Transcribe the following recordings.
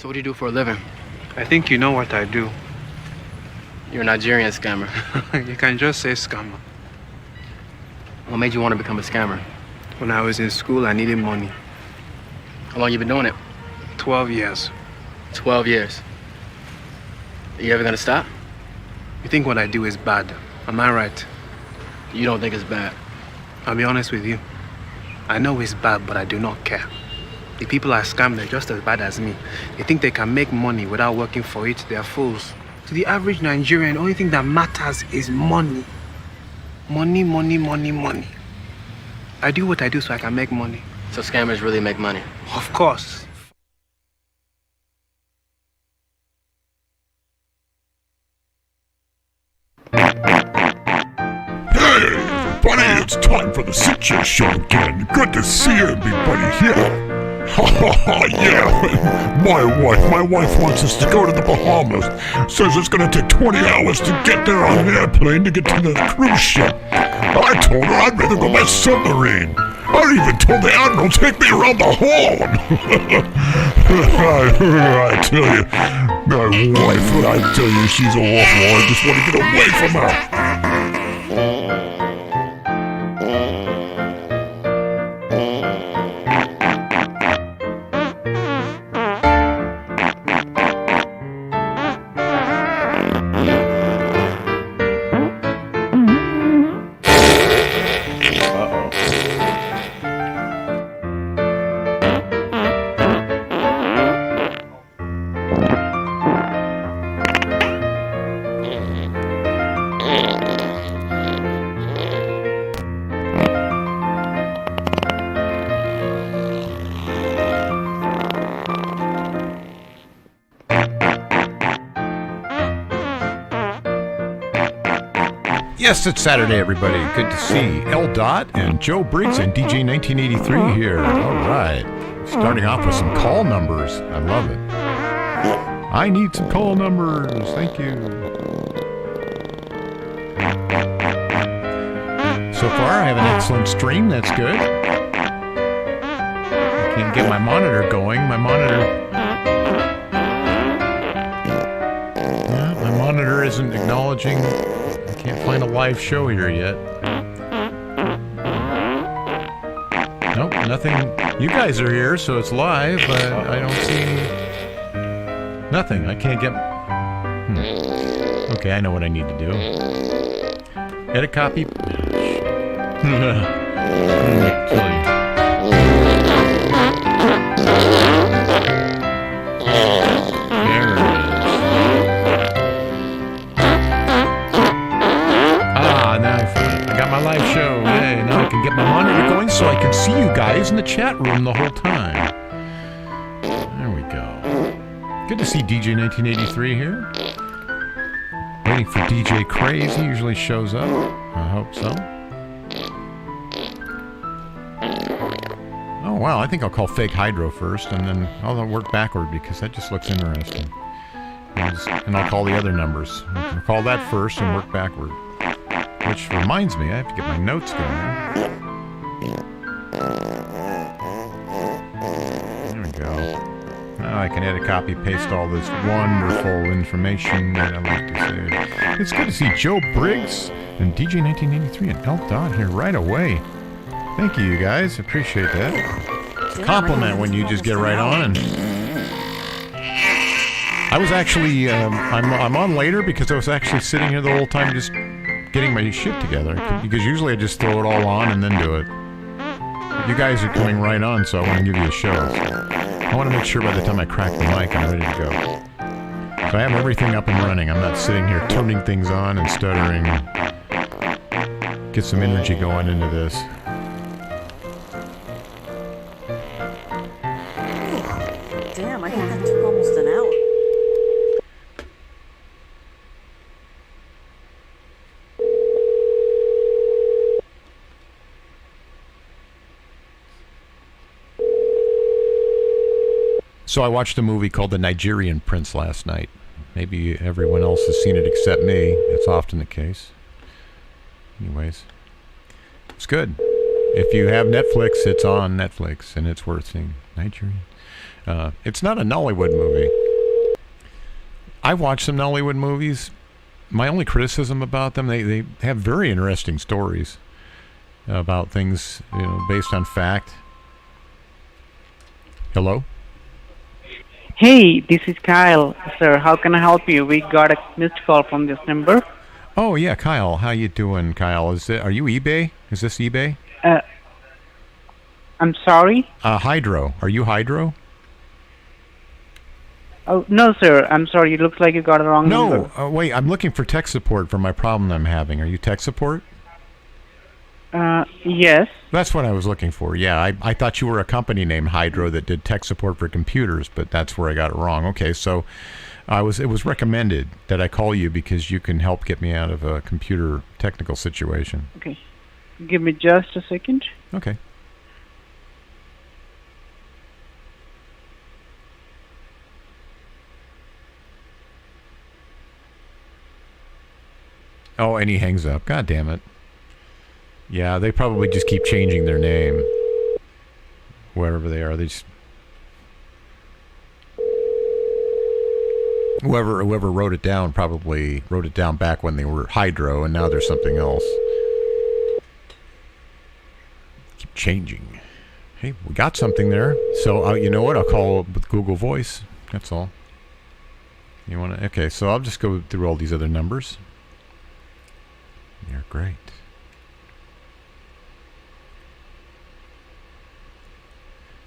So what do you do for a living? I think you know what I do. You're a Nigerian scammer. You can just say scammer. What made you want to become a scammer? When I was in school, I needed money. How long you been doing it? 12 years. 12 years. Are you ever gonna stop? You think what I do is bad? Am I right? You don't think it's bad? I'll be honest with you. I know it's bad, but I do not care. The people I scam, they're just as bad as me. They think they can make money without working for it. They're fools. To the average Nigerian, the only thing that matters is money. Money, money, money, money. I do what I do so I can make money. So scammers really make money? Of course. It's time for the Sit-Chair Show again. Good to see everybody here. Yeah, my wife wants us to go to the Bahamas. Says it's gonna take 20 hours to get there on an airplane to get to the cruise ship. I told her I'd rather go by submarine. I even told the Admiral to take me around the horn. I tell you, my wife, when I tell you she's awful, I just want to get away from her. Yes, it's Saturday, everybody. Good to see L. Dot and Joe Briggs and DJ 1983 here. All right. Starting off with some call numbers. I love it. I need some call numbers. Thank you. So far, I have an excellent stream. That's good. I can't get my monitor going. My monitor isn't acknowledging. Can't find a live show here yet. Nope, nothing. You guys are here, so it's live, but I don't see nothing. I can't get... Okay, I know what I need to do. Edit copy. Kill you. My live show. Yay, now I can get my monitor going so I can see you guys in the chat room the whole time. There we go. Good to see DJ 1983 here. Waiting for DJ Craze. He usually shows up. I hope so. Oh, wow. I think I'll call Fake Hydro first, and then I'll work backward because that just looks interesting. And I'll call the other numbers. I'll call that first and work backward. Which reminds me, I have to get my notes going. There we go. Now I can edit, copy, paste all this wonderful information that I like to say. It's good to see Joe Briggs and DJ 1983 and L. Dot here right away. Thank you guys. Appreciate that. Compliment when you just get right on. And I was actually, I'm on later because I was actually sitting here the whole time just getting my shit together, because usually I just throw it all on and then do it. You guys are coming right on, so I want to give you a show. I want to make sure by the time I crack the mic, I'm ready to go. So I have everything up and running. I'm not sitting here turning things on and stuttering. Get some energy going into this. Damn, I think that took almost an hour. So I watched a movie called The Nigerian Prince last night. Maybe everyone else has seen it except me. It's often the case. Anyways, it's good. If you have Netflix, it's on Netflix, and it's worth seeing. Nigerian. It's not a Nollywood movie. I've watched some Nollywood movies. My only criticism about them, they have very interesting stories about things, based on fact. Hello? Hey, this is Kyle. Sir, how can I help you? We got a missed call from this number. Oh, yeah, Kyle. How you doing, Kyle? Are you eBay? Is this eBay? I'm sorry? Hydro. Are you Hydro? Oh, no, sir. I'm sorry. It looks like you got a wrong number. No, wait. I'm looking for tech support for my problem I'm having. Are you tech support? Yes. That's what I was looking for. Yeah, I thought you were a company named Hydro that did tech support for computers, but that's where I got it wrong. Okay, so it was recommended that I call you because you can help get me out of a computer technical situation. Okay. Give me just a second. Okay. Oh, and he hangs up. God damn it. Yeah, they probably just keep changing their name. Wherever they are, they just... Whoever wrote it down probably wrote it down back when they were Hydro, and now there's something else. Keep changing. Hey, we got something there. So, you know what? I'll call with Google Voice. That's all. You want to... Okay, so I'll just go through all these other numbers. You're great.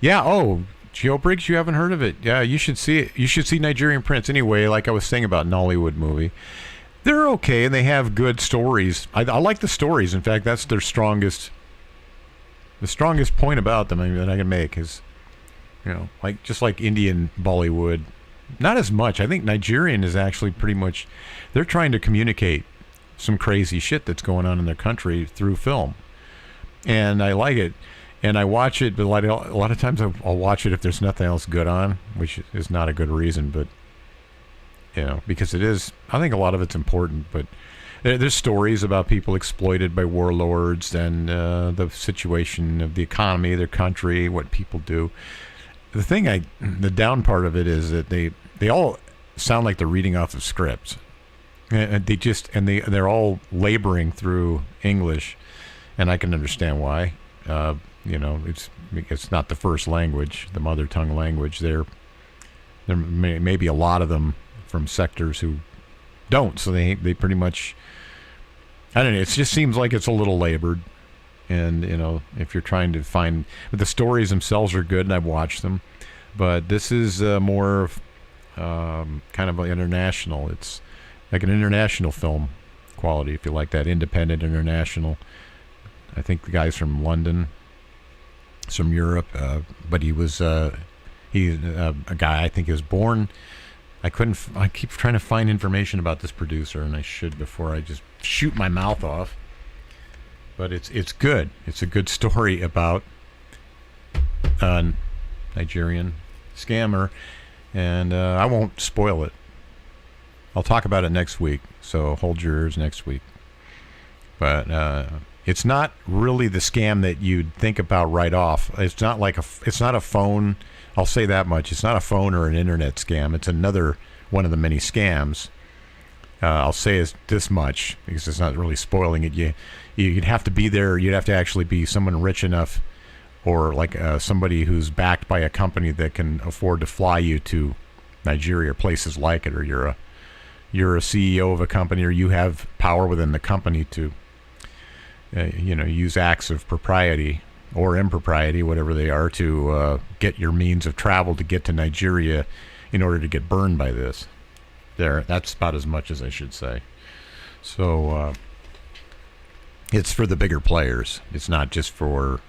Yeah, Joe Briggs, you haven't heard of it. Yeah, you should see it. You should see Nigerian Prince anyway, like I was saying about Nollywood movie. They're okay, and they have good stories. I like the stories. In fact, that's their strongest... The strongest point about them that I can make is, just like Indian Bollywood. Not as much. I think Nigerian is actually pretty much... They're trying to communicate some crazy shit that's going on in their country through film, and I like it, and I watch it. But a lot of times I'll watch it if there's nothing else good on, which is not a good reason, but because it is. I think a lot of it's important, but there's stories about people exploited by warlords and the situation of the economy of their country, what people do. The down part of it is that they all sound like they're reading off of scripts. And they're all laboring through English, and I can understand why. It's not the first language, the mother tongue language. There may be a lot of them from sectors who don't, so they pretty much. I don't know. It just seems like it's a little labored, and if you're trying to find, but the stories themselves are good, and I've watched them, but this is more kind of international. It's like an international film quality, if you like that. Independent, international. I think the guy's from London, from Europe, but he's a guy, I think he was born... I keep trying to find information about this producer, and I should before I just shoot my mouth off. But it's good. It's a good story about a Nigerian scammer, and I won't spoil it. I'll talk about it next week, so hold your ears next week. But it's not really the scam that you'd think about right off. It's not a phone. I'll say that much. It's not a phone or an internet scam. It's another one of the many scams. I'll say this much because it's not really spoiling it. You'd have to be there. You'd have to actually be someone rich enough, or like somebody who's backed by a company that can afford to fly you to Nigeria or places like it, or you're a CEO of a company, or you have power within the company to use acts of propriety or impropriety, whatever they are, to get your means of travel to get to Nigeria in order to get burned by this. That's about as much as I should say. So it's for the bigger players. It's not just for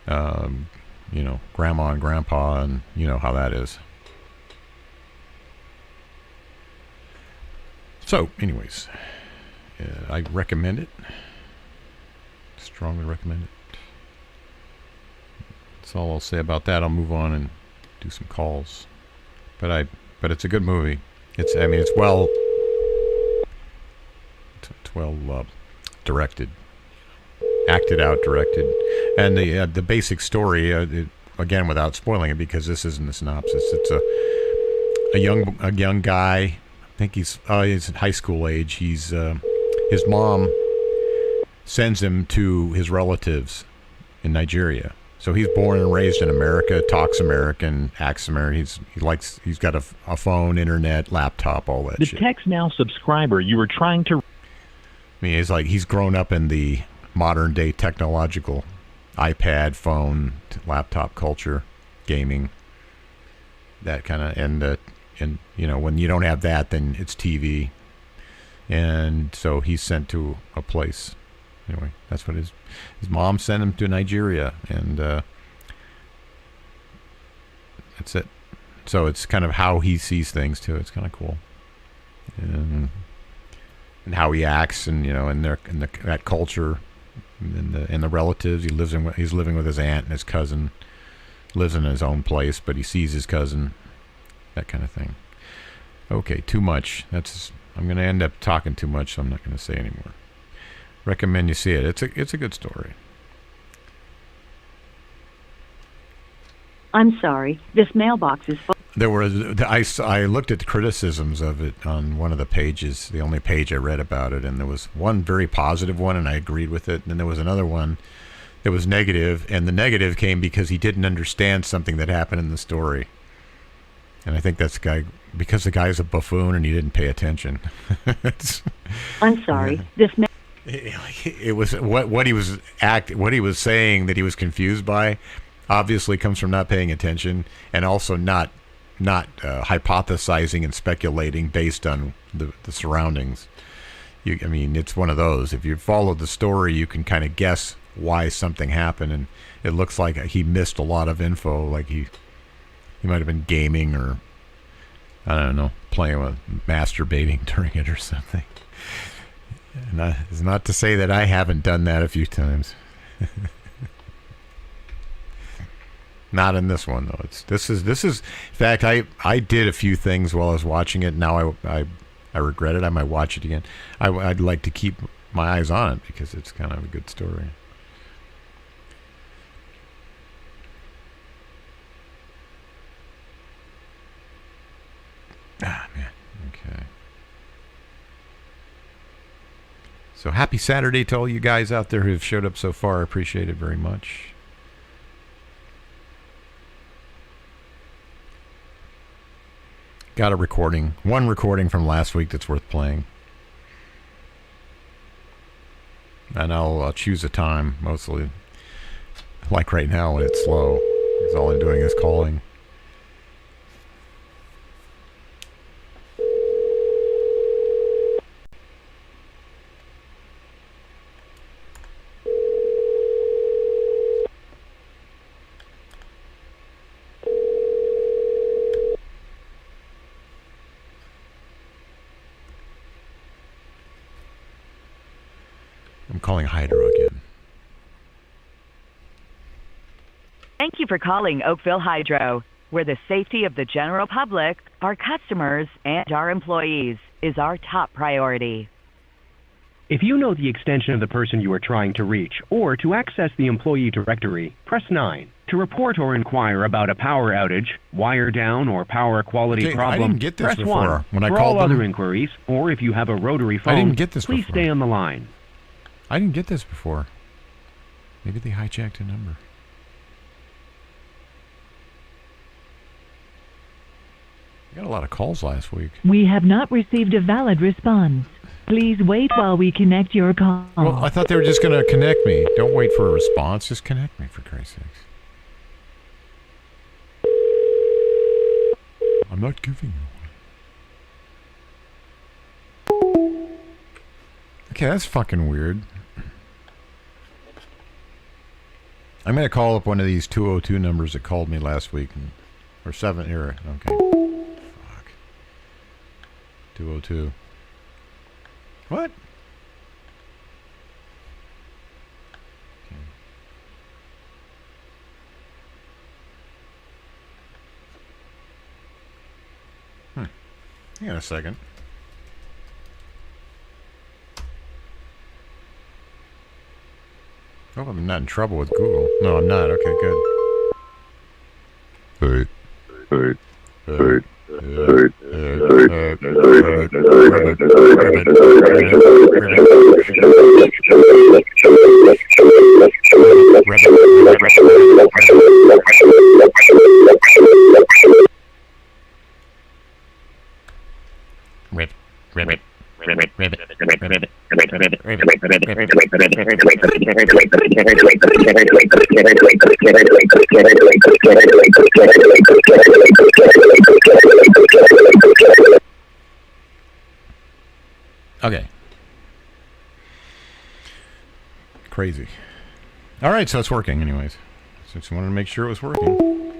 grandma and grandpa, and you know how that is. So anyways, I recommend it. Strongly recommend it. That's all I'll say about that. I'll move on and do some calls. But it's a good movie. It's well directed. acted out, directed, and the basic story. Again, without spoiling it, because this isn't a synopsis. It's a young guy. I think he's high school age. He's his mom sends him to his relatives in Nigeria. So he's born and raised in America, talks American, acts American. He's got a phone, internet, laptop, all that shit. The Text Now subscriber you were trying to... I mean, he's grown up in the modern day technological iPad, phone, laptop culture, gaming, that kind of, and you know, when you don't have that, then it's TV. And so he's sent to a place. Anyway, that's what his mom sent him to Nigeria, and that's it. So it's kind of how he sees things too. It's kind of cool, and how he acts, and you know, in that culture, and the relatives. He's living with his aunt and his cousin. Lives in his own place, but he sees his cousin. That kind of thing. Okay, too much. I'm going to end up talking too much, so I'm not going to say anymore. Recommend you see it. It's a good story. I'm sorry. This mailbox is full. I looked at the criticisms of it on one of the pages, the only page I read about it, and there was one very positive one, and I agreed with it. And then there was another one that was negative, and the negative came because he didn't understand something that happened in the story. And I think that's because the guy's a buffoon and he didn't pay attention. I'm sorry. It was what he was saying that he was confused by, obviously comes from not paying attention, and also not hypothesizing and speculating based on the surroundings. I mean, it's one of those. If you follow the story, you can kind of guess why something happened, and it looks like he missed a lot of info. Like he might have been gaming, or I don't know, playing with masturbating during it or something. And it's not to say that I haven't done that a few times. Not in this one though. This is. In fact, I did a few things while I was watching it. Now I regret it. I might watch it again. I'd like to keep my eyes on it because it's kind of a good story. Ah, man. Okay. So happy Saturday to all you guys out there who have showed up so far. I appreciate it very much. Got one recording from last week that's worth playing. And I'll choose a time, mostly. Like right now when it's slow, because all I'm doing is calling. I'm calling Hydro again. Thank you for calling Oakville Hydro, where the safety of the general public, our customers, and our employees is our top priority. If you know the extension of the person you are trying to reach, or to access the employee directory, press 9. To report or inquire about a power outage, wire down, or power quality problem, I didn't get this press before. 1. When I For called all them, other inquiries, or if you have a rotary phone, I didn't get this please before. stay on the line. I didn't get this before. Maybe they hijacked a number. I got a lot of calls last week. We have not received a valid response. Please wait while we connect your call. Well, I thought they were just going to connect me. Don't wait for a response. Just connect me, for Christ's sakes. I'm not giving you one. Okay, that's fucking weird. I'm going to call up one of these 202 numbers that called me last week. Or 7 here. Okay. Fuck. 202. What? Okay. Hang on a second. Oh, I'm not in trouble with Google. No, I'm not. Okay, good. Okay. Crazy. All right, so it's working anyways. Just wanted to make sure it was working.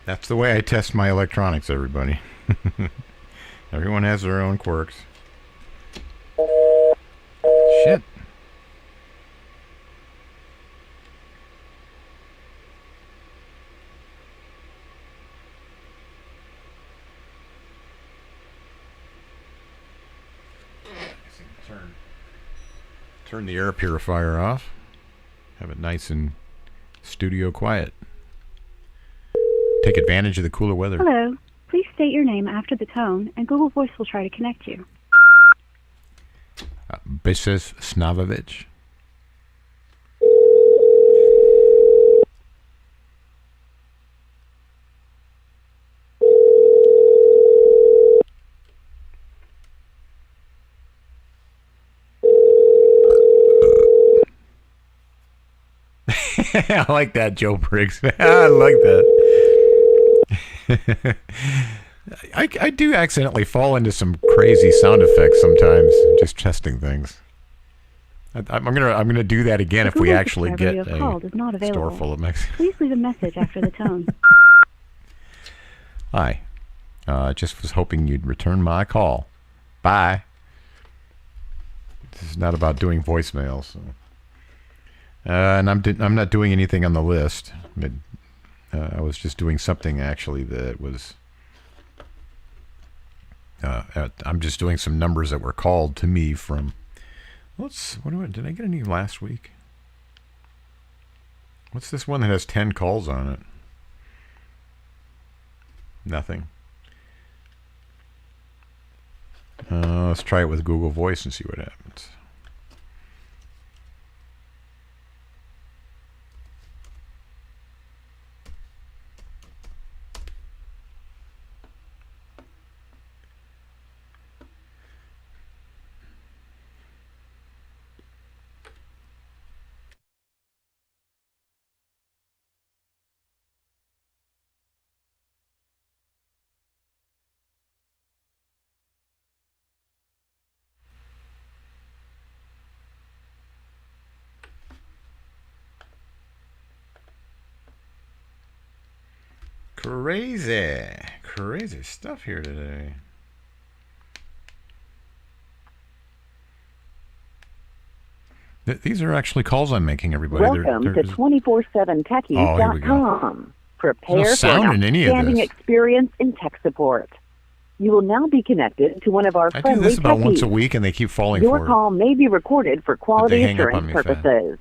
That's the way I test my electronics, everybody. Everyone has their own quirks. Shit. Turn the air purifier off. Have it nice and studio quiet. Take advantage of the cooler weather. Hello. Please state your name after the tone, and Google Voice will try to connect you. Bises Snavovich. I like that, Joe Briggs. I like that. I do accidentally fall into some crazy sound effects sometimes, just testing things. I'm gonna do that again if we actually get a store full of Mexicans. Please leave a message after the tone. Hi. Just was hoping you'd return my call. Bye. This is not about doing voicemails. So. And I'm not doing anything on the list. But, I was just doing something actually that was. I'm just doing some numbers that were called to me from. Did I get any last week? What's this one that has 10 calls on it? Nothing. Let's try it with Google Voice and see what happens. Crazy stuff here today. These are actually calls I'm making, everybody. Welcome to 247techies.com. Prepare for an outstanding experience in tech support. You will now be connected to one of our friendly techies. I do this about once a week, and they keep falling for it. Your call may be recorded for quality assurance purposes.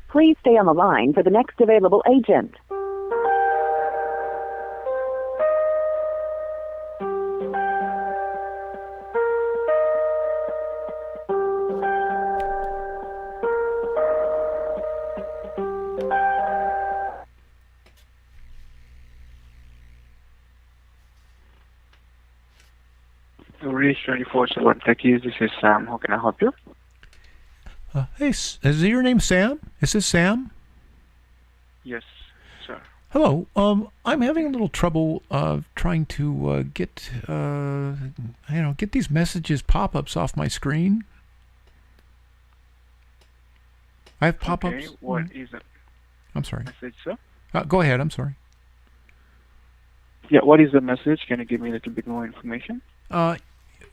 Please stay on the line for the next available agent. Reach 24/7 Techies. This is Sam. How can I help you? Hey, is your name Sam? Is this Sam? Yes, sir. Hello. I'm having a little trouble trying to get these messages pop-ups off my screen. I have pop-ups. Okay, what is it? I'm sorry. Message, sir? Go ahead. I'm sorry. Yeah, what is the message? Can you give me a little bit more information?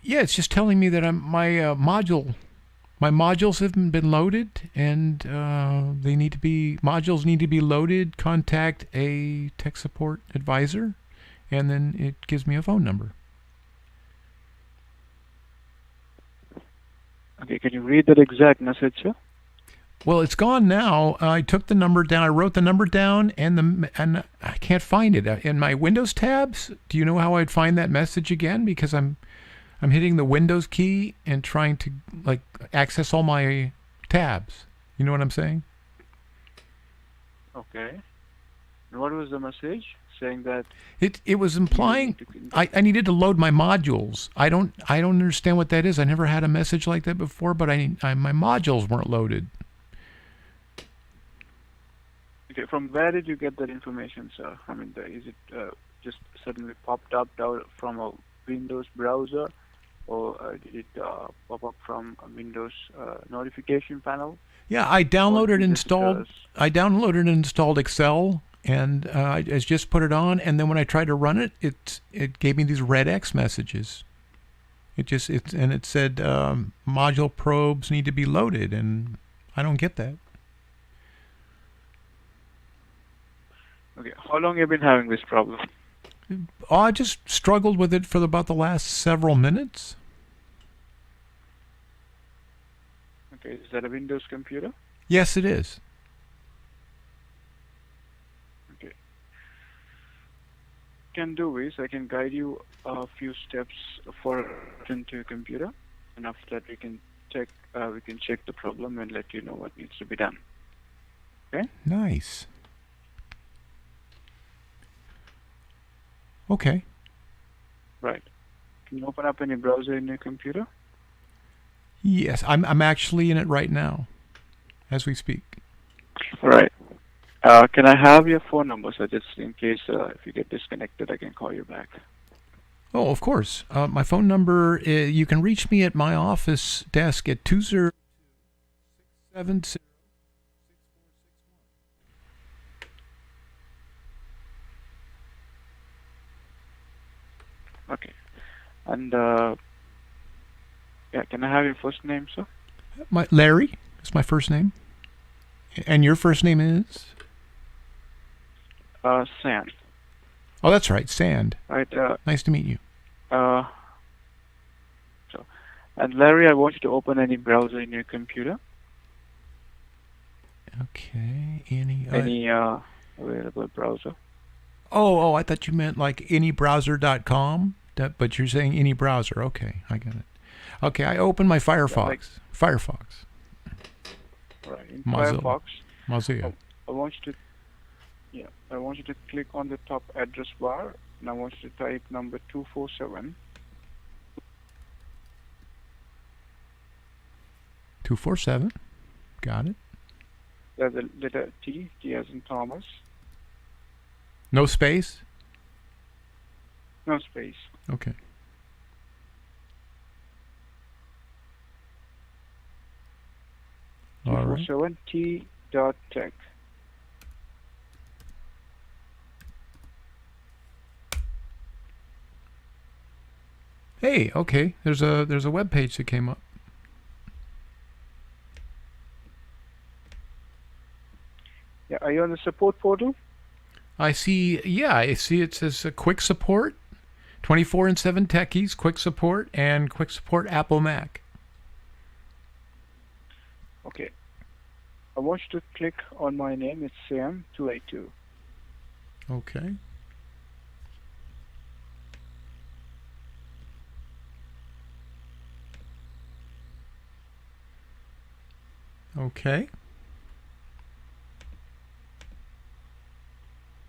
Yeah, it's just telling me that my modules haven't been loaded, and modules need to be loaded. Contact a tech support advisor, and then it gives me a phone number. Okay, can you read that exact message, sir? Well, it's gone now. I took the number down. I wrote the number down, and I can't find it in my Windows tabs. Do you know how I'd find that message again? Because I'm hitting the Windows key and trying to like access all my tabs. You know what I'm saying? Okay. And what was the message saying that? It was implying I needed to load my modules. I don't understand what that is. I never had a message like that before, but my modules weren't loaded. Okay, from where did you get that information, sir? I mean, is it just suddenly popped up from a Windows browser, or did it pop up from a Windows notification panel? Yeah, I downloaded and installed Excel, and I just put it on, and then when I tried to run it, it gave me these red X messages. It said module probes need to be loaded, and I don't get that. Okay, how long have you been having this problem? I just struggled with it for about the last several minutes. Okay, is that a Windows computer? Yes, it is. Okay. Can do is I can guide you a few steps for into your computer, and after that we can check the problem and let you know what needs to be done. Okay? Nice. Okay. Right. Can you open up any browser in your computer? Yes, I'm actually in it right now, as we speak. Right. Can I have your phone number, so just in case if you get disconnected, I can call you back. Oh, of course. My phone number, you can reach me at my office desk at 20670. Okay. And yeah, can I have your first name, sir? Larry is my first name. And your first name is? Sand. Oh, that's right, Sand. Right. Nice to meet you. And Larry, I want you to open any browser in your computer. Okay. Any available browser. Oh, I thought you meant like anybrowser.com. But you're saying any browser. Okay, I got it. Okay, I open my Firefox. Firefox. Right. In Mozilla. Firefox. I want you to click on the top address bar, and I want you to type number 247. 247. Got it. There's a letter T as in Thomas. No space? No space. Okay. All right. 247t.tech. Hey, okay. There's a web page that came up. Yeah, are you on the support portal? I see it says quick support, 24/7 techies, quick support, and quick support Apple Mac. Okay. I want you to click on my name. It's Sam282. Okay. Okay.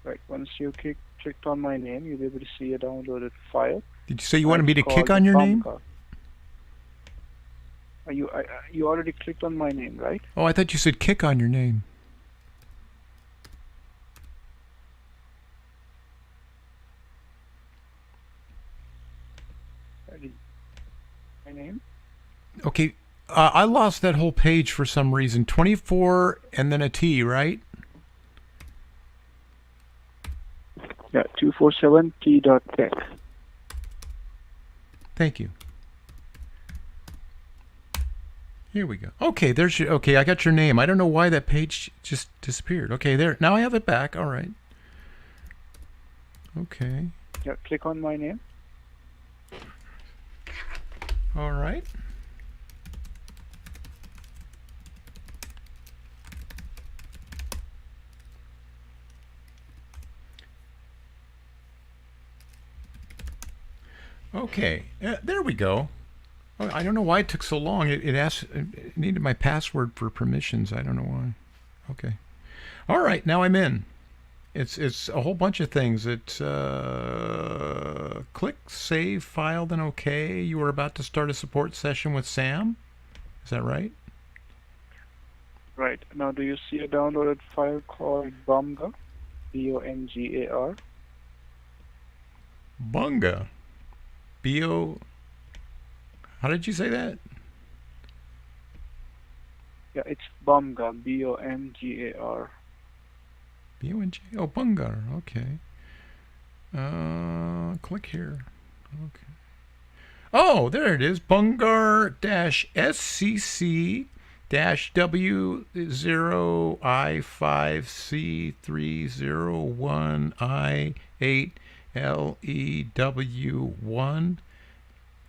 Right. Once you clicked on my name, you'll be able to see a downloaded file. Did you say you wanted me to kick on your name? You already clicked on my name, right? Oh, I thought you said kick on your name. My name? Okay. I lost that whole page for some reason. 24 and then a T, right? Yeah, 247t.tech. Thank you. Here we go. Okay, okay, I got your name. I don't know why that page just disappeared. Okay, there. Now I have it back. All right. Okay. Yeah, click on my name. All right. Okay, there we go. Oh, I don't know why it took so long. It needed my password for permissions. I don't know why. Okay. All right, now I'm in. It's a whole bunch of things. It's click save file, then okay. You are about to start a support session with Sam. Is that right? Right. Now, do you see a downloaded file called Bongar? B-O-N-G-A-R. Bunga. B-O... How did you say that? Yeah, it's Bongar. B-O-N-G-A-R. B-O-N-G... Oh, Bungar. Okay. Click here. Okay. Oh, there it is. Bungar-SCC-W0I5C301I8LEW1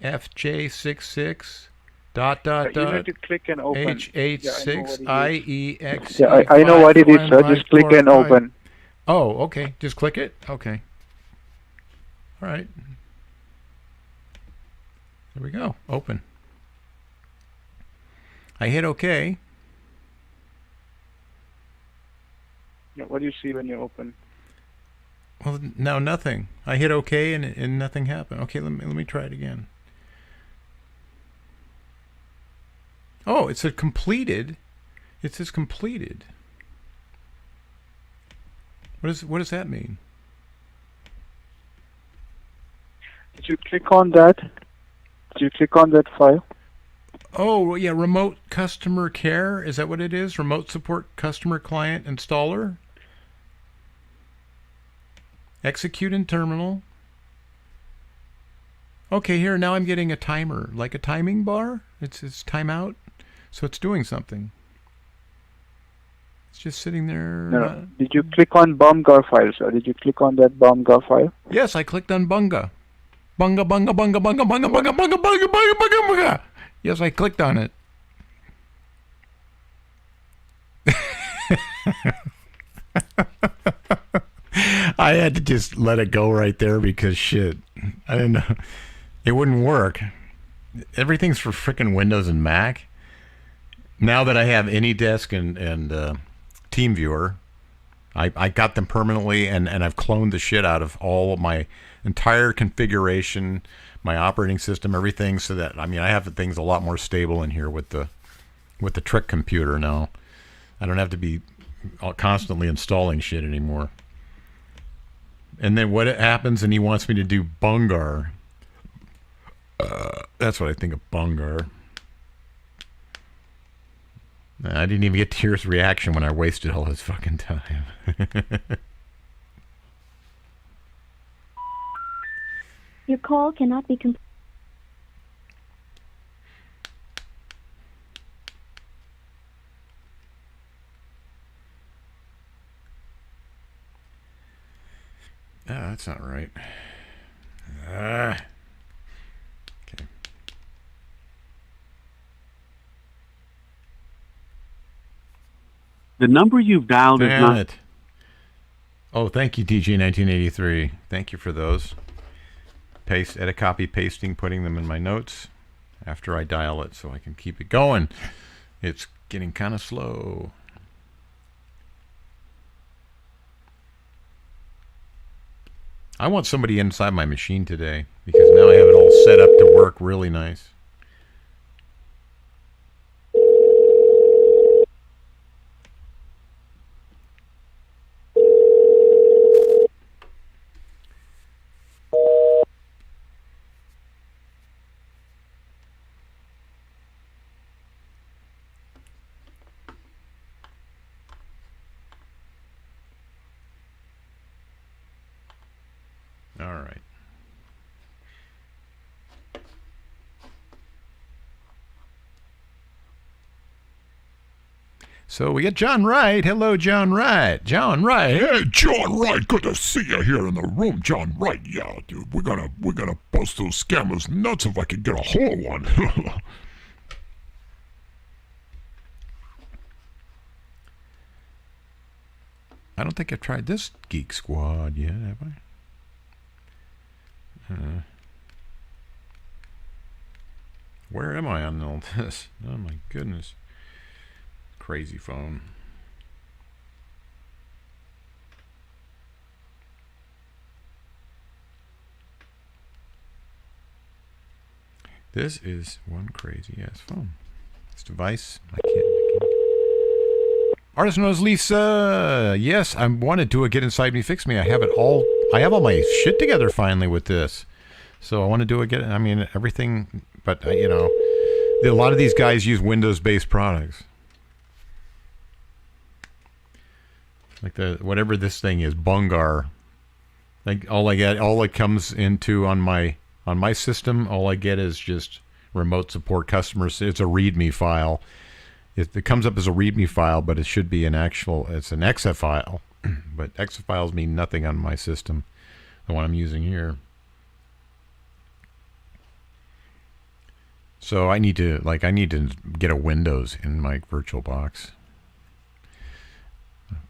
FJ66 dot You need to click and open. H86IEX. Yeah, I know what it is, sir. Just click and open. Oh, okay. Just click it? Okay. All right. There we go. Open. I hit OK. Yeah, what do you see when you open? Well, now nothing. I hit OK and nothing happened. Okay, let me try it again. Oh, it said completed. It says completed. What does that mean? Did you click on that? Did you click on that file? Oh, yeah, remote customer care. Is that what it is? Remote support customer client installer? Execute in terminal. Okay, here, now I'm getting a timer, like a timing bar. It's timeout, so it's doing something. It's just sitting there. No. Did you click on Bongar file, sir? Did you click on that Bongar file? Yes, I clicked on Bunga. Bunga, bunga, bunga, bunga, bunga, bunga, bunga, bunga, bunga, bunga, bunga. Yes, I clicked on it. I had to just let it go right there because shit, I didn't know. It wouldn't work. Everything's for frickin' Windows and Mac. Now that I have AnyDesk and TeamViewer, I got them permanently, and I've cloned the shit out of all of my entire configuration, my operating system, everything, so that, I mean, I have things a lot more stable in here with the Trick computer now. I don't have to be constantly installing shit anymore. And then what happens, and he wants me to do Bungar. That's what I think of Bungar. I didn't even get to hear his reaction when I wasted all his fucking time. Your call cannot be completed. That's not right. Okay. The number you've dialed is not... it. Oh, thank you, DG1983. Thank you for those. Edit, copy, pasting, putting them in my notes after I dial it so I can keep it going. It's getting kind of slow. I want somebody inside my machine today because now I have it all set up to work really nice. All right. So we got John Wright. Hello, John Wright. John Wright. Hey, John Wright. Good to see you here in the room, John Wright. Yeah, dude, we're gonna bust those scammers nuts if I can get a hold of one. I don't think I've tried this Geek Squad yet, have I? Where am I on all this? Oh my goodness. Crazy phone. This is one crazy ass phone. This device, I can't. Artist knows Lisa. Yes, I wanted to get inside me, fix me. I have it all. I have all my shit together finally with this. So I want to do it. I mean, everything. But you know, a lot of these guys use Windows-based products. Like the whatever this thing is, Bungar. Like all it comes into on my system, all I get is just remote support customers. It's a README file. It comes up as a README file, but it should be it's an EXE file. But EXE files mean nothing on my system, the one I'm using here. So I need to get a Windows in my VirtualBox.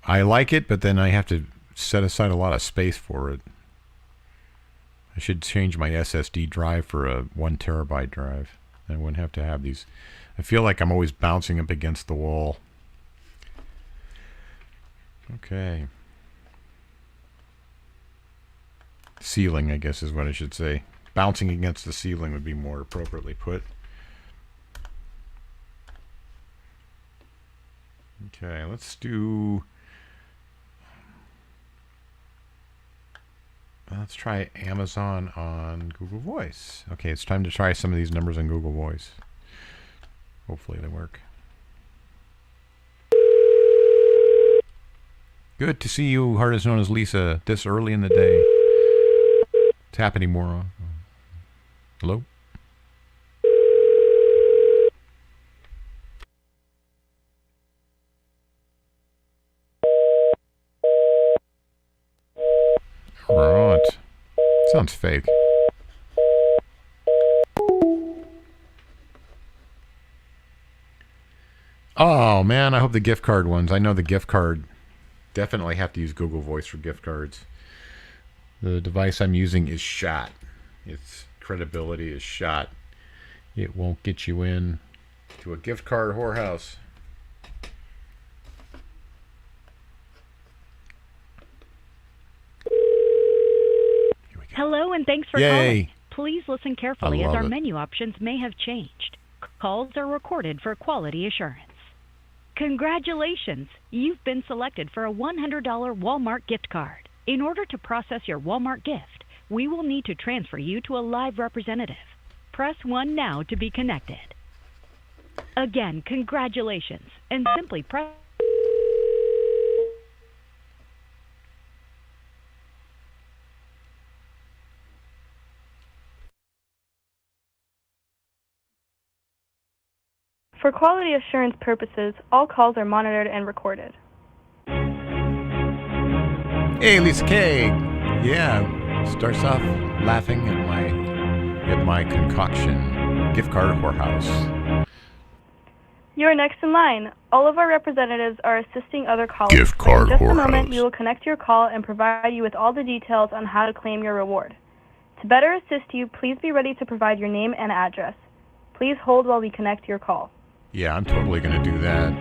I like it, but then I have to set aside a lot of space for it. I should change my SSD drive for a 1 terabyte drive. I wouldn't have to have these. I feel like I'm always bouncing up against the wall. Okay. Ceiling, I guess is what I should say. Bouncing against the ceiling would be more appropriately put. Okay, let's try Amazon on Google Voice. Okay, it's time to try some of these numbers on Google Voice. Hopefully they work. Good to see you, artist known as Lisa, this early in the day. It's happening more. Hello? Right. Sounds fake. Oh man, I hope the gift card ones. I know the gift card. Definitely have to use Google Voice for gift cards. The device I'm using is shot. Its credibility is shot. It won't get you in to a gift card whorehouse. Hello, and thanks for Yay. calling. Please listen carefully as our it. menu options may have changed. Calls are recorded for quality assurance. Congratulations! You've been selected for a $100 Walmart gift card. In order to process your Walmart gift, we will need to transfer you to a live representative. Press 1 now to be connected. Again, congratulations, and simply press... For quality assurance purposes, all calls are monitored and recorded. Hey, Lisa K. Yeah, starts off laughing at my concoction. Gift card whorehouse. You are next in line. All of our representatives are assisting other callers. Gift card In just a whorehouse. moment, we will connect your call and provide you with all the details on how to claim your reward. To better assist you, please be ready to provide your name and address. Please hold while we connect your call. Yeah, I'm totally going to do that.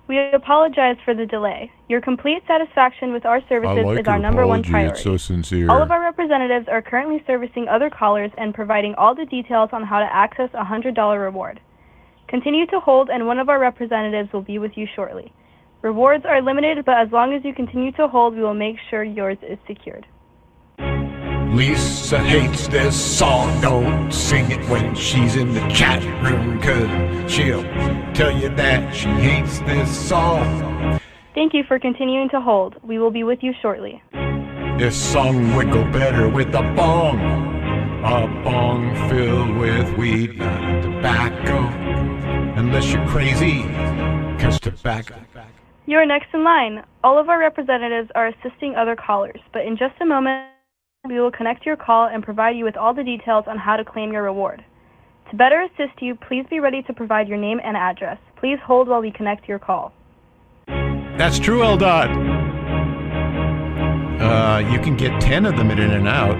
We apologize for the delay. Your complete satisfaction with our services is our number one priority. It's so sincere. All of our representatives are currently servicing other callers and providing all the details on how to access a $100 reward. Continue to hold, and one of our representatives will be with you shortly. Rewards are limited, but as long as you continue to hold, we will make sure yours is secured. Lisa hates this song. Don't sing it when she's in the chat room, 'cause she'll tell you that she hates this song. Thank you for continuing to hold. We will be with you shortly. This song would go better with a bong filled with weed, not tobacco. Unless you're crazy, 'cause tobacco. You are next in line. All of our representatives are assisting other callers, but in just a moment, we will connect your call and provide you with all the details on how to claim your reward. To better assist you, please be ready to provide your name and address. Please hold while we connect your call. That's true, Eldad. You can get 10 of them at In-N-Out.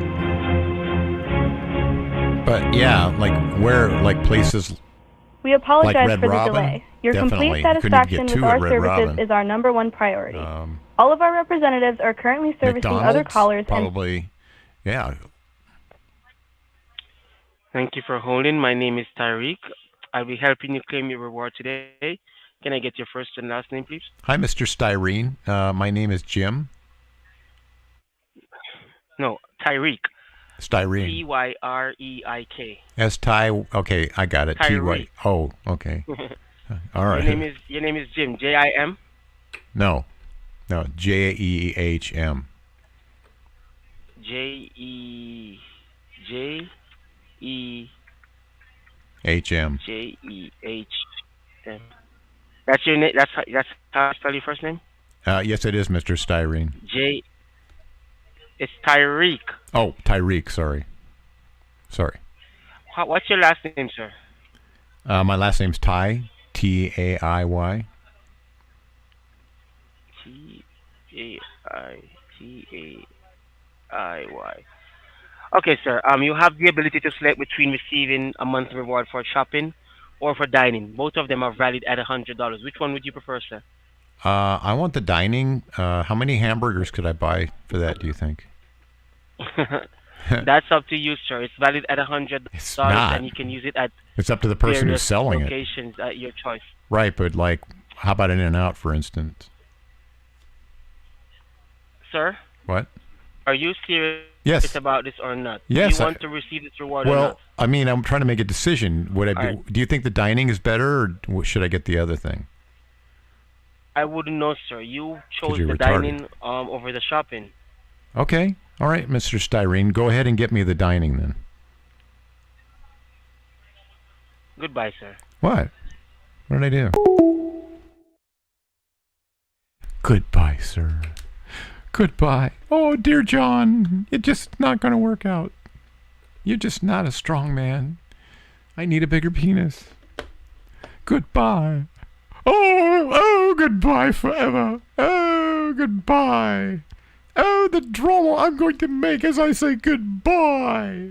But yeah, like places We apologize like Red for the Robin? delay. Your Definitely. complete You couldn't satisfaction get with two our at Red services Robin. is our #1 priority. All of our representatives are currently servicing other McDonald's, callers probably. Yeah. Thank you for holding. My name is Tyreek. I'll be helping you claim your reward today. Can I get your first and last name, please? Hi, Mr. Styrene. My name is Jim. No, Tyreek. Styrene. Tyreik. S-Ty. Okay, I got it. Tyreek. T-Y. Oh, okay. All right. Your name is Jim. J-I-M. No, J-E-H-M. J-E-J-E. H-M. J-E-H-M. That's your name. That's how I spell your first name. Yes, it is, Mr. Styrene. It's Tyreek. Oh, Tyreek. Sorry. What's your last name, sir? My last name's Ty. T-A-I-Y. T-A-I-T-A-I-Y. Okay, sir. You have the ability to select between receiving a monthly reward for shopping or for dining. Both of them are valid at $100. Which one would you prefer, sir? I want the dining. How many hamburgers could I buy for that, do you think? That's up to you, sir. It's valid at $100, not. and you can use it at It's up to the person who's various selling it. locations at your choice. Right, but like, how about an In-N-Out, for instance? Sir? What? Are you serious Yes. about this or not? Yes, Do you want to receive this reward or Well, not? I mean, I'm trying to make a decision. Would I be, Alright. do you think the dining is better, or should I get the other thing? I wouldn't know, sir. You chose you're the retarded. dining over the shopping. Okay. All right, Mr. Styrene, go ahead and get me the dining then. Goodbye, sir. What? What did I do? Goodbye, sir. Goodbye. Oh, dear John, it's just not going to work out. You're just not a strong man. I need a bigger penis. Goodbye. Oh, goodbye forever. Oh, goodbye. Oh, the drama I'm going to make as I say goodbye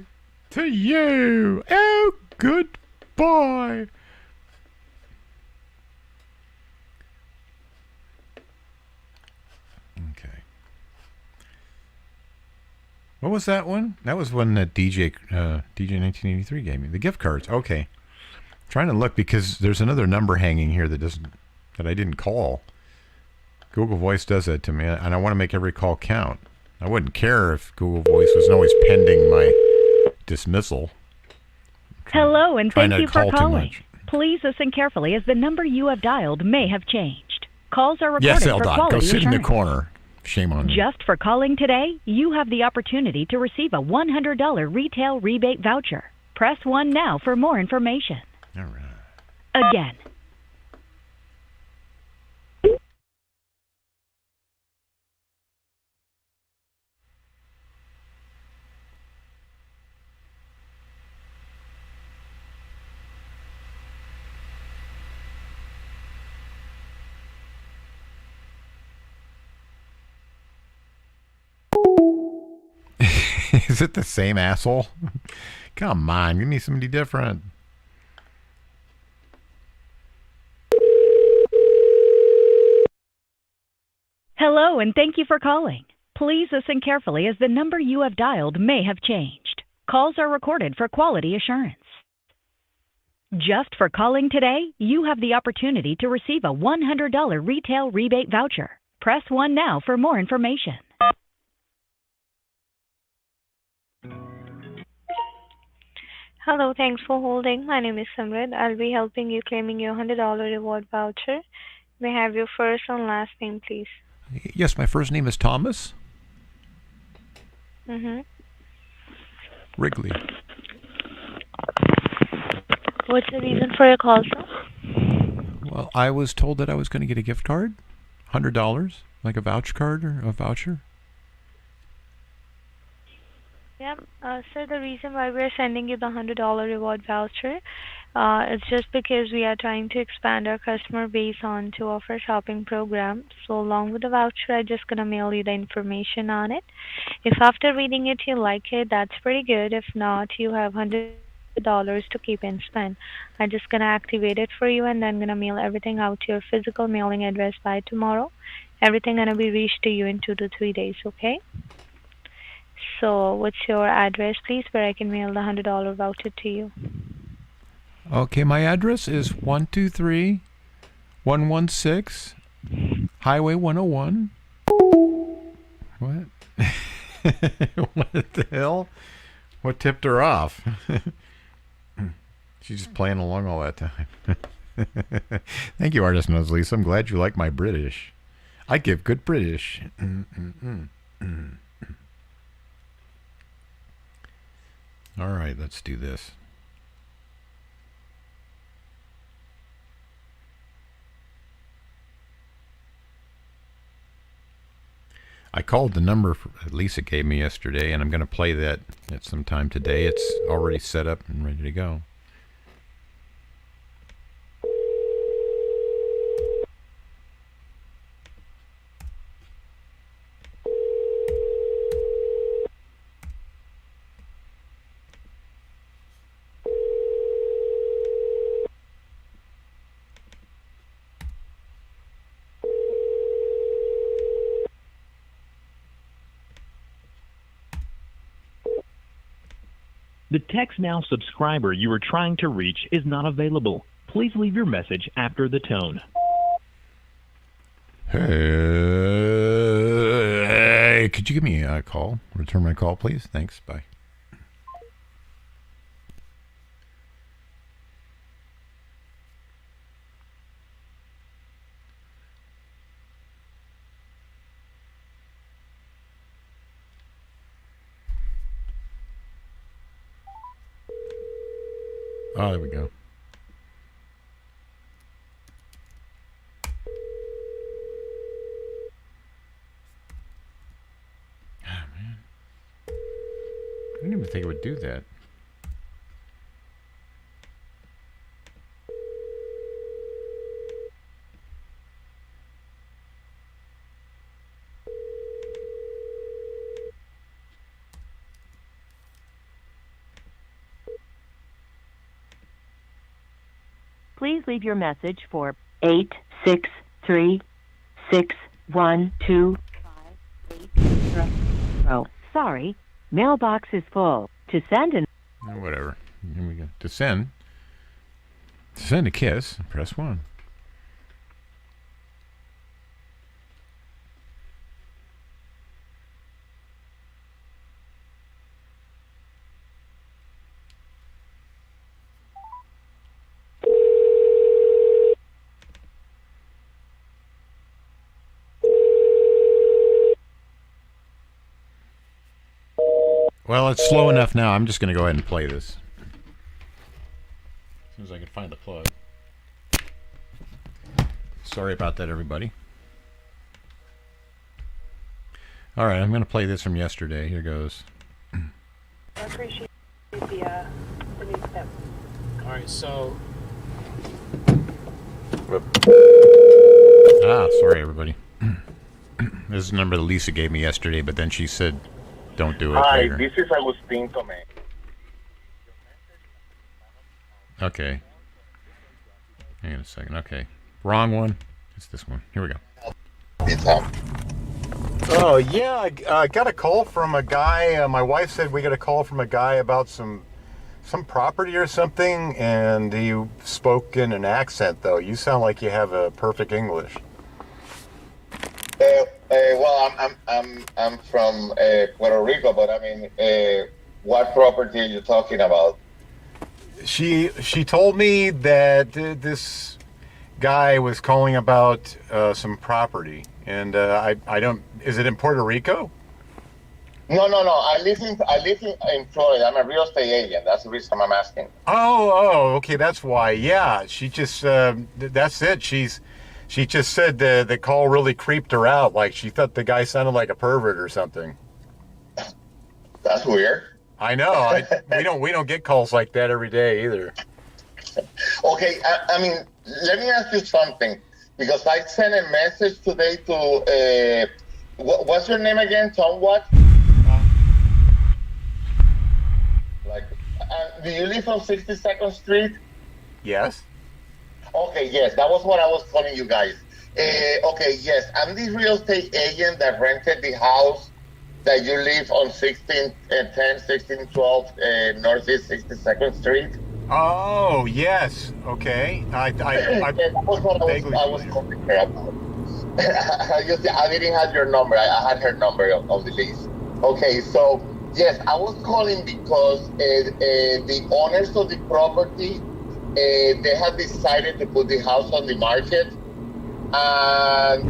to you. Oh, goodbye. Okay. What was that one? That was one that DJ 1983 gave me. The gift cards. Okay. Trying to look because there's another number hanging here that I didn't call. Google Voice does that to me, and I want to make every call count. I wouldn't care if Google Voice was always pending my dismissal. Hello, and Trying thank not you to for call too calling. much. Please listen carefully as the number you have dialed may have changed. Calls are recorded Yes, for Eldad, quality go sit in the assurance. corner. Shame on you. Just for calling today, you have the opportunity to receive a $100 retail rebate voucher. Press 1 now for more information. All right. Again. Is it the same asshole? Come on, give me somebody different. Hello, and thank you for calling. Please listen carefully as the number you have dialed may have changed. Calls are recorded for quality assurance. Just for calling today, you have the opportunity to receive a $100 retail rebate voucher. Press 1 now for more information. Hello, thanks for holding. My name is Samrid. I'll be helping you claiming your $100 reward voucher. May I have your first and last name, please? Yes, my first name is Thomas Mm-hmm. Wrigley. What's the reason for your call, sir? Well, I was told that I was going to get a gift card, $100, like a voucher card or a voucher. Yep. Sir, the reason why we're sending you the $100 reward voucher, It's just because we are trying to expand our customer base on two of our shopping programs. So along with the voucher, I'm just gonna mail you the information on it. If after reading it you like it, that's pretty good. If not, you have $100 to keep and spend. I'm just gonna activate it for you and then gonna mail everything out to your physical mailing address by tomorrow. Everything gonna be reached to you in 2 to 3 days, okay? So what's your address, please, where I can mail the $100 voucher to you? Okay, my address is 123-116 Highway 101. What? What the hell? What tipped her off? She's just playing along all that time. Thank you, Artist Nuzlease. I'm glad you like my British. I give good British. All right, let's do this. I called the number Lisa gave me yesterday, and I'm going to play that at some time today. It's already set up and ready to go. The Text Now subscriber you are trying to reach is not available. Please leave your message after the tone. Hey, could you give me a call? Return my call, please. Thanks. Bye. Oh, there we go. Ah, man. I didn't even think it would do that. Please leave your message for 863-612-5880. Sorry, mailbox is full. To send an... Whatever. Here we go. To send a kiss, press 1. Well, it's slow enough now. I'm just going to go ahead and play this. As soon as I can find the plug. Sorry about that, everybody. All right, I'm going to play this from yesterday. Here goes. I appreciate the new step. All right, so... Sorry, everybody. This is the number that Lisa gave me yesterday, but then she said... Don't do it later. Hi, this is Agustin Tome. Okay. Hang on a second. Okay. Wrong one. It's this one. Here we go. Oh, yeah. I got a call from a guy. My wife said we got a call from a guy about some property or something, and you spoke in an accent, though. You sound like you have a perfect English. Well, I'm from Puerto Rico, but I mean, what property are you talking about? She told me that this guy was calling about some property, and I don't. Is it in Puerto Rico? No. I live in Florida. I'm a real estate agent. That's the reason I'm asking. Oh, okay. That's why. Yeah, she just. That's it. She just said the call really creeped her out. Like she thought the guy sounded like a pervert or something. That's weird. I know. We don't get calls like that every day either. Okay, I mean, let me ask you something, because I sent a message today to, what's your name again? Tom what? Do you live on 62nd Street? Yes. Okay, yes, that was what I was calling you guys. Okay, yes, I'm the real estate agent that rented the house that you live on 1612 Northeast 62nd Street. Oh, yes. Okay. I that was what I was calling her about. I didn't have your number. I had her number on the list. Okay, so yes, I was calling because the owners of the property, they have decided to put the house on the market, and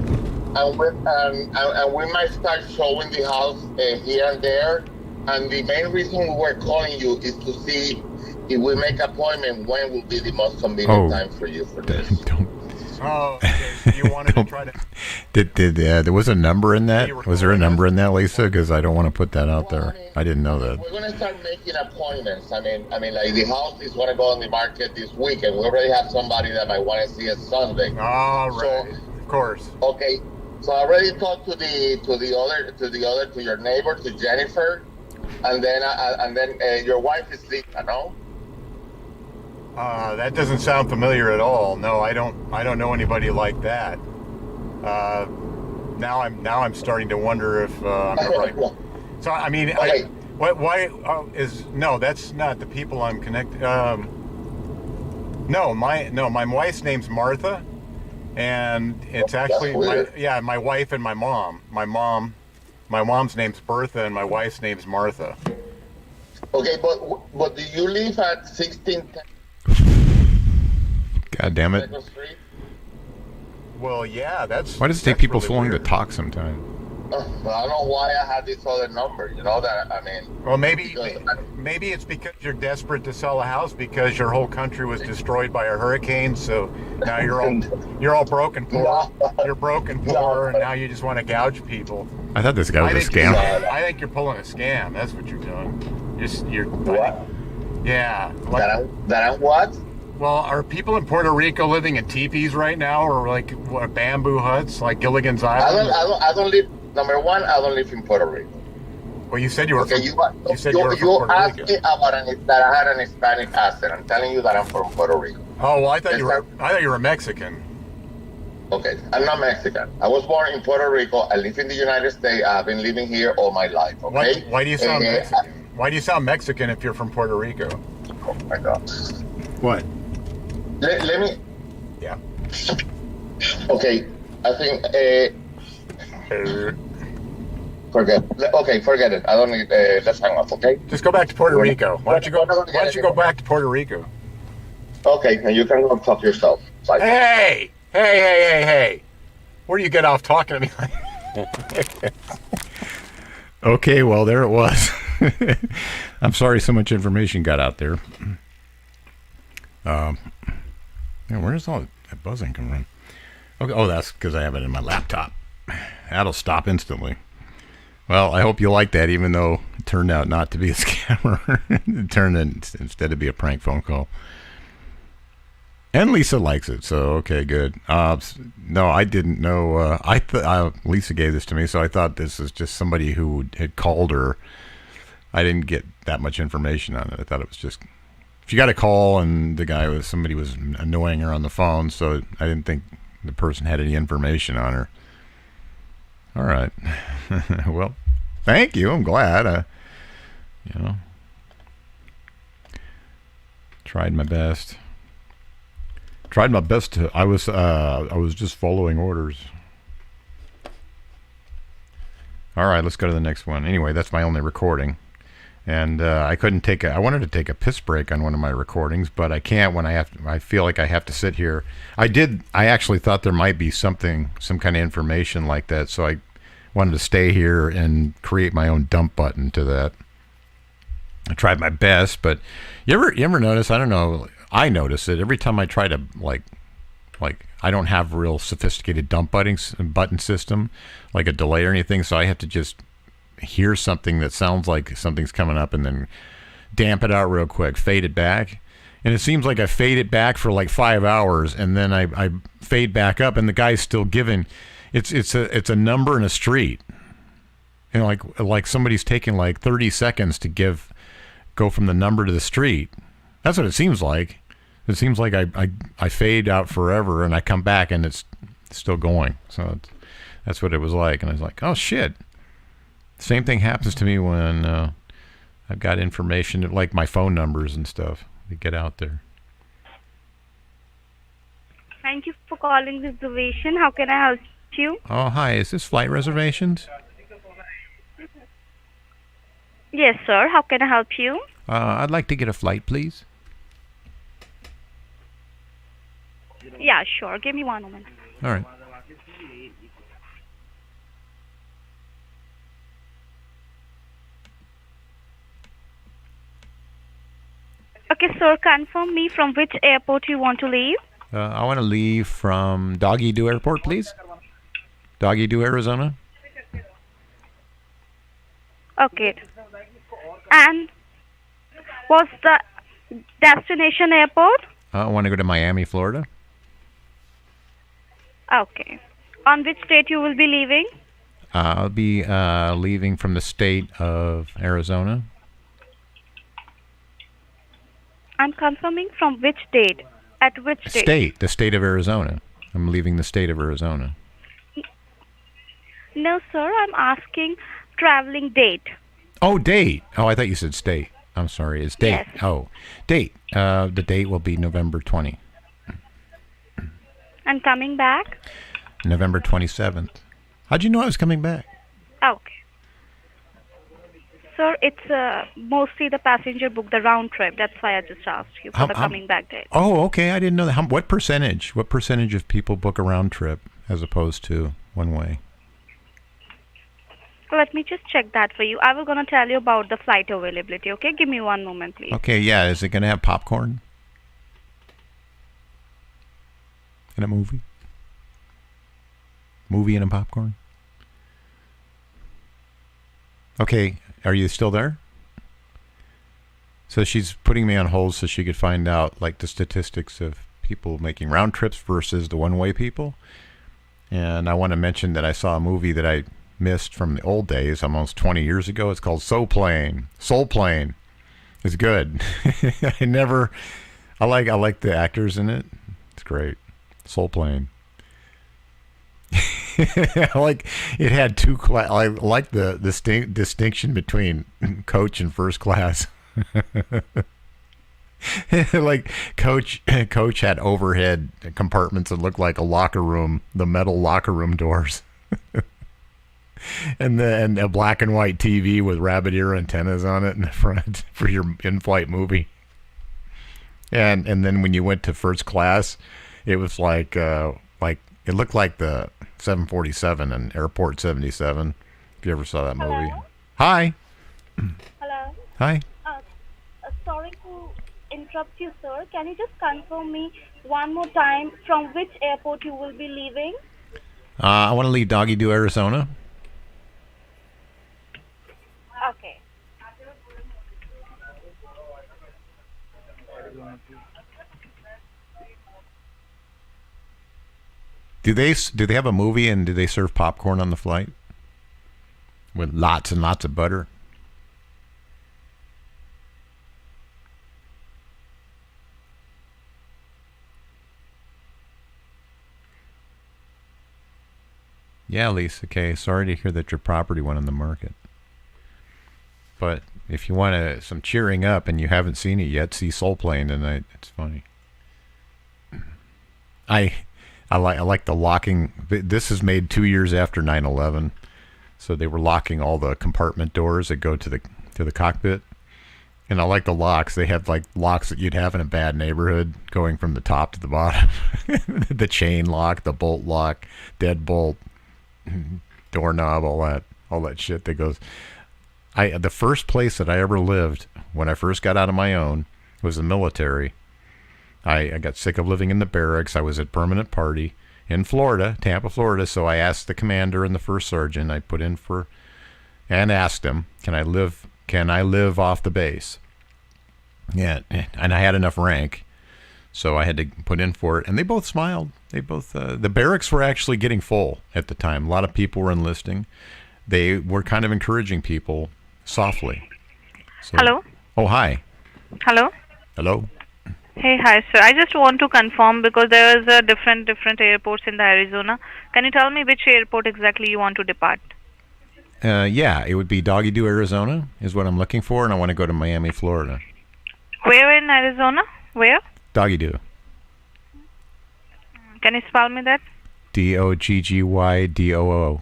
we might start showing the house here and there. And the main reason we were calling you is to see if we make an appointment, when will be the most convenient time for you for this. Oh, okay. You wanted to try to... Did there was a number in that? Was there a number in that, Lisa? Because I don't want to put that out there. I didn't know that. We're going to start making appointments. I mean, like the house is going to go on the market this week, and we already have somebody that might want to see it Sunday. Oh, right. So, of course. Okay. So I already talked to your neighbor, to Jennifer, and then your wife is Lisa, no? That doesn't sound familiar at all. No, I don't know anybody like that. Now I'm starting to wonder if I'm the right. So I mean, okay. Why is no? That's not the people I'm connected. No, my wife's name's Martha, and it's actually my wife and my mom. My mom's name's Bertha, and my wife's name's Martha. Okay, but do you live at 1610? God damn it. Well, yeah, that's... Why does it take people so long to talk sometimes? I don't know why I had this other number, you know, that, I mean... Well, maybe it's because you're desperate to sell a house because your whole country was destroyed by a hurricane, so now you're all broken poor. You're broken poor, and now you just want to gouge people. I thought this guy was a scam. I think you're pulling a scam. That's what you're doing. What? Yeah. That I'm what? Well, are people in Puerto Rico living in teepees right now, or like bamboo huts, like Gilligan's Island? I don't live. Number one, I don't live in Puerto Rico. Well, you said you were. Okay, you asked me about that I had an Hispanic accent. I'm telling you that I'm from Puerto Rico. Oh well, I thought you were Mexican. Okay, I'm not Mexican. I was born in Puerto Rico. I live in the United States. I've been living here all my life. Okay. Why do you sound Mexican? Why do you sound Mexican if you're from Puerto Rico? Oh my God. What? Let me. Yeah. Okay, I think. Forget it. I don't need. Let's hang up. Okay. Just go back to Puerto Rico. Why don't you go back to Puerto Rico? Okay, and you can go talk yourself. Bye. Hey! Where do you get off talking to me? Okay, well there it was. I'm sorry so much information got out there. Where's all that buzzing coming from? Okay, oh, that's because I have it in my laptop. That'll stop instantly. Well, I hope you like that, even though it turned out not to be a scammer. It turned instead to be a prank phone call. And Lisa likes it, so okay, good. No, I didn't know. Lisa gave this to me, so I thought this was just somebody who had called her. I didn't get that much information on it. I thought it was just... If you got a call and somebody was annoying her on the phone, so I didn't think the person had any information on her. All right. Well, thank you. I'm glad. Tried my best. I was just following orders. All right, let's go to the next one. Anyway, that's my only recording. And I wanted to take a piss break on one of my recordings, but I can't when I feel like I have to sit here. I actually thought there might be some kind of information like that, so I wanted to stay here and create my own dump button to that. I tried my best, but you ever notice, I don't know, I notice it every time I try to like I don't have real sophisticated dump button system, like a delay or anything, so I have to just hear something that sounds like something's coming up and then damp it out real quick, fade it back, And it seems like I faded back for like 5 hours, and then I fade back up, and the guy's still giving. It's a number and a street. You know, like somebody's taking like 30 seconds to go from the number to the street. That's what it seems like. It seems like I fade out forever, and I come back, and it's still going. So that's what it was like. And I was like, oh, shit. Same thing happens to me when I've got information, like my phone numbers and stuff, to get out there. Thank you for calling reservation. How can I help you? Oh, hi. Is this flight reservations? Yes, sir. How can I help you? I'd like to get a flight, please. Yeah, sure. Give me one moment. All right. Okay, sir. Confirm me from which airport you want to leave. I want to leave from Doggy Doo Airport, please. Doggy Doo, Arizona. Okay. And what's the destination airport? I want to go to Miami, Florida. Okay. On which state you will be leaving? I'll be leaving from the state of Arizona. I'm confirming from which date? At which state? The state of Arizona. I'm leaving the state of Arizona. No, sir. I'm asking traveling date. Oh, date. Oh, I thought you said state. I'm sorry. It's date. Yes. Oh, date. The date will be November 20. And coming back? November 27th. How'd you know I was coming back? Okay. Sir, it's mostly the passenger book, the round trip. That's why I just asked you for the coming back date. Oh, okay. I didn't know that. What percentage? What percentage of people book a round trip as opposed to one way? Let me just check that for you. I was going to tell you about the flight availability, okay? Give me one moment, please. Okay, yeah. Is it going to have popcorn? In a movie? Movie and a popcorn? Okay, are you still there? So she's putting me on hold so she could find out like the statistics of people making round trips versus the one-way people. And I want to mention that I saw a movie that I missed from the old days, almost 20 years ago. It's called Soul Plane. Soul Plane. It's good. I like the actors in it. It's great. Soul Plane. Like it had two class. I like the distinction between coach and first class. Like coach had overhead compartments that looked like a locker room, the metal locker room doors. And a black and white TV with rabbit ear antennas on it in the front for your in-flight movie. And then when you went to first class, it was like it looked like the 747 and Airport 77. If you ever saw that movie. Hello? Hi. Hello. Hi. Sorry to interrupt you, sir. Can you just confirm me one more time from which airport you will be leaving? I want to leave Doggy Doo, Arizona. Okay. Do they have a movie and do they serve popcorn on the flight? With lots and lots of butter? Yeah, Lisa. Okay, sorry to hear that your property went on the market. But if you want some cheering up and you haven't seen it yet, see Soul Plane tonight. It's funny. I like the locking. This is made 2 years after 9/11, so they were locking all the compartment doors that go to the cockpit. And I like the locks. They have like locks that you'd have in a bad neighborhood, going from the top to the bottom. The chain lock, the bolt lock, deadbolt, doorknob, all that shit that goes. The first place that I ever lived when I first got out of my own was the military. I got sick of living in the barracks. I was at permanent party in Florida, Tampa, Florida. So I asked the commander and the first sergeant. I put in and asked him, can I live off the base? Yeah, and I had enough rank, so I had to put in for it. And they both smiled. They both. The barracks were actually getting full at the time. A lot of people were enlisting. They were kind of encouraging people softly. So, Hello? Oh, hi. Hello? Hello? Hey, hi, sir. I just want to confirm because there is a different airports in the Arizona. Can you tell me which airport exactly you want to depart? Yeah, it would be Doggy Doo, Arizona is what I'm looking for, and I want to go to Miami, Florida. Where in Arizona? Where? Doggy Doo. Can you spell me that? Doggydoo.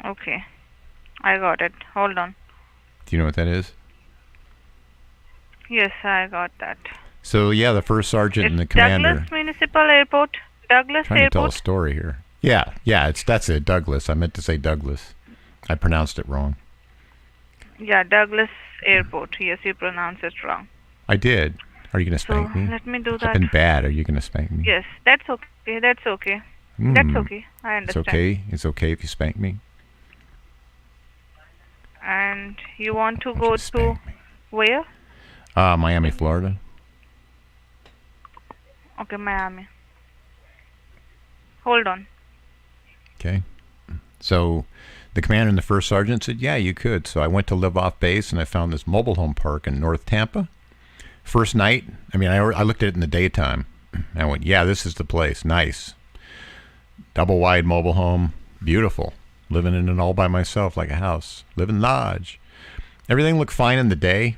Okay. I got it. Hold on. Do you know what that is? Yes, I got that. So, yeah, the first sergeant and the commander. Douglas Municipal Airport. Douglas Trying to tell a Airport. story here. Yeah, that's it, Douglas. I meant to say Douglas. I pronounced it wrong. Yeah, Douglas Airport. Yes, you pronounced it wrong. I did. Are you going to spank me? Let me do I've that. been bad. Are you going to spank me? Yes, that's okay. That's okay. That's okay. I understand. It's okay. It's okay if you spank me. And you want to go to where? Miami, Florida. Okay, Miami. Hold on. Okay. So the commander and the first sergeant said, yeah, you could. So I went to live off base, and I found this mobile home park in North Tampa. First night, I mean, I looked at it in the daytime. I went, yeah, this is the place. Nice. Double wide mobile home. Beautiful. Living in it all by myself like a house. Living lodge. Everything looked fine in the day.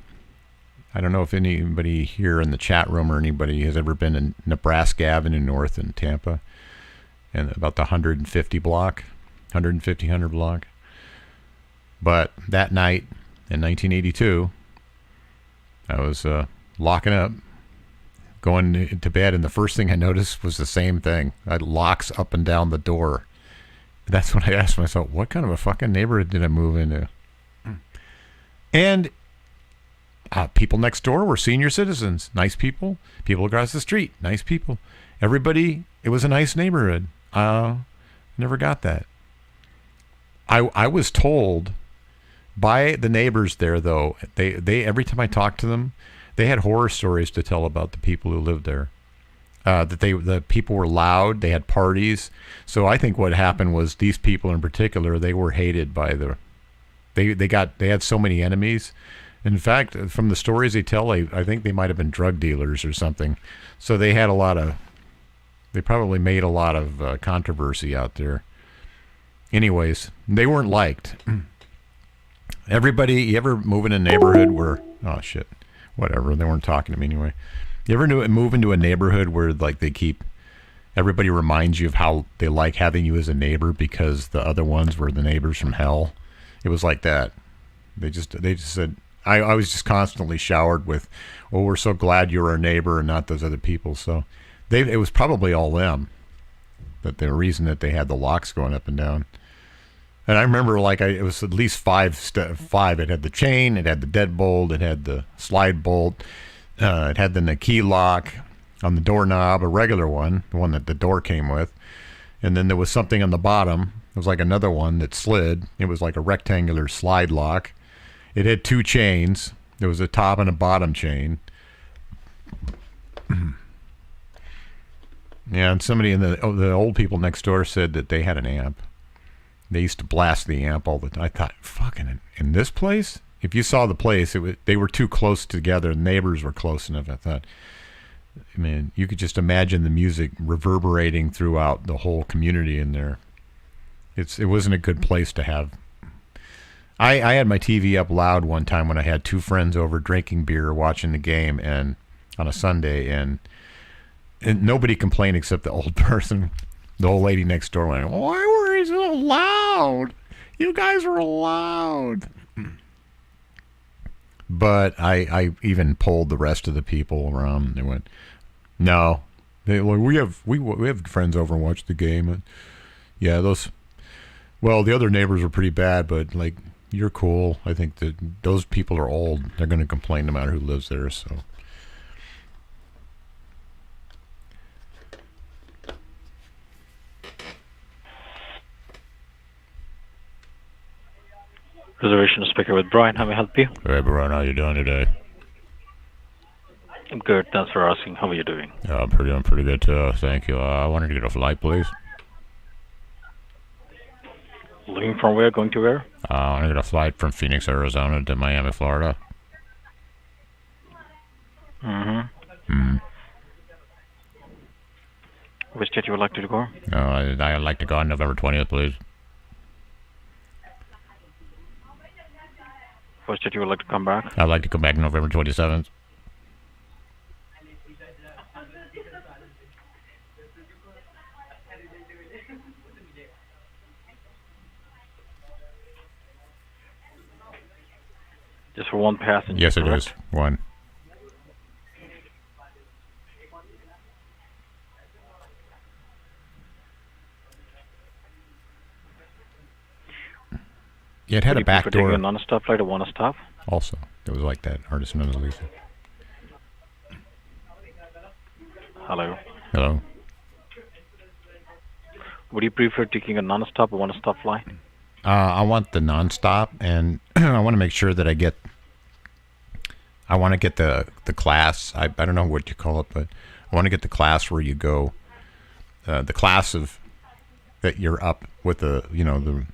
I don't know if anybody here in the chat room or anybody has ever been in Nebraska Avenue North in Tampa. And about the 150 block. 100 block. But that night in 1982, I was locking up, going to bed, and the first thing I noticed was the same thing. I had locks up and down the door. That's when I asked myself, what kind of a fucking neighborhood did I move into? And people next door were senior citizens. Nice people. People across the street. Nice people. Everybody, it was a nice neighborhood. Never got that. I was told by the neighbors there, though, they every time I talked to them, they had horror stories to tell about the people who lived there. That the people were loud, they had parties. So I think what happened was these people in particular, they were hated by they had so many enemies. In fact, from the stories they tell, I think they might have been drug dealers or something. So they probably made a lot of controversy out there. Anyways, they weren't liked. Everybody, you ever move in a neighborhood where, oh shit, whatever, they weren't talking to me anyway. You ever move into a neighborhood where like everybody reminds you of how they like having you as a neighbor because the other ones were the neighbors from hell? It was like that. They just said, I was just constantly showered with, oh, we're so glad you're our neighbor and not those other people. So it was probably all them. But the reason that they had the locks going up and down. And I remember it was at least five. It had the chain, it had the deadbolt, it had the slide bolt, it had the key lock on the doorknob, a regular one, the one that the door came with. And then there was something on the bottom. It was like another one that slid. It was like a rectangular slide lock. It had two chains. There was a top and a bottom chain. Yeah, and somebody in the old people next door said that they had an amp. They used to blast the amp all the time. I thought, fucking, in this place? If you saw the place, they were too close together. The neighbors were close enough. I thought, I mean, you could just imagine the music reverberating throughout the whole community in there. It wasn't a good place to have. I had my TV up loud one time when I had two friends over drinking beer, watching the game, and on a Sunday, and nobody complained except the old person. The old lady next door went, why were you so loud? You guys were loud. But I even polled the rest of the people around. They went, no. We have friends over and watch the game. And yeah, the other neighbors were pretty bad, but like, you're cool. I think that those people are old. They're going to complain no matter who lives there, so. Reservation speaker with Brian. How may I help you? Hey, Brian, how you doing today? I'm good. Thanks for asking. How are you doing? Yeah, I'm pretty good too. Thank you. I wanted to get a flight, please. Looking from where? Going to where? I want to get a flight from Phoenix, Arizona to Miami, Florida. Which state you would like to go? I'd like to go on November 20th, please. Which state you would like to come back? I'd like to come back November 27th. Just for one passenger? Yes, it correct? is. One. Yeah, it had a back door. A non-stop flight or one-stop? Also, it was like that. Artist known as Lisa. Hello. Hello. Would you prefer taking a non-stop or one-stop flight? I want the non-stop, and I want to make sure that I want to get the class. I don't know what you call it, but I want to get the class where you go, the class of that you're up with the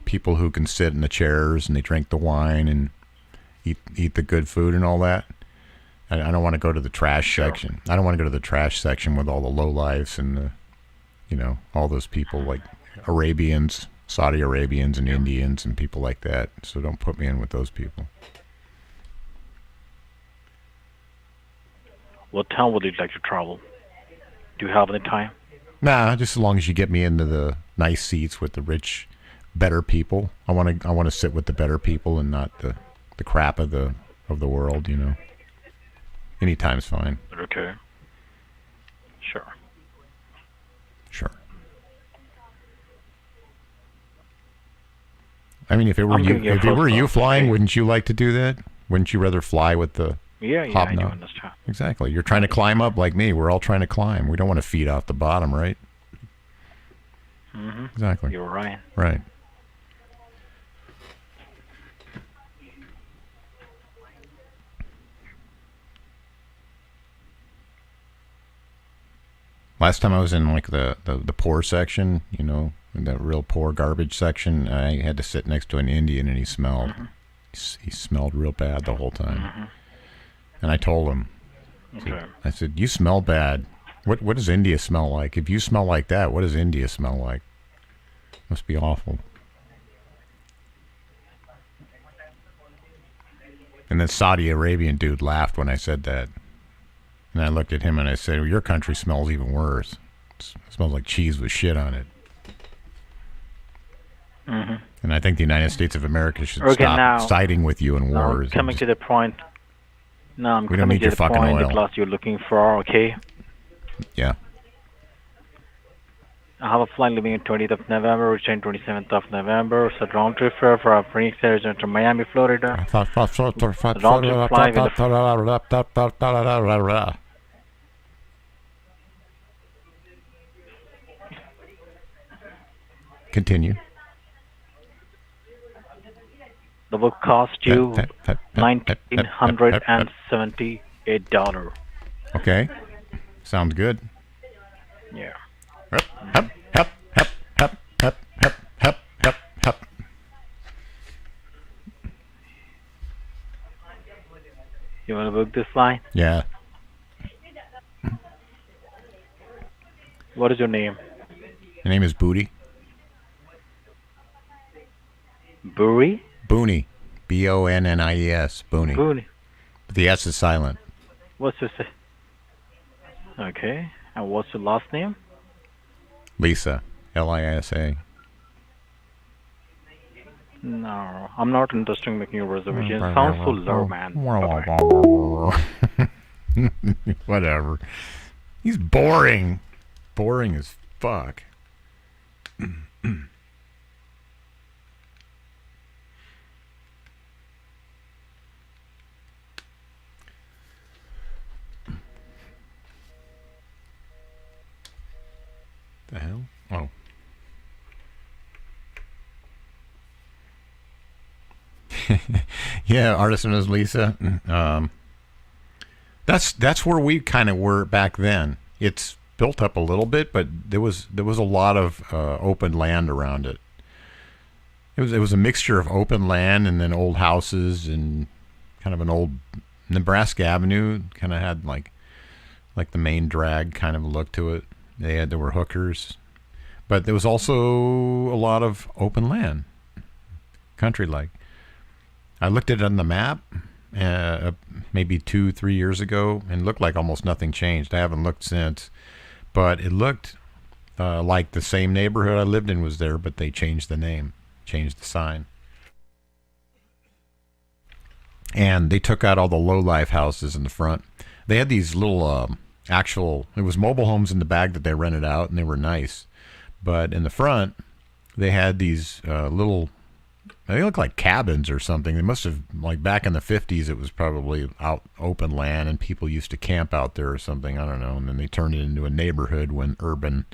people who can sit in the chairs and they drink the wine and eat the good food and all that. I don't want to go to the trash section. I don't want to go to the trash section with all the lowlifes and all those people like Arabians, Saudi Arabians and Indians and people like that. So don't put me in with those people. What town would you like to travel? Do you have any time? Nah, just as long as you get me into the nice seats with the rich, better people. I want to sit with the better people and not the crap of the world. Anytime's fine. Okay. Sure. Sure. I mean, if it were you flying, wouldn't you like to do that? Wouldn't you rather fly with the I do understand. Exactly. You're trying to climb up like me. We're all trying to climb. We don't want to feed off the bottom, right? Mm-hmm. Exactly. You're right. Right. Last time I was in like the poor section, in that real poor garbage section, I had to sit next to an Indian and he smelled. He smelled real bad the whole time. And I told him, I said, you smell bad. What does India smell like? If you smell like that, what does India smell like? Must be awful. And then Saudi Arabian dude laughed when I said that. And I looked at him and I said, well, your country smells even worse. It smells like cheese with shit on it. And I think the United States of America should stop siding with you in wars. Coming to the point. No, I'm we don't coming need your to the fucking point. oil. The class you're looking for, okay? Yeah. I have a flight leaving on 20th of November, returning 27th of November. So round trip fare for Phoenix, Arizona to Miami, Florida. Round trip flight with Continue. the will cost you $1,978. Okay. Sounds good. Yeah. You want to book this line? Yeah. What is your name? My name is Booty. Booty? Booney. B-O-N-N-I-E-S. Booney. Booney. But the S is silent. What's your Okay. And what's your last name? Lisa. L-I-S-A. No, I'm not interested in making a reservation. It sounds so low, man. Whatever. He's boring. Boring as fuck. The hell? Oh. Yeah, Artisan is Lisa. That's where we kind of were back then. It's built up a little bit, but there was a lot of open land around it. It was a mixture of open land and then old houses and kind of an old Nebraska Avenue. Kind of had like the main drag kind of look to it. There were hookers, but there was also a lot of open land, country like. I looked at it on the map maybe 2-3 years ago, and it looked like almost nothing changed. I haven't looked since, but it looked like the same neighborhood I lived in was there, but they changed the name, changed the sign. And they took out all the low-life houses in the front. They had these little it was mobile homes in the back that they rented out, and they were nice. But in the front, they had these little, they look like cabins or something. They must have, like back in the 50s, it was probably out open land, and people used to camp out there or something. I don't know. And then they turned it into a neighborhood when urban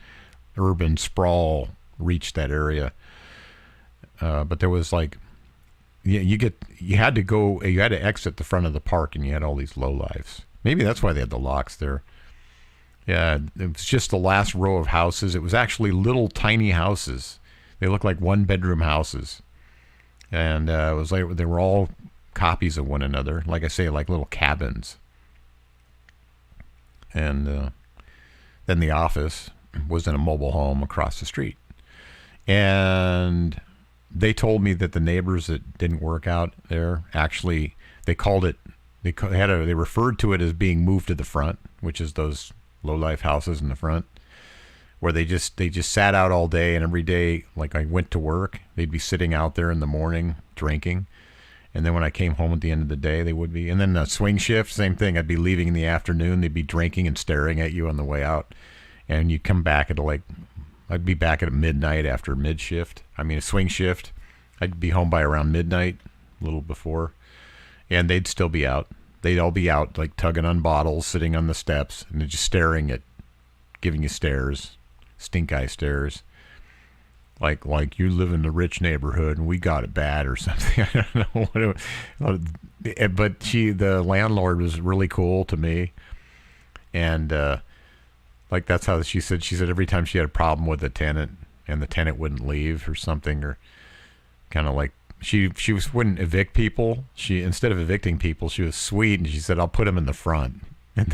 sprawl reached that area. But there was like, you had to exit the front of the park, and you had all these lowlifes. Maybe that's why they had the locks there. Yeah, it was just the last row of houses. It was actually little tiny houses. They looked like one-bedroom houses. And it was like they were all copies of one another. Like I say, like little cabins. And then the office was in a mobile home across the street. And they told me that the neighbors that didn't work out there, actually, they called it, they referred to it as being moved to the front, which is those low-life houses in the front, where they just sat out all day, and every day, like I went to work, they'd be sitting out there in the morning drinking, and then when I came home at the end of the day, they would be. And then the swing shift, same thing. I'd be leaving in the afternoon, they'd be drinking and staring at you on the way out, and you'd come back at I'd be back at midnight after a swing shift. I'd be home by around midnight, a little before, and they'd still be out. They'd all be out, like tugging on bottles, sitting on the steps, and just staring giving you stares, stink eye stares, like you live in a rich neighborhood and we got it bad or something. I don't know but the landlord was really cool to me, and like that's how she said every time she had a problem with a tenant and the tenant wouldn't leave or something, or kind of like. She wouldn't evict people. Instead of evicting people, she was sweet, and she said, "I'll put them in the front." And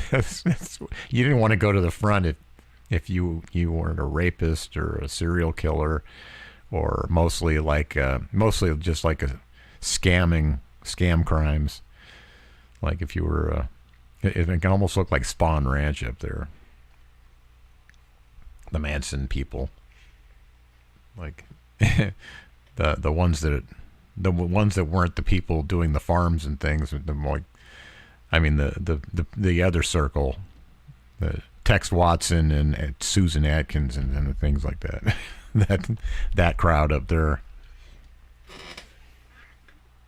you didn't want to go to the front if you weren't a rapist or a serial killer, or mostly just like a scam crimes. Like if you were, it can almost look like Spawn Ranch up there. The Manson people, like the ones that. The ones that weren't the people doing the farms and things, the other circle, the Tex Watson and Susan Atkins and things like that. that crowd up there.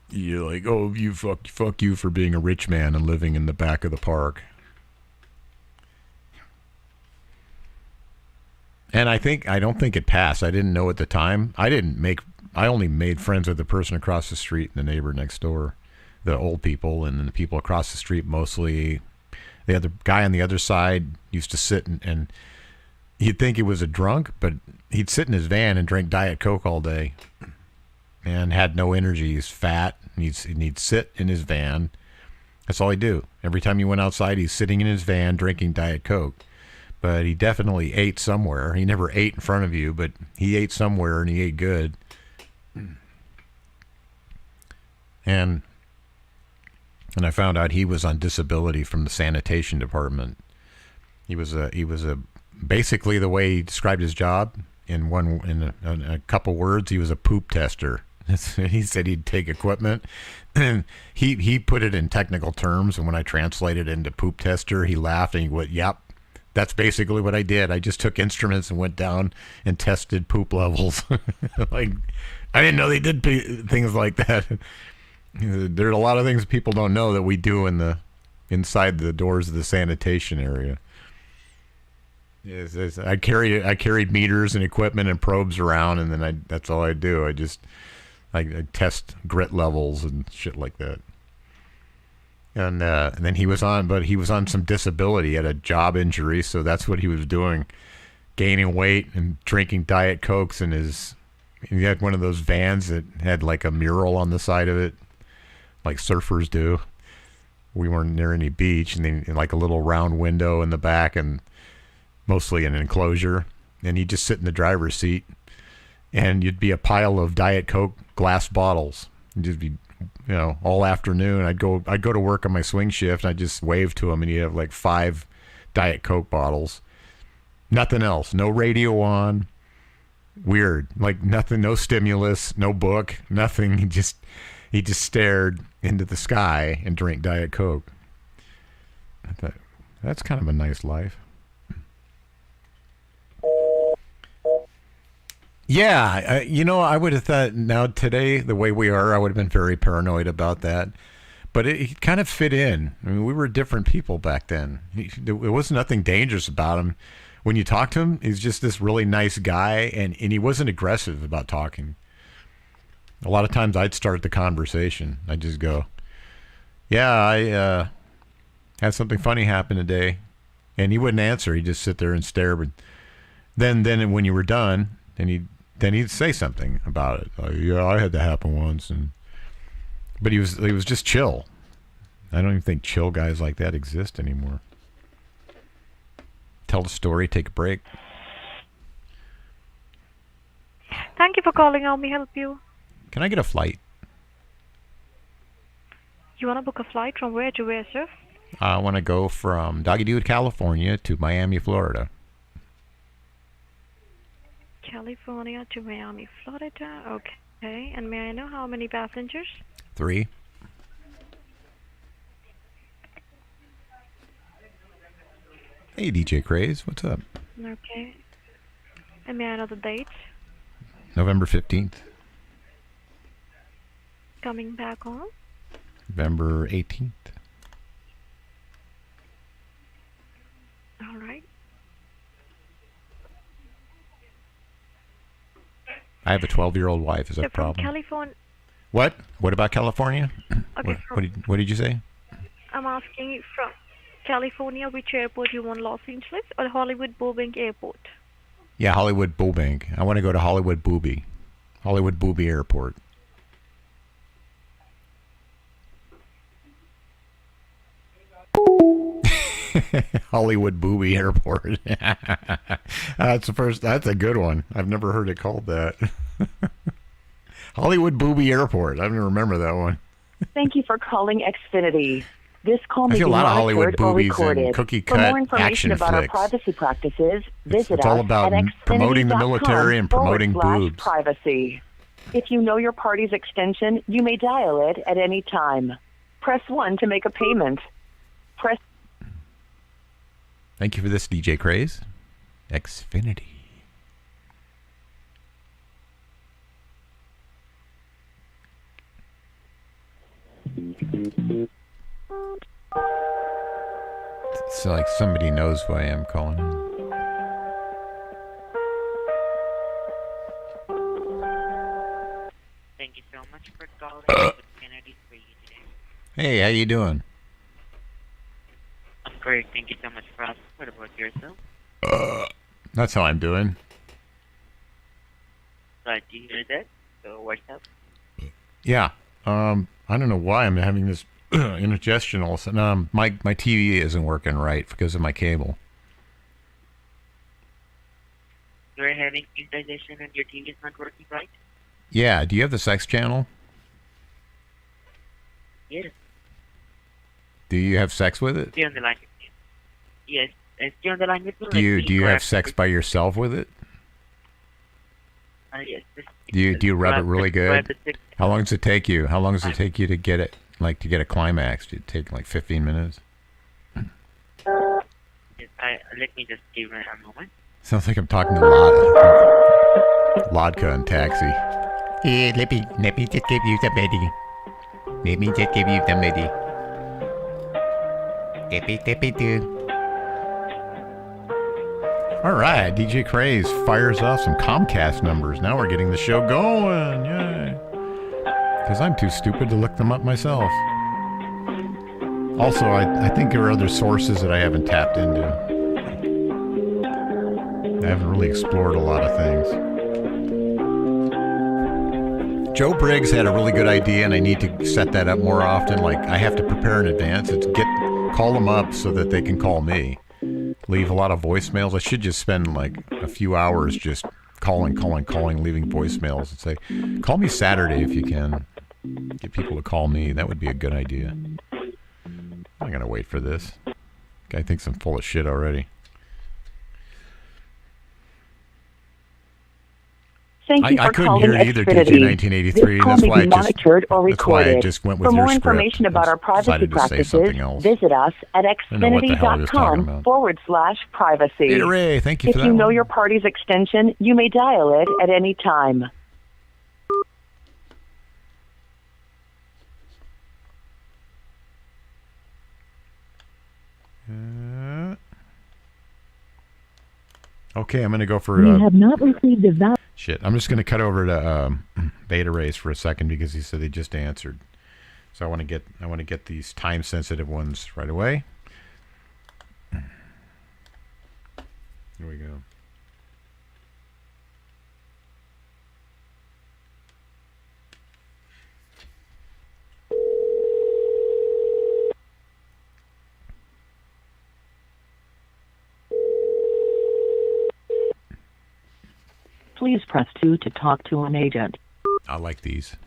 You're like, oh, you fuck you for being a rich man and living in the back of the park. And I don't think it passed. I didn't know at the time. I only made friends with the person across the street and the neighbor next door, the old people, and then the people across the street mostly. The other guy on the other side used to sit and you'd think he was a drunk, but he'd sit in his van and drink Diet Coke all day and had no energy. He's fat, and he'd sit in his van. That's all he'd do. Every time he went outside, he's sitting in his van drinking Diet Coke. But he definitely ate somewhere. He never ate in front of you, but he ate somewhere, and he ate good. And I found out he was on disability from the sanitation department. He was basically, the way he described his job in a couple words, he was a poop tester. He said he'd take equipment, and he put it in technical terms, and when I translated it into poop tester, he laughed and he went, "Yep, that's basically what I did. I just took instruments and went down and tested poop levels." Like, I didn't know they did things like that. There's a lot of things people don't know that we do inside the doors of the sanitation area. Yes, I carried meters and equipment and probes around, and then that's all I do. I just like test grit levels and shit like that. And then he was on some disability, he had a job injury, so that's what he was doing, gaining weight and drinking Diet Cokes in he had one of those vans that had like a mural on the side of it, like surfers do. We weren't near any beach, and then like a little round window in the back and mostly an enclosure. And he'd just sit in the driver's seat, and you'd be a pile of Diet Coke glass bottles. You'd just be, all afternoon. I'd go to work on my swing shift, and I'd just wave to him, and he'd have like 5 Diet Coke bottles. Nothing else. No radio on. Weird. Like nothing, no stimulus, no book, nothing. He just stared into the sky and drank Diet Coke. I thought, that's kind of a nice life. Yeah, I would have thought now today, the way we are, I would have been very paranoid about that. But it kind of fit in. I mean, we were different people back then. There was nothing dangerous about him. When you talk to him, he's just this really nice guy, and he wasn't aggressive about talking. A lot of times I'd start the conversation. I'd just go, yeah, I had something funny happen today. And he wouldn't answer. He'd just sit there and stare. But then when you were done, then he'd say something about it. Like, yeah, I had that happen once. But he was just chill. I don't even think chill guys like that exist anymore. Tell the story, take a break. Thank you for calling. How may I help you? Can I get a flight? You want to book a flight from where to where, sir? I want to go from Doggy Doo, California to Miami, Florida. California to Miami, Florida. Okay. And may I know how many passengers? 3. Hey, DJ Craze, what's up? Okay. And may I know the date? November 15th. Coming back on? November 18th. All right. I have a 12-year-old wife. Is that a problem? California. What? What about California? Okay. What did you say? I'm asking you from California, which airport you want, Los Angeles or Hollywood Burbank Airport? Yeah, Hollywood Burbank. I want to go to Hollywood Booby Airport. Hollywood Booby Airport. That's a good one. I've never heard it called that. Hollywood Booby Airport. I don't remember that one. Thank you for calling Xfinity. This call may I see be a lot of Hollywood monitored or boobies recorded. and cookie For cut more information action about flicks. our privacy practices, visit It's all us about at promoting the military and promoting boobs. /privacy. If you know your party's extension, you may dial it at any time. Press 1 to make a payment. Press. Thank you for this, DJ Craze. Xfinity. It's like somebody knows who I am calling in. Thank you so much for calling. What can I do for you today? Hey, how you doing? I'm great. Thank you so much for asking. What about yourself? That's how I'm doing. Glad to hear that. So what's up? Yeah. I don't know why I'm having this indigestion all of a sudden. My TV isn't working right because of my cable. You're having indigestion and your TV is not working right? Yeah. Do you have the sex channel? Yes. Do you have sex with it? Stay on the line with me. Yes. Stay on the line with me. Do you have sex by yourself with it? Yes. Do you rub it really good? How long does it take you? How long does it take you to get it, to get a climax? Did it take like 15 minutes? Yes, let me just give it a moment. Sounds like I'm talking to Lodka and Taxi. Hey, let me just give you somebody. Let me just give you somebody. Dippy do. All right, DJ Craze fires off some Comcast numbers. Now we're getting the show going. Yay. Because I'm too stupid to look them up myself. Also, I think there are other sources that I haven't tapped into. I haven't really explored a lot of things. Joe Briggs had a really good idea, and I need to set that up more often. Like, I have to prepare in advance. Call them up so that they can call me. Leave a lot of voicemails. I should just spend like a few hours just calling, leaving voicemails and say, call me Saturday if you can. Get people to call me. That would be a good idea. I'm going to wait for this. Guy thinks I'm full of shit already. Thank you for I couldn't calling hear it either, Xfinity. DJ 1983. This call That's may why be monitored or recorded. For more information about our privacy practices, visit us at xfinity.com/privacy. Hey, Ray, thank you for If that you know one. your party's extension, you may dial it at any time. Okay, I'm going to go for... We have not received a valid... Shit, I'm just going to cut over to Beta Race for a second because he said they just answered. So I want to get these time-sensitive ones right away. Here we go. Please press 2 to talk to an agent. I like these.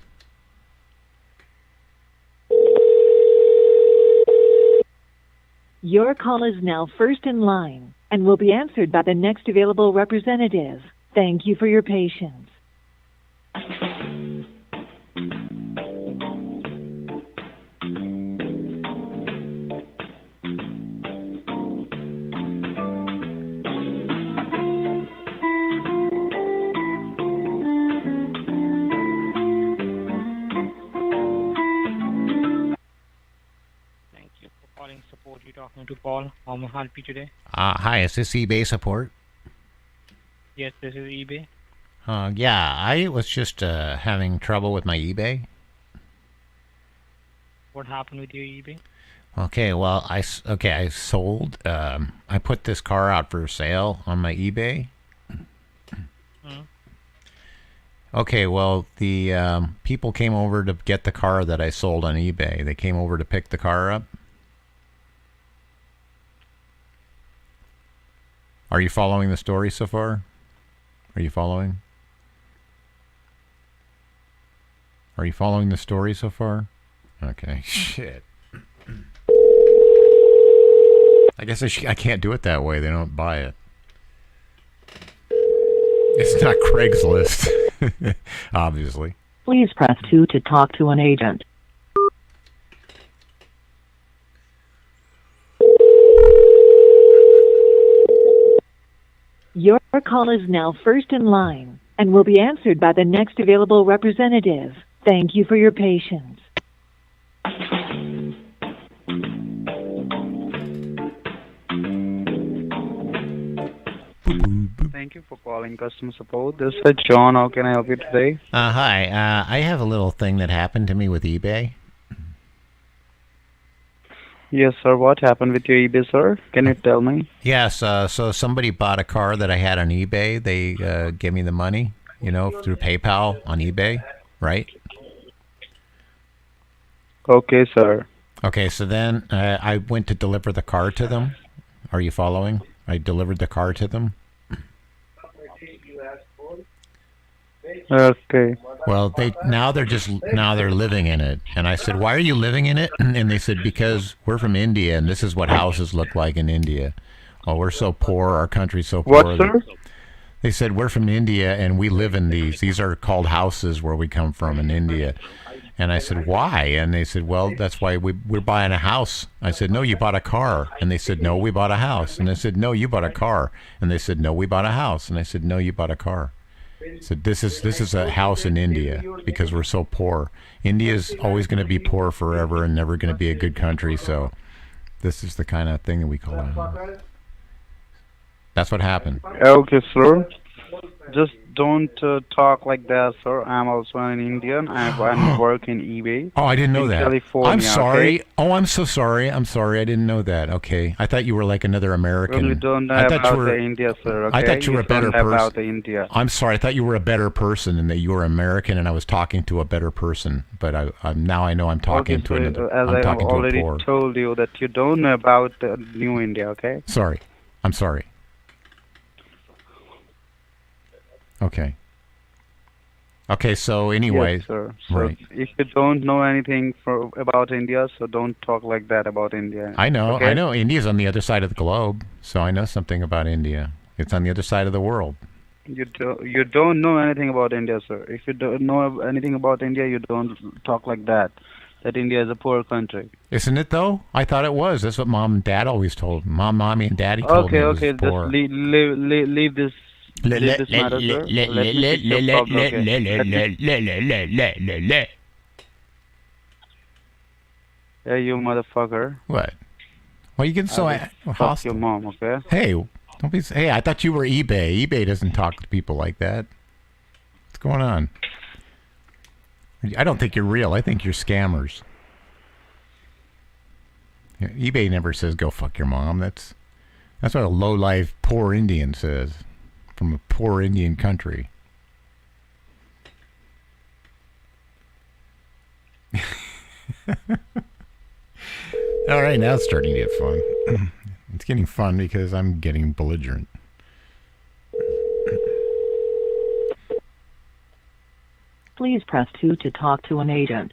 Your call is now first in line and will be answered by the next available representative. Thank you for your patience. Support, you talking to Paul. How may I help you today? Hi, is this eBay support? Yes, this is eBay. Yeah, I was just having trouble with my eBay. What happened with your eBay? Okay, well, I sold. I put this car out for sale on my eBay. Okay, well, the people came over to get the car that I sold on eBay. They came over to pick the car up. Are you following the story so far? Are you following? Are you following the story so far? Okay, shit. I guess I can't do it that way. They don't buy it. It's not Craigslist, obviously. Please press 2 to talk to an agent. Your call is now first in line and will be answered by the next available representative. Thank you for your patience. Thank you for calling customer support. This is John. How can I help you today? Hi. I have a little thing that happened to me with eBay. Yes, sir. What happened with your eBay, sir? Can you tell me? Yes, so somebody bought a car that I had on eBay. They gave me the money, through PayPal on eBay, right? Okay, sir. Okay, so then I went to deliver the car to them. Are you following? I delivered the car to them. Okay. Well, they're living in it. And I said, "Why are you living in it?" And they said, "Because we're from India and this is what houses look like in India. Oh, we're so poor, our country's so poor." What, sir? They said, "We're from India and we live in these. These are called houses where we come from in India." And I said, "Why?" And they said, "Well, that's why we're buying a house." I said, "No, you bought a car." And they said, "No, we bought a house." And I said, "No, you bought a car." And they said, "No, we bought a house." And I said, "No, you bought a car." So this is a house in India because we're so poor. India's always going to be poor forever and never going to be a good country. So this is the kind of thing that we call a house. That's what happened. Okay, sir. don't talk like that, sir. I'm also an Indian. I work in eBay. Oh, I didn't know in that. California, I'm sorry. Okay? Oh, I'm so sorry. I'm sorry. I didn't know that. Okay. I thought you were like another American. You don't know I thought about you were. the India, sir. Okay? I thought you were a better don't know person. about the India. I'm sorry. I thought you were a better person and that you were American, and I was talking to a better person. But I'm now I know I'm talking Okay, to so, another. as I'm I have talking to a already poor. told you that you don't know about the new India. Okay? Sorry. I'm sorry. Okay. Okay, so anyway, Yes, sir. So right. if you don't know anything about India, so don't talk like that about India. I know, Okay? I know India's on the other side of the globe, so I know something about India. It's on the other side of the world. You don't know anything about India, sir. If you don't know anything about India, you don't talk like that. That India is a poor country. Isn't it though? I thought it was. That's what mom and dad always told. Mommy and daddy told me it was Okay, poor. just leave this matter, sir. Let me fix your problem, okay? Yeah, you motherfucker. What? Why are you getting so fuck hostile? your mom, okay? Hey, don't be. Hey, I thought you were eBay. eBay doesn't talk to people like that. What's going on? I don't think you're real. I think you're scammers. Yeah, eBay never says go fuck your mom. That's what a low-life poor Indian says from a poor Indian country. All right, now it's starting to get fun. It's getting fun because I'm getting belligerent. Please press 2 to talk to an agent.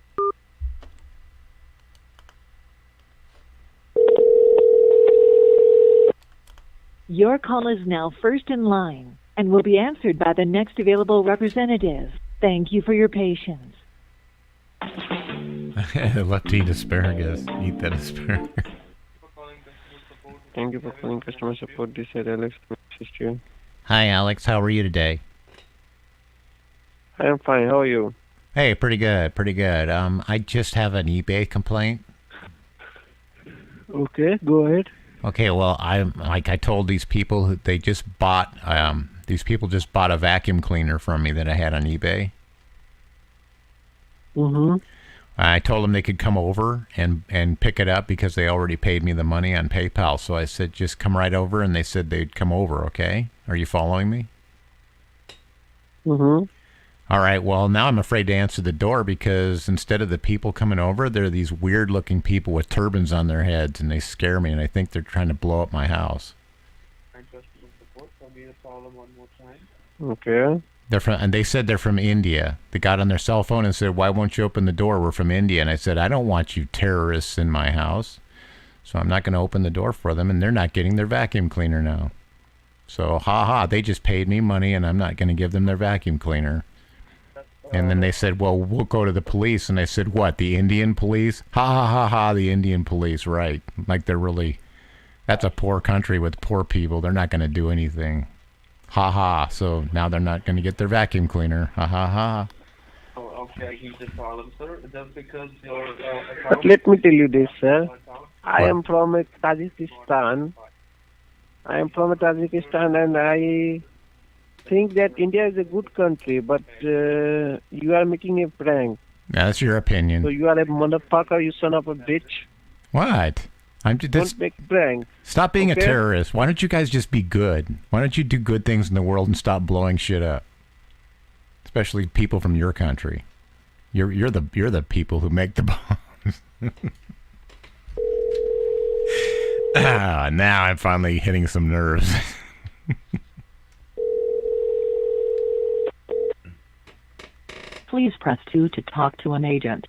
Your call is now first in line and will be answered by the next available representative. Thank you for your patience. Love to eat asparagus. Eat that asparagus. Thank you for calling customer support. This is Alex. May I assist you? Hi, Alex. How are you today? I am fine. How are you? Hey, pretty good, pretty good. I just have an eBay complaint. Okay, go ahead. Okay, well, I told these people that they just bought these people just bought a vacuum cleaner from me that I had on eBay. Mm-hmm. I told them they could come over and pick it up because they already paid me the money on PayPal. So I said, just come right over, and they said they'd come over. Okay, are you following me? Mm-hmm. All right, well, now I'm afraid to answer the door because instead of the people coming over, there are these weird-looking people with turbans on their heads, and they scare me, and I think they're trying to blow up my house. Okay. And they said they're from India. They got on their cell phone and said, why won't you open the door? We're from India. And I said, I don't want you terrorists in my house, so I'm not going to open the door for them, and they're not getting their vacuum cleaner now. So, they just paid me money, and I'm not going to give them their vacuum cleaner. And then they said, well, we'll go to the police. And I said, what, the Indian police? The Indian police, right. Like they're really, that's a poor country with poor people. They're not going to do anything. So now they're not going to get their vacuum cleaner. Oh, okay, I give the problem, sir. Just because your But let me tell you this, sir. I am from Tajikistan. And I think that India is a good country, but you are making a prank. Yeah, that's your opinion. So you are a motherfucker, you son of a bitch. What? Don't make prank. Stop being a terrorist. Why don't you guys just be good? Why don't you do good things in the world and stop blowing shit up? Especially people from your country. You're the people who make the bombs. Now I'm finally hitting some nerves. Please press 2 to talk to an agent.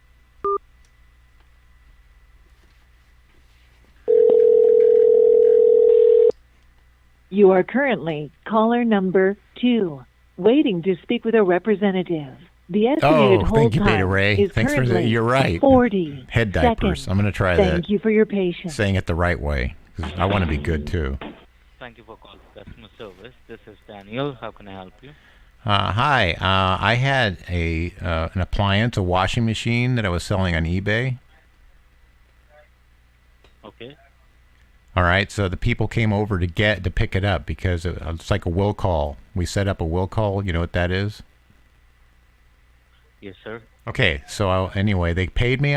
You are currently caller number 2, waiting to speak with a representative. The estimated hold thank you, Beta time Ray. is Thanks for currently you're right. 40 Head diapers. seconds. I'm going to try that. Thank you for your patience. Saying it the right way. 'Cause I want to be good too. Thank you for calling customer service. This is Daniel. How can I help you? Hi. I had an appliance, a washing machine that I was selling on eBay. Okay. All right, so the people came over to pick it up because it's like a will call. We set up a will call. You know what that is? Yes, sir. Okay, so anyway, they paid me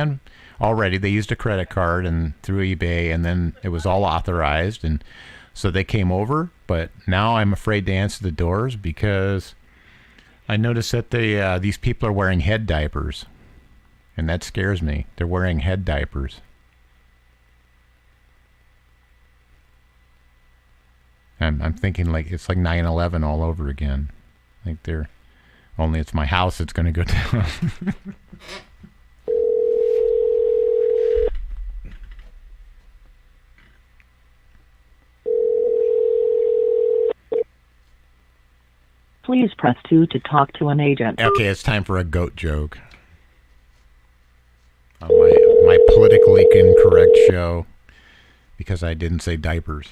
already. They used a credit card and through eBay, and then it was all authorized, and so they came over. But now I'm afraid to answer the doors because I noticed that these people are wearing head diapers, and that scares me. They're wearing head diapers. I'm thinking like it's like 9/11 all over again. I think only it's my house that's going to go down. Please press 2 to talk to an agent. Okay, it's time for a goat joke. On my politically incorrect show because I didn't say diapers.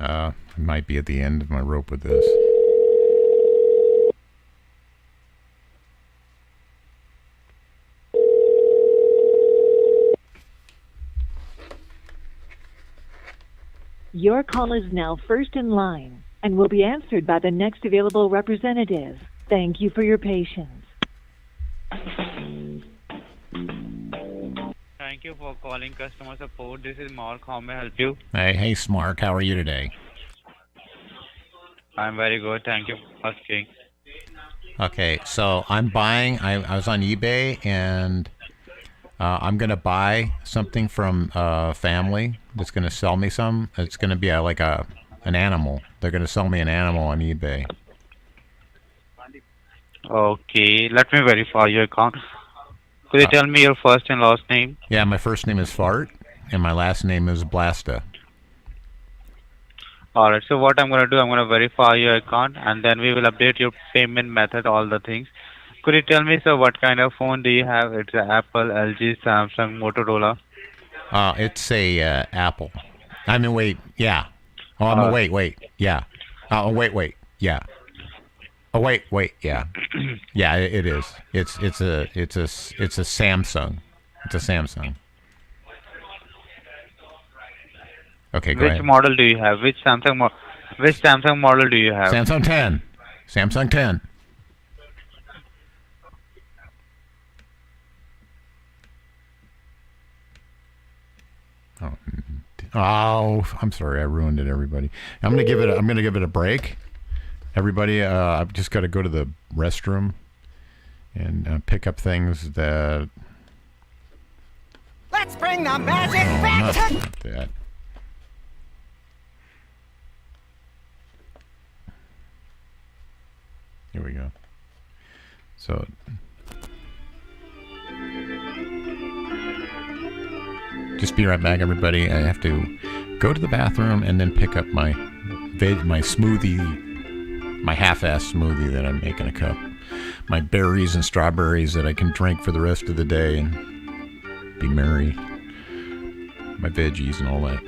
I might be at the end of my rope with this. Your call is now first in line and will be answered by the next available representative. Thank you for your patience. Thank you for calling customer support. This is Mark. How may I help you? Hey, Smark, how are you today? I'm very good. Thank you for asking. Okay, so I'm buying. I was on eBay and I'm gonna buy something from a family that's gonna sell me some. It's gonna be like an animal. They're gonna sell me an animal on eBay. Okay, let me verify your account. Could you tell me your first and last name? Yeah, my first name is Fart and my last name is Blasta. Alright, so what I'm going to do, I'm going to verify your account and then we will update your payment method, all the things. Could you tell me, sir, what kind of phone do you have? It's an Apple, LG, Samsung, Motorola? It's a Apple. I mean, wait, yeah. Oh, wait, yeah. Oh, wait, yeah. Oh, wait, yeah. Yeah, it is. It's a Samsung. It's a Samsung. Okay, go ahead. Which model do you have? Which Samsung model do you have? Samsung 10. Samsung 10. Oh, I'm sorry, I ruined it, everybody. I'm gonna give it a break. Everybody, I've just got to go to the restroom and pick up things that. Let's bring the magic back to. Not that. Here we go. So. Just be right back, everybody. I have to go to the bathroom and then pick up my smoothie, my half-ass smoothie that I'm making a cup. My berries and strawberries that I can drink for the rest of the day and be merry. My veggies and all that.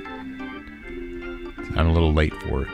I'm a little late for it.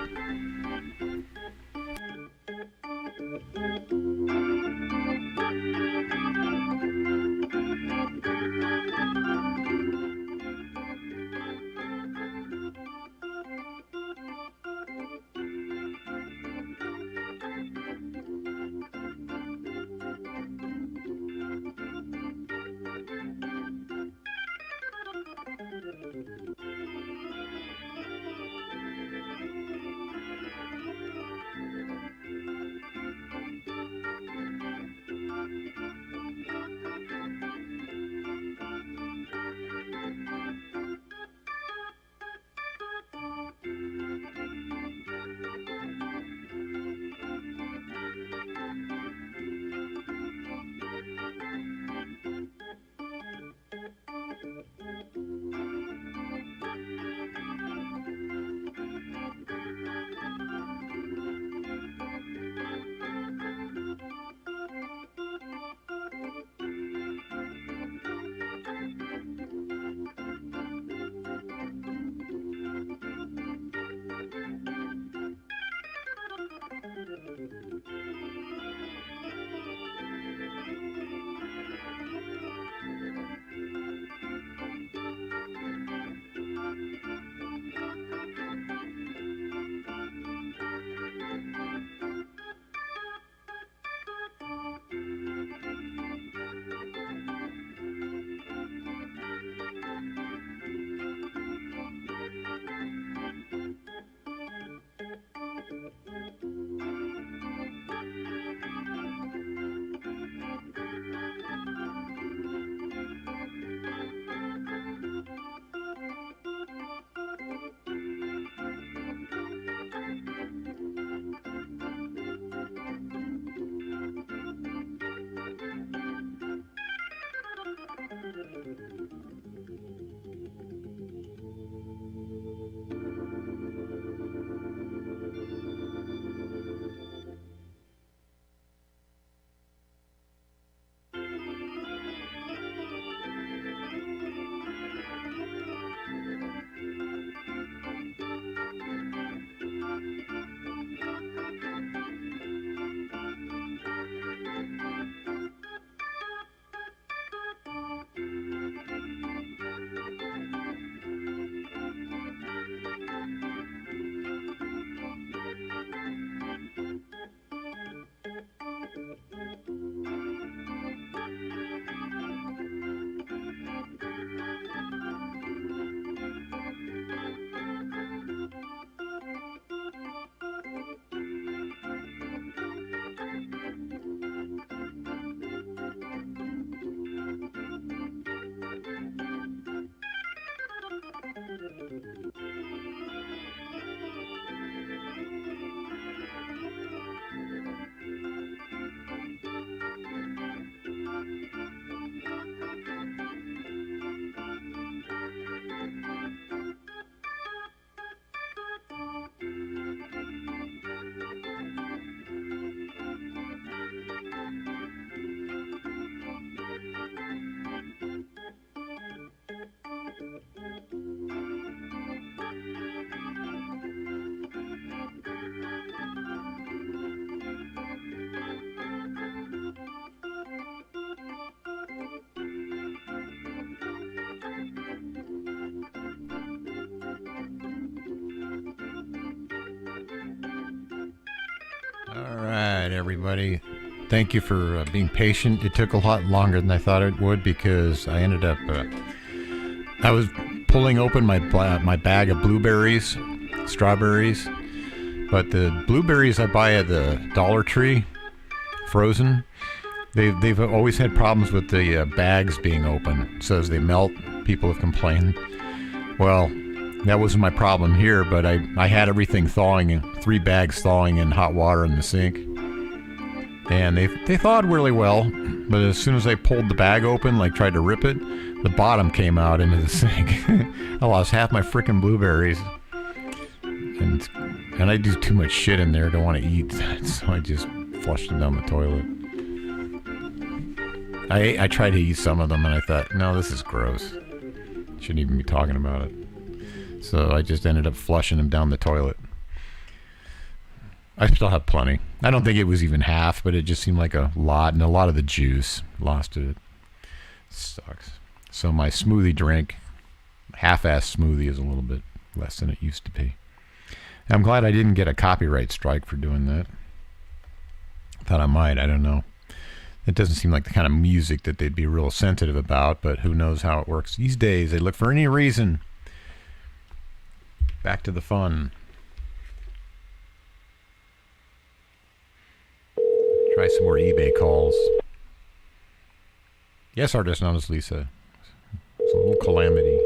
All right, everybody. Thank you for being patient. It took a lot longer than I thought it would because I ended up... I was pulling open my bag of blueberries, strawberries, but the blueberries I buy at the Dollar Tree, frozen, they've always had problems with the bags being open. So as they melt, people have complained. Well, that wasn't my problem here, but I had everything thawing, 3 bags thawing in hot water in the sink. And they thawed really well, but as soon as I pulled the bag open, like tried to rip it, the bottom came out into the sink. I lost half my frickin' blueberries. And I do too much shit in there, don't want to eat, so I just flushed them down the toilet. I tried to eat some of them and I thought, no, this is gross. Shouldn't even be talking about it. So I just ended up flushing them down the toilet. I still have plenty. I don't think it was even half, but it just seemed like a lot, and a lot of the juice lost it. Sucks. So my smoothie drink, half-ass smoothie, is a little bit less than it used to be. I'm glad I didn't get a copyright strike for doing that. Thought I might, I don't know. It doesn't seem like the kind of music that they'd be real sensitive about, but who knows how it works these days. They look for any reason. Back to the fun. Try some more eBay calls. Yes, artist, not Lisa. It's a little calamity.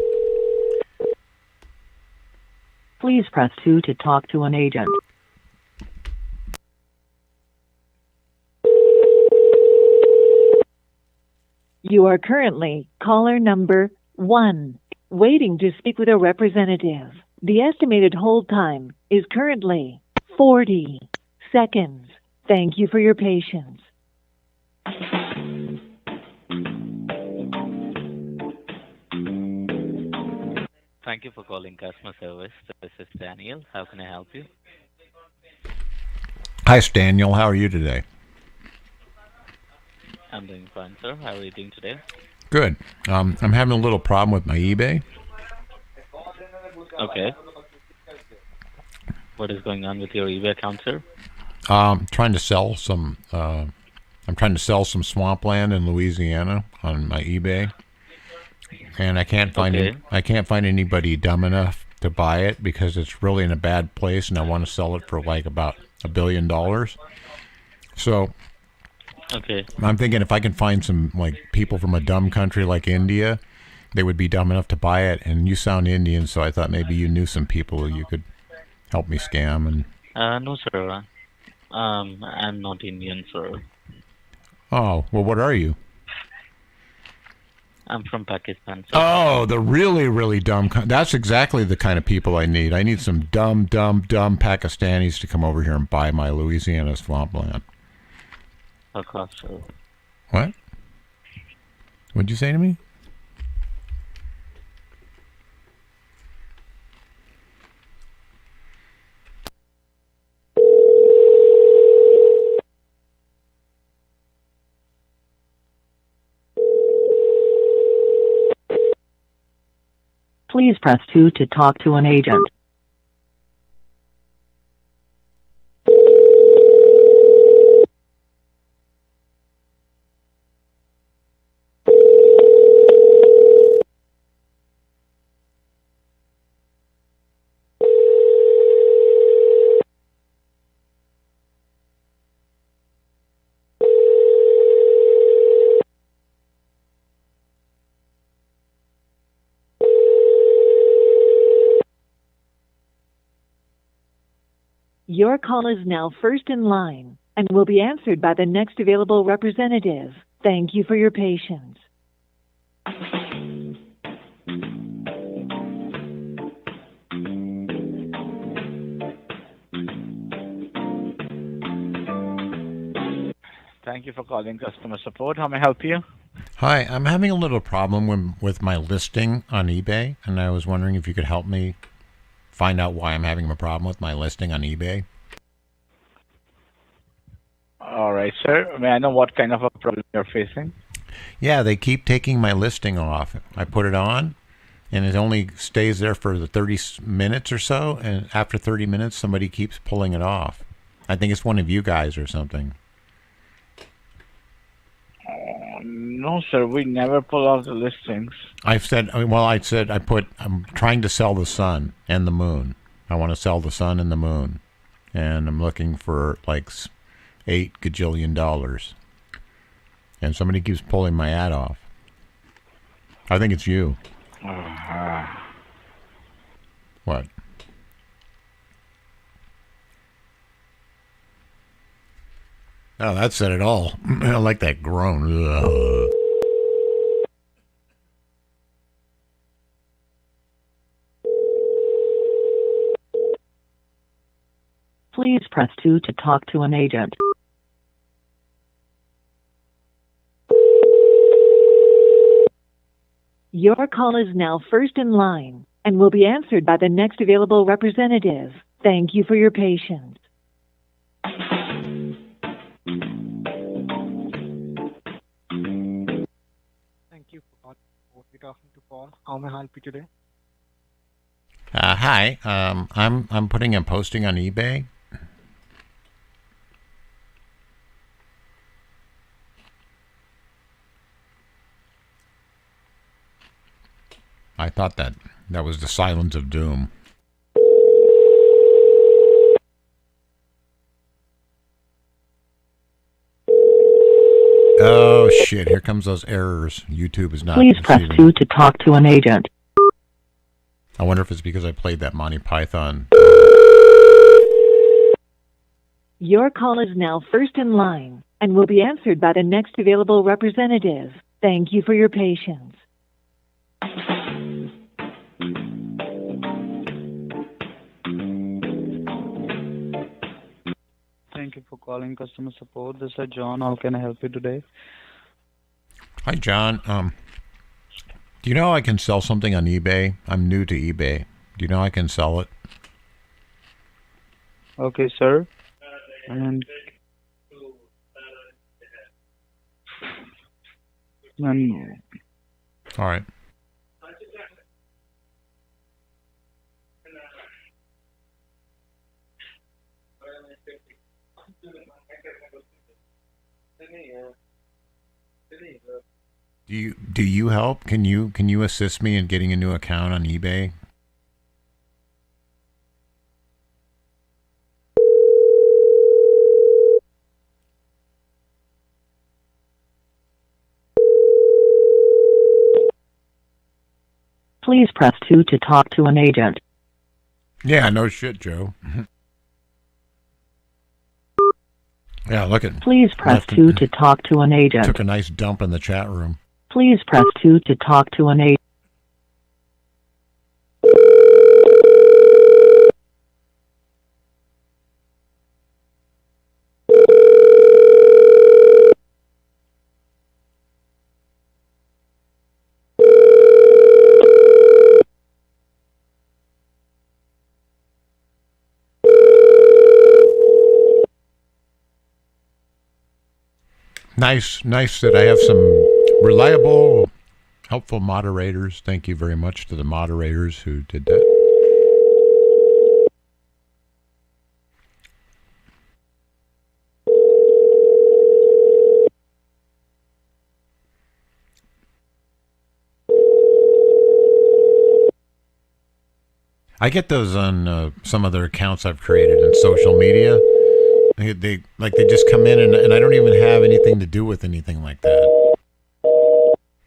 Please press 2 to talk to an agent. You are currently caller number 1, waiting to speak with a representative. The estimated hold time is currently 40 seconds. Thank you for your patience. Thank you for calling customer service. This is Daniel. How can I help you? Hi, Daniel. How are you today? I'm doing fine, sir. How are you doing today? Good. I'm having a little problem with my eBay. Okay. What is going on with your eBay account, sir? Trying to sell some. I'm trying to sell some swampland in Louisiana on my eBay, and I can't find I can't find anybody dumb enough to buy it because it's really in a bad place, and I want to sell it for like about $1 billion. So. Okay. I'm thinking if I can find some like people from a dumb country like India, they would be dumb enough to buy it. And you sound Indian, so I thought maybe you knew some people you could help me scam. And no, sir. I'm not Indian, sir. Oh, well, what are you? I'm from Pakistan. Sir. Oh, the really, really dumb. That's exactly the kind of people I need. I need some dumb Pakistanis to come over here and buy my Louisiana swampland. Of course, sir. What? What'd you say to me? Please press 2 to talk to an agent. Your call is now first in line and will be answered by the next available representative. Thank you for your patience. Thank you for calling customer support. How may I help you? Hi, I'm having a little problem with my listing on eBay, and I was wondering if you could help me find out why I'm having a problem with my listing on eBay. All right, sir. May I know what kind of a problem you're facing? Yeah, they keep taking my listing off. I put it on, and it only stays there for the 30 minutes or so, and after 30 minutes, somebody keeps pulling it off. I think it's one of you guys or something. No, sir. We never pull off the listings. I'm trying to sell the sun and the moon. I want to sell the sun and the moon. And I'm looking for like $8 gajillion. And somebody keeps pulling my ad off. I think it's you. What? Oh, that said it all. I like that groan. Ugh. Please press 2 to talk to an agent. Your call is now first in line and will be answered by the next available representative. Thank you for your patience. Thank you for talking to Paul. How may I help you today? Hi. I'm putting a posting on eBay. I thought that was the silence of doom. Oh shit! Here comes those errors. YouTube is not. Please press 2 to talk to an agent. I wonder if it's because I played that Monty Python. Your call is now first in line and will be answered by the next available representative. Thank you for your patience. Thank you for calling customer support. This is John. How can I help you today? Hi, John. Do you know I can sell something on eBay? I'm new to eBay. Do you know I can sell it? Okay, sir. And all right. Do you help? Can you assist me in getting a new account on eBay? Please press 2 to talk to an agent. Yeah, no shit, Joe. Yeah, look at. Please press 2 to talk to an agent. Took a nice dump in the chat room. Please press 2 to talk to an agent. Nice that I have some reliable, helpful moderators. Thank you very much to the moderators who did that. I get those on some other accounts I've created in social media. They just come in and I don't even have anything to do with anything like that.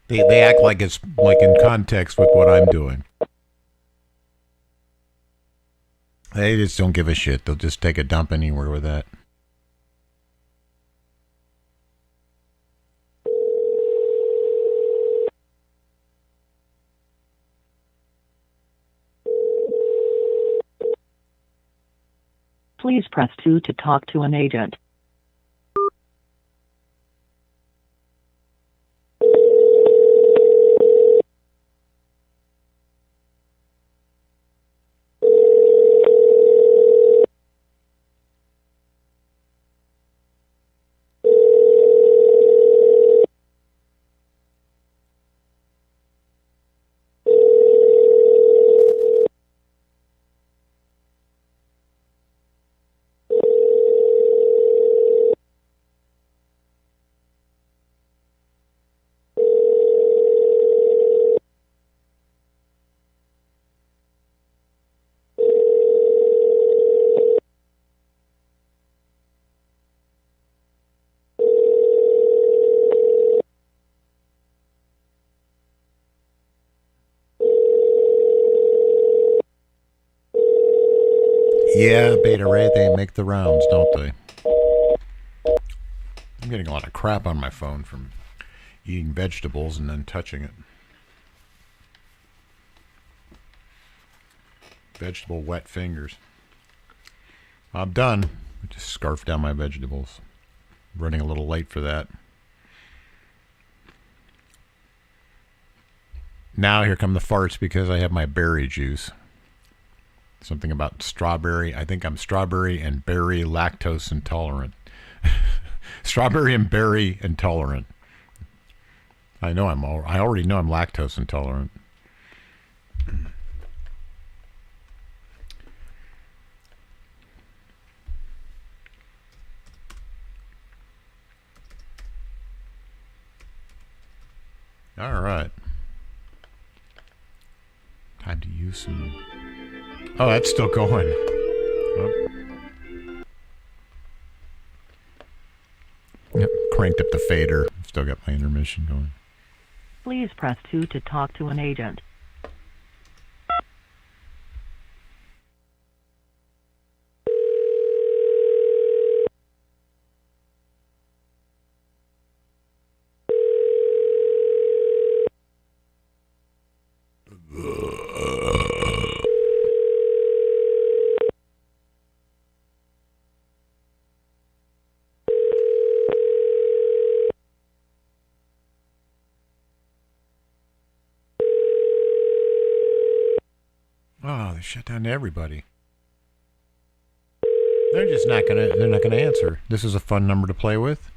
They act like it's like in context with what I'm doing. They just don't give a shit. They'll just take a dump anywhere with that. Please press 2 to talk to an agent. Yeah, Beta Ray, they make the rounds, don't they? I'm getting a lot of crap on my phone from eating vegetables and then touching it. Vegetable wet fingers. I'm done. I just scarfed down my vegetables. Running a little late for that. Now here come the farts because I have my berry juice. Something about strawberry. I think I'm strawberry and berry lactose intolerant. Strawberry and berry intolerant. I already know I'm lactose intolerant. All right. Time to use some. Oh, that's still going. Oh. Yep, cranked up the fader. Still got my intermission going. Please press 2 to talk to an agent. Oh, they shut down everybody. They're not gonna answer. This is a fun number to play with.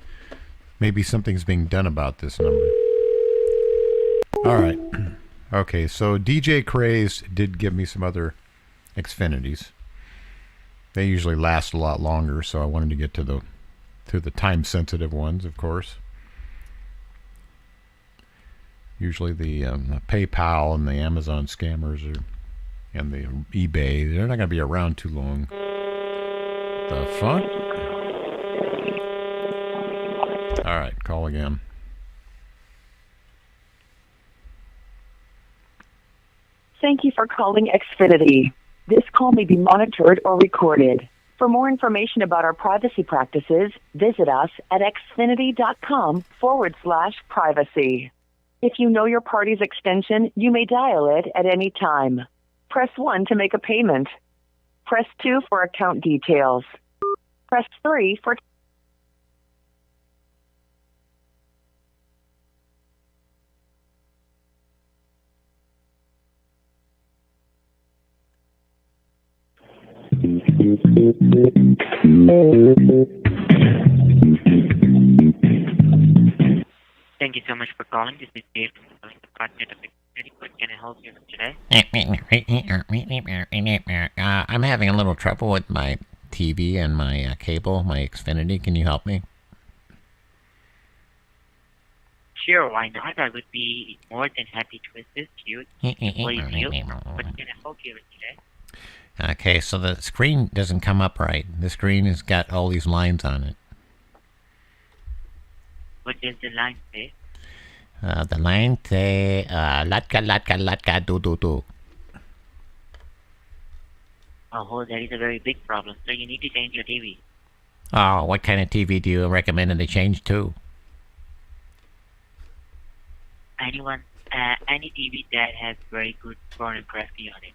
Maybe something's being done about this number. All right. Okay, so DJ Craze did give me some other Xfinities. They usually last a lot longer, so I wanted to get to the time-sensitive ones, of course. Usually the PayPal and the Amazon scammers and the eBay, they're not going to be around too long. The fuck? All right, call again. Thank you for calling Xfinity. This call may be monitored or recorded. For more information about our privacy practices, visit us at xfinity.com/privacy. If you know your party's extension, you may dial it at any time. Press 1 to make a payment. Press 2 for account details. Press 3 for... Thank you so much for calling. This is Dave from calling the Department of Xfinity. What can I help you with today? I'm having a little trouble with my TV and my cable, my Xfinity. Can you help me? Sure, why not? I would be more than happy to assist you. Please do. What can I help you with today? Okay, so the screen doesn't come up right. The screen has got all these lines on it. What does the line say? The line say, latka, do. Oh, that is a very big problem. So you need to change your TV. Oh, what kind of TV do you recommend that they change to? Any TV that has very good pornography on it.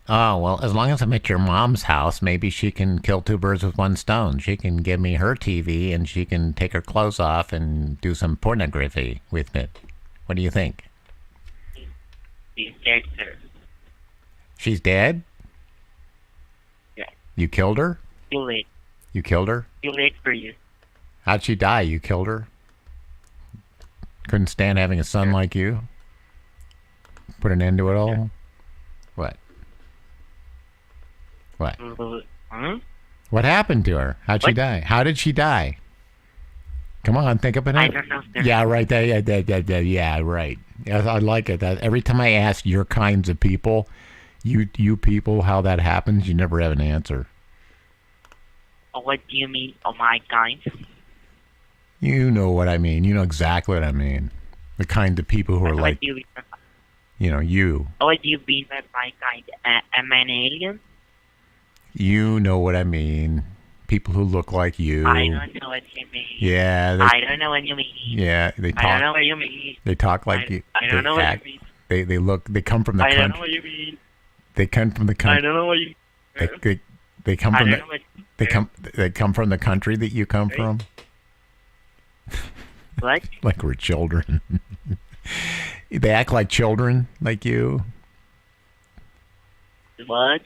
Oh, well, as long as I'm at your mom's house, maybe she can kill two birds with one stone. She can give me her TV, and she can take her clothes off and do some pornography with it. What do you think? She's dead, sir. She's dead? Yeah. You killed her? Too late. You killed her? Too late for you. How'd she die? You killed her? Couldn't stand having a son like you? Put an end to it all? Yeah. What? What? Huh? What happened to her? How'd she die? How did she die? Come on, think of it. I don't know, sir. Yeah, right. Yeah, right. Yes, I like it. That every time I ask your kinds of people, you people, how that happens, you never have an answer. What do you mean, oh my kind? You know what I mean. You know exactly what I mean. The kind of people who are like, you. What do you mean by my kind? Am I an alien? You know what I mean. People who look like you. I don't know what you mean. Yeah. I don't know what you mean. Yeah, they talk. I don't know what you mean. They talk like you. I don't know what you mean. They look. They come from the country. I don't know what you mean. They come from the country. I don't know what you mean. They come from the. They come from the country that you come from. What? Like we're children. They act like children, like you. What?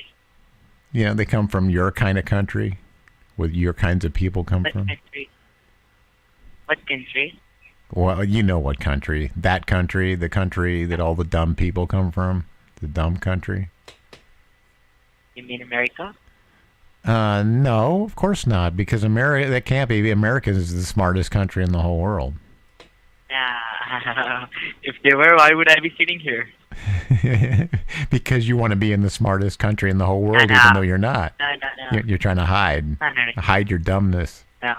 You know, they come from your kind of country, where your kinds of people come from. Country? What country? Well, you know what country. That country, the country that all the dumb people come from. The dumb country. You mean America? No, of course not, because America, that can't be. America is the smartest country in the whole world. If they were, why would I be sitting here? Because you want to be in the smartest country in the whole world, even though you're not. No. You're trying to hide. Hide your dumbness. No.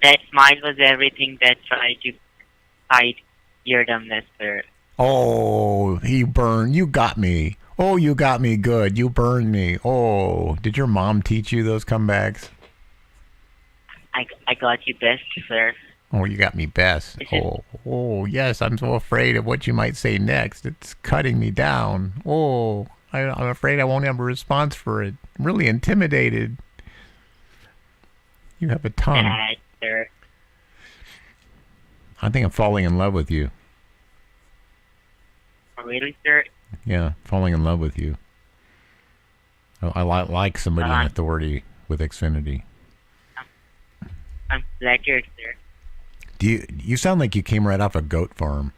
That smile was everything that tried to hide your dumbness, sir. Oh, he burned. You got me. Oh, you got me good. You burned me. Oh, did your mom teach you those comebacks? I got you best, sir. Oh, you got me best. Oh, yes, I'm so afraid of what you might say next. It's cutting me down. Oh, I'm afraid I won't have a response for it. I'm really intimidated. You have a tongue. Bad, sir. I think I'm falling in love with you. Oh, really, sir? Yeah, falling in love with you. I like somebody in authority with Xfinity. I'm flattered, sir. You sound like you came right off a goat farm.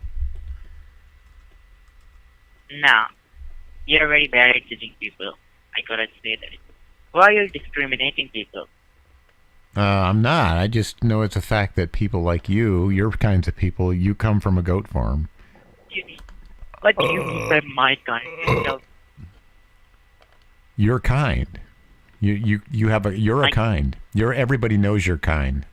No. You're very bad at judging people. I gotta say that. Why are you discriminating people? I'm not. I just know it's a fact that people like you, your kinds of people, you come from a goat farm. What do you mean by my kind? Your kind. You're a kind. Everybody knows your kind.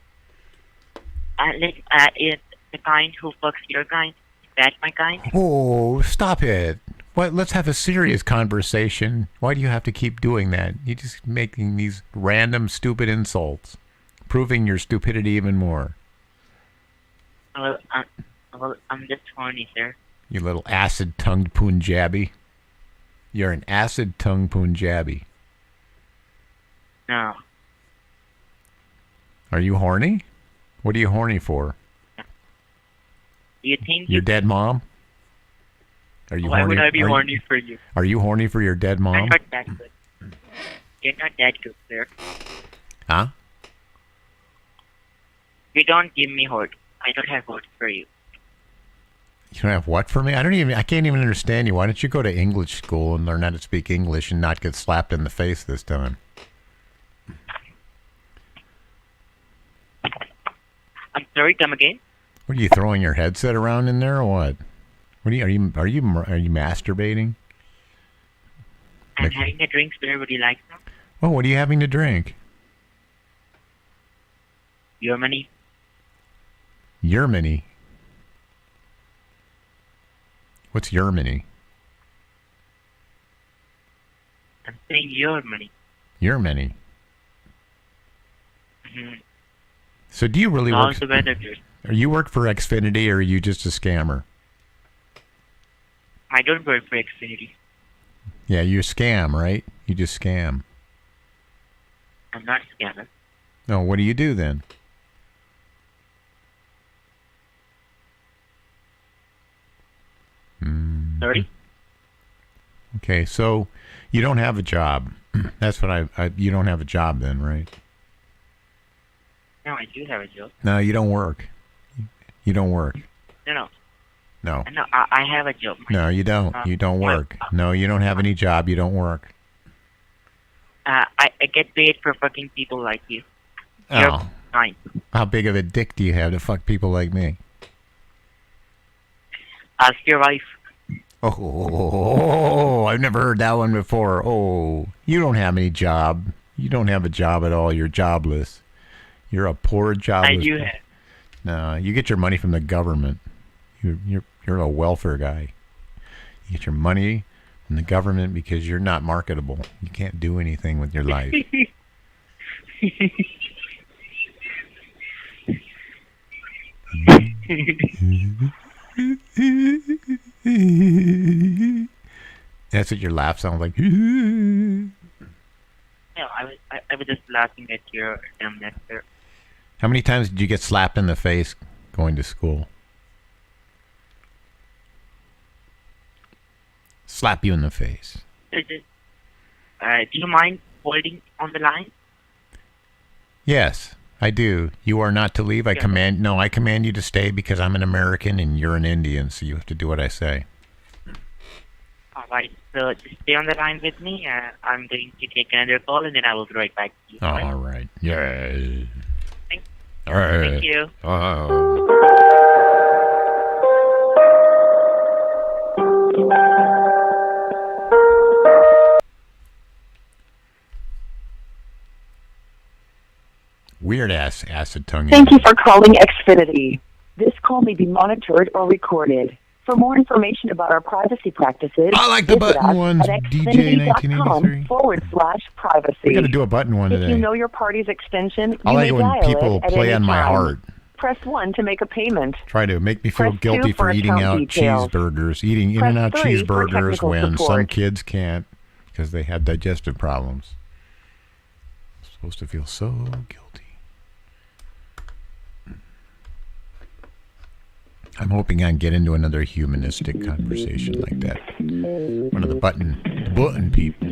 The kind who fucks your kind? Is that my kind? Oh, stop it. Let's have a serious conversation. Why do you have to keep doing that? You're just making these random stupid insults, proving your stupidity even more. Well, I'm just horny, sir. You little acid-tongued Punjabi. You're an acid-tongued Punjabi. No. Are you horny? What are you horny for? Do you think Your dead mom? Are you Why horny? would I be horny for you? Are you horny for your dead I'm mom? not that good. You're not that good, sir. Huh? You don't give me hurt. I don't have hurt for you. You don't have what for me? I can't even understand you. Why don't you go to English school and learn how to speak English and not get slapped in the face this time? I'm sorry, come again? What are you throwing your headset around in there or what? What are you masturbating? I'm having a drink, sir. Would you like some? Oh, what are you having to drink? Your money. Yermany. What's Yermany? I'm saying your money. Yermany. Mm-hmm. So do you really work? How's the weather, sir? Are you work for Xfinity or are you just a scammer? I don't work for Xfinity. Yeah, you scam, right? You just scam. I'm not a scammer. No, what do you do then? Sorry? Okay, so you don't have a job. That's what you don't have a job then, right? No, I do have a job. No, you don't work. You don't work. No. No. No, I have a job. No, you don't. You don't work. No, you don't have any job. You don't work. I get paid for fucking people like you. Oh. You're fine. How big of a dick do you have to fuck people like me? Ask your wife. Oh, I've never heard that one before. Oh, you don't have any job. You don't have a job at all. You're jobless. You're a poor jobless. I do have. No, you get your money from the government. You're a welfare guy. You get your money from the government because you're not marketable. You can't do anything with your life. That's what your laugh sounds like. No, I was just laughing at your dumbness, sir. How many times did you get slapped in the face going to school? Slap you in the face. Do you mind holding on the line? Yes, I do. You are not to leave. I command you to stay because I'm an American and you're an Indian, so you have to do what I say. All right, so just stay on the line with me. I'm going to take another call and then I will be right back to you. All right. Yeah. All right. Thank you. Weird ass acid tongue. Thank you for calling Xfinity. This call may be monitored or recorded. For more information about our privacy practices, I like the visit button us ones, at DJ 1983. xfinity.com/privacy. We got to do a button one If today. you know your party's extension, I you like may it when dial people it at play any on my time. heart. Press 1 to make a payment. Try to make me feel Press guilty 2 for for eating account out details. cheeseburgers. Eating Press In-N-Out 3 for cheeseburgers technical when some support. kids can't because they have digestive problems. I'm supposed to feel so guilty. I'm hoping I can get into another humanistic conversation like that. One of the button people.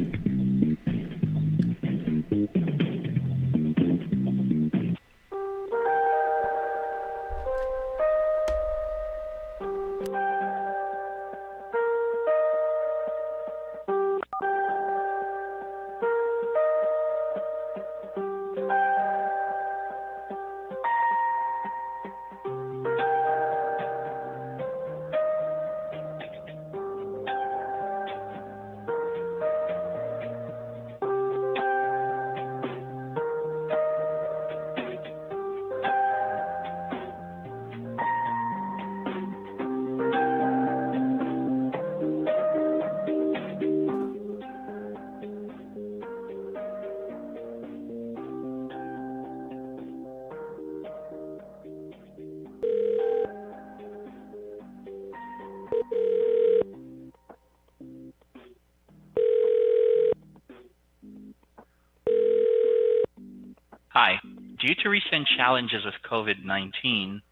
Due to recent challenges with COVID-19,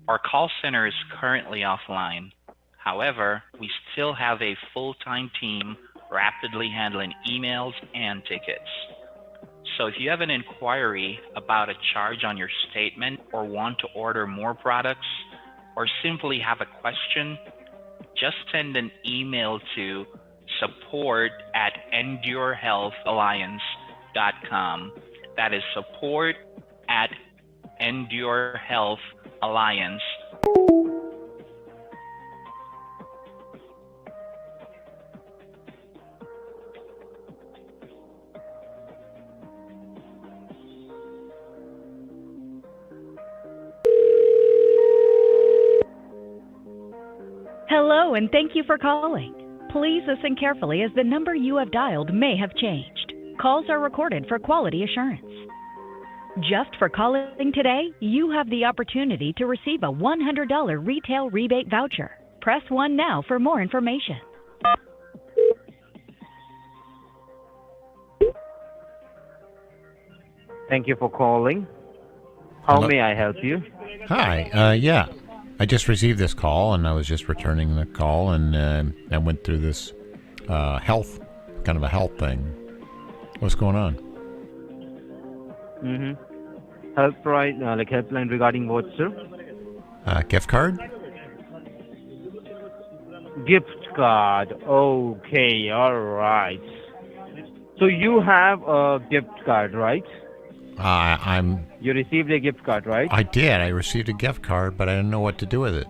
our call center is currently offline. However, we still have a full-time team rapidly handling emails and tickets. So if you have an inquiry about a charge on your statement or want to order more products or simply have a question, just send an email to support@endurehealthalliance.com. That is support@endurehealthalliance. Hello, and thank you for calling. Please listen carefully as the number you have dialed may have changed. Calls are recorded for quality assurance. Just for calling today, you have the opportunity to receive a $100 retail rebate voucher. Press 1 now for more information. Thank you for calling. How Hello? may I help you? Hi. Yeah. I just received this call, and I was just returning the call, and I went through this health, kind of a health thing. What's going on? Helpline regarding what, sir? Gift card? Gift card. Okay, all right. So you have a gift card, right? You received a gift card, right? I did. I received a gift card, but I didn't know what to do with it.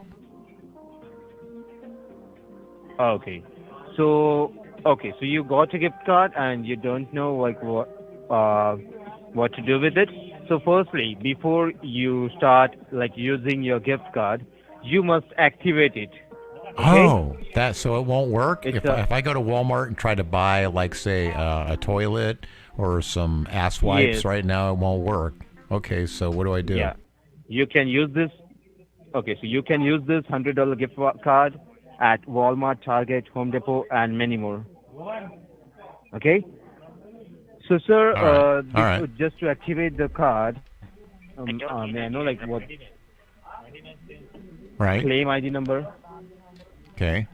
Okay. So you got a gift card and you don't know what to do with it. So firstly, before you start using your gift card, you must activate it. Okay? Oh, so it won't work? If I go to Walmart and try to buy, say, a toilet or some ass wipes, Yes. right now it won't work. Okay, so what do I do? Yeah. You can use this. Okay, so you can use this $100 gift card at Walmart, Target, Home Depot, and many more. Okay? So, sir, All right. just to activate the card, may I know what claim ID number? Okay.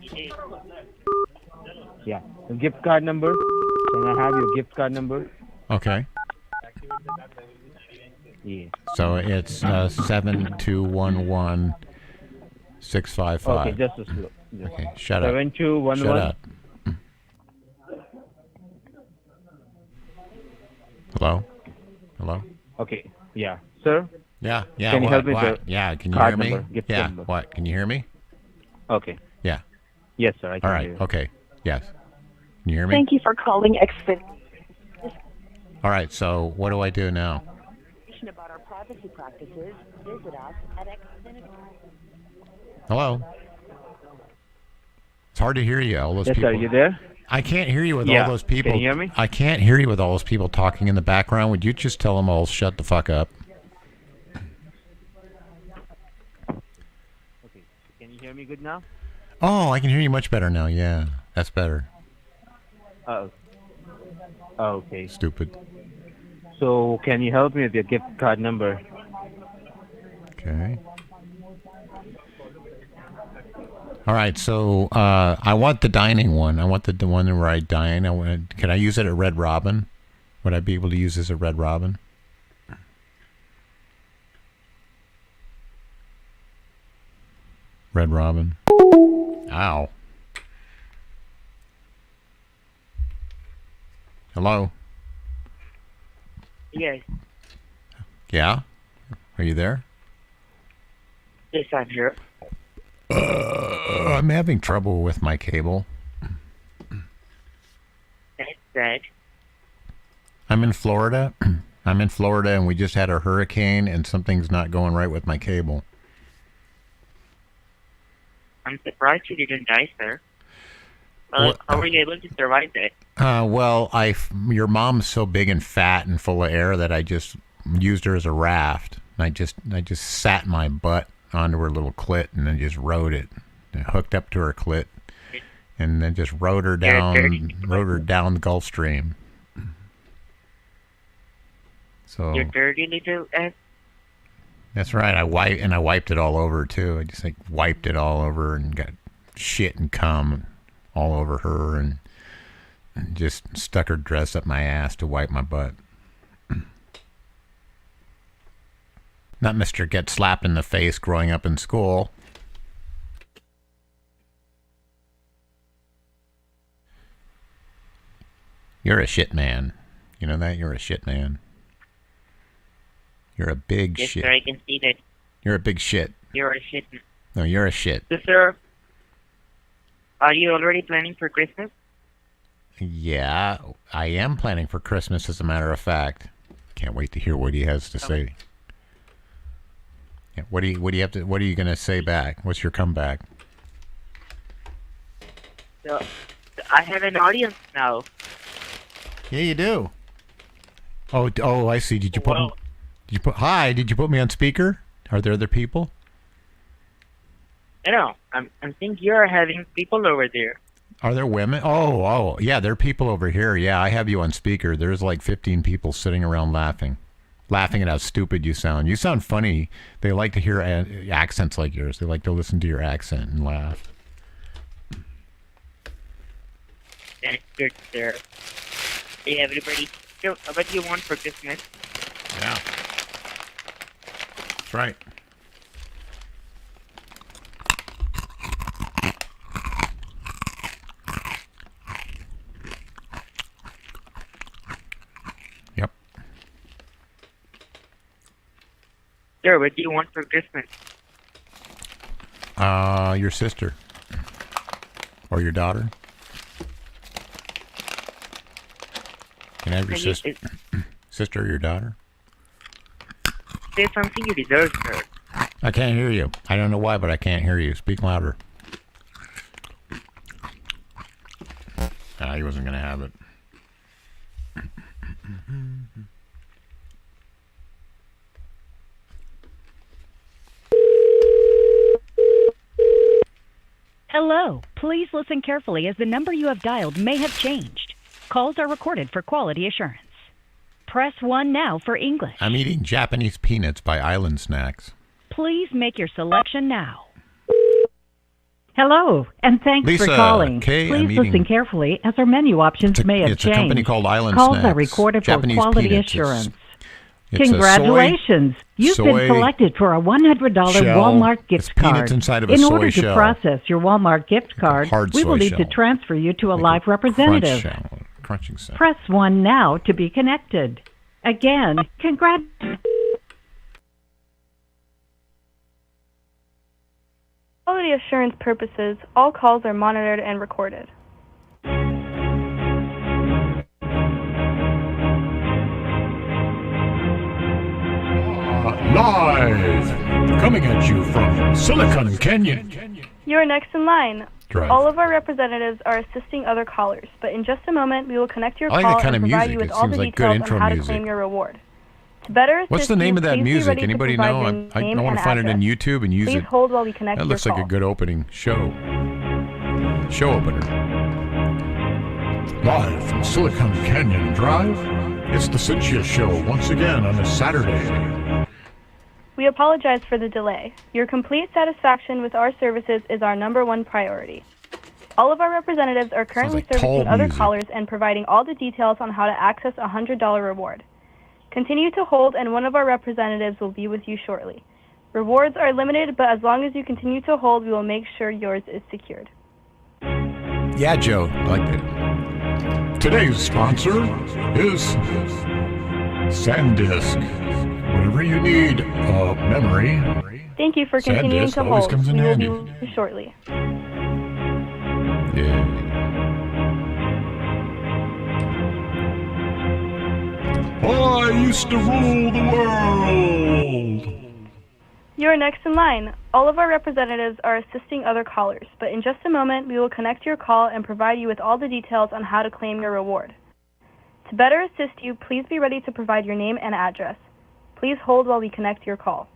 Yeah. The gift card number. Can I have your gift card number? Okay. Yeah. So it's 7211-655. Okay, just a slow. Okay, shut up. 7211. Shut up. Hello? Hello? Okay. Yeah. Sir? Yeah. Can you help me, sir? Yeah, can you Card hear me? number, gift Yeah, number. what? Can you hear me? Okay. Yeah. Yes, sir. I can All right, hear you. okay. Yes. Can you hear me? Thank you for calling Xfinity. All right, so what do I do now? About our privacy practices, visit us at Xfinity. Hello? It's hard to hear you, all those Yes, people. sir. You there? I can't hear you with Yeah. all those people. Can you hear me? I can't hear you with all those people talking in the background. Would you just tell them all shut the fuck up? Okay. Can you hear me good now? Oh, I can hear you much better now. Yeah, that's better. Okay. Stupid. So, can you help me with your gift card number? Okay. All right, so I want the dining one. I want the one where I dine. Can I use it at Red Robin? Would I be able to use this at Red Robin? Red Robin. Ow. Hello? Yes. Yeah? Are you there? Yes, I'm here. I'm having trouble with my cable. That's good. I'm in Florida. And we just had a hurricane, and something's not going right with my cable. I'm surprised you didn't die, sir. How were you able to survive it? Well, your mom's so big and fat and full of air that I just used her as a raft. I just sat my butt onto her little clit and then just rode it, and hooked up to her clit, and then just rode her down the Gulf Stream. So You dirty little That's right. I wiped it all over too. I just wiped it all over and got shit and cum all over her and just stuck her dress up my ass to wipe my butt. Not Mr. Get Slapped in the Face growing up in school. You're a shit man. You know that? You're a shit man. You're a big Yes, shit. sir, I can see that. You're a big shit. You're a shit. No, you're a shit. So, sir, are you already planning for Christmas? Yeah, I am planning for Christmas, as a matter of fact. Can't wait to hear what he has to say. Yeah, what are you gonna say back? What's your comeback? So, I have an audience now. Yeah, you do. Oh, I see. Did you put me on speaker? Are there other people? No, I'm thinking you're having people over there. Are there women? Oh, yeah, there are people over here. Yeah, I have you on speaker. There's like 15 people sitting around laughing at how stupid you sound. You sound funny. They like to hear accents like yours. They like to listen to your accent and laugh. That's good, sir. Hey, everybody. So, what do you want for Christmas? Yeah. That's right. Yep. Sir, what do you want for Christmas? Your sister. Or your daughter. Can I have your sister? Sister or your daughter? Say something you deserve, sir. I can't hear you. I don't know why, but I can't hear you. Speak louder. He wasn't going to have it. Hello. Please listen carefully as the number you have dialed may have changed. Calls are recorded for quality assurance. Press 1 now for English. I'm eating Japanese peanuts by Island Snacks. Please make your selection now. Hello, and thanks Lisa, for calling. Kay, Please I'm listen eating- carefully as our menu options may have It's changed. a company called Island Calls Snacks. are recorded Japanese for quality peanuts. assurance. It's a Congratulations! You've soy been selected for a $100 shell. Walmart It's gift peanuts card. inside of a In soy order to shell. process your Walmart gift card, hard we will soy need to shell. transfer you to a live representative. Crunching sound. Press 1 now to be connected. Again, Quality assurance purposes, all calls are monitored and recorded. Live, coming at you from Silicon Canyon. You are next in line. Drive. All of our representatives are assisting other callers, but in just a moment we will connect your I like call that kind and of provide music. you with It all seems the like good details on intro how to music. claim your reward. To better assist What's the name you, of that please be music? ready to Anybody provide know? your I name want and to find it on address. YouTube and use Please it. hold while we connect That your looks like call. a good opening show. Show opener. Live from Silicon Canyon Drive, it's the Cynthia Show once again on a Saturday. We apologize for the delay. Your complete satisfaction with our services is our #1 priority. All of our representatives are currently like tall servicing other music. callers and providing all the details on how to access a $100 reward. Continue to hold and one of our representatives will be with you shortly. Rewards are limited, but as long as you continue to hold, we will make sure yours is secured. Yeah, Joe. I like that. Today's sponsor is SanDisk. Whenever you need a memory, Thank you for continuing SanDisk to always hold. comes in We will handy. be with you shortly. I used to rule the world. You are next in line. All of our representatives are assisting other callers, but in just a moment, we will connect your call and provide you with all the details on how to claim your reward. To better assist you, please be ready to provide your name and address. Please hold while we connect your call.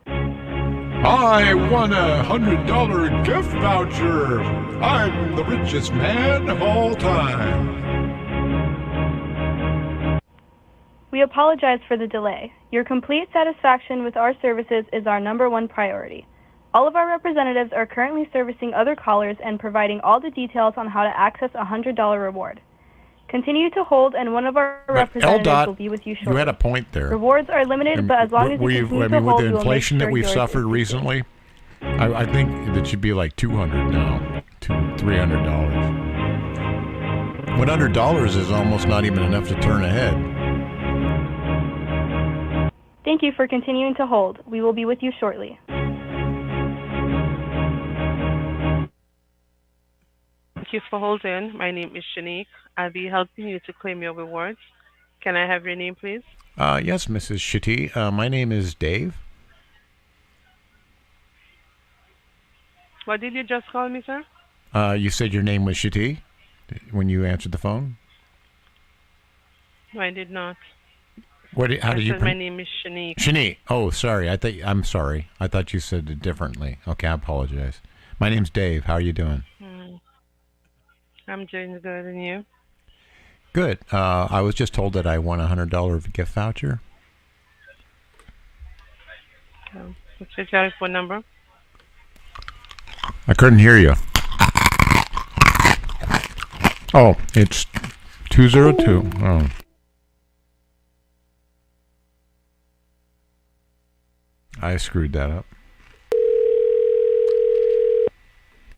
I won a $100 gift voucher. I'm the richest man of all time. We We apologize for the delay. Your complete satisfaction with our services is our #1 priority. All of our representatives are currently servicing other callers and providing all the details on how to access a $100 reward. Continue to hold, and one of our representatives will be with you shortly. You had a point there. Rewards are limited, but as long as you continue to hold, with the inflation that we've suffered recently, I think that should be like $200 now, $300. $100 is almost not even enough to turn ahead. Thank you for continuing to hold. We will be with you shortly. Thank you for holding. My name is Shanique. I'll be helping you to claim your rewards. Can I have your name, please? Yes, Mrs. Shitty. My name is Dave. What did you just call me, sir? You said your name was Shitty when you answered the phone? No, I did not. How did you? My name is Shanique. Shanique. Oh, sorry. I'm sorry. I thought you said it differently. Okay, I apologize. My name's Dave. How are you doing? I'm doing good, and you? Good. I was just told that I won a $100 gift voucher. What's your telephone number? I couldn't hear you. Oh, it's 202. Oh. I screwed that up.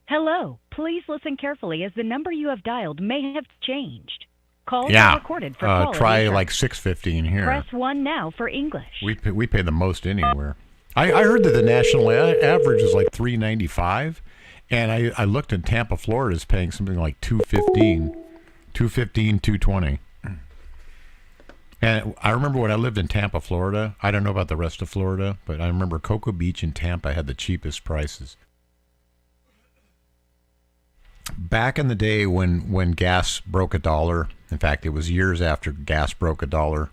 Hello. Please listen carefully as the number you have dialed may have changed. Calls Yeah. are recorded for quality Try assurance. like $6.50 here. Press 1 now for English. We pay the most anywhere. I heard that the national average is like $3.95, and I looked in Tampa, Florida is paying something like $2.15, $2.20. And I remember when I lived in Tampa, Florida. I don't know about the rest of Florida, but I remember Cocoa Beach and Tampa had the cheapest prices. Back in the day when gas broke $1, in fact, it was years after gas broke $1.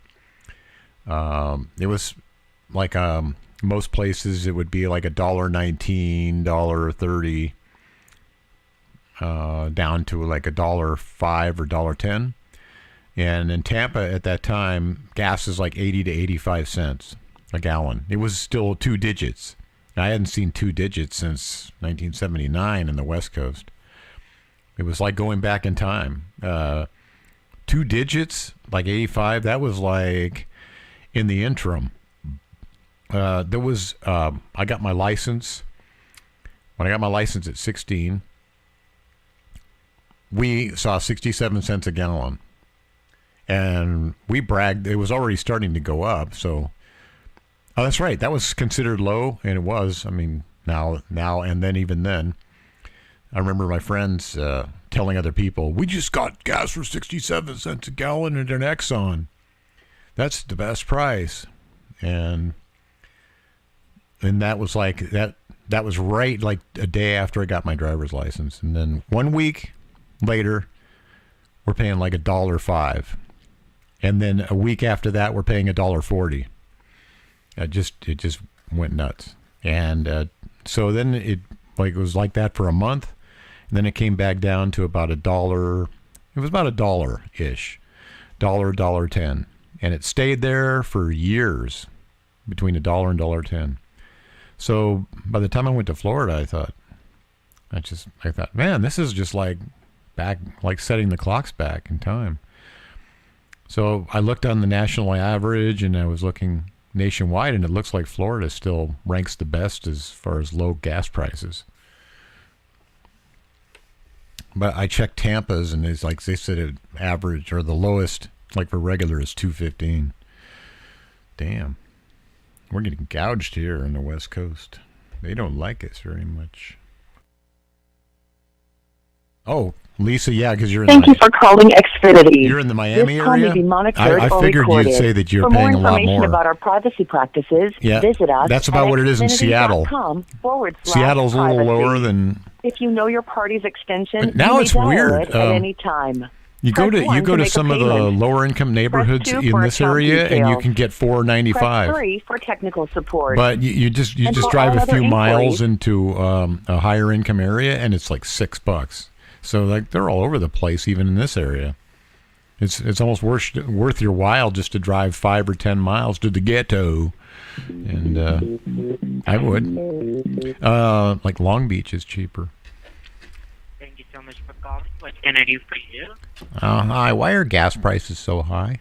It was like most places it would be like $1.19, $1.30, down to like $1.05 or $1.10. And in Tampa at that time, gas is like 80 to 85 cents a gallon. It was still 2 digits. I hadn't seen 2 digits since 1979 in the West Coast. It was like going back in time. 2 digits, like 85, that was like in the interim. I got my license. When I got my license at 16, we saw 67 cents a gallon. And we bragged, it was already starting to go up. So, oh, that's right. That was considered low, and it was. I mean, now, and then even then. I remember my friends telling other people, we just got gas for 67 cents a gallon at an Exxon. That's the best price. And that was like, that was right like a day after I got my driver's license. And then 1 week later, we're paying like $1.05. And then a week after that, we're paying $1.40. It just went nuts. And so then it was like that for a month. And then it came back down to about $1. It was about $1-ish, $1.10, and it stayed there for years, between $1 and $1.10. So by the time I went to Florida, I thought, man, this is just like back, like setting the clocks back in time. So I looked on the national average, and I was looking nationwide, and it looks like Florida still ranks the best as far as low gas prices. But I checked Tampa's, and it's like they said it average, or the lowest, like for regular, is $2.15. Damn. We're getting gouged here in the West Coast. They don't like us very much. Oh, Lisa, yeah, because you're in Thank you for calling Xfinity. You're in the Miami this call area? may be monitored I or figured recorded. you'd say that you're for paying a more lot information more. about our privacy practices, Yeah, visit us that's about at what it is in Seattle. Seattle's a little xfinity.com/privacy. lower than... If you know your party's extension, But now you may it's dial weird. it at any time. You go Press to 1 to make a some of the payment. lower income neighborhoods Press 2 in for this account area, and you details. can get Press $4.95. 3 for technical support. But you just And for drive all a other few miles inquiries- into a higher income area, and it's like $6. So like they're all over the place, even in this area. It's almost worth your while just to drive 5 or 10 miles to the ghetto, and I would. Like Long Beach is cheaper. Thank you so much for calling. What can I do for you? Hi. Why are gas prices so high?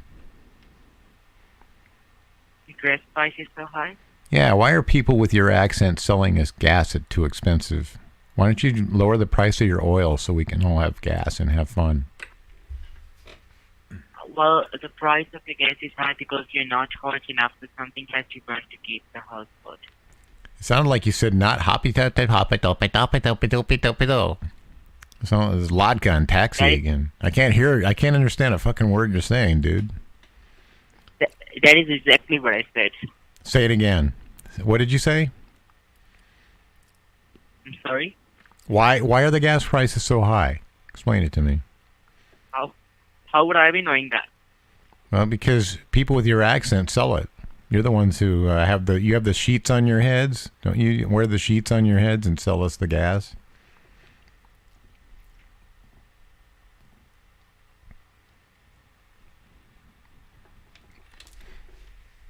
The gas price is so high? Yeah. Why are people with your accent selling us gas at too expensive? Why don't you lower the price of your oil so we can all have gas and have fun? Well, the price of the gas is high because you're not hot enough, so something has to burn to keep the house hot. It sounded like you said not hoppy tap tap hoppy toppy toppy toppy toppy toppy do. So it's Ladka and Taxi again. I can't understand a fucking word you're saying, dude. That is exactly what I said. Say it again. What did you say? I'm sorry? Why are the gas prices so high? Explain it to me. How would I be knowing that? Well, because people with your accent sell it. You're the ones who have the sheets on your heads. Don't you wear the sheets on your heads and sell us the gas?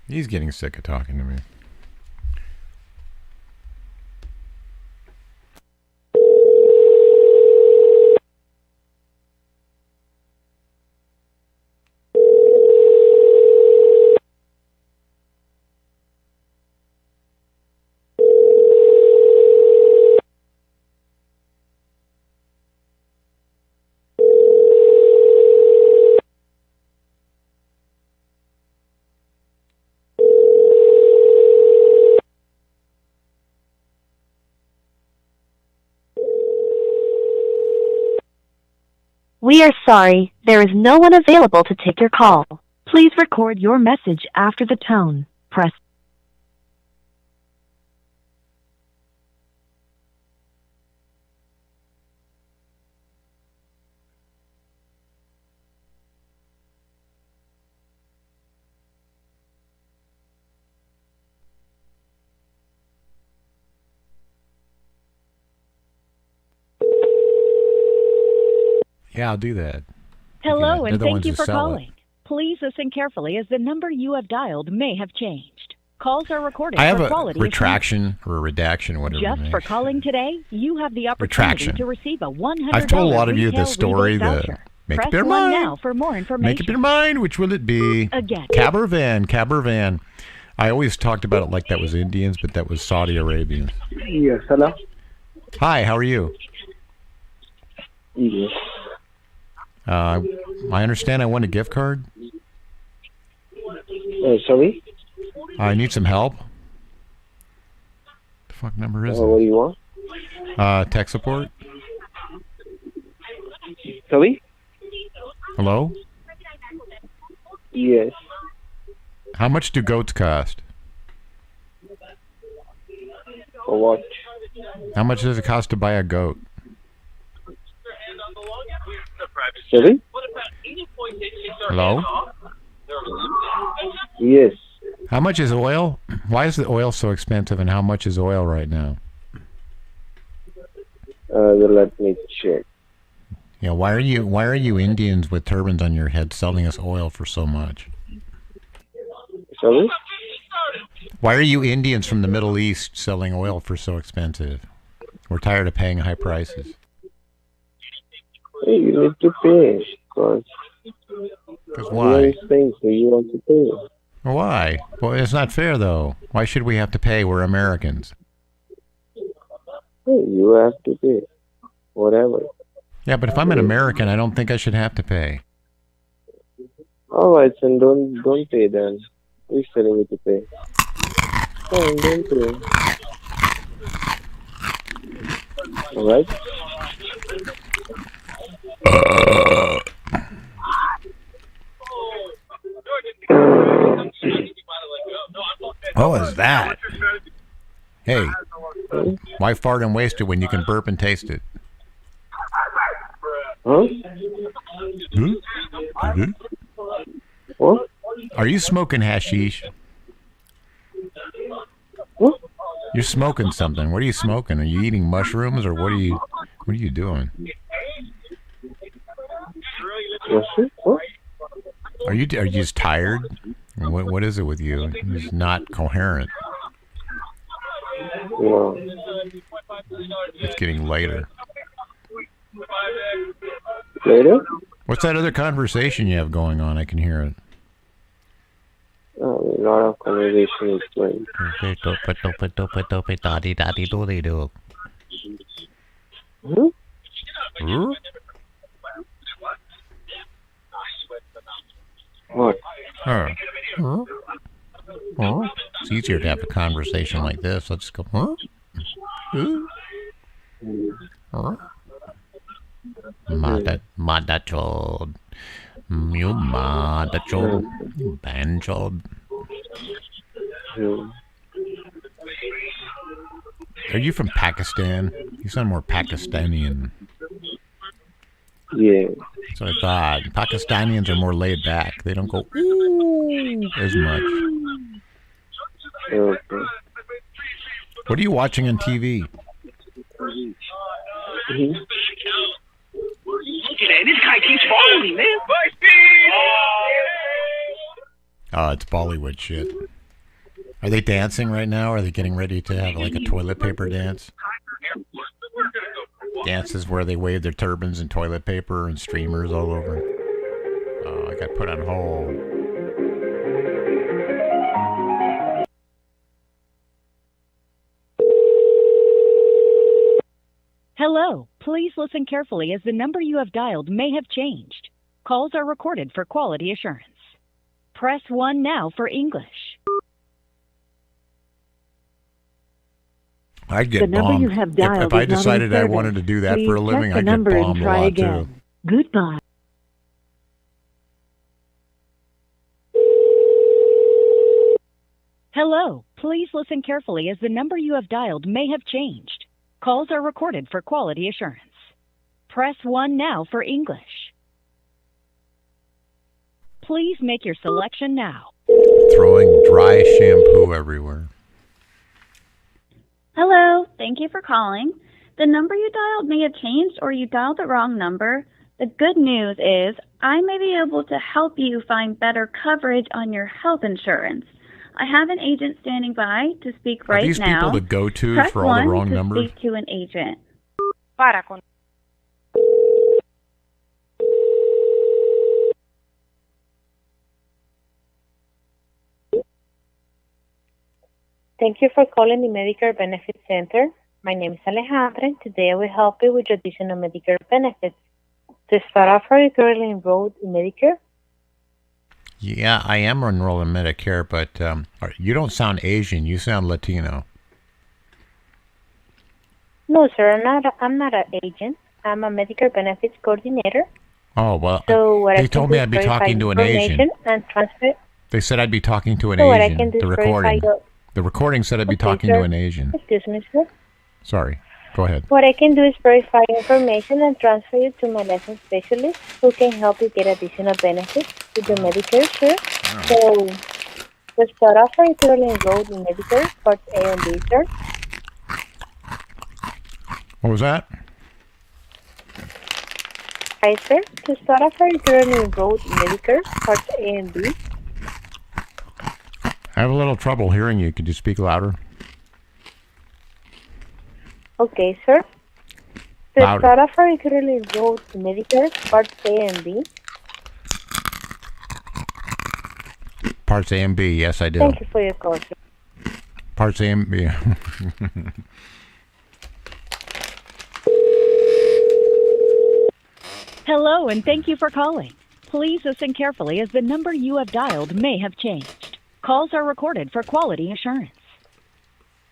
He's getting sick of talking to me. We are sorry, there is no one available to take your call. Please record your message after the tone. Press. Yeah, I'll do that. Hello, They're and the thank ones you who for sell it. calling. Please listen carefully as the number you have dialed may have changed. Calls are recorded I have for a quality retraction or a redaction, whatever. assurance. Just for calling today, you have the opportunity Retraction. to receive a $100 I've told a lot of you retail the story. rebate The voucher. make Press up your 1 mind. now for more information. Make up your mind. Which will it be? Again. Cab or van? Cab or van? I always talked about it like that was Indians, but that was Saudi Arabians. Yes, hello? Hi, how are you? Yes. I understand I won a gift card. Sorry? I need some help. The fuck number is What do you want? it? Tech support. Sorry? Hello? Yes. How much do goats cost? For what? How much does it cost to buy a goat? Sorry? Hello? Yes. How much is oil? Why is the oil so expensive, and how much is oil right now? Let me check. Yeah, why are you Indians with turbans on your head selling us oil for so much? Sorry? Why are you Indians from the Middle East selling oil for so expensive? We're tired of paying high prices. Hey, you need to pay. Because why? Things, so you want to pay. Why? Well, it's not fair, though. Why should we have to pay? We're Americans. Hey, you have to pay. Whatever. Yeah, but if I'm an American, I don't think I should have to pay. All right, then don't pay then. Who's telling you to pay? Oh, don't pay. All right? What was that? Hey, why fart and waste it when you can burp and taste it? Huh? What? Are you smoking hashish? What? You're smoking something. What are you smoking? Are you eating mushrooms, or what are you doing? What? Are you just tired? What is it with you? You're just not coherent. No. It's getting later. Later? What's that other conversation you have going on? I can hear it. A lot of conversation is going. What? It's easier to have a conversation like this. Let's go. Madachod. You madachod. Banchod. Are you from Pakistan? You sound more Pakistani. Yeah. That's what I thought. Pakistanians are more laid back. They don't go ooh as much. Okay. What are you watching on TV? This guy keeps following me, man. Oh, it's Bollywood shit. Are they dancing right now? Are they getting ready to have like a toilet paper dance? Dances where they wave their turbans and toilet paper and streamers all over. Oh, I got put on hold. Hello. Please listen carefully as the number you have dialed may have changed. Calls are recorded for quality assurance. Press 1 now for English. I'd get bombed. You have dialed if I decided I wanted to do that for a living, I'd get bombed a lot again. too. Goodbye. Hello. Please listen carefully as the number you have dialed may have changed. Calls are recorded for quality assurance. Press 1 now for English. Please make your selection now. Throwing dry shampoo everywhere. Hello, thank you for calling. The number you dialed may have changed or you dialed the wrong number. The good news is I may be able to help you find better coverage on your health insurance. I have an agent standing by to speak right now. Are these people the go-tos Press for all the 1 wrong to numbers? Speak to an agent. Thank you for calling the Medicare Benefits Center. My name is Alejandra. Today I will help you with your additional Medicare benefits. To start off, are you currently enrolled in Medicare? Yeah, I am enrolled in Medicare, but you don't sound Asian. You sound Latino. No, sir. I'm not an agent. I'm a Medicare Benefits coordinator. Oh, well, So what they I can told do me is I'd be verify talking to an Asian. information and transfer. They said I'd be talking to an So what I Asian. can do The is verify recording. your... The recording said I'd be Okay, talking sir. to an Asian. Excuse me, sir. Sorry. Go ahead. What I can do is verify information and transfer you to my licensed specialist who can help you get additional benefits with your Medicare, sir. So, to start off, are you currently enrolled in Medicare, Part A and B, sir? What was that? Hi, sir. To start off, are you currently enrolled in Medicare, Part A and B? I have a little trouble hearing you. Could you speak louder? Okay, sir. To Louder. start off, are you currently enrolled in Medicare, Part A and B? Parts A and B. Yes, I do. Thank you for your call, sir. Parts A and B. Hello, and thank you for calling. Please listen carefully as the number you have dialed may have changed. Calls are recorded for quality assurance.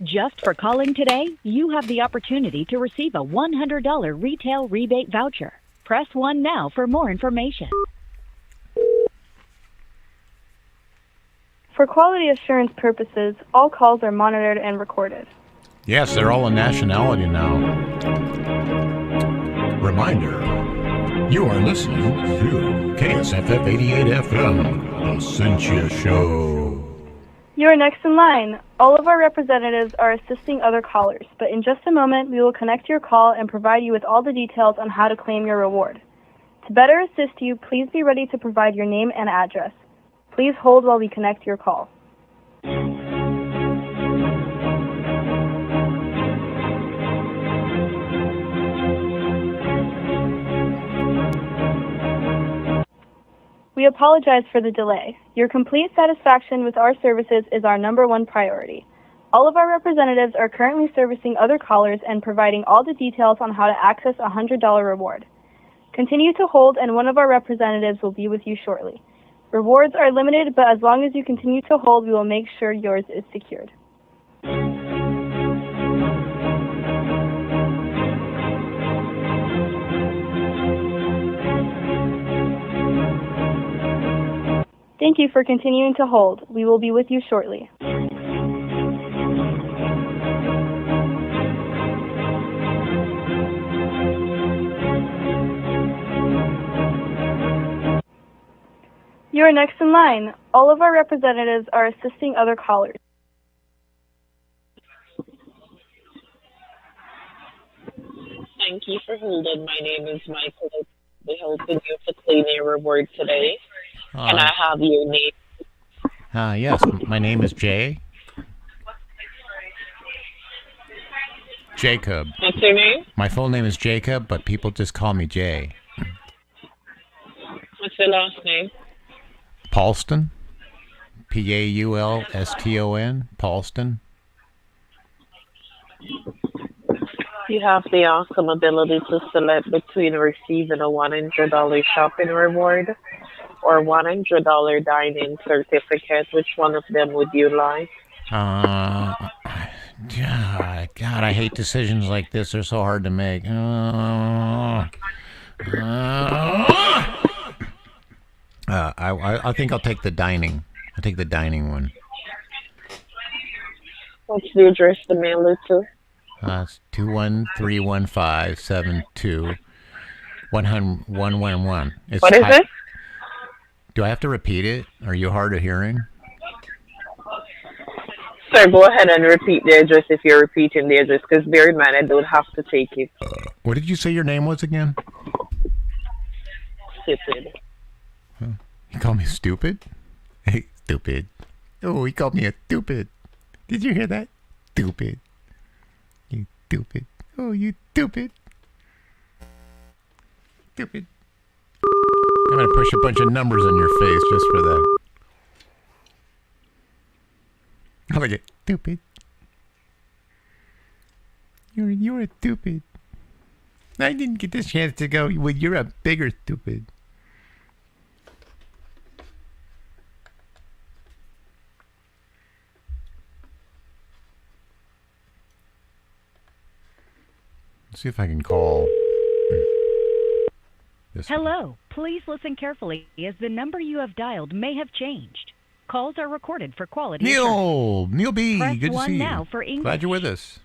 Just for calling today, you have the opportunity to receive a $100 retail rebate voucher. Press 1 now for more information. For quality assurance purposes, all calls are monitored and recorded. Yes, they're all a nationality now. Reminder, you are listening to KSFF 88 FM, The Sentia Show. You are next in line. All of our representatives are assisting other callers, but in just a moment, we will connect your call and provide you with all the details on how to claim your reward. To better assist you, please be ready to provide your name and address. Please hold while we connect your call. We apologize for the delay. Your complete satisfaction with our services is our #1 priority. All of our representatives are currently servicing other callers and providing all the details on how to access a $100 reward. Continue to hold and one of our representatives will be with you shortly. Rewards are limited, but as long as you continue to hold, we will make sure yours is secured. Thank you for continuing to hold. We will be with you shortly. You are next in line. All of our representatives are assisting other callers. Thank you for holding. My name is Michael. I'll be helping you to claim your reward today. Can I have your name? Yes, my name is Jay. Jacob. What's your name? My full name is Jacob, but people just call me Jay. What's your last name? Paulston. Paulston. Paulston. You have the awesome ability to select between receiving a $100 shopping reward or $100 dining certificate. Which one of them would you like? God, I hate decisions like this. They're so hard to make. I think I'll take the dining. I'll take the dining one. What's the address to mail it to? It's 21315721111. What is it? Do I have to repeat it? Are you hard of hearing? Sir, go ahead and repeat the address if you're repeating the address, because bear in mind, I don't have to take it. What did you say your name was again? Stupid. Huh? You call me stupid? Hey, stupid. Oh, he called me a stupid. Did you hear that? Stupid. You stupid. Oh, you stupid. Stupid. I'm going to push a bunch of numbers in your face just for that. I like it. Stupid. You're a stupid. I didn't get this chance to go. Well, you're a bigger stupid. Let's see if I can call. Hello. Please listen carefully as the number you have dialed may have changed. Calls are recorded for quality assurance. Neil B. Press Good to 1 see you. now for English. Glad you're with us.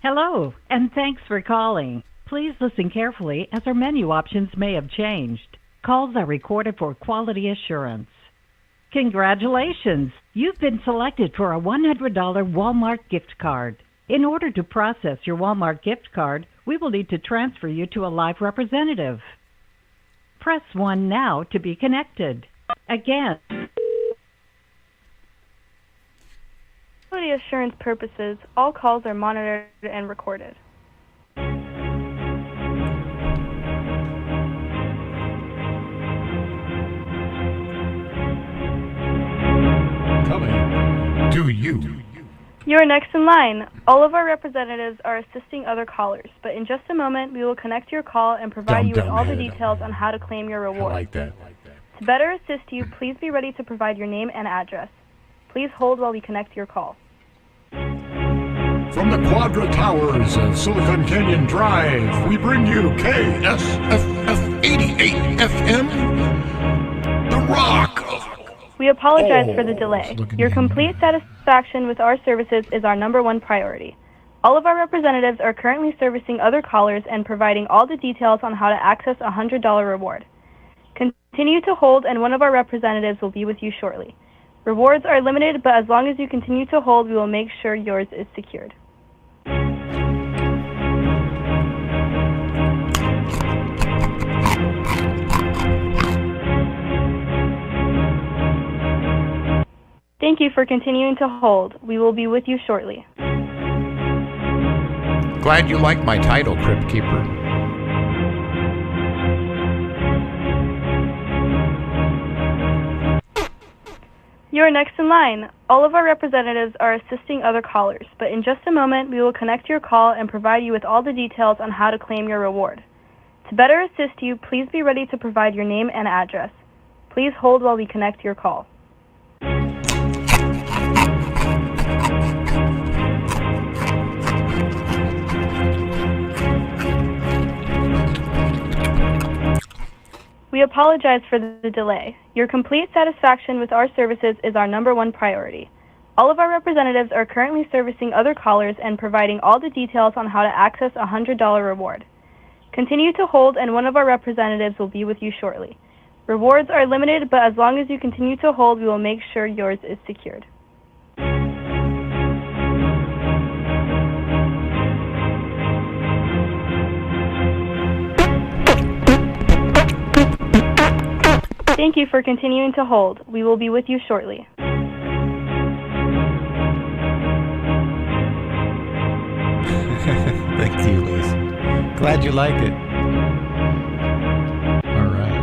Hello, and thanks for calling. Please listen carefully as our menu options may have changed. Calls are recorded for quality assurance. Congratulations! You've been selected for a $100 Walmart gift card. In order to process your Walmart gift card, we will need to transfer you to a live representative. Press 1 now to be connected. Again. For quality assurance purposes, all calls are monitored and recorded. Coming to you. You are next in line. All of our representatives are assisting other callers, but in just a moment, we will connect your call and provide you with all the details on how to claim your reward. I like that. To better assist you, please be ready to provide your name and address. Please hold while we connect your call. From the Quadra Towers of Silicon Canyon Drive, we bring you KSFF 88 FM, The Rock. We apologize for the delay. Your complete satisfaction with our services is our #1 priority. All of our representatives are currently servicing other callers and providing all the details on how to access a $100 reward. Continue to hold and one of our representatives will be with you shortly. Rewards are limited, but as long as you continue to hold, we will make sure yours is secured. Thank you for continuing to hold. We will be with you shortly. Glad you like my title, Crypt Keeper. You're next in line. All of our representatives are assisting other callers, but in just a moment, we will connect your call and provide you with all the details on how to claim your reward. To better assist you, please be ready to provide your name and address. Please hold while we connect your call. We apologize for the delay. Your complete satisfaction with our services is our #1 priority. All of our representatives are currently servicing other callers and providing all the details on how to access a $100 reward. Continue to hold and one of our representatives will be with you shortly. Rewards are limited, but as long as you continue to hold, we will make sure yours is secured. Thank you for continuing to hold. We will be with you shortly. Thank you, Liz. Glad you like it. All right.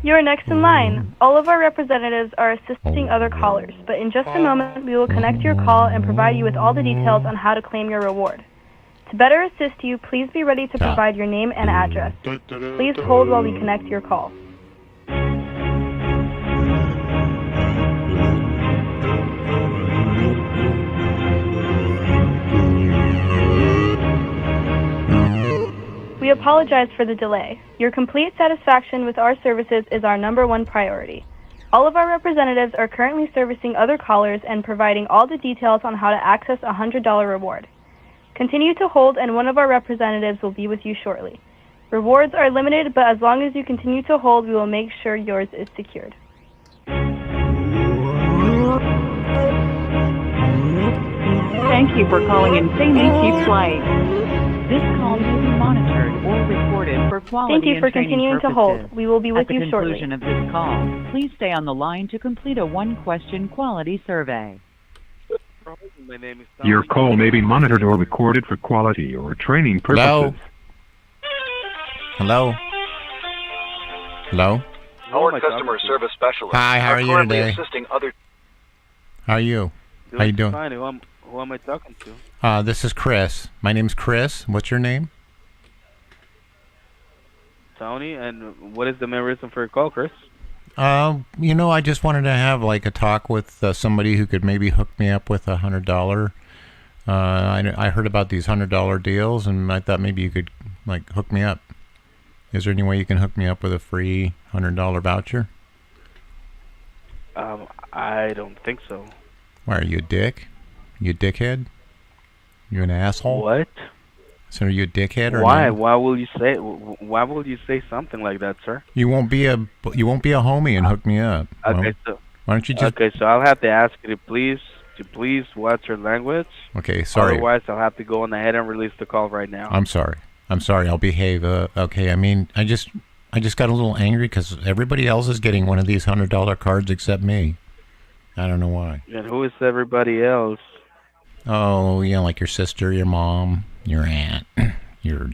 You're next in line. All of our representatives are assisting other callers, but in just a moment, we will connect your call and provide you with all the details on how to claim your reward. To better assist you, please be ready to provide your name and address. Please hold while we connect your call. We apologize for the delay. Your complete satisfaction with our services is our #1 priority. All of our representatives are currently servicing other callers and providing all the details on how to access a $100 reward. Continue to hold and one of our representatives will be with you shortly. Rewards are limited, but as long as you continue to hold, we will make sure yours is secured. Thank you for calling Insanely Cheap Flights. This call may be monitored or recorded for quality Thank you and for training continuing to purposes. hold. We will be with you At the shortly. conclusion of this call, please stay on the line to complete a one-question quality survey. Your call may be monitored or recorded for quality or training purposes. Hello? Hello? Our customer service specialist. Hi, how are you currently today? Assisting other. How are you? How you doing? Fine. Who am I talking to? This is Chris. My name's Chris. What's your name? Tony. And what is the main reason for your call, Chris? I just wanted to have like a talk with somebody who could maybe hook me up with $100. I heard about these $100 deals, and I thought maybe you could like hook me up. Is there any way you can hook me up with a free $100 voucher? I don't think so. Why, are you a dick? You a dickhead? You an asshole? What? So are you a dickhead or Why? no? Why will you say something like that, sir? You won't be a homie and hook me up. Okay, Well, why don't you just? Okay, so I'll have to ask you to please watch your language. Okay, sorry. Otherwise, I'll have to go on ahead and release the call right now. I'm sorry. I'll behave. Okay. I mean, I just got a little angry because everybody else is getting one of these $100 cards except me. I don't know why. And who is everybody else? Oh, like your sister, your mom, your aunt, your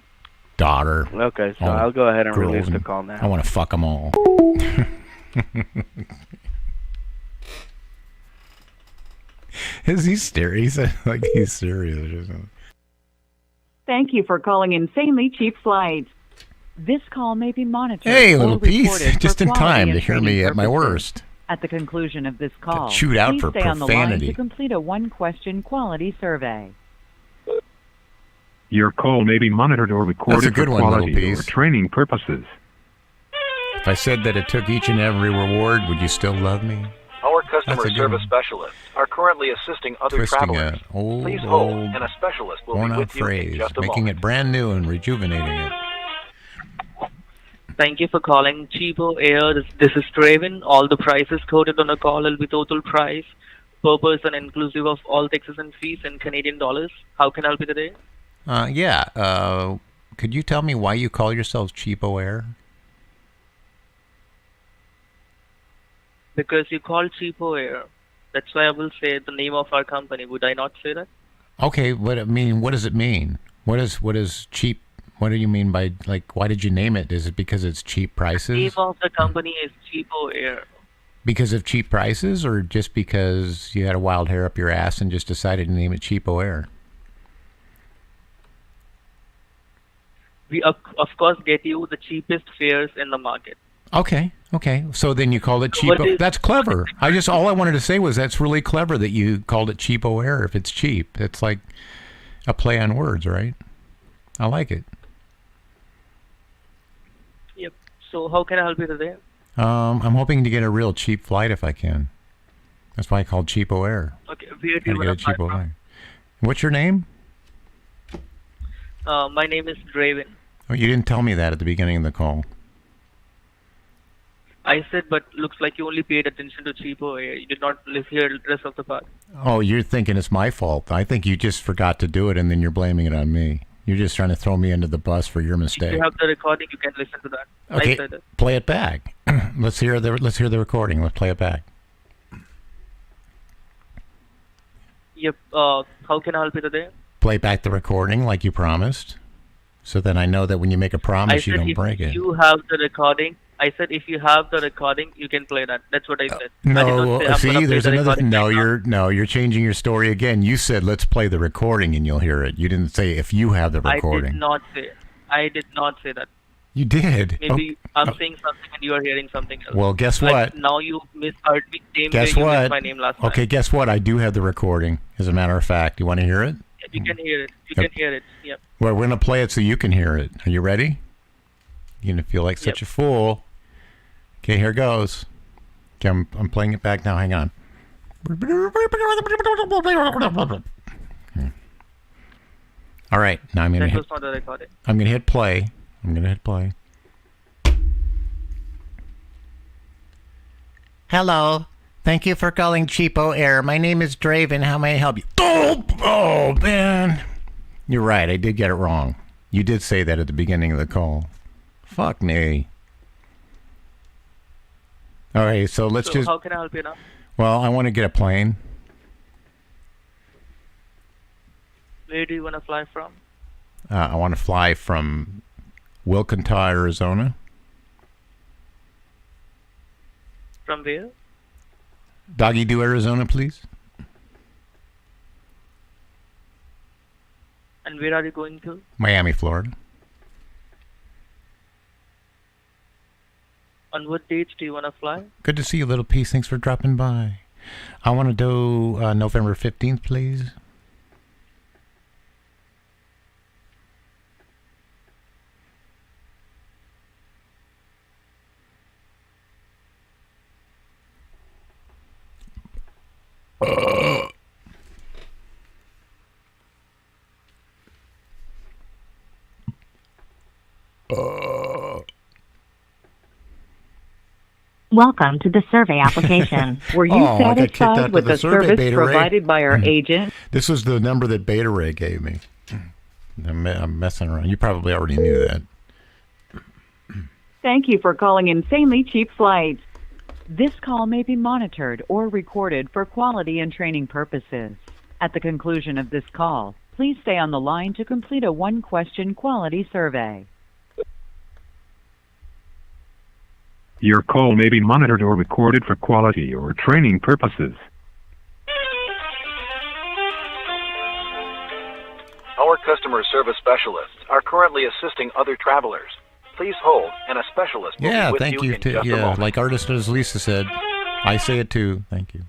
daughter. Okay, so I'll go ahead and release the and call now. I want to fuck them all. Is he serious? Like he's serious or something. Thank you for calling Insanely Cheap Flights. This call may be monitored. Hey, or little piece, recorded for just in quality time and to hear training me at my purposes. worst. At the conclusion of this call, shoot out please for stay on the line profanity. to complete a one-question quality survey. Your call may be monitored or recorded for quality or training purposes. If I said that it took each and every reward, would you still love me? Our customer service specialists are currently assisting other travelers. Please hold, and a specialist will be with you in just a making moment. it brand new and rejuvenating it. Thank you for calling Cheapo Air. This is Draven. All the prices quoted on the call will be total price per person, inclusive of all taxes and fees in Canadian dollars. How can I help you today? Could you tell me why you call yourselves Cheapo Air? Because you called Cheapo Air. That's why I will say the name of our company. Would I not say that? Okay, what does it mean? What is cheap? What do you mean by, like, why did you name it? Is it because it's cheap prices? The name of the company is Cheapo Air. Because of cheap prices, or just because you had a wild hair up your ass and just decided to name it Cheapo Air? We of course get you the cheapest fares in the market. Okay. So then you called it Cheapo. That's clever. All I wanted to say was that's really clever that you called it Cheapo Air if it's cheap. It's like a play on words, right? I like it. Yep. So how can I help you today? I'm hoping to get a real cheap flight if I can. That's why I called Cheapo Air. Okay. Where do you want to fly from? What's your name? My name is Draven. Oh, you didn't tell me that at the beginning of the call. I said, but looks like you only paid attention to Cheapo Air. You did not hear the rest of the part. Oh, you're thinking it's my fault. I think you just forgot to do it, and then you're blaming it on me. You're just trying to throw me under the bus for your mistake. If you have the recording, you can listen to that. Okay, I said it. Play it back. Let's hear the recording. Let's play it back. Yep. How can I help you today? Play back the recording like you promised, so then I know that when you make a promise, you don't break it. If you have the recording, I said if you have the recording, you can play that. That's what I said. No, I see, there's another. You're changing your story again. You said let's play the recording and you'll hear it. You didn't say if you have the recording. I did not say that. You did. Maybe I'm saying something and you are hearing something else. Well, guess what? Now you misheard me. Guess way what? You missed my name last time. Okay, guess what? I do have the recording. As a matter of fact, you want to hear it? You can hear it. You can hear it. Yep. Well, we're gonna play it so you can hear it. Are you ready? You're gonna feel like such a fool. Okay, here goes. Okay, I'm playing it back now. Hang on. All right, now I'm gonna hit. I'm gonna hit play. Hello. Thank you for calling Cheapo Air. My name is Draven. How may I help you? Oh, man. You're right. I did get it wrong. You did say that at the beginning of the call. Fuck me. All right, so let's just... How can I help you now? Well, I want to get a plane. Where do you want to fly from? I want to fly from Wilkentah, Arizona. From where? Doggy Do, Arizona, please. And where are you going to? Miami, Florida. On what dates do you want to fly? Good to see you, little piece. Thanks for dropping by. I want to do November 15th, please. Welcome to the survey application. Were you satisfied with the service provided by our agent? This was the number that Beta Ray gave me. I'm messing around. You probably already knew that. Thank you for calling Insanely Cheap Flights. This call may be monitored or recorded for quality and training purposes. At the conclusion of this call, please stay on the line to complete a one-question quality survey. Your call may be monitored or recorded for quality or training purposes. Our customer service specialists are currently assisting other travelers. Please hold, and a specialist will be with thank you. in just a moment. Like Artist as Lisa said, I say it too. Thank you.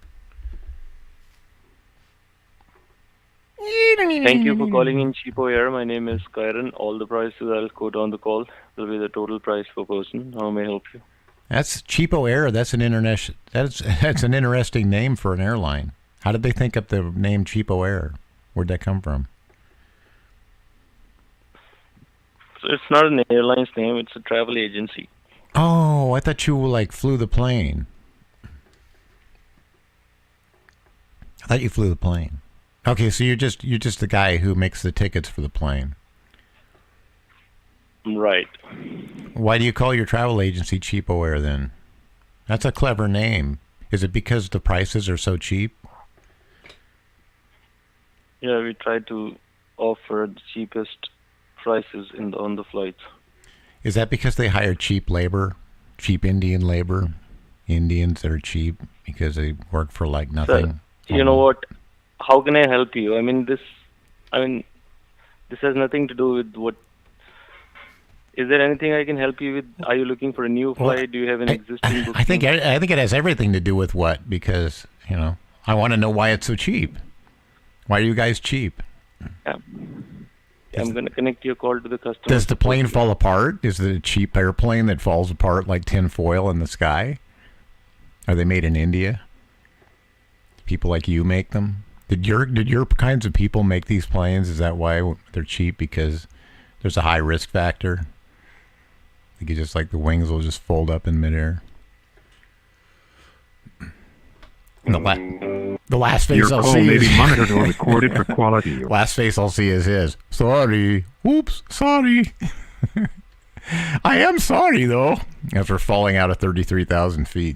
Thank you for calling in Cheapo Air. My name is Kyron. All the prices I'll quote on the call will be the total price per person. How may I help you? That's Cheapo Air. That's an interesting name for an airline. How did they think up the name Cheapo Air? Where'd that come from? So it's not an airline's name. It's a travel agency. Oh, I thought you flew the plane. I thought you flew the plane. Okay, so you're just the guy who makes the tickets for the plane. Right. Why do you call your travel agency Cheapo Air then? That's a clever name. Is it because the prices are so cheap? Yeah, we try to offer the cheapest prices on the flights. Is that because they hire cheap labor, cheap Indian labor, Indians that are cheap because they work for nothing? Sir, you know what? How can I help you? This has nothing to do with what. Is there anything I can help you with? Are you looking for a new flight? Do you have an existing booking? I think it has everything to do with what, because I want to know why it's so cheap. Why are you guys cheap? Yeah. I'm going to connect your call to the customer. Does the plane fall apart? Is it a cheap airplane that falls apart like tin foil in the sky? Are they made in India? People like you make them? Did your kinds of people make these planes? Is that why they're cheap? Because there's a high risk factor? I think it's just the wings will just fold up in midair. And the last face I'll see may be monitored or recorded for quality. Last face I'll see is his. Sorry. Whoops. Sorry. I am sorry, though. After falling out of 33,000 feet.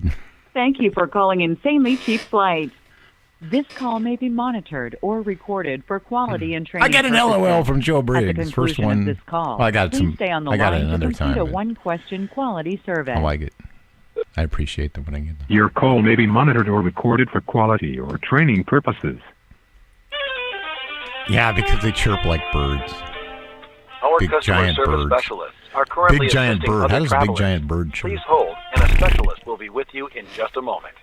Thank you for calling Insanely Cheap Flights. This call may be monitored or recorded for quality and training. I got an purposes. LOL from Joe Briggs. At the First conclusion one. of this call, I got please stay on the I got line it another to complete time. a one-question quality survey. I like it. I appreciate them when I get them. Your call may be monitored or recorded for quality or training purposes. Yeah, because they chirp like birds. Our Big customer giant service birds. specialists are currently Big giant assisting bird. other How does a big travelers. giant bird chirp? Please hold, and a specialist will be with you in just a moment.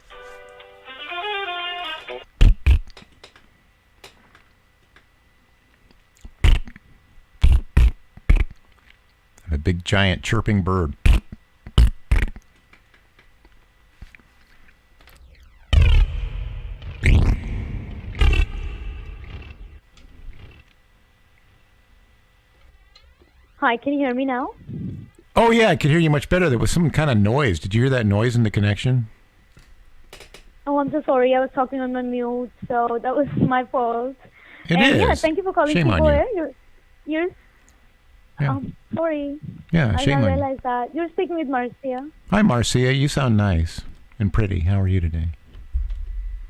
A big giant chirping bird. Hi, can you hear me now? Oh yeah, I could hear you much better. There was some kind of noise. Did you hear that noise in the connection? Oh, I'm so sorry. I was talking on my mute, so that was my fault. It is. Yeah, thank you for calling Shame on People you. Air. You're Yeah. sorry. Yeah, I shame didn't on you. realize that. You're speaking with Marcia. Hi, Marcia. You sound nice and pretty. How are you today?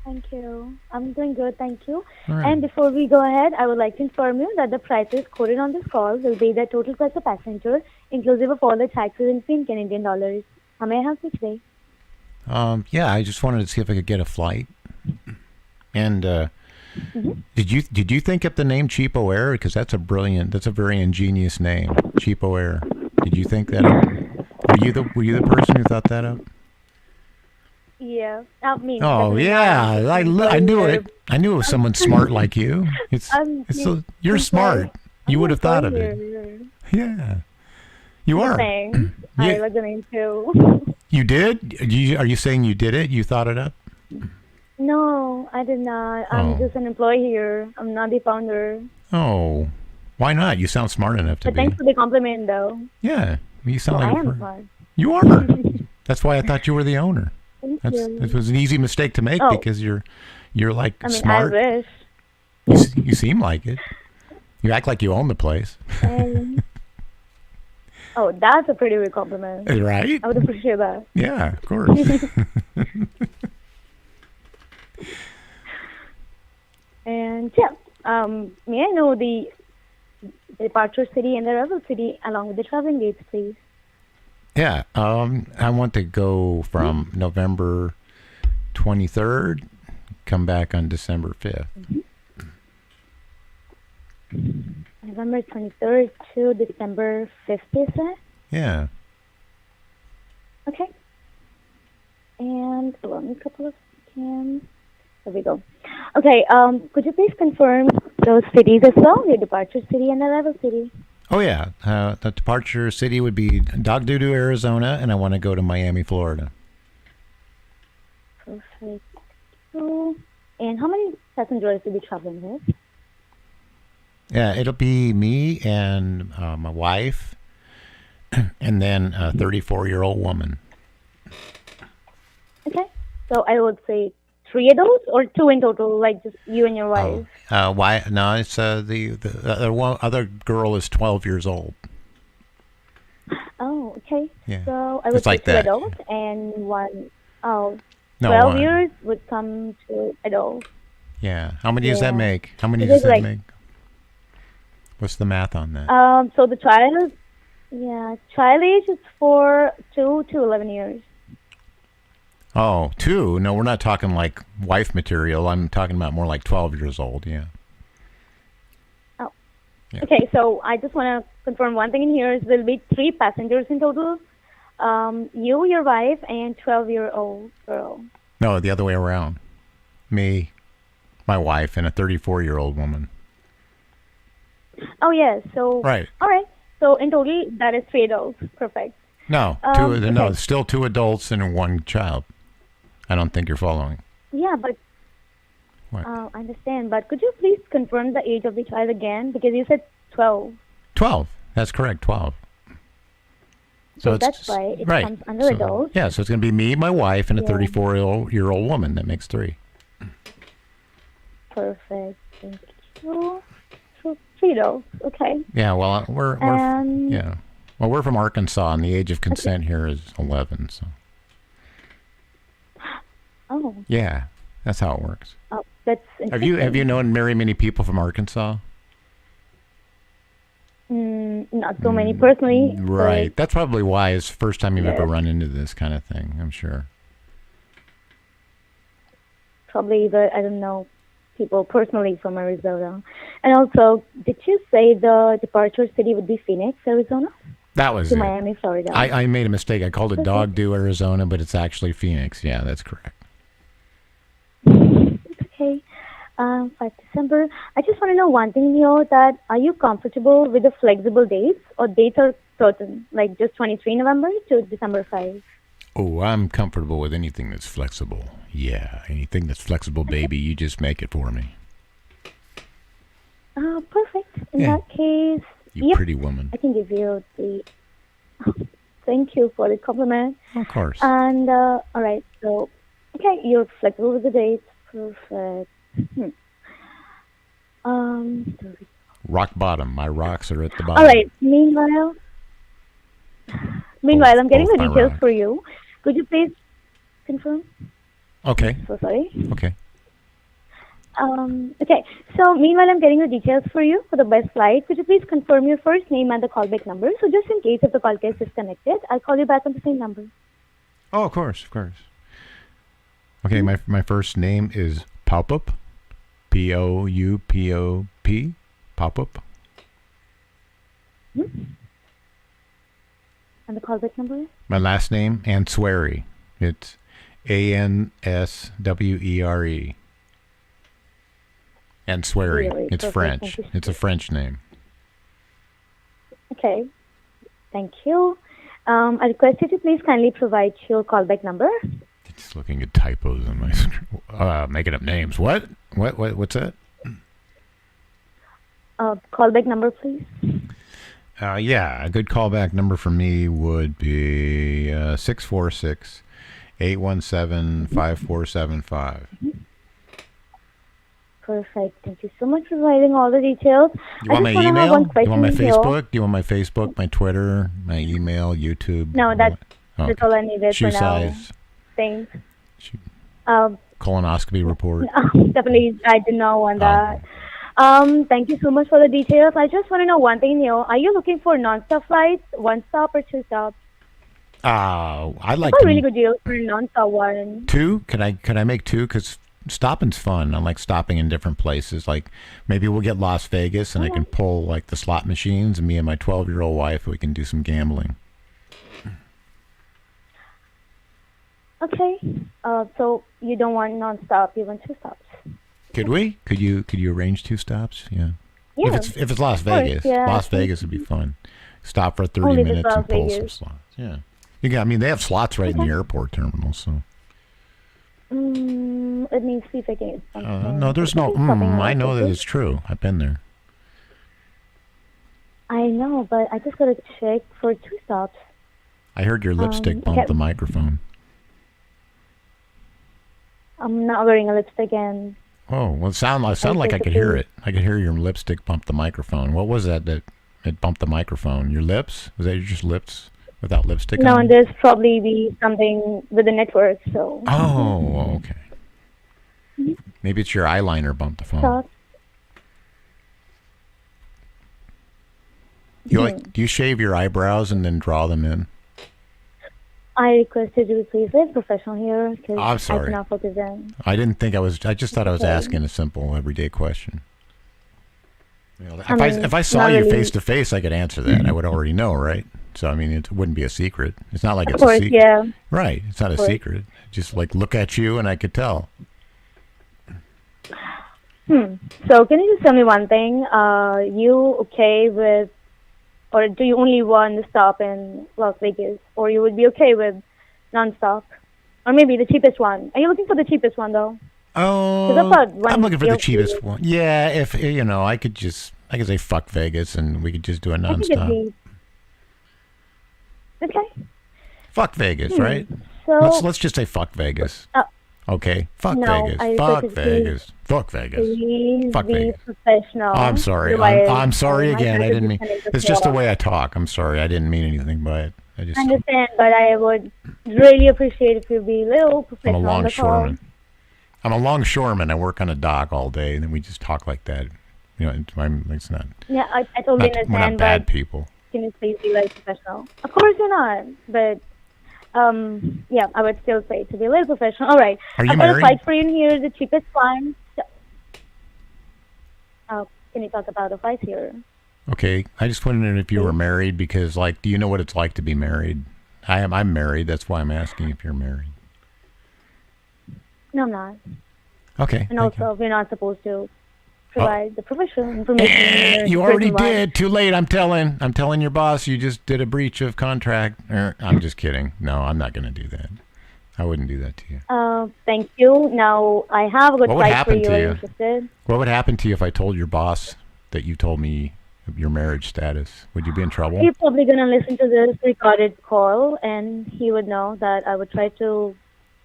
Thank you. I'm doing good, thank you. All right. And before we go ahead, I would like to inform you that the prices quoted on this call will be the total price of passenger, inclusive of all the taxes and fee in Canadian dollars. How may I help you today? Yeah, I just wanted to see if I could get a flight. And did you think up the name Cheapo Air? Because that's a very ingenious name, Cheapo Air. Did you think that up? Were you the person who thought that up? Yeah, I mean. Oh yeah, I knew it. I knew it was someone smart like you. You're smart. You would have thought of it. Yeah, you are. Thanks. Yeah. I was going to. You did? Are you saying you did it? You thought it up? No, I did not. I'm just an employee here. I'm not the founder. Oh, why not? You sound smart enough to But be. thanks for the compliment, though. Yeah, you sound I like am smart. You are. That's why I thought you were the owner. Thank you. It was an easy mistake to make because you're like I mean, smart. I wish. You seem like it. You act like you own the place. Oh, that's a pretty big compliment. Right? I would appreciate that. Yeah, of course. And yeah, may I know the departure city and the arrival city along with the traveling dates, please? Yeah, I want to go from November 23rd, come back on December 5th. November 23rd to December 5th, is that? Yeah. Okay. And allow me a couple of seconds. There we go. Okay, could you please confirm those cities as well, your departure city and arrival city? Oh, yeah. The departure city would be Dogdoodoo, Arizona, and I want to go to Miami, Florida. Perfect. And how many passengers will be traveling with? Yeah, it'll be me and my wife, and then a 34-year-old woman. Okay. So I would say 3 adults or 2 in total, like just you and your wife? Why? No, it's the other girl is 12 years old. Oh, okay. Yeah. So I would It's say like 2 that. adults and one. Oh, No, 12 one. years would come to adults. Yeah. How many does that Yeah. make? How many Because, does that like, make? What's the math on that? So the child age is for 2 to 11 years. Oh, 2? No, we're not talking like wife material. I'm talking about more like 12 years old, yeah. Oh. Yeah. Okay, so I just want to confirm one thing in here is there'll be 3 passengers in total. You, your wife, and 12-year-old girl. No, the other way around. Me, my wife, and a 34-year-old woman. Oh, yes. So, Right. All right. So in total, that is 3 adults. Perfect. No, Okay. no, still 2 adults and 1 child. I don't think you're following. Yeah, but What? I understand. But could you please confirm the age of the child again? Because you said 12. 12. That's correct, 12. So it's that's why it right. comes under So, adults. yeah, so it's going to be me, my wife, and a Yeah. 34-year-old woman. That makes 3. Perfect. Thank you. So 3 adults. Okay. Yeah, well, we're And well, we're from Arkansas, and the age of consent here is 11. So oh, yeah, that's how it works. that's Have you interesting. known very many people from Arkansas? Not so many personally. Right. but That's probably why it's the first time you've ever Yes. run into this kind of thing, I'm sure. Probably I don't know people personally from Arizona. And also, did you say the departure city would be Phoenix, Arizona? That was To it. Miami, Florida. I made a mistake. I called it Okay. Dogdo, Arizona, but it's actually Phoenix. Yeah, that's correct. Okay. 5 December. I just want to know one thing here, that are you comfortable with the flexible dates or dates are certain, like just 23 November to December 5? Oh, I'm comfortable with anything that's flexible. Yeah, anything that's flexible, baby. You just make it for me. Perfect. In Yeah. that case, You yep, pretty woman. I can give you the... Thank you for the compliment. Of course. And, all right, so, okay, you're flexible with the dates. Perfect. Rock bottom. My rocks are at the bottom. All right, meanwhile, I'm getting both the my details rocks. for you. Could you please confirm? Okay. So sorry. Okay. Okay, so meanwhile, I'm getting the details for you for the best flight. Could you please confirm your first name and the callback number? So just in case if the call gets disconnected, I'll call you back on the same number. Oh, of course, of course. Okay, my first name is Pop-Up. P-O-U-P-O-P. Pop-Up. And the callback number? My last name, Answeri. It's A-N-S-W-E-R-E. Answeri. Really? It's Perfect. French. Thank you. It's a French name. Okay. Thank you. I request you to please kindly provide your callback number. Just looking at typos on my screen. Making up names. What? What's that? Callback number, please. Yeah, a good callback number for me would be 646-817-5475. Perfect. Thank you so much for providing all the details. You want I my just wanna have email? one You want my question here. Facebook? Do you want my Facebook, my Twitter, my email, YouTube? No, that's Okay. all I needed Shoe for now. size, Thanks. colonoscopy report. Definitely, I did not want that. Thank you so much for the details. I just want to know one thing here. Are you looking for non-stop flights, one stop or 2 stops? I'd like I've got a really to good deal for a non-stop one. 2. Could I make 2? Because stopping's fun. I like stopping in different places. Like maybe we'll get Las Vegas and I can pull like the slot machines, and me and my 12-year-old wife, we can do some gambling. Okay. So you don't want non-stop. You want 2 stops. Could we? Could you arrange 2 stops? Yeah. Yeah. If it's Las Of course, Vegas, yeah. Las Vegas would be fun. Stop for 30 Only if it's minutes and Las pull some Vegas. slots. Yeah. I mean, they have slots right in the airport terminal, so. Let me see if I can get something. No, there's no. I know that it's true. I've been there. I know, but I just gotta check for 2 stops. I heard your lipstick bump okay. the microphone. I'm not wearing a lipstick and. Oh, well, it sounded like I could hear it. I could hear your lipstick bump the microphone. What was that it bumped the microphone? Your lips? Was that just lips without lipstick No, on? there's probably be something with the network, so. Oh, okay. Maybe it's your eyeliner bumped the phone. Stop. Do you shave your eyebrows and then draw them in? I requested you to please live professional here because I'm sorry. I cannot focus in. I didn't think I was. I just thought I was Okay. asking a simple, everyday question. You know, I mean, if I saw not you really. face to face, I could answer that. I would already know, right? So I mean, it wouldn't be a secret. It's not like Of it's a course, secret, yeah. right? It's not Of a course. secret. Just like look at you, and I could tell. So can you just tell me one thing? You okay with, or do you only want to stop in Las Vegas, or you would be okay with non-stop, or maybe the cheapest one? Are you looking for the cheapest one though? Oh, one I'm looking for the deal cheapest for you. one. Yeah, if I could say fuck Vegas, and we could just do a I think it'd nonstop. be okay. Fuck Vegas, right? So Let's just say fuck Vegas. Okay, fuck no, Vegas. I Fuck requested Vegas. Fuck Vegas. Please Fuck be Vegas. professional. I'm sorry. Otherwise, I'm sorry I again. might I didn't mean. disconnect the It's just the call. way I talk. I'm sorry. I didn't mean anything by it. I just. I understand, but I would really appreciate if you be a little I'm a professional on the call. longshoreman. I'm a longshoreman. I work on a dock all day, and then we just talk like that. You know, it's not. Yeah, I totally We're not understand, bad but people. can you please be like professional? Of course you're not, but yeah, I would still say to be a little professional. All right, Are you I've got a married? flight for you here, the cheapest one. Can you talk about a flight here? Okay, I just wondered if you were married because, like, do you know what it's like to be married? I'm married. That's why I'm asking if you're married. No, I'm not. Okay. And thank you. also, we're not supposed to provide the professional information. in your You already personal life. did. Too late. I'm telling your boss you just did a breach of contract. I'm just kidding. No, I'm not going to do that. I wouldn't do that to you. Thank you. Now, I have a good What would flight for happen you. to Are you? you interested? What would happen to you if I told your boss that you told me your marriage status? Would you be in trouble? He's probably going to listen to this recorded call, and he would know that I would try to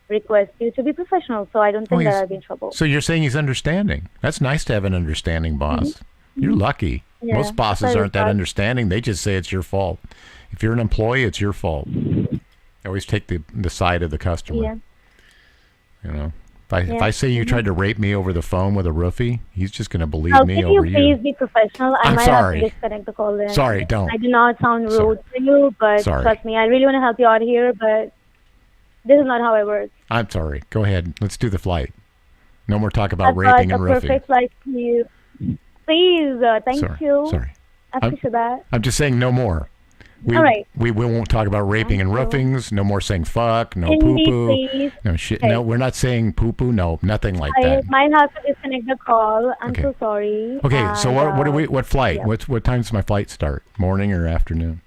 request you to be professional, so I don't think that I'd be in trouble. So you're saying he's understanding. That's nice to have an understanding boss. You're lucky. Yeah, Most bosses that is aren't that hard. understanding. They just say it's your fault. If you're an employee, it's your fault. I always take the side of the customer. Yeah. You know, if I Yeah. say you tried to rape me over the phone with a roofie, he's just going to believe Now, me can over you please be professional? I I'm might sorry. have to disconnect the call then. Sorry, don't. I do not sound rude to you, but Sorry. trust me, I really want to help you out here, but this is not how I work. I'm sorry. Go ahead. Let's do the flight. No more talk about I've raping got and a roofing. perfect flight for you. Please, thank Sorry, you. sorry. I appreciate that. I'm just saying no more. All right. We won't talk about raping and roofings. No more saying fuck. No Can poo we poo. please- No shit. Okay. No, we're not saying poo poo. No, nothing like I that. might have to disconnect the call. I'm Okay. so sorry. Okay, so And, what flight? yeah. What time does my flight start? Morning or afternoon?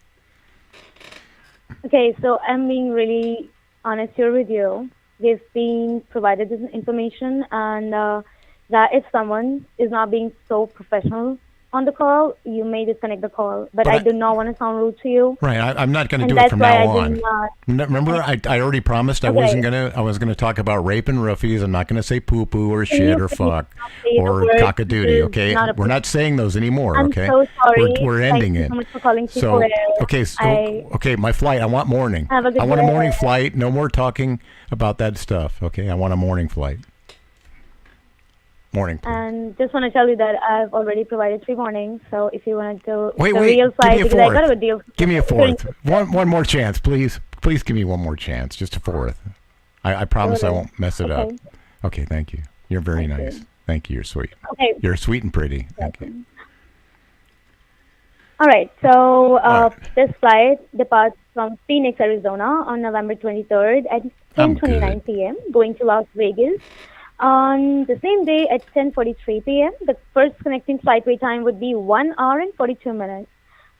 Okay, so I'm being really honest here with you. They've been provided this information, and that if someone is not being so professional on the call, you may disconnect the call. But I do not want to sound rude to you. Right, I'm not going to And do it that's from why now I on. did not. Remember, I already promised I Okay. wasn't gonna. I was gonna talk about rape and roofies. I'm not gonna say poo poo or Can shit you or please fuck not say the or word? cockadoodie. This is Okay, not a- we're not saying those anymore. I'm Okay, so sorry. We're Thank ending you it. so much for calling So People Air. okay, okay, my flight. I want morning. Have a good I want a day. morning flight. No more talking about that stuff. Okay, I want a morning flight. Morning. And just want to tell you that I've already provided 3 warnings. So if you want to go Wait, the wait. real Give flight, me a because I got a fourth. good deal. Give me a fourth. One more chance, please. Please give me one more chance. Just a fourth. I promise I Sure. won't mess it up. Okay. Okay, thank you. You're very nice. Thank you. You're sweet. Okay. You're sweet and pretty. Thank you. All right. So this flight departs from Phoenix, Arizona on November 23rd at 10:29 p.m. going to Las Vegas. On the same day at 10:43 p.m., the first connecting flight wait time would be 1 hour and 42 minutes.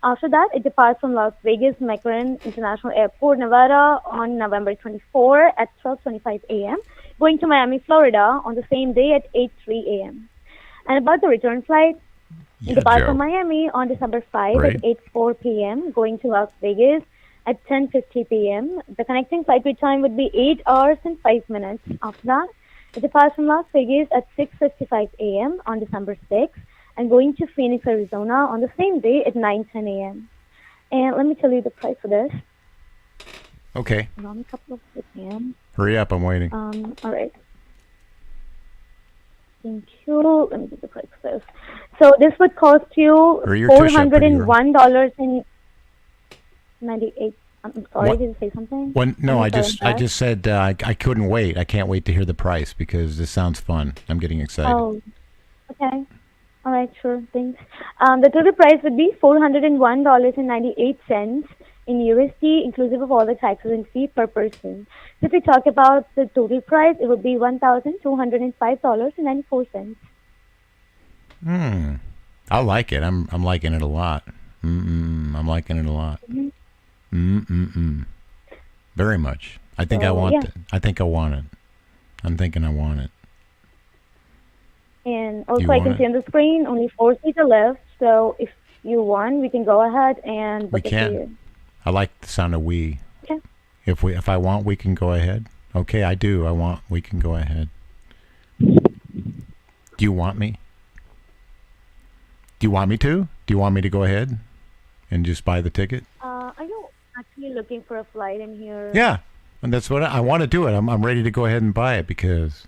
After that, it departs from Las Vegas McCarran International Airport, Nevada on November 24 at 12:25 a.m., going to Miami, Florida on the same day at 8:03 a.m. And about the return flight, it departs from Miami on December 5 at 8:04 p.m., going to Las Vegas at 10:50 p.m. The connecting flight wait time would be 8 hours and 5 minutes. After that, it departs from Las Vegas at 6:55 a.m. on December 6 and going to Phoenix, Arizona on the same day at 9:10 a.m. And let me tell you the price for this. Okay. Hold on a couple of seconds. Hurry up, I'm waiting. All right. Thank you. Let me get the price for this. So this would cost you $401.98. I'm sorry, What? did you say something? No, I I'm sorry. just said I couldn't wait. I can't wait to hear the price because this sounds fun. I'm getting excited. Oh, okay. All right, sure. Thanks. The total price would be $401.98 in USD, inclusive of all the taxes and fee per person. So if we talk about the total price, it would be $1,205.94. I like it. I'm liking it a lot. I'm liking it a lot. Very much. I think I want it. I think I want it. I'm thinking I want it. And also, I can see on the screen only 4 seats are left. So if you want, we can go ahead and book it for you. I like the sound of we. Okay. If I want, we can go ahead. Okay, I do. I want. We can go ahead. Do you want me? Do you want me to? Do you want me to go ahead and just buy the ticket? Are you actually looking for a flight in here? Yeah, and that's what I want to do it. I'm ready to go ahead and buy it because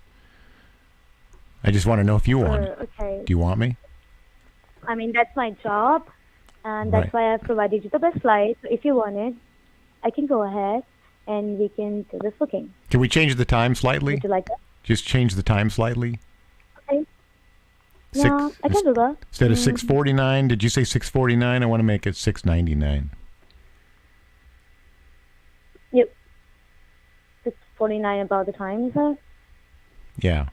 I just want to know if you want it. Okay. Do you want me? I mean, that's my job, and that's why I've provided you the best flight. So if you want it, I can go ahead and we can do this booking. Can we change the time slightly? Would you like that? Just change the time slightly. Okay. Yeah, I can do that. Instead of 6:49, did you say 6:49? I want to make it 6:99. Yep. 6:49 about the time, is that? Yeah.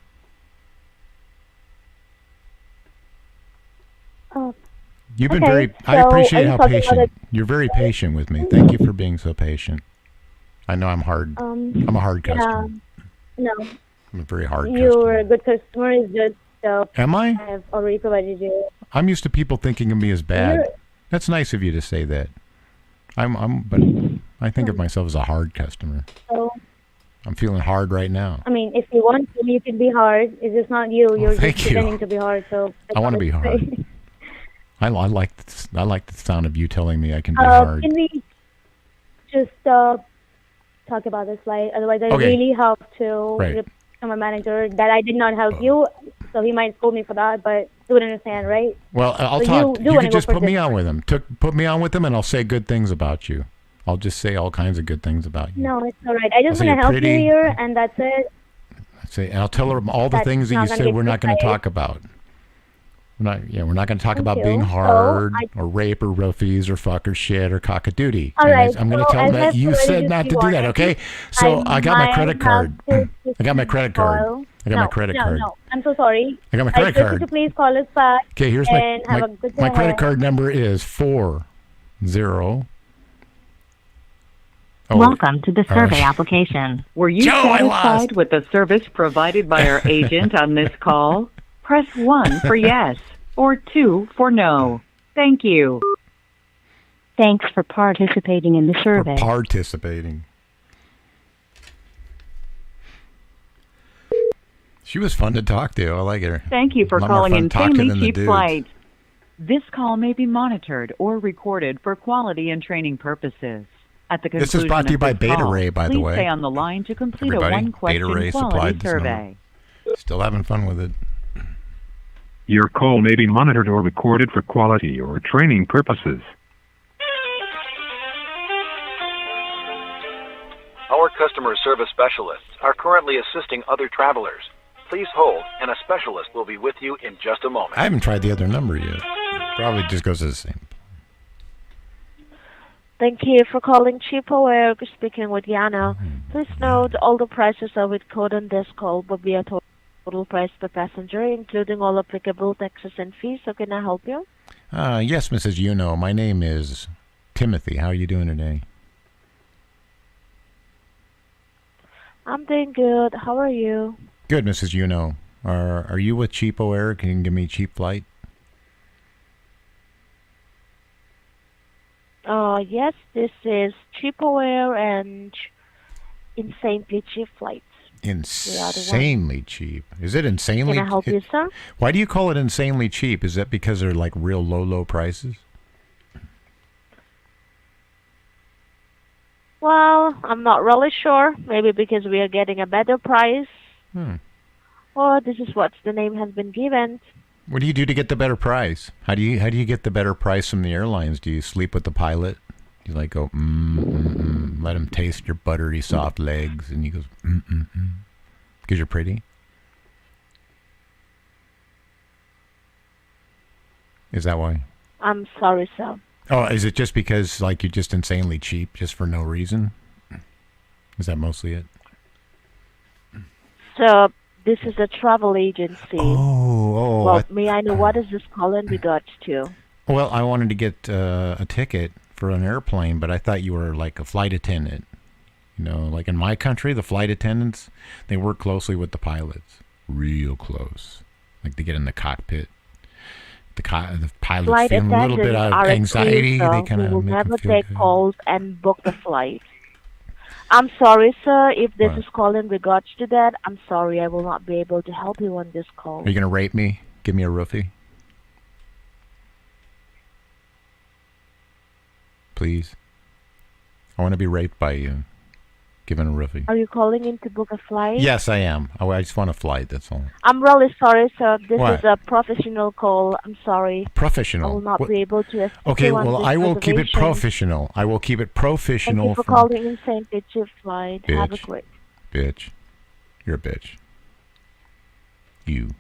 You've been I appreciate how patient. You're very patient with me. Thank you for being so patient. I know I'm hard. I'm a hard customer. No. I'm a very hard customer. You're a good customer. It's just Am I? I've already provided you. I'm used to people thinking of me as bad. That's nice of you to say that. But I think of myself as a hard customer. So, I'm feeling hard right now. I mean, if you want to, you can be hard. It's just not you. You're just pretending to be hard. So I want to be hard. I like the sound of you telling me I can be hard. Can we just talk about this flight? Otherwise, I really have to tell my manager that I did not help you. So he might scold me for that, but you would understand, right? Well, I'll talk. You can just put me on with him. Put me on with him, and I'll say good things about you. I'll just say all kinds of good things about you. No, it's all right. I just want to help you here, and that's it. And I'll tell her all the things that you said we're not going to talk about. We're not going to talk about being hard or rape or roofies or fuck or shit or cock-a-doodle. All right. I'm going to tell them that you said not to do that, okay? So I got my credit card. I got my credent card. No, I'm so sorry. I got my credit card. I to please call us back. Okay, here's my credit card number is 40. Welcome to the survey application. Were you satisfied with the service provided by our agent on this call? Press 1 for yes or 2 for no. Thank you. Thanks for participating in the survey. She was fun to talk to. I like her. Thank you for calling Insanely Cheap Flight. This call may be monitored or recorded for quality and training purposes. At the conclusion this is brought to you by Beta call, Ray, by the way. Please stay on the line to complete a one-question quality survey. Still having fun with it. Your call may be monitored or recorded for quality or training purposes. Our customer service specialists are currently assisting other travelers. Please hold, and a specialist will be with you in just a moment. I haven't tried the other number yet. Probably just goes to the same. Thank you for calling Cheapo Air. Speaking with Yana. Please note all the prices are with code on this call will be a total price per passenger, including all applicable taxes and fees. So can I help you? Yes, Mrs. Yuno. My name is Timothy. How are you doing today? I'm doing good. How are you? Good, Mrs. Yuno. Are you with Cheapo Air? Can you give me a cheap flight? Yes, this is Cheapo Air and insanely cheap flights. Insanely cheap. Is it insanely? Can I help you, sir? Why do you call it insanely cheap? Is that because they're like real low prices? Well, I'm not really sure. Maybe because we are getting a better price. Or this is what the name has been given. What do you do to get the better price? How do you get the better price from the airlines? Do you sleep with the pilot? You like go let him taste your buttery soft legs, and he goes because you're pretty. Is that why? I'm sorry, sir. Oh, is it just because like you're just insanely cheap, just for no reason? Is that mostly it? So this is a travel agency. Oh. Well, may I know what is this call in regards to? Well, I wanted to get a ticket for an airplane, but I thought you were like a flight attendant. You know, like in my country, the flight attendants, they work closely with the pilots. Real close. Like they get in the cockpit. The pilots Flight feel a little bit attendants of are anxiety. They kind we of will make never them feel take good. calls and book the flight. I'm sorry, sir. If this is call in regards to that, I'm sorry. I will not be able to help you on this call. Are you going to rape me? Give me a roofie? Please. I want to be raped by you. Given a roofie. Are you calling in to book a flight? Yes, I am. I just want a flight, that's all. I'm really sorry, sir. This What? is a professional call. I'm sorry. Professional? I will not What? be able to assist Okay, you on well, this I will keep it reservation. professional. I will keep it professional. Thank you for from- calling in St. Peter's Flight. Have a Bitch. great. Bitch. You're a bitch. You.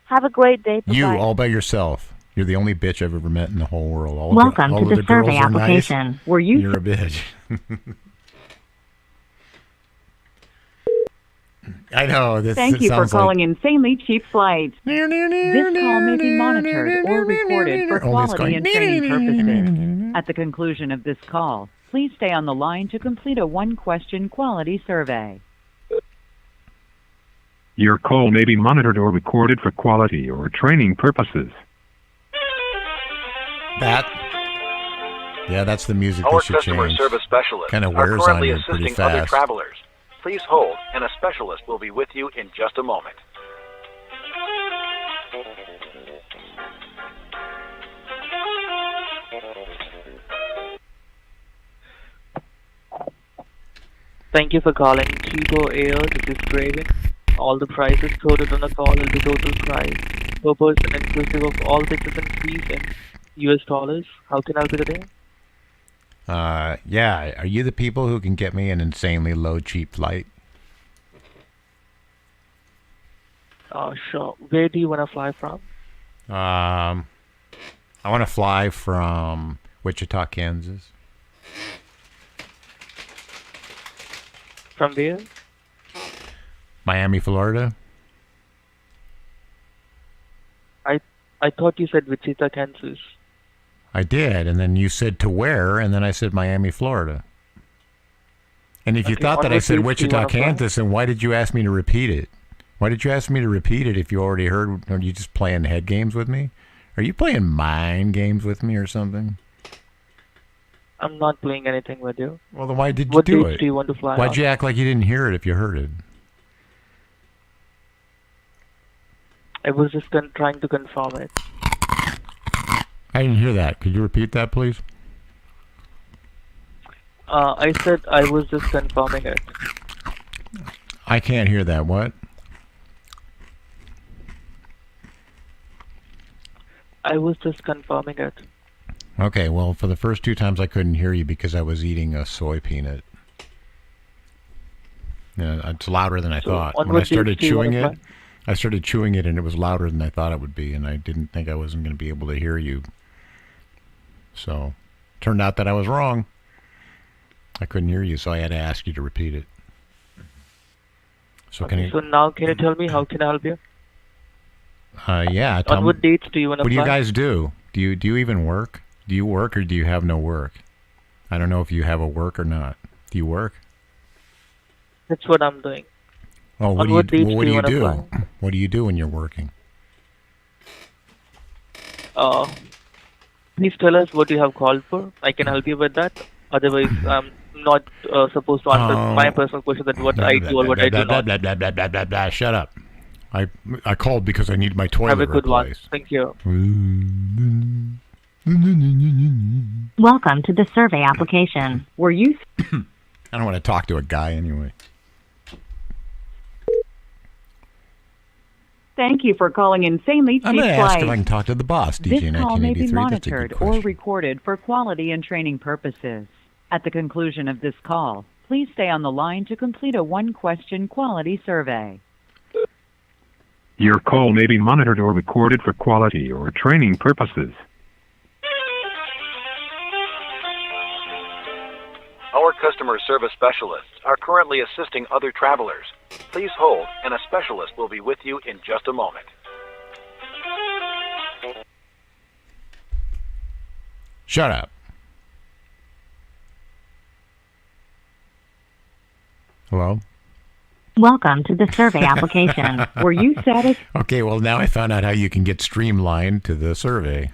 Have a great day. You, Bye-bye. all by yourself. You're the only bitch I've ever met in the whole world. All Welcome all to of the the girls survey are nice. application, where you- You're a bitch. I know. Thank you for calling Insanely Cheap Flights. This call may be monitored or recorded for quality and training purposes. At the conclusion of this call, please stay on the line to complete a one-question quality survey. Your call may be monitored or recorded for quality or training purposes. Yeah, that's the music Our they should customer change. service specialists Kind of are wears on currently you pretty assisting other fast. travelers. Please hold, and a specialist will be with you in just a moment. Thank you for calling Cheapo Air. This is Draven. All the prices quoted on the call will be total price per person, inclusive of all taxes and fees in US dollars. How can I help you today? Yeah. Are you the people who can get me an insanely low, cheap flight? Sure. Where do you want to fly from? I want to fly from Wichita, Kansas. From where? Miami, Florida. I thought you said Wichita, Kansas. I did, and then you said to where, and then I said Miami, Florida. And if you Okay, thought on that I what said dates do you Wichita, wanna fly? Kansas, then why did you ask me to repeat it? Why did you ask me to repeat it if you already heard? Are you just playing head games with me? Are you playing mind games with me or something? I'm not playing anything with you. Well, then why did you What do dates it? do you want to fly Why'd on? you act like you didn't hear it if you heard it? I was just trying to confirm it. I didn't hear that. Could you repeat that, please? I said I was just confirming it. I can't hear that. What? I was just confirming it. Okay, well, for the first two times I couldn't hear you because I was eating a soy peanut. Yeah, it's louder than I So, thought. on When I what started dates do you chewing wanna it, I started chewing it and it was louder than I thought it would be, and I didn't think I wasn't going to be able to hear you. So, turned out that I was wrong. I couldn't hear you, so I had to ask you to repeat it. So can you? So now, can you tell me how can I help you? Yeah. On what dates do you want to What do you apply? guys do? Do you even work? Do you work or do you have no work? I don't know if you have a work or not. Do you work? That's what I'm doing. Oh, On what dates what do you wanna do? apply? What do you do when you're working? Please tell us what you have called for. I can help you with that. Otherwise, I'm not supposed to answer my personal question that what I do or what I do not. Shut up. I called because I need my toilet Have a good one. replaced. Thank you. Welcome to the survey application. Were you? I don't want to talk to a guy anyway. Thank you for calling Insanely Cheap I'm going to ask if Flights. I can talk to the boss, This DJ call may be 1983. That's a monitored good or question. recorded for quality and training purposes. At the conclusion of this call, please stay on the line to complete a one-question quality survey. Your call may be monitored or recorded for quality or training purposes. Our customer service specialists are currently assisting other travelers. Please hold, and a specialist will be with you in just a moment. Shut up. Hello? Welcome to the survey application. Were you satisfied? Okay, well, now I found out how you can get streamlined to the survey.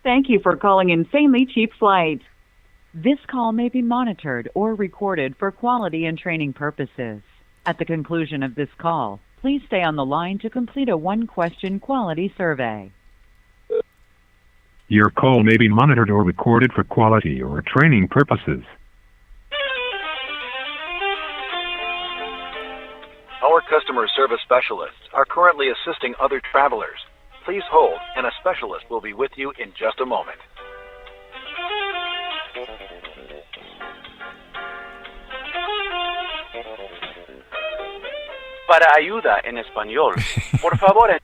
Thank you for calling Insanely Cheap Flights. This call may be monitored or recorded for quality and training purposes. At the conclusion of this call, please stay on the line to complete a one-question quality survey. Your call may be monitored or recorded for quality or training purposes. Our customer service specialists are currently assisting other travelers. Please hold, and a specialist will be with you in just a moment. Para ayuda en español, por favor.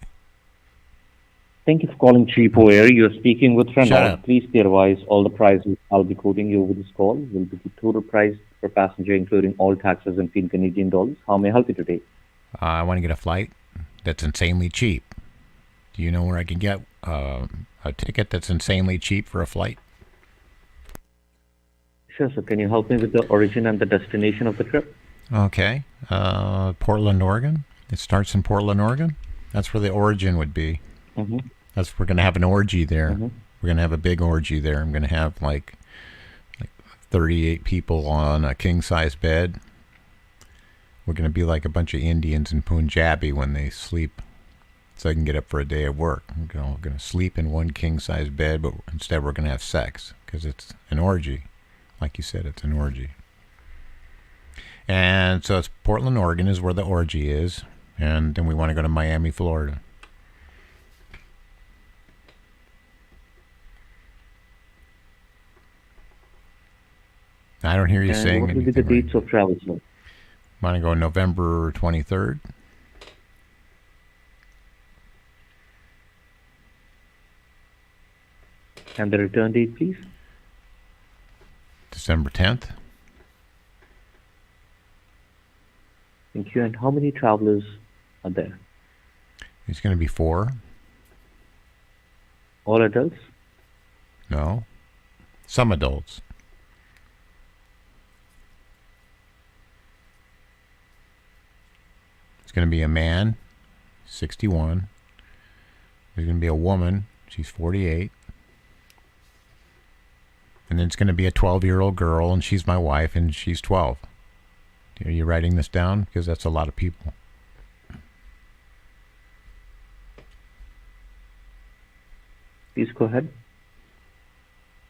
Thank you for calling Cheapo Air. You're speaking with Shut Renault. up. Please be advised all the prices I'll be quoting you over this call will be the total price per passenger, including all taxes and fee in Canadian dollars. How may I help you today? I want to get a flight that's insanely cheap. Do you know where I can get a ticket that's insanely cheap for a flight? Sure, sir. Can you help me with the origin and the destination of the trip? Okay. Portland, Oregon. It starts in Portland, Oregon. That's where the origin would be. Mm-hmm. We're going to have an orgy there. Mm-hmm. We're going to have a big orgy there. I'm going to have like 38 people on a king-size bed. We're going to be like a bunch of Indians in Punjabi when they sleep, so I can get up for a day of work. We're going to sleep in one king-size bed, but instead we're going to have sex because it's an orgy. Like you said, it's an orgy. And so it's Portland, Oregon is where the orgy is, and then we want to go to Miami, Florida. I don't hear you saying what will anything. be the right. dates of travel, sir? Want to go November 23rd? And the return date, please? December 10th? Thank you. And how many travelers are there? It's going to be 4. All adults? No. Some adults. It's going to be a man, 61. There's going to be a woman, she's 48. And then it's going to be a 12-year-old girl, and she's my wife, and she's 12. Are you writing this down? Because that's a lot of people. Please go ahead.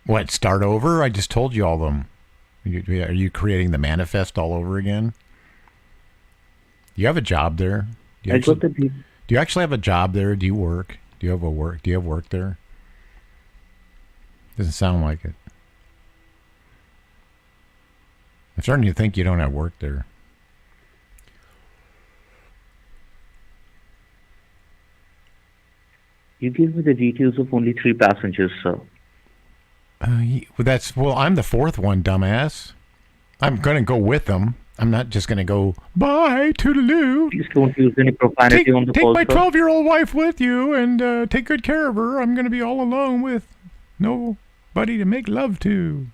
What, start over? I just told you all of them. Are you creating the manifest all over again? Do you have a job there? Do you actually have a job there? Do you work? Do you have work? Do you have work there? Doesn't sound like it. I'm starting to think you don't have work there. You gave me the details of only 3 passengers, sir. Well, I'm the fourth one, dumbass. I'm going to go with them. I'm not just going to go, bye, toodaloo. Please don't use any profanity on the call, Take my sir. 12-year-old wife with you and take good care of her. I'm going to be all alone with nobody to make love to.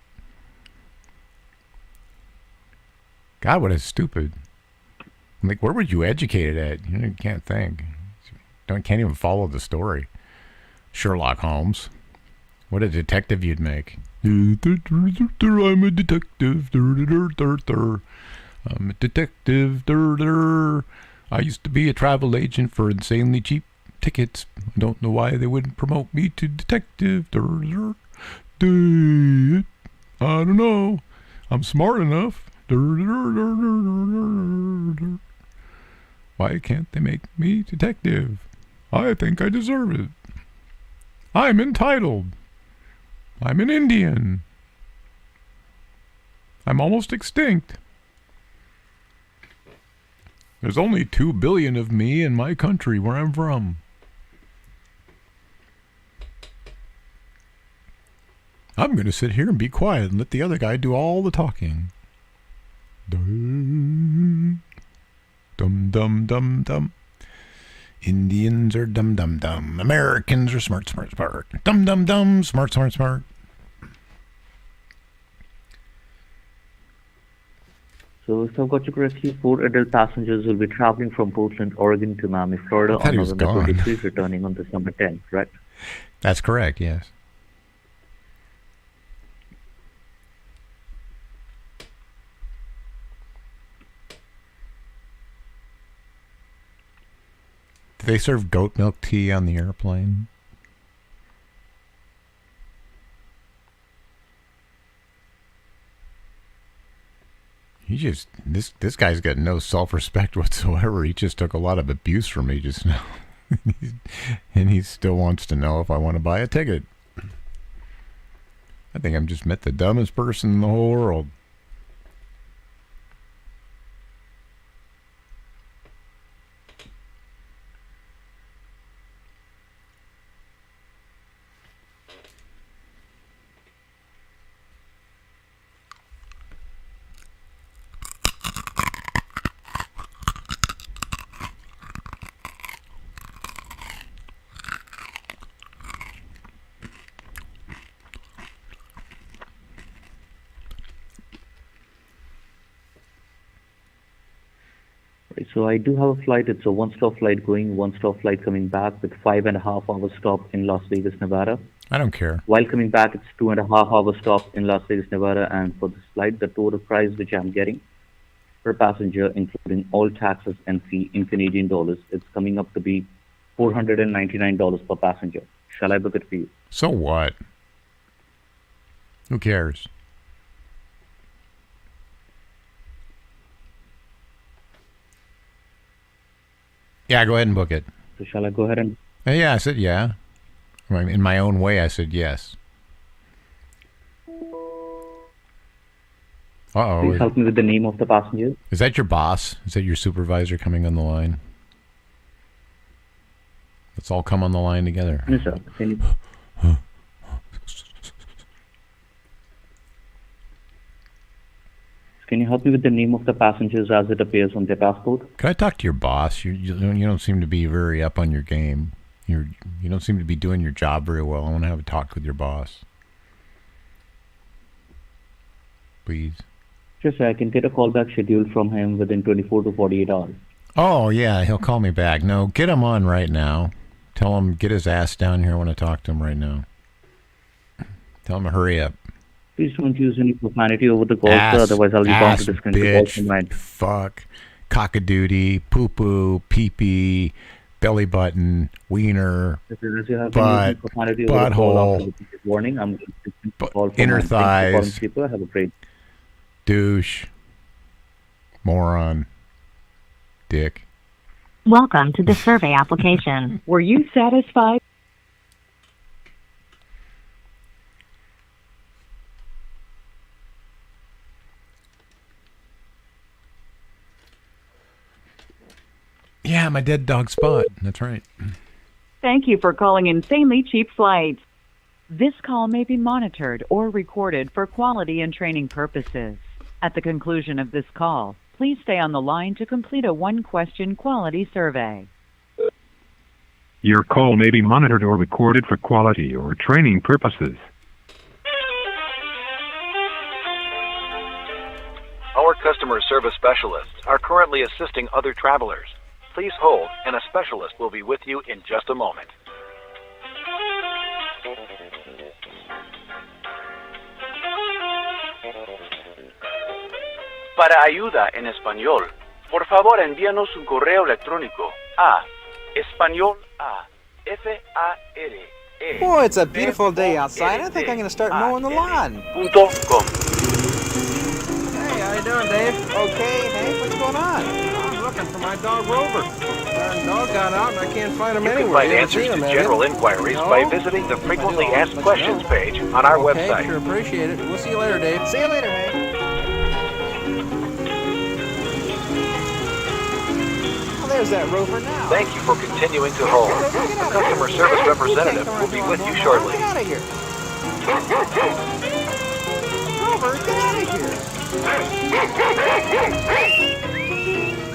God, what is stupid. Like, where were you educated at? You can't think. Can't even follow the story. Sherlock Holmes. What a detective you'd make. I'm a detective. I'm a detective. I used to be a travel agent for insanely cheap tickets. I don't know why they wouldn't promote me to detective. I don't know. I'm smart enough. Why can't they make me detective? I think I deserve it. I'm entitled. I'm an Indian. I'm almost extinct. There's only 2 billion of me in my country where I'm from. I'm going to sit here and be quiet and let the other guy do all the talking. Dum, dum, dum, dum, dum. Indians are dumb, dumb, dumb. Americans are smart, smart, smart. Dumb, dumb, dumb. Smart, smart, smart. So if I've got you correctly, 4 adult passengers will be traveling from Portland, Oregon to Miami, Florida on November 23, returning on December 10th, right? That's correct, yes. Do they serve goat milk tea on the airplane? This guy's got no self-respect whatsoever. He just took a lot of abuse from me just now. And he still wants to know if I want to buy a ticket. I think I've just met the dumbest person in the whole world. So I do have a flight. It's a one-stop flight going, one-stop flight coming back with 5.5-hour stop in Las Vegas, Nevada. I don't care. While coming back, it's 2.5-hour stop in Las Vegas, Nevada. And for this flight, the total price which I'm getting per passenger, including all taxes and fee in Canadian dollars, it's coming up to be $499 per passenger. Shall I book it for you? So what? Who cares? Yeah, go ahead and book it. So shall I go ahead and... Yeah, I said yeah. In my own way, I said yes. Uh-oh. Please help me with the name of the passenger. Is that your boss? Is that your supervisor coming on the line? Let's all come on the line together. Yes, sir. Can you... Can you help me with the name of the passengers as it appears on their passport? Can I talk to your boss? You don't seem to be very up on your game. You don't seem to be doing your job very well. I want to have a talk with your boss. Please. Sure, sir. I can get a callback scheduled from him within 24 to 48 hours. Oh, yeah. He'll call me back. No, get him on right now. Tell him, get his ass down here. I want to talk to him right now. Tell him to hurry up. Please don't use any profanity over the call, sir. Otherwise, I'll be bound to disconnect the call from mine. Fuck, cockadoodie, poo-poo, pee-pee, belly button, wiener, butt, butthole, warning. I'm going to call from inner thighs, have a great douche, moron, dick. Welcome to the survey application. Were you satisfied? Yeah, my dead dog Spot. That's right. Thank you for calling Insanely Cheap Flights. This call may be monitored or recorded for quality and training purposes. At the conclusion of this call, please stay on the line to complete a one-question quality survey. Your call may be monitored or recorded for quality or training purposes. Our customer service specialists are currently assisting other travelers. Please hold, and a specialist will be with you in just a moment. Para ayuda en español, por favor envíanos un correo electrónico a español@FARE. Boy, it's a beautiful day outside. I think I'm going to start mowing the lawn. .com. Hey, how you doing, Dave? Okay, Hank, what's going on? I'm looking for my dog Rover. Our dog got out and I can't find him You can anywhere. find answers to general inquiries by visiting the Frequently Asked Questions page on our Okay, website. sure, appreciate it. We'll see you later, Dave. See you later, Hank. Oh, there's that Rover now. Thank you for continuing to hold. A customer service representative will be with you shortly. Get out of here. Rover, get out of here.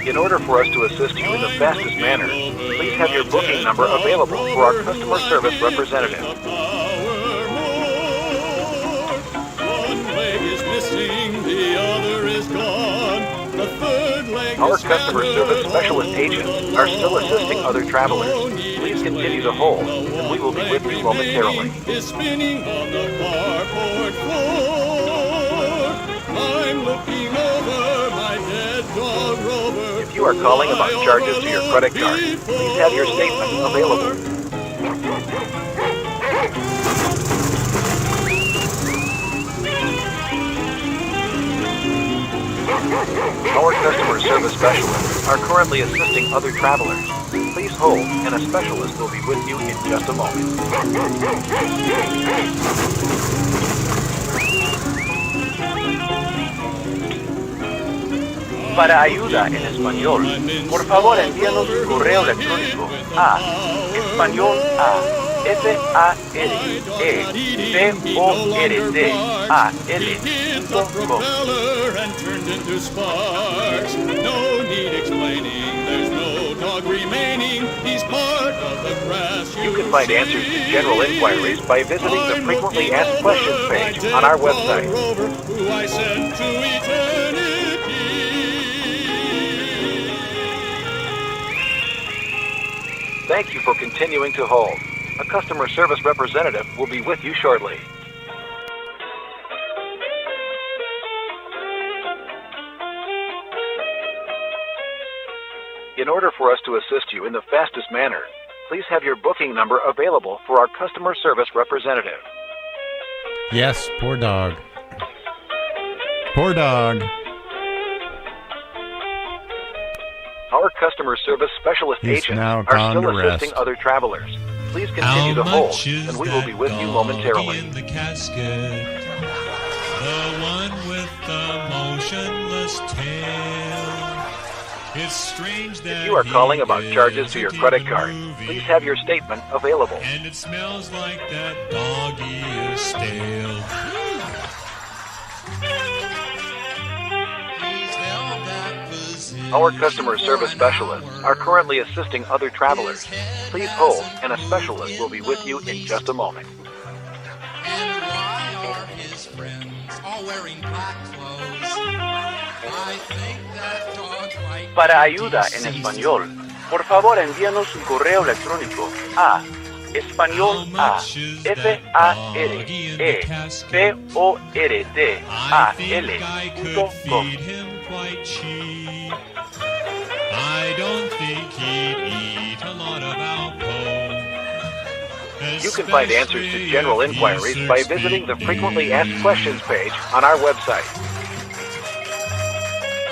In order for us to assist you in the fastest manner, please have your booking number available for our customer service representative. Our customer service specialist agents are still assisting other travelers. Please continue to hold, and we will be with you momentarily. I'm looking over my dead dog Rover. If you are calling about charges to your credit card, please have your statement available. Our customer service specialists are currently assisting other travelers. Please hold, and a specialist will be with you in just a moment. Para ayuda en español, por favor envíanos un correo electrónico a español@FAREPORTAL.com. And turned into sparks. No need explaining, there's no dog remaining. He's part of the grass. You can find answers to general inquiries by visiting the Frequently Asked Questions page on our website. Who I sent to eternity. Thank you for continuing to hold. A customer service representative will be with you shortly. In order for us to assist you in the fastest manner, please have your booking number available for our customer service representative. Yes, poor dog. Poor dog. Our customer service specialist He's agents now are gone still to rest. assisting other travelers. Please continue to hold, and we will be with you momentarily. In the casket, the one with the motionless tail. It's strange that If you are calling about charges to your credit card, please have your statement available. and it smells like that doggy is stale. Our customer service specialists are currently assisting other travelers. Please hold, and a specialist will be with you in just a moment. His friends all wearing black clothes. I think that dog might Para ayuda en español, por favor envíanos un correo electrónico a español@FAREPORTAL.com. quite cheap. I don't think he'd eat a lot of Alpo. You can find answers to general inquiries by visiting the Frequently Asked Questions page on our website.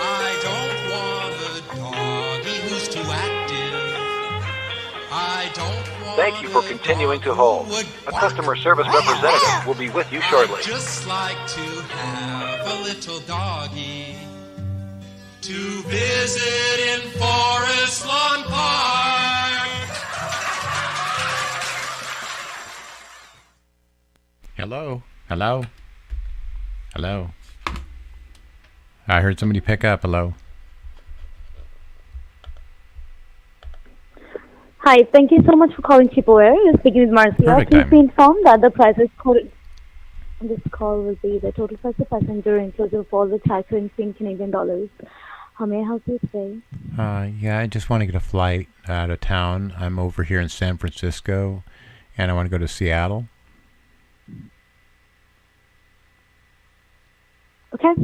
I don't want a doggy who's too active. I don't want Thank you for continuing to hold. A customer service representative will be with you shortly. just like to have a little doggy to visit in Forest Lawn Park. Hello? Hello? Hello? I heard somebody pick up. Hello? Hi, thank you so much for calling Cheapware. You're speaking with Marcia. Perfect Please timing. be informed that the price is quoted on this call will be the total price of passenger inclusive of all the tax and in Canadian dollars. How may I help you today? Yeah, I just want to get a flight out of town. I'm over here in San Francisco, and I want to go to Seattle. Okay.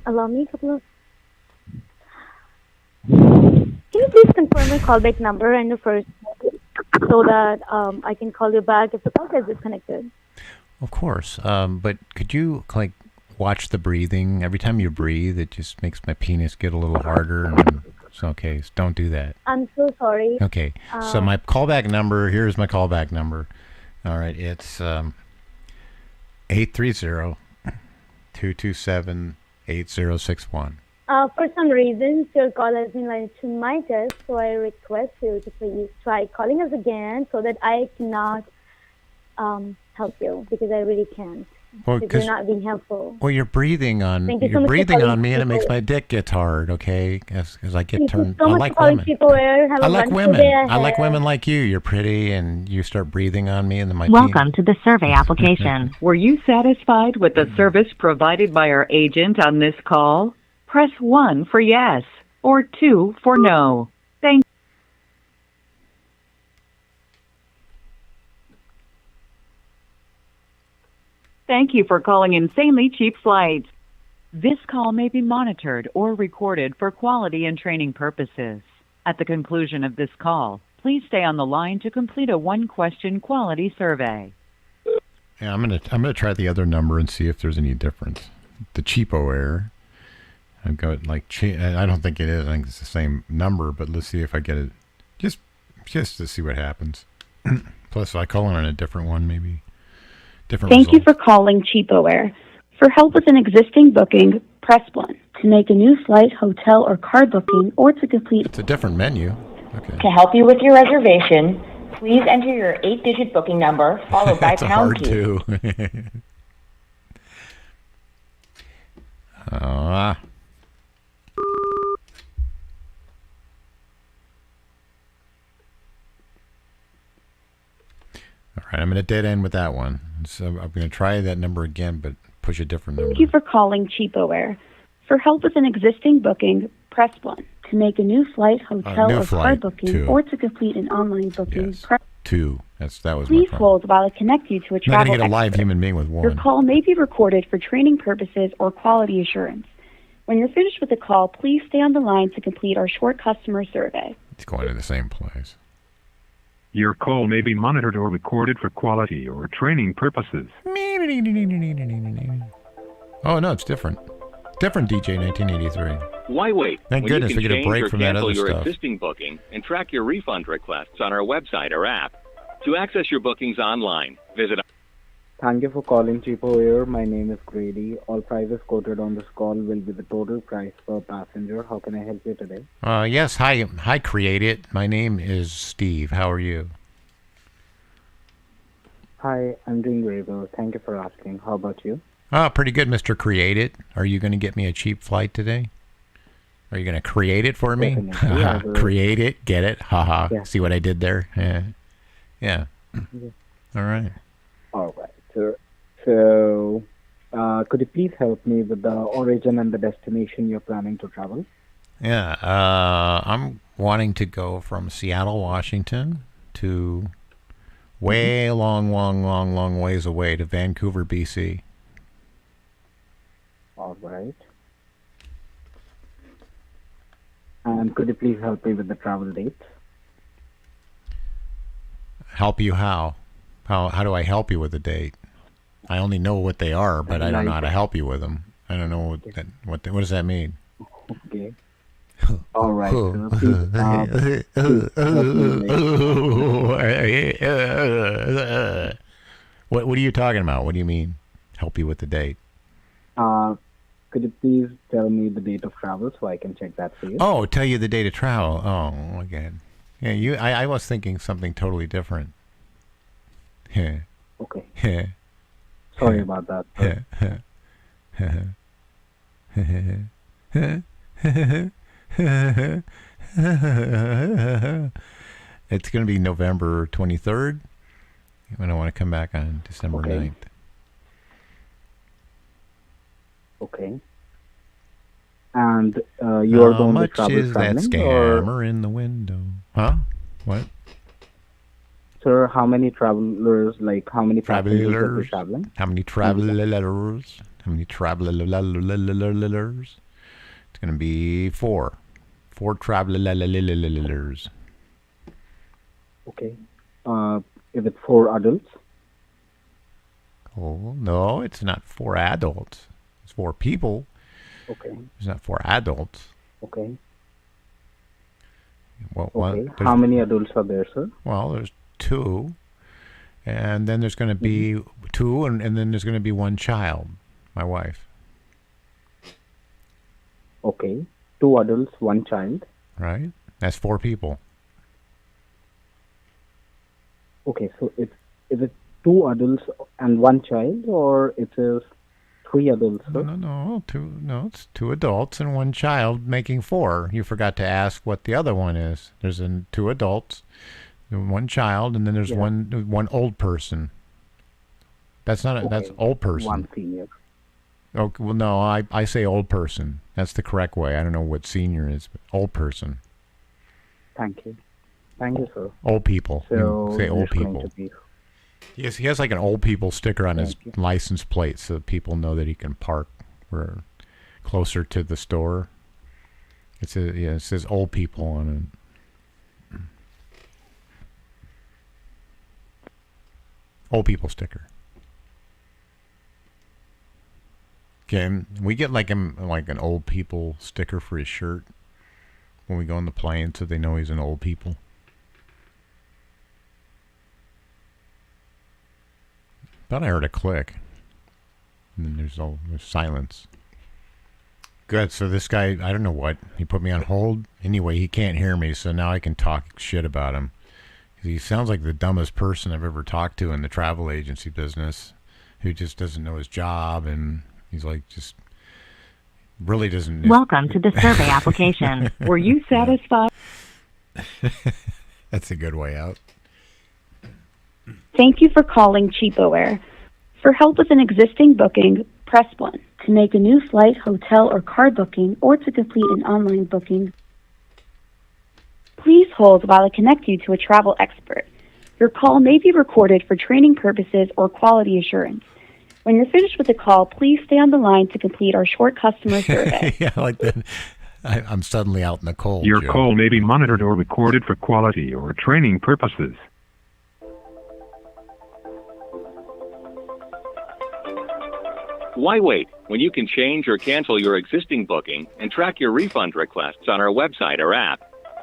Allow me a couple of... Can you please confirm your callback number and your first name so that I can call you back if the call gets disconnected? Of course. But could you, like, watch the breathing? Every time you breathe, it just makes my penis get a little harder. And it's okay. So don't do that. I'm so sorry. Okay. So my callback number, here's my callback number. All right. It's 830-227-8061. For some reason, your call has been lined to my desk, so I request you to please try calling us again so that I cannot help you because I really can't. Well, because you're not being helpful. Well, you're breathing on Thank you so you're much for breathing calling on me, and it makes Cheapware. my dick gets hard. Okay, because I get Thank you turned. so I much like for calling women. Cheapware. Have I a like wonderful women. day I like ahead. women like you. You're pretty, and you start breathing on me, and then my Welcome to the survey application. Were you satisfied with the service provided by our agent on this call? Press 1 for yes or 2 for no. Thank you for calling Insanely Cheap Flights. This call may be monitored or recorded for quality and training purposes. At the conclusion of this call, please stay on the line to complete a one-question quality survey. Yeah, I'm gonna try the other number and see if there's any difference. The cheapo air. I've got like I don't think it is. I think it's the same number, but let's see if I get it. Just to see what happens. Plus, if I call in on a different one, maybe different. Thank you for calling CheapOair. For help with an existing booking, press 1. To make a new flight, hotel, or car booking, or to complete... It's a different menu. Okay. To help you with your reservation, please enter your 8-digit booking number, followed by That's pound hard key. too. All right, I'm going to dead end with that one. So I'm going to try that number again, but push a different number. Thank you for calling CheapOair. For help with an existing booking, press 1. To make a new flight, hotel, new or car flight, booking, 2. or to complete an online booking, press 2. That was Please my problem. hold while I connect you to a I'm not going travel to get a live expert. human being with Your one. call may be recorded for training purposes or quality assurance. When you're finished with the call, please stay on the line to complete our short customer survey. It's going to the same place. Your call may be monitored or recorded for quality or training purposes. Oh, no, it's different. Different DJ 1983. Why wait? Thank when goodness you we can get a change break or from that cancel other your stuff. existing booking and track your refund requests on our website or app. To access your bookings online, visit. Thank you for calling CheapOair. My name is Grady. All prices quoted on this call will be the total price per passenger. How can I help you today? Yes, hi, Create It. My name is Steve. How are you? Hi, I'm doing very well. Thank you for asking. How about you? Pretty good, Mr. Create It. Are you going to get me a cheap flight today? Are you going to create it for me? Definitely, I will. Create it, get it? Haha. Yeah. See what I did there? Yeah. Yeah. Yeah. All right. All right, sir. So, could you please help me with the origin and the destination you're planning to travel? Yeah. I'm wanting to go from Seattle, Washington to way long ways away to Vancouver, BC. All right. And could you please help me with the travel dates? Help you how? How do I help you with the date? I only know what they are, but I don't know how to help you with them. I don't know what does that mean? Okay. All right. So please, please help me What are you talking about? What do you mean? Help you with the date? Could you please tell me the date of travel so I can check that for you? Oh, tell you the date of travel. Oh, again. Yeah, I was thinking something totally different. Yeah. Okay. Sorry about that. It's going to be November 23rd. I don't want to come back on December 9th. Okay. And you are How going to much travel is that traveling, or scammer in the window? Huh? What? sir, how many travelers, like how many passengers are Travelers? traveling? How many travelers? How many travelers? It's going to be 4. 4 travelers. Okay. Is it 4 adults? Oh, no, it's not 4 adults. It's 4 people. Okay. It's not 4 adults. Okay. Well, Okay. How many adults are there, sir? Well, there's 2. And then there's going to be 2, and then there's going to be 1 child, my wife. Okay. 2 adults, 1 child. Right? That's 4 people. Okay, so is it 2 adults and 1 child, or it is 3 adults, sir? No, it's 2 adults and 1 child, making 4. You forgot to ask what the other one is. There's 2 adults, 1 child, and then there's one old person. That's not that's old person. 1 senior. Okay, well, no, I say old person. That's the correct way. I don't know what senior is, but old person. Thank you. Thank you, sir. Old people. So Say old there's going people. to be- Yes, he has like an old people sticker on his license plate so that people know that he can park closer to the store. It says old people on it. Old people sticker. Can we get like an old people sticker for his shirt when we go on the plane so they know he's an old people? Thought I heard a click. And then there's silence. Good. So this guy, I don't know what. He put me on hold. Anyway, he can't hear me, so now I can talk shit about him. He sounds like the dumbest person I've ever talked to in the travel agency business, who just doesn't know his job, and he's like just really doesn't. Welcome to the survey application. Were you satisfied? That's a good way out. Thank you for calling CheapOair. For help with an existing booking, press 1. To make a new flight, hotel, or car booking, or to complete an online booking, please hold while I connect you to a travel expert. Your call may be recorded for training purposes or quality assurance. When you're finished with the call, please stay on the line to complete our short customer survey. Yeah, like that. I'm suddenly out in the cold. Your Joe. call may be monitored or recorded for quality or training purposes. Why wait when you can change or cancel your existing booking and track your refund requests on our website or app?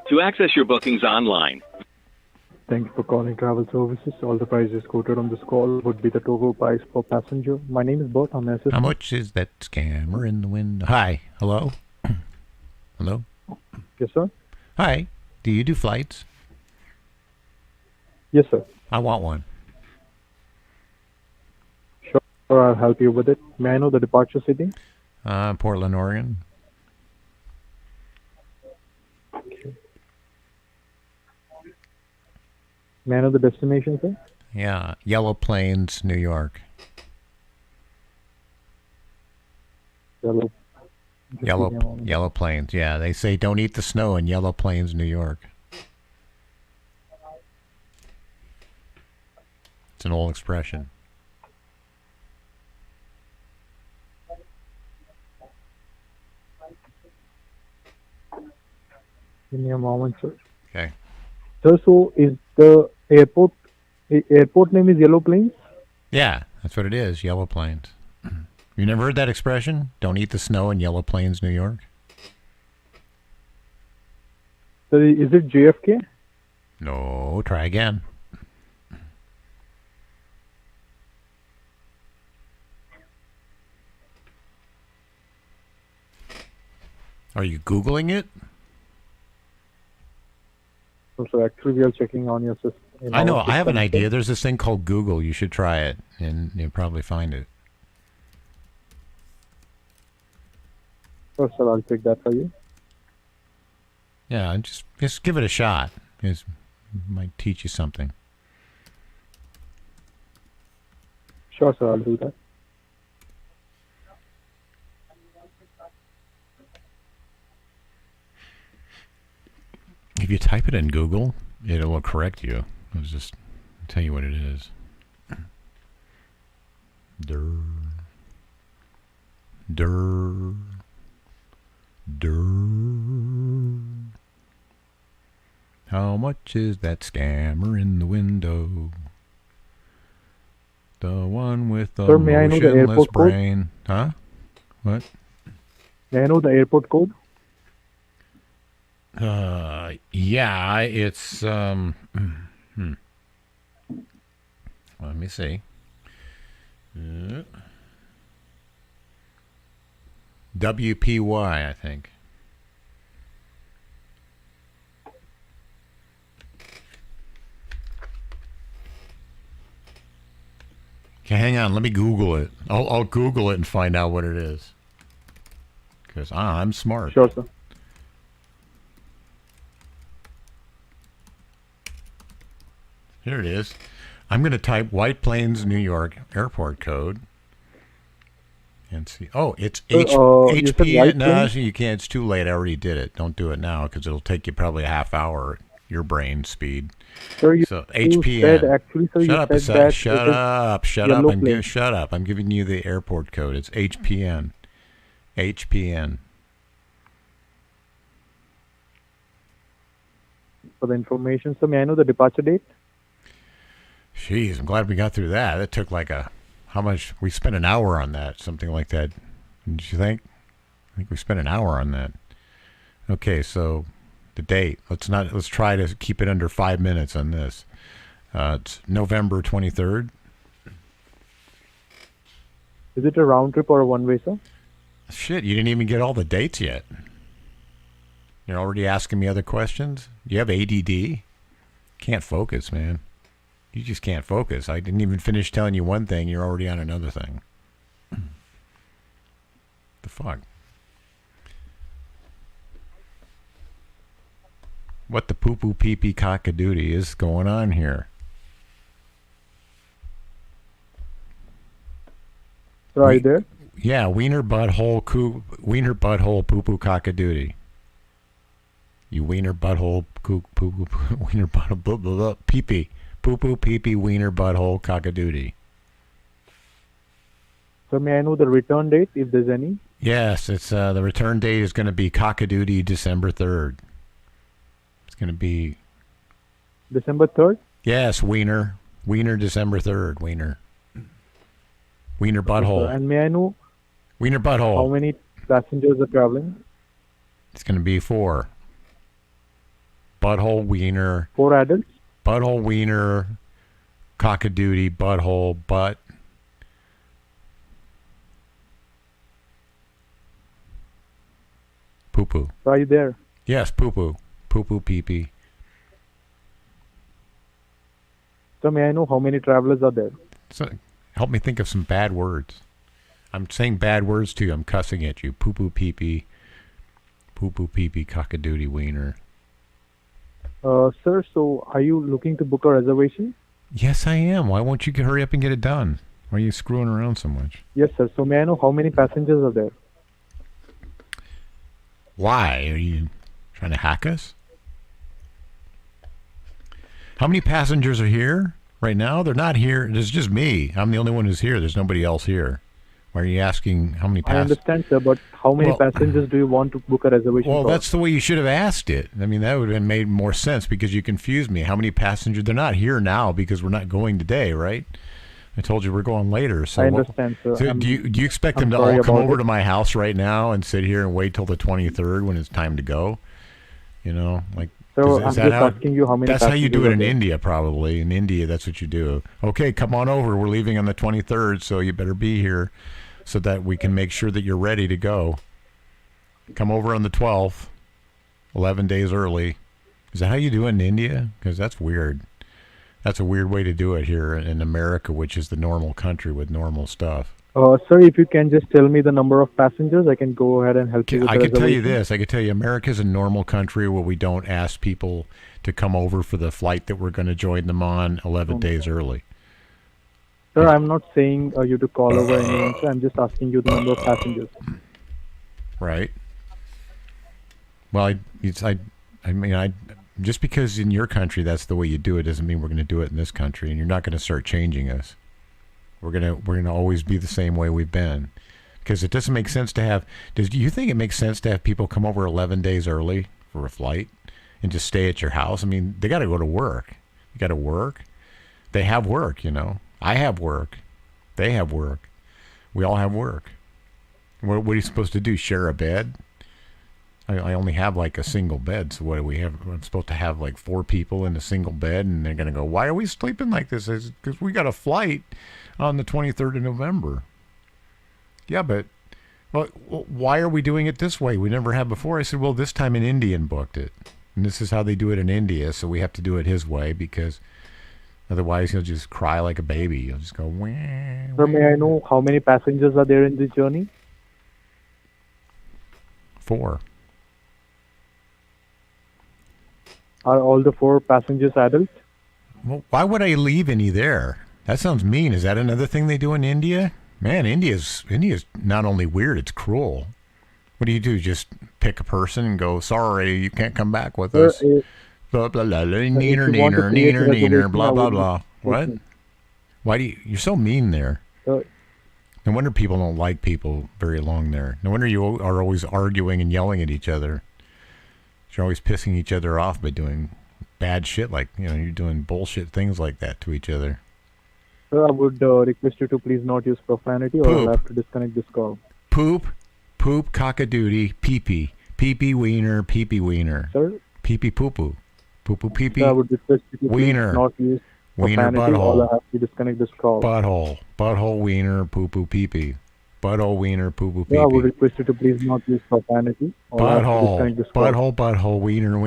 To access your bookings online, Thank you for calling travel services. All the prices quoted on this call would be the total price per passenger. My name is Bert. I'm an assistant. How much is that scammer in the window? Hi. Hello? Hello? Yes, sir. Hi. Do you do flights? Yes, sir. I want one. Sure, I'll help you with it. May I know the departure city? Portland, Oregon. May I know the destination, sir? Yeah. Yellow Plains, New York. Yellow Plains. Yeah, they say don't eat the snow in Yellow Plains, New York. It's an old expression. Give me a moment, sir. Okay. Sir, so is the airport name is Yellow Plains? Yeah, that's what it is, Yellow Plains. You never heard that expression? Don't eat the snow in Yellow Plains, New York? Sir, is it JFK? No, try again. Are you Googling it? So actually we are checking on your system. in I know. our I have an system. idea. There's this thing called Google. You should try it, and you'll probably find it. Sure, sir. I'll check that for you. Yeah, just give it a shot. It might teach you something. Sure, sir. I'll do that. If you type it in Google, it will correct you. I'll just tell you what it is. Durr. Durr. Durr. How much is that scammer in the window? The one with the Sir, may I know the motionless airport code? brain. Huh? What? May I know the airport code? Yeah, it's let me see. WPY, I think. Okay, hang on. Let me Google it. I'll Google it and find out what it is. Because I'm smart. Sure, sir. Here it is. I'm going to type White Plains, New York airport code and see. Oh, it's you said White HP. No, Plains? you can't. It's too late. I already did it. Don't do it now because it'll take you probably a half hour at your brain speed. Sir, you HPN. said actually, sir, Shut you up said a sec. that Shut it is up. Shut up. yellow plane. Shut up. I'm giving you the airport code. It's HPN. HPN. For the information, sir, may I know the departure date? Jeez, I'm glad we got through that. That took like how much? We spent an hour on that, something like that. Did you think? I think we spent an hour on that. Okay, so the date. Let's try to keep it under 5 minutes on this. It's November 23rd. Is it a round trip or a one-way, sir? Shit, you didn't even get all the dates yet. You're already asking me other questions? You have ADD? Can't focus, man. You just can't focus. I didn't even finish telling you one thing. You're already on another thing. The fuck? What the poo-poo pee-pee cockadoodie is going on here? Sir, are you there? Yeah, wiener butthole poo-poo cockadoodie. You wiener butthole poo-poo wiener butthole blah, blah, blah, pee-pee. Poo-poo pee-pee wiener butthole cockadoodie. Sir, may I know the return date, if there's any? Yes, it's the return date is going to be cockadoodie December 3rd. It's going to be... December 3rd? Yes, wiener. Wiener December 3rd. Wiener. Wiener butthole. Sir, and may I know Wiener butthole. how many passengers are traveling? It's going to be 4. Butthole wiener. 4 adults? Butthole wiener. Cockadoodie. Butthole. Butt. Poo-poo. Are you there? Yes, poo-poo. Poo-poo pee-pee. Sir, may I know how many travelers are there? So, help me think of some bad words. I'm saying bad words to you. I'm cussing at you. Poo-poo pee-pee. Poo-poo pee-pee cockadoodie wiener. Sir, so are you looking to book a reservation? Yes, I am. Why won't you hurry up and get it done? Why are you screwing around so much? Yes, sir. So may I know how many passengers are there? Why? Are you trying to hack us? How many passengers are here right now? They're not here. There's just me. I'm the only one who's here. There's nobody else here. Why are you asking how many I passengers? understand, sir, but how many passengers do you want to book a reservation Well, for? that's the way you should have asked it. I mean, that would have made more sense because you confused me. How many passengers? They're not here now because we're not going today, right? I told you we're going later. So I understand, sir. So do you expect them to sorry all come about over it. to my house right now and sit here and wait till the 23rd when it's time to go? You know, like So is I'm that just how? asking you how many That's how you do passengers it in are there? India, probably. In India, that's what you do. Okay, come on over. We're leaving on the 23rd, so you better be here so that we can make sure that you're ready to go. Come over on the 12th, 11 days early. Is that how you do it in India? Because that's weird. That's a weird way to do it here in America, which is the normal country with normal stuff. Sir, if you can just tell me the number of passengers, I can go ahead and help you with I the could tell you reservation. this. I could tell you America's a normal country where we don't ask people to come over for the flight that we're going to join them on 11 days early. Sir, I'm not saying you to call over anyone, sir. I'm just asking you the number of passengers. Right. Well, just because in your country that's the way you do it doesn't mean we're going to do it in this country, and you're not going to start changing us. We're gonna always be the same way we've been, because it doesn't make sense to have. Do you think it makes sense to have people come over 11 days early for a flight and just stay at your house? I mean, they got to go to work. You got to work. They have work, you know. I have work. They have work. We all have work. What are you supposed to do? Share a bed? I only have like a single bed, so what do we have? I'm supposed to have like 4 people in a single bed, and they're gonna go, why are we sleeping like this? Because we got a flight on the 23rd of November. Yeah, but why are we doing it this way? We never have before. I said, well, this time an Indian booked it, and this is how they do it in India, so we have to do it his way, because otherwise he'll just cry like a baby. He'll just go, wah, Sir, may I know how many passengers are there in this journey? 4. Are all the 4 passengers adults? Well, why would I leave any there? That sounds mean. Is that another thing they do in India? Man, India's not only weird, it's cruel. What do? Just pick a person and go, sorry, you can't come back with us. Blah, blah, blah, neener, blah, blah, blah. What? Why do you're so mean there? No wonder people don't like people very long there. No wonder you are always arguing and yelling at each other. You're always pissing each other off by doing bad shit, like, you're doing bullshit things like that to each other. Sir, I would request you to please not use profanity, or I'll have to disconnect this call. Poop, cock-a-doodie, pee-pee, pee-pee wiener, pee-pee wiener. Sir? Pee-pee poo-poo, poo-poo pee-pee, Sir, I would request you to wiener, please not use wiener profanity, or butthole, I'll have to disconnect this call. butthole wiener, poo-poo pee-pee, butthole wiener, poo-poo pee-pee. Sir, I would request you to please not use profanity, or I'll have to disconnect this call. butthole, wiener,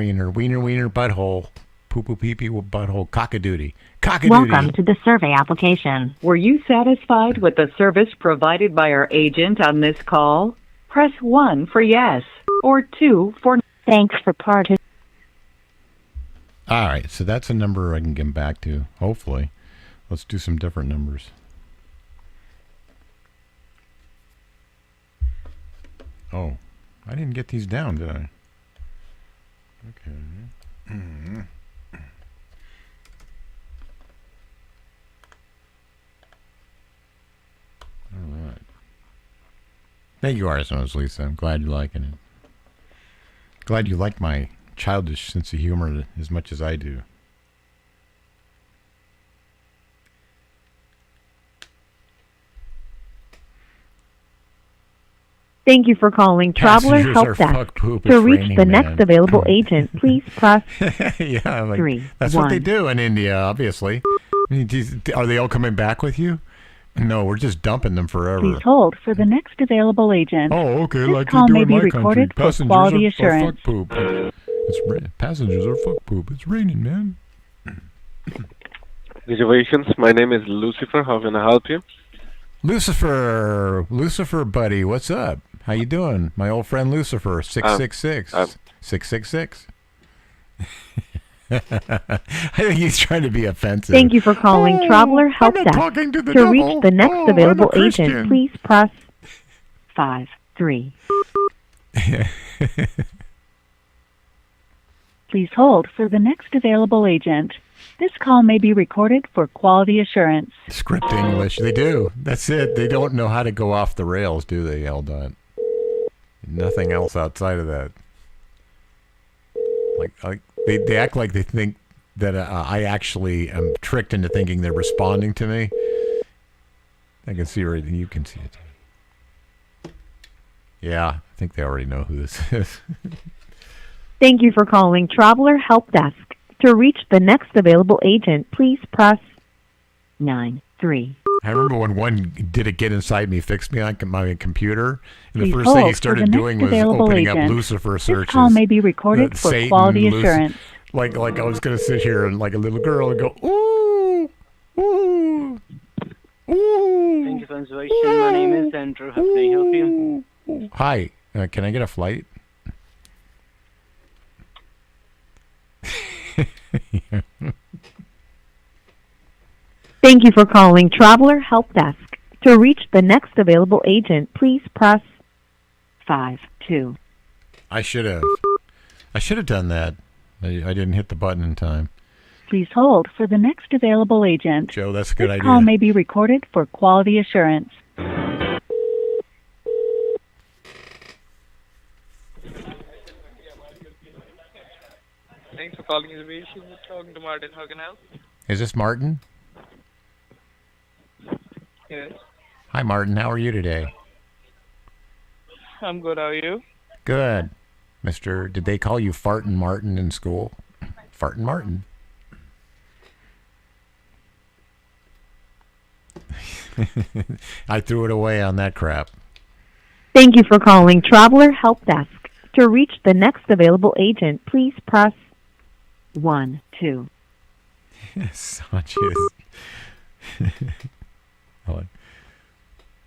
butthole, poo-poo pee-pee, butthole, cock-a-doodie. Welcome to the survey application. Were you satisfied with the service provided by our agent on this call? Press 1 for yes, or 2 for thanks for participating. All right, so that's a number I can get back to, hopefully. Let's do some different numbers. Oh, I didn't get these down, did I? Okay. All right. Thank you, Arsenal, Lisa. I'm glad you're liking it. Glad you like my childish sense of humor as much as I do. Thank you for calling Traveler Passengers Help are Desk. fuck poop. To It's reach raining, the man. next available agent, please press Yeah, like, 3. that's what they do in India, obviously. I mean, are they all coming back with you? No, we're just dumping them forever. Please hold for the next available agent. Oh, okay, This like call they do may in be my recorded country. for quality Are assurance. fuck poop. Passengers are fuck poop. It's raining, man. Reservations. My name is Lucifer. How can I help you? Lucifer, buddy, what's up? How you doing? My old friend Lucifer, 666. 666. I think he's trying to be offensive. Thank you for calling Traveler Help I'm Desk. not talking to the To devil. reach the next I'm available a agent, Christian. please press 5-3. Please hold for the next available agent. This call may be recorded for quality assurance. Script English. They do. That's it. They don't know how to go off the rails, do they, Eldon? Nothing else outside of that. Like they act like they think that I actually am tricked into thinking they're responding to me. I can see everything. You can see it. Yeah, I think they already know who this is. Thank you for calling Traveler Help Desk. To reach the next available agent, please press 9-3. I remember when one did a get inside me, fixed me on my computer, and the Please first thing he hold for started the doing next was available opening up agent. Lucifer This searches. call may be recorded for Satan, quality assurance. Like I was going to sit here and like a little girl and go, ooh, Ooh. Thank you for reservation. My name is Andrew. How can I help you? Hi. Can I get a flight? Thank you for calling Traveler Help Desk. To reach the next available agent, please press 5-2. I should have done that. I didn't hit the button in time. Please hold for the next available agent. Joe, that's a good This idea. call may be recorded for quality assurance. Thanks for calling reservation. We're talking to Martin. How can I help? Is this Martin? Yes. Hi, Martin. How are you today? I'm good. How are you? Good. Mister, did they call you Fartin' Martin in school? Fartin' Martin. I threw it away on that crap. Thank you for calling Traveler Help Desk. To reach the next available agent, please press 1-2. Sanchez.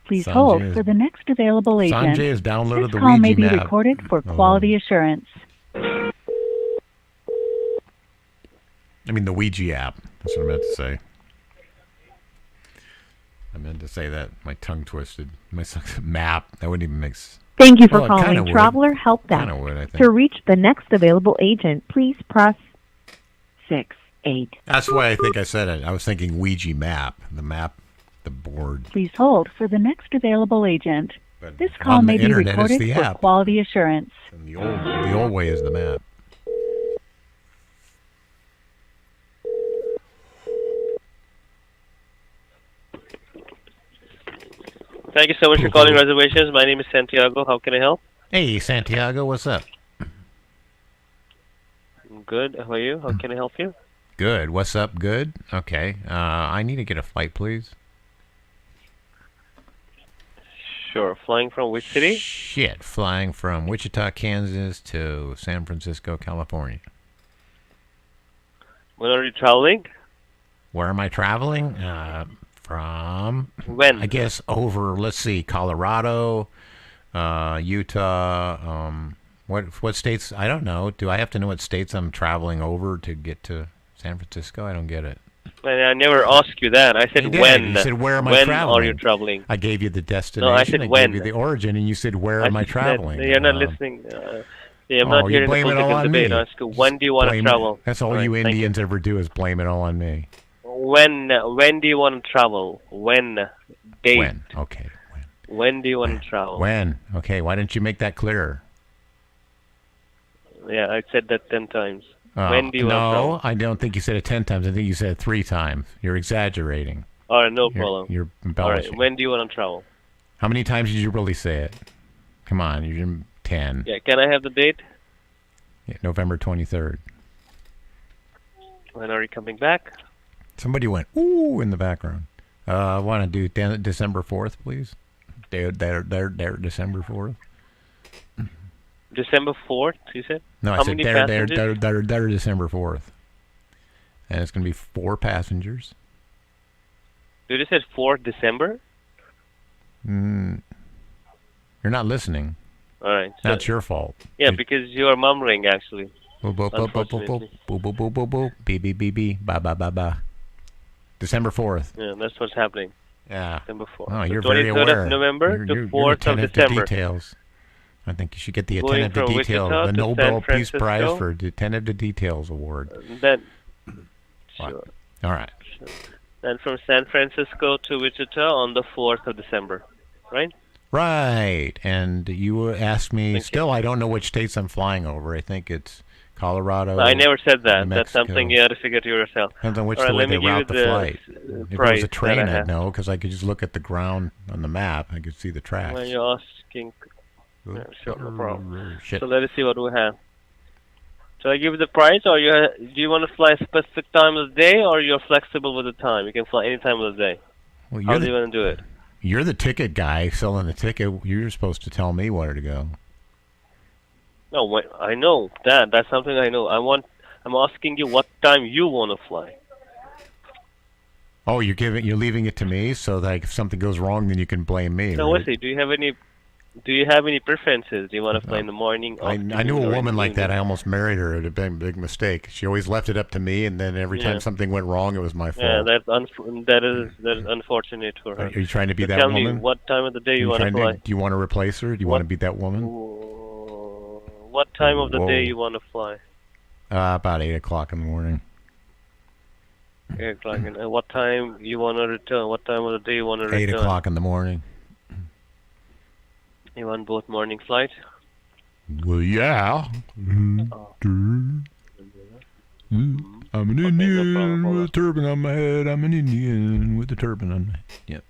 Please Sanjay hold is- for the next available agent. Sanjay has downloaded this the call may Ouija be map. recorded for Oh. quality assurance. I mean the Ouija app. That's what I meant to say. I meant to say that. My tongue twisted. My map. That wouldn't even make sense. Thank you for Well, it kinda calling would. Traveler Help Desk. Kinda would, I think. To reach the next available agent, please press 6-8. That's why I think I said it. I was thinking Ouija map. The map, the board. Please hold for the next available agent. But This call on the may be internet, it's recorded the for app. quality assurance. And the old way is the map. Thank you so much for calling reservations. My name is Santiago. How can I help? Hey, Santiago, what's up? Good. How are you? How can I help you? Good. What's up? Good. Okay. I need to get a flight, please. Sure. Flying from which city? Shit. Flying from Wichita, Kansas to San Francisco, California. When are you traveling? Where am I traveling? From... When? I guess over, let's see, Colorado, Utah, what states? I don't know. Do I have to know what states I'm traveling over to get to San Francisco? I don't get it. I never asked you that. I said You did. when. You said, where am I when traveling? are you traveling? I gave you the destination. No, I said gave when. you the origin, and you said, where am I said- traveling? You're not listening. Yeah, I'm not you hearing the blame full it all ticket on debate. me. I ask you, when do you want to Blame it- travel? That's all Right, you thank Indians ever do is blame it all on me. When do you want to travel? When? Date. When? Okay. When do you want to travel? When? Okay, why didn't you make that clearer? Yeah, I said that 10 times. Oh, When do you want to travel? No, I don't think you said it 10 times. I think you said it 3 times. You're exaggerating. All right, no You're- problem. You're All right, embellishing. when do you want to travel? How many times did you really say it? Come on, you're 10. Yeah, can I have the date? Yeah, November 23rd. When are you coming back? Somebody went, ooh, in the background. I want to do December 4th, please. There, December 4th. December 4th, you said? No, I How said many there, passengers? December 4th. And it's going to be 4 passengers. You just said 4th December? You're not listening. All right. So, That's your fault. Yeah, because you are mumbling, actually. Boop, boop, boop, boop, boop, boop, boop, boop, boop, boop, boop, beep, beep, beep, beep, ba, ba, ba, ba. December 4th. Yeah, that's what's happening. Yeah. December 4th. Oh, So you're very 23rd aware. of November You're to 4th of attentive to December. details. I think you should get the Going attentive to from details, Wichita the to Nobel San Peace Prize Francisco. for Attentive to Details Award. Then, What? sure. All right. Sure. Then from San Francisco to Wichita on the 4th of December, right? Right. And you asked me, still, I don't know which states I'm flying over. I think it's Colorado. I never said that. New That's Mexico. something you had to figure to yourself. Depends on which All right, way let me they give you route the flight. If it price was a train, that I I'd have. know, because I could just look at the ground on the map. I could see the tracks. When you're asking, yeah, sure, no problem. Shit. So let us see what we have. Shall I give you the price, or do you want to fly a specific time of the day, or you're flexible with the time? You can fly any time of the day. Well, How do you want to do it? You're the ticket guy selling the ticket. You're supposed to tell me where to go. No, I know that. That's something I know. I'm asking you what time you want to fly. Oh, you're leaving it to me, so that if something goes wrong, then you can blame me. No, right? Wesley, do you have any preferences? Do you want to fly in the morning? I knew a woman like that. I almost married her. It had been a big mistake. She always left it up to me, and then every time something went wrong, it was my fault. Yeah, that is unfortunate for her. Are you trying to be So that tell woman? me, what time of the day you want to fly? Do you want to replace her? Do you want to be that woman? What time of the day you want to fly? About 8 o'clock in the morning. 8 o'clock. And what time you want to return? What time of the day you want to return? 8 o'clock in the morning. You want both morning flights? Well, yeah. I'm an Indian with a turban on my head. I'm an Indian with a turban on my head. Yep.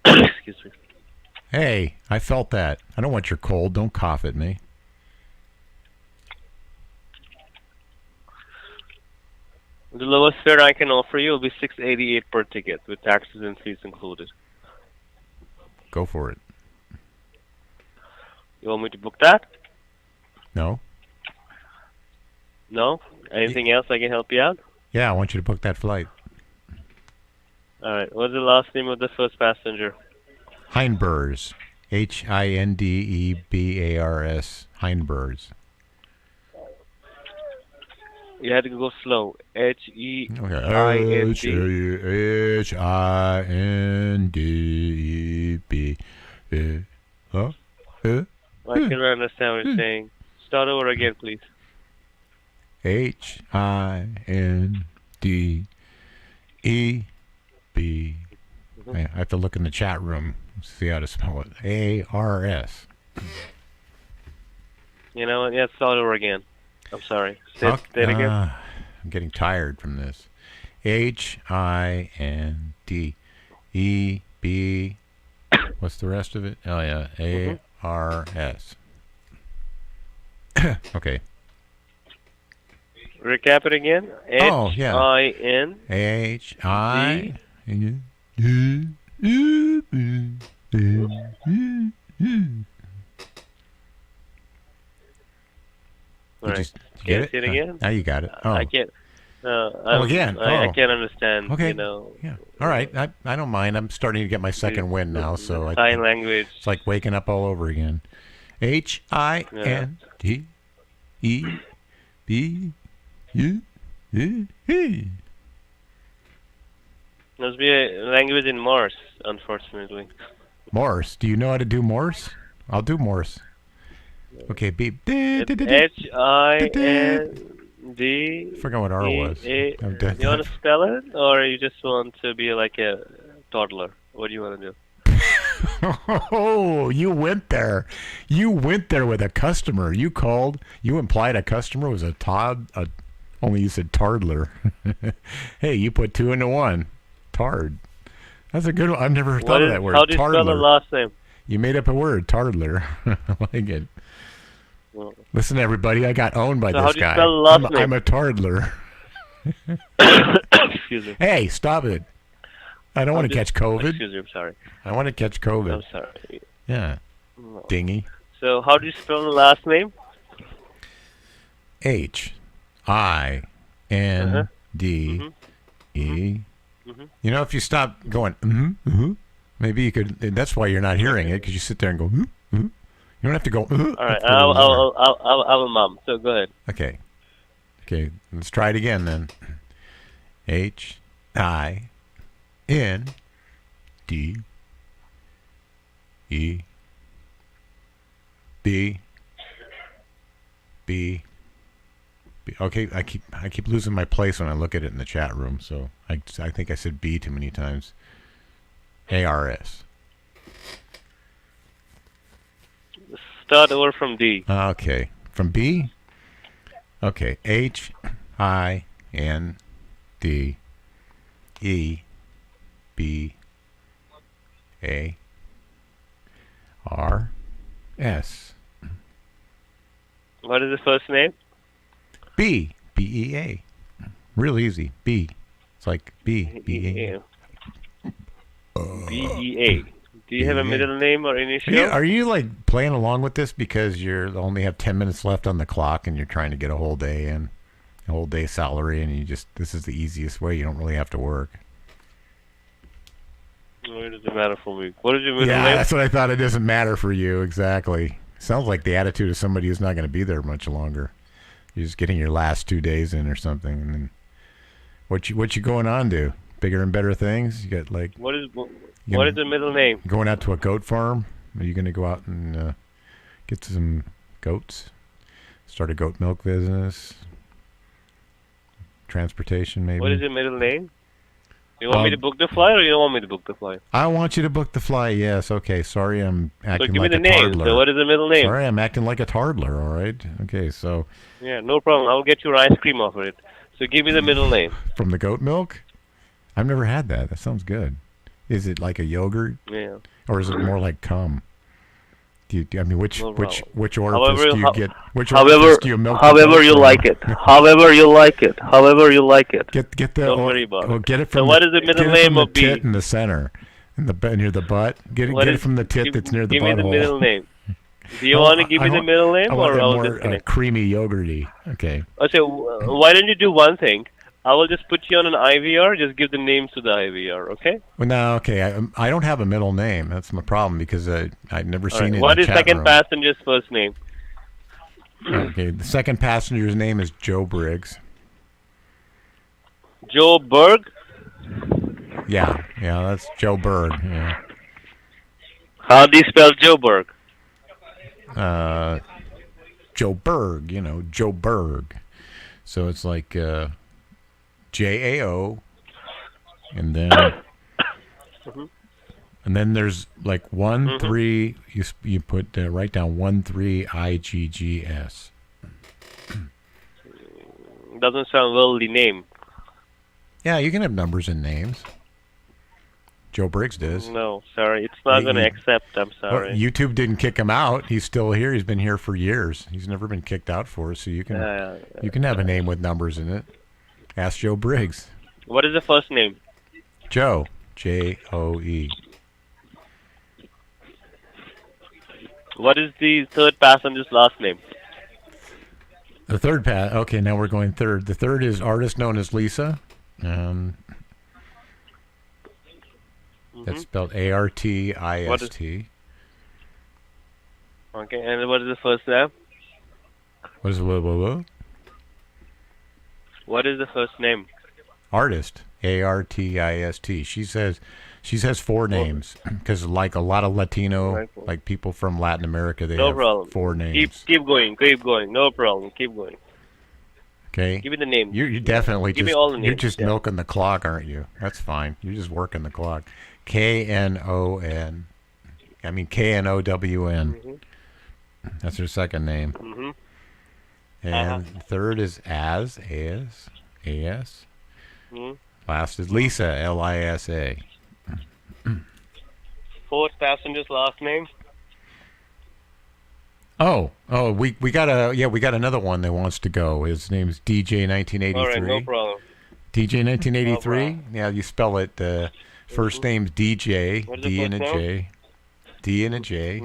Excuse me. Hey, I felt that. I don't want your cold. Don't cough at me. The lowest fare I can offer you will be $688 per ticket with taxes and fees included. Go for it. You want me to book that? No? No? Anything else I can help you out? Yeah, I want you to book that flight. All right. What's the last name of the first passenger? Hindbers. Hindebars. Hindbers. You had to go slow. H-E-I-N-D. H-I-N-D-E-B. Huh? I can't understand what you're saying. Start over again, please. H-I-N-D-E-B. I have to look in the chat room, see how to spell it. A-R-S. You know what? Yeah, start over again. I'm sorry. Say it again. I'm getting tired from this. H-I-N-D-E-B. What's the rest of it? Oh, yeah. A-R-S. Okay. Recap it again. Oh, yeah. H-I-N. H-I. All right. Did you get it? Say it again? Now you got it. Oh. I can't. Again. I can't understand. Okay. You know. Yeah. All right. I don't mind. I'm starting to get my second wind now, so Sign language. It's like waking up all over again. H-I-N-D-E-B-U-E. Must be a language in Morse, unfortunately. Morse. Do you know how to do Morse? I'll do Morse. Okay, beep. H-I-N-D. Forgot what R was. You want to spell it, or you just want to be like a toddler? What do you want to do? Oh, you went there. You went there with a customer. You called. You implied a customer was a only you said tardler. Hey, you put two into one. Tard. That's a good one. I've never thought of that word. How do you spell the last name? You made up a word, tardler. I like it. Well, listen, everybody, I got owned by this guy. How do you spell the last name? I'm a tardler. Excuse me. Hey, stop it. I don't want to catch COVID. Excuse me, I'm sorry. I want to catch COVID. I'm sorry. Yeah. No. Dingy. So how do you spell the last name? H-I-N-D-E. You know, if you stop going, maybe you could. That's why you're not hearing it, because you sit there and go, You don't have to go. All right, I'll mom. So go ahead. Okay. Okay, let's try it again then. H-I-N-D-E-B. Okay, I keep losing my place when I look at it in the chat room, so I think I said B too many times. A-R-S. Start over from D. Okay, from B? Okay, H-I-N-D-E-B-A-R-S. What is the first name? B. B-E-A. Real easy. B. It's like B. B-E-A. B-E-A. Do you have a middle name or initial? Are you like playing along with this because you only have 10 minutes left on the clock and you're trying to get a whole day in? a whole day salary, and this is the easiest way. You don't really have to work. It doesn't matter for me. What is your middle Yeah, name? that's what I thought. It doesn't matter for you, exactly. Sounds like the attitude of somebody who's not going to be there much longer. You're just getting your last 2 days in or something, and then what you going on to? Bigger and better things? You got like What is the middle name? going out to a goat farm? Are you going to go out and get some goats? Start a goat milk business? Transportation, maybe? What is your middle name? You want me to book the flight, or you don't want me to book the flight? I want you to book the flight, yes. Okay, sorry I'm acting So give me like the a name. toddler. So what is the middle name? Sorry, I'm acting like a toddler, all right? Okay, so... Yeah, no problem. I'll get your ice cream off of it. So give me the middle name. From the goat milk? I've never had that. That sounds good. Is it like a yogurt? Yeah. Or is it more like cum? I mean, which orifice However, do you get? Which however, orifice do you milk? however you like it. However you like it. However you like it. Get the. Don't worry about well, it. get it from. So what is the middle name of the tit B? in the center, near the butt. Get it from the tit that's near the Give butthole. me the middle name. Do you want to give me the middle name, I want or I'll more disconnect? creamy yogurty. Okay. Okay, why don't you do one thing? I will just put you on an IVR. Just give the names to the IVR, okay? Well, no, okay. I don't have a middle name. That's my problem because I've never seen it. What in is the chat second room. passenger's first name? Okay, the second passenger's name is Joe Briggs. Joe Berg? Yeah, that's Joe Berg. Yeah. How do you spell Joe Berg? Joe Berg, Joe Berg. So it's like JAO, and then and then there's like 1-3. You put write down 1-3 IGGS. Doesn't sound worldly name. Yeah, you can have numbers and names. Joe Briggs does. No, sorry, it's not going to accept. I'm sorry. Well, YouTube didn't kick him out. He's still here. He's been here for years. He's never been kicked out for it. So you can have a name with numbers in it. Ask Joe Briggs. What is the first name? Joe. Joe. What is the third passenger's last name? The third okay, now we're going third. The third is artist known as Lisa. That's spelled ARTIST. Okay, and what is the first name? What is what? What is the first name? Artist, ARTIST. She has 4 names because, like a lot of Latino, like people from Latin America, they have 4 names. Keep going. No problem. Keep going. Okay. Give me the name. You definitely give me all the names. You're just milking the clock, aren't you? That's fine. You're just working the clock. KNOWN. I mean KNOWN. That's her second name. And third is AS. Last is Lisa, LISA. Fourth passenger's last name? Oh, we got another one that wants to go. His name's DJ 1983. All right, no problem. DJ 1983. No Yeah, you spell it. First name's DJ, What is D the and a first J, D and a J,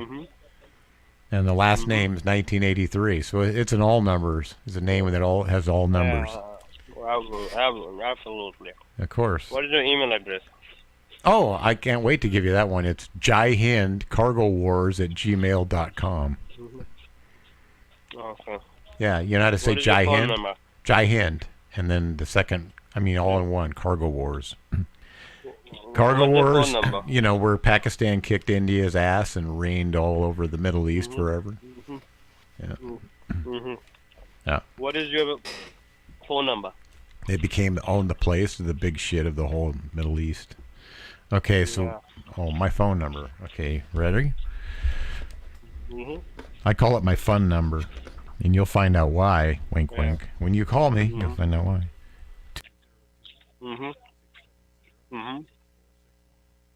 and the last name is 1983. So it's an all numbers. It's a name that has all numbers. Absolutely. Of course. What is your email address? Oh, I can't wait to give you that one. It's jihindcargowars@gmail.com. Okay. Yeah, you know how to say What is your Jai phone Hind? number? Jai Hind. And then the second, all in one, Cargo Wars. Cargo What's Wars, your phone number? where Pakistan kicked India's ass and reigned all over the Middle East forever. Yeah. Yeah. What is your phone number? They owned the place, the big shit of the whole Middle East. Okay, so, my phone number. Okay, ready? I call it my fun number, and you'll find out why. Wink, wink. When you call me, you'll find out why.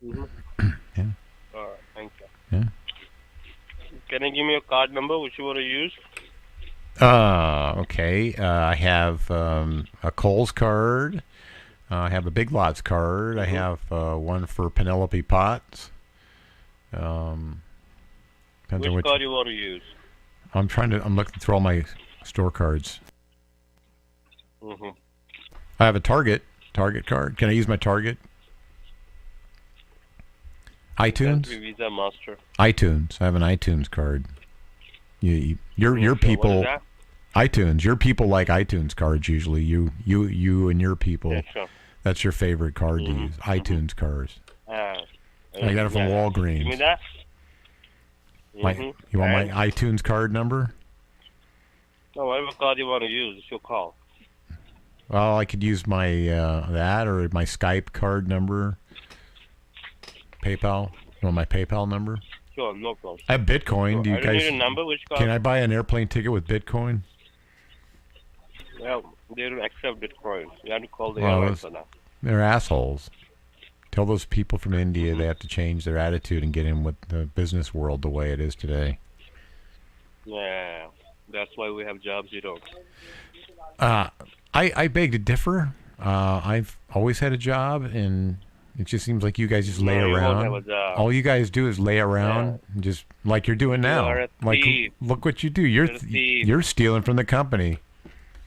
Yeah. All right, thank you. Yeah. Can you give me your card number, which you want to use? Okay. I have a Kohl's card. I have a Big Lots card. I have one for Penelope Potts. Depends on Which card you want to use? I'm looking through all my store cards. Mm-hmm. I have a Target card. Can I use my Target? iTunes? Visa Master. iTunes. I have an iTunes card. Your Sure, people. what is that? iTunes. Your people like iTunes cards usually. You and your people. Yeah, sure. That's your favorite card to use. iTunes cards. I got it from Walgreens. Give me that. You want my iTunes card number? No, whatever card you want to use, it's your call. Well, I could use my that or my Skype card number. PayPal. You want my PayPal number? Sure, no problem. I have Bitcoin. Sure. Do you I don't guys? need a number. Which card? Can I buy an airplane ticket with Bitcoin? Well, they don't accept Bitcoin. You have to call the Well, airlines for that. they're assholes. Tell those people from India they have to change their attitude and get in with the business world the way it is today. Yeah, that's why we have jobs you don't. I beg to differ. I've always had a job, and it just seems like you guys just lay No, you won't around. have a job. All you guys do is lay around, and just like you're doing now. are a Like, thief. look what you do. You're a thief. You're stealing from the company.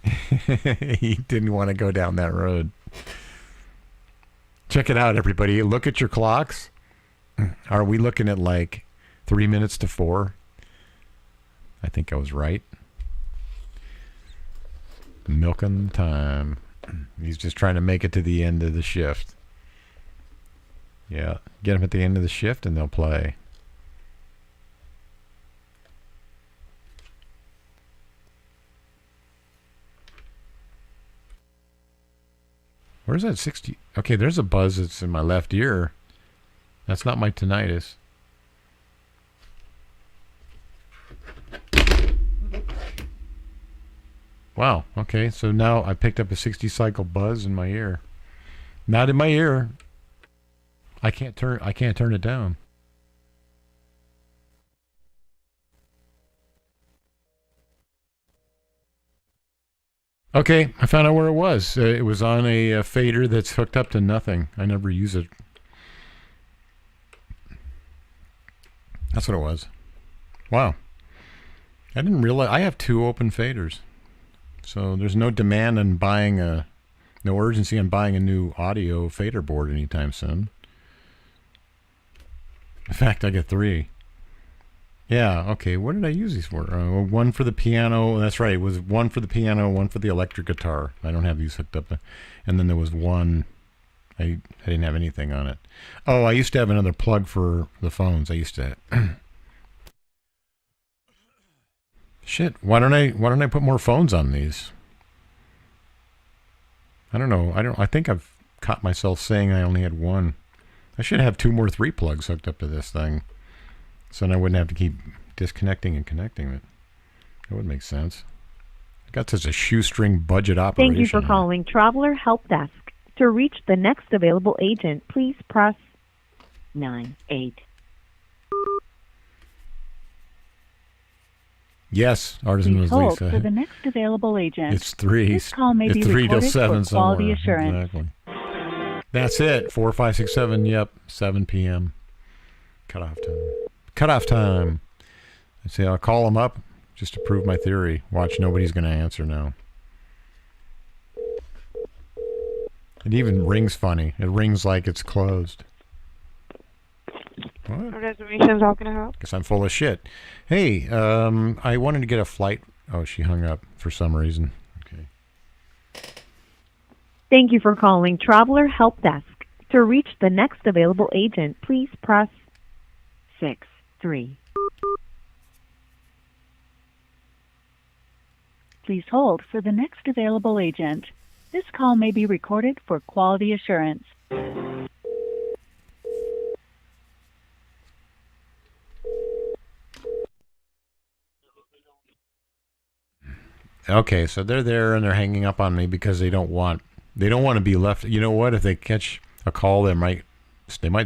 He didn't want to go down that road. Check it out, everybody. Look at your clocks. Are we looking at like 3 minutes to 4? I think I was right. Milking time. He's just trying to make it to the end of the shift. Yeah, get him at the end of the shift and they'll play. Where's that 60? Okay, there's a buzz that's in my left ear. That's not my tinnitus. Wow, okay, so now I picked up a 60 cycle buzz in my ear. Not in my ear. I can't turn it down. Okay, I found out where it was. It was on a fader that's hooked up to nothing. I never use it. That's what it was. Wow. I didn't realize I have 2 open faders. So there's no demand on buying no urgency on buying a new audio fader board anytime soon. In fact, I got 3. Yeah, okay. What did I use these for? One for the piano. That's right. It was one for the piano, one for the electric guitar. I don't have these hooked up. And then there was one. I didn't have anything on it. Oh, I used to have another plug for the phones. I used to. Shit. Why don't I put more phones on these? I don't know. I think I've caught myself saying I only had one. I should have 2 more 3 plugs hooked up to this thing. So then I wouldn't have to keep disconnecting and connecting it. That would make sense. I got such a shoestring budget operation. Thank you for calling Traveler Help Desk. To reach the next available agent, please press 9-8. Yes, Artisan was hold Lisa. for the next available agent. It's 3. This call may it's be 3 till recorded 7 for quality somewhere. assurance. Exactly. That's it. 4, 5, 6, 7. Yep, 7 p.m. Cutoff time. Cutoff time. I say I'll call them up just to prove my theory. Watch, nobody's going to answer now. It even rings funny. It rings like it's closed. What? Reservations, how can I help? Guess I'm full of shit. Hey, I wanted to get a flight. Oh, she hung up for some reason. Okay. Thank you for calling Traveler Help Desk. To reach the next available agent, please press 6-3. Please hold for the next available agent. This call may be recorded for quality assurance. Okay, so they're there and they're hanging up on me because they don't want to be left. You know what? If they catch a call, they might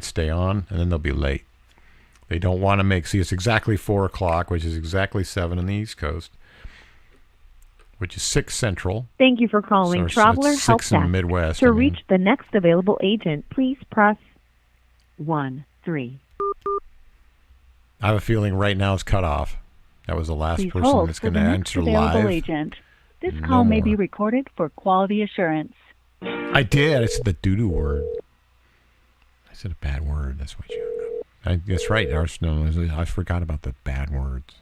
stay on and then they'll be late. They don't want to see it's exactly 4 o'clock, which is exactly 7 on the East Coast, which is 6 Central. Thank you for calling So Traveler it's Help 6 in Desk. Midwest. To reach the next available agent, please press 1-3. I have a feeling right now it's cut off. That was the last Please person hold that's for going to the next answer available live. agent. This No call may be more. recorded for quality assurance. I did. I said the doo-doo word. I said a bad word. That's what you... That's right, Arsenal. I forgot about the bad words.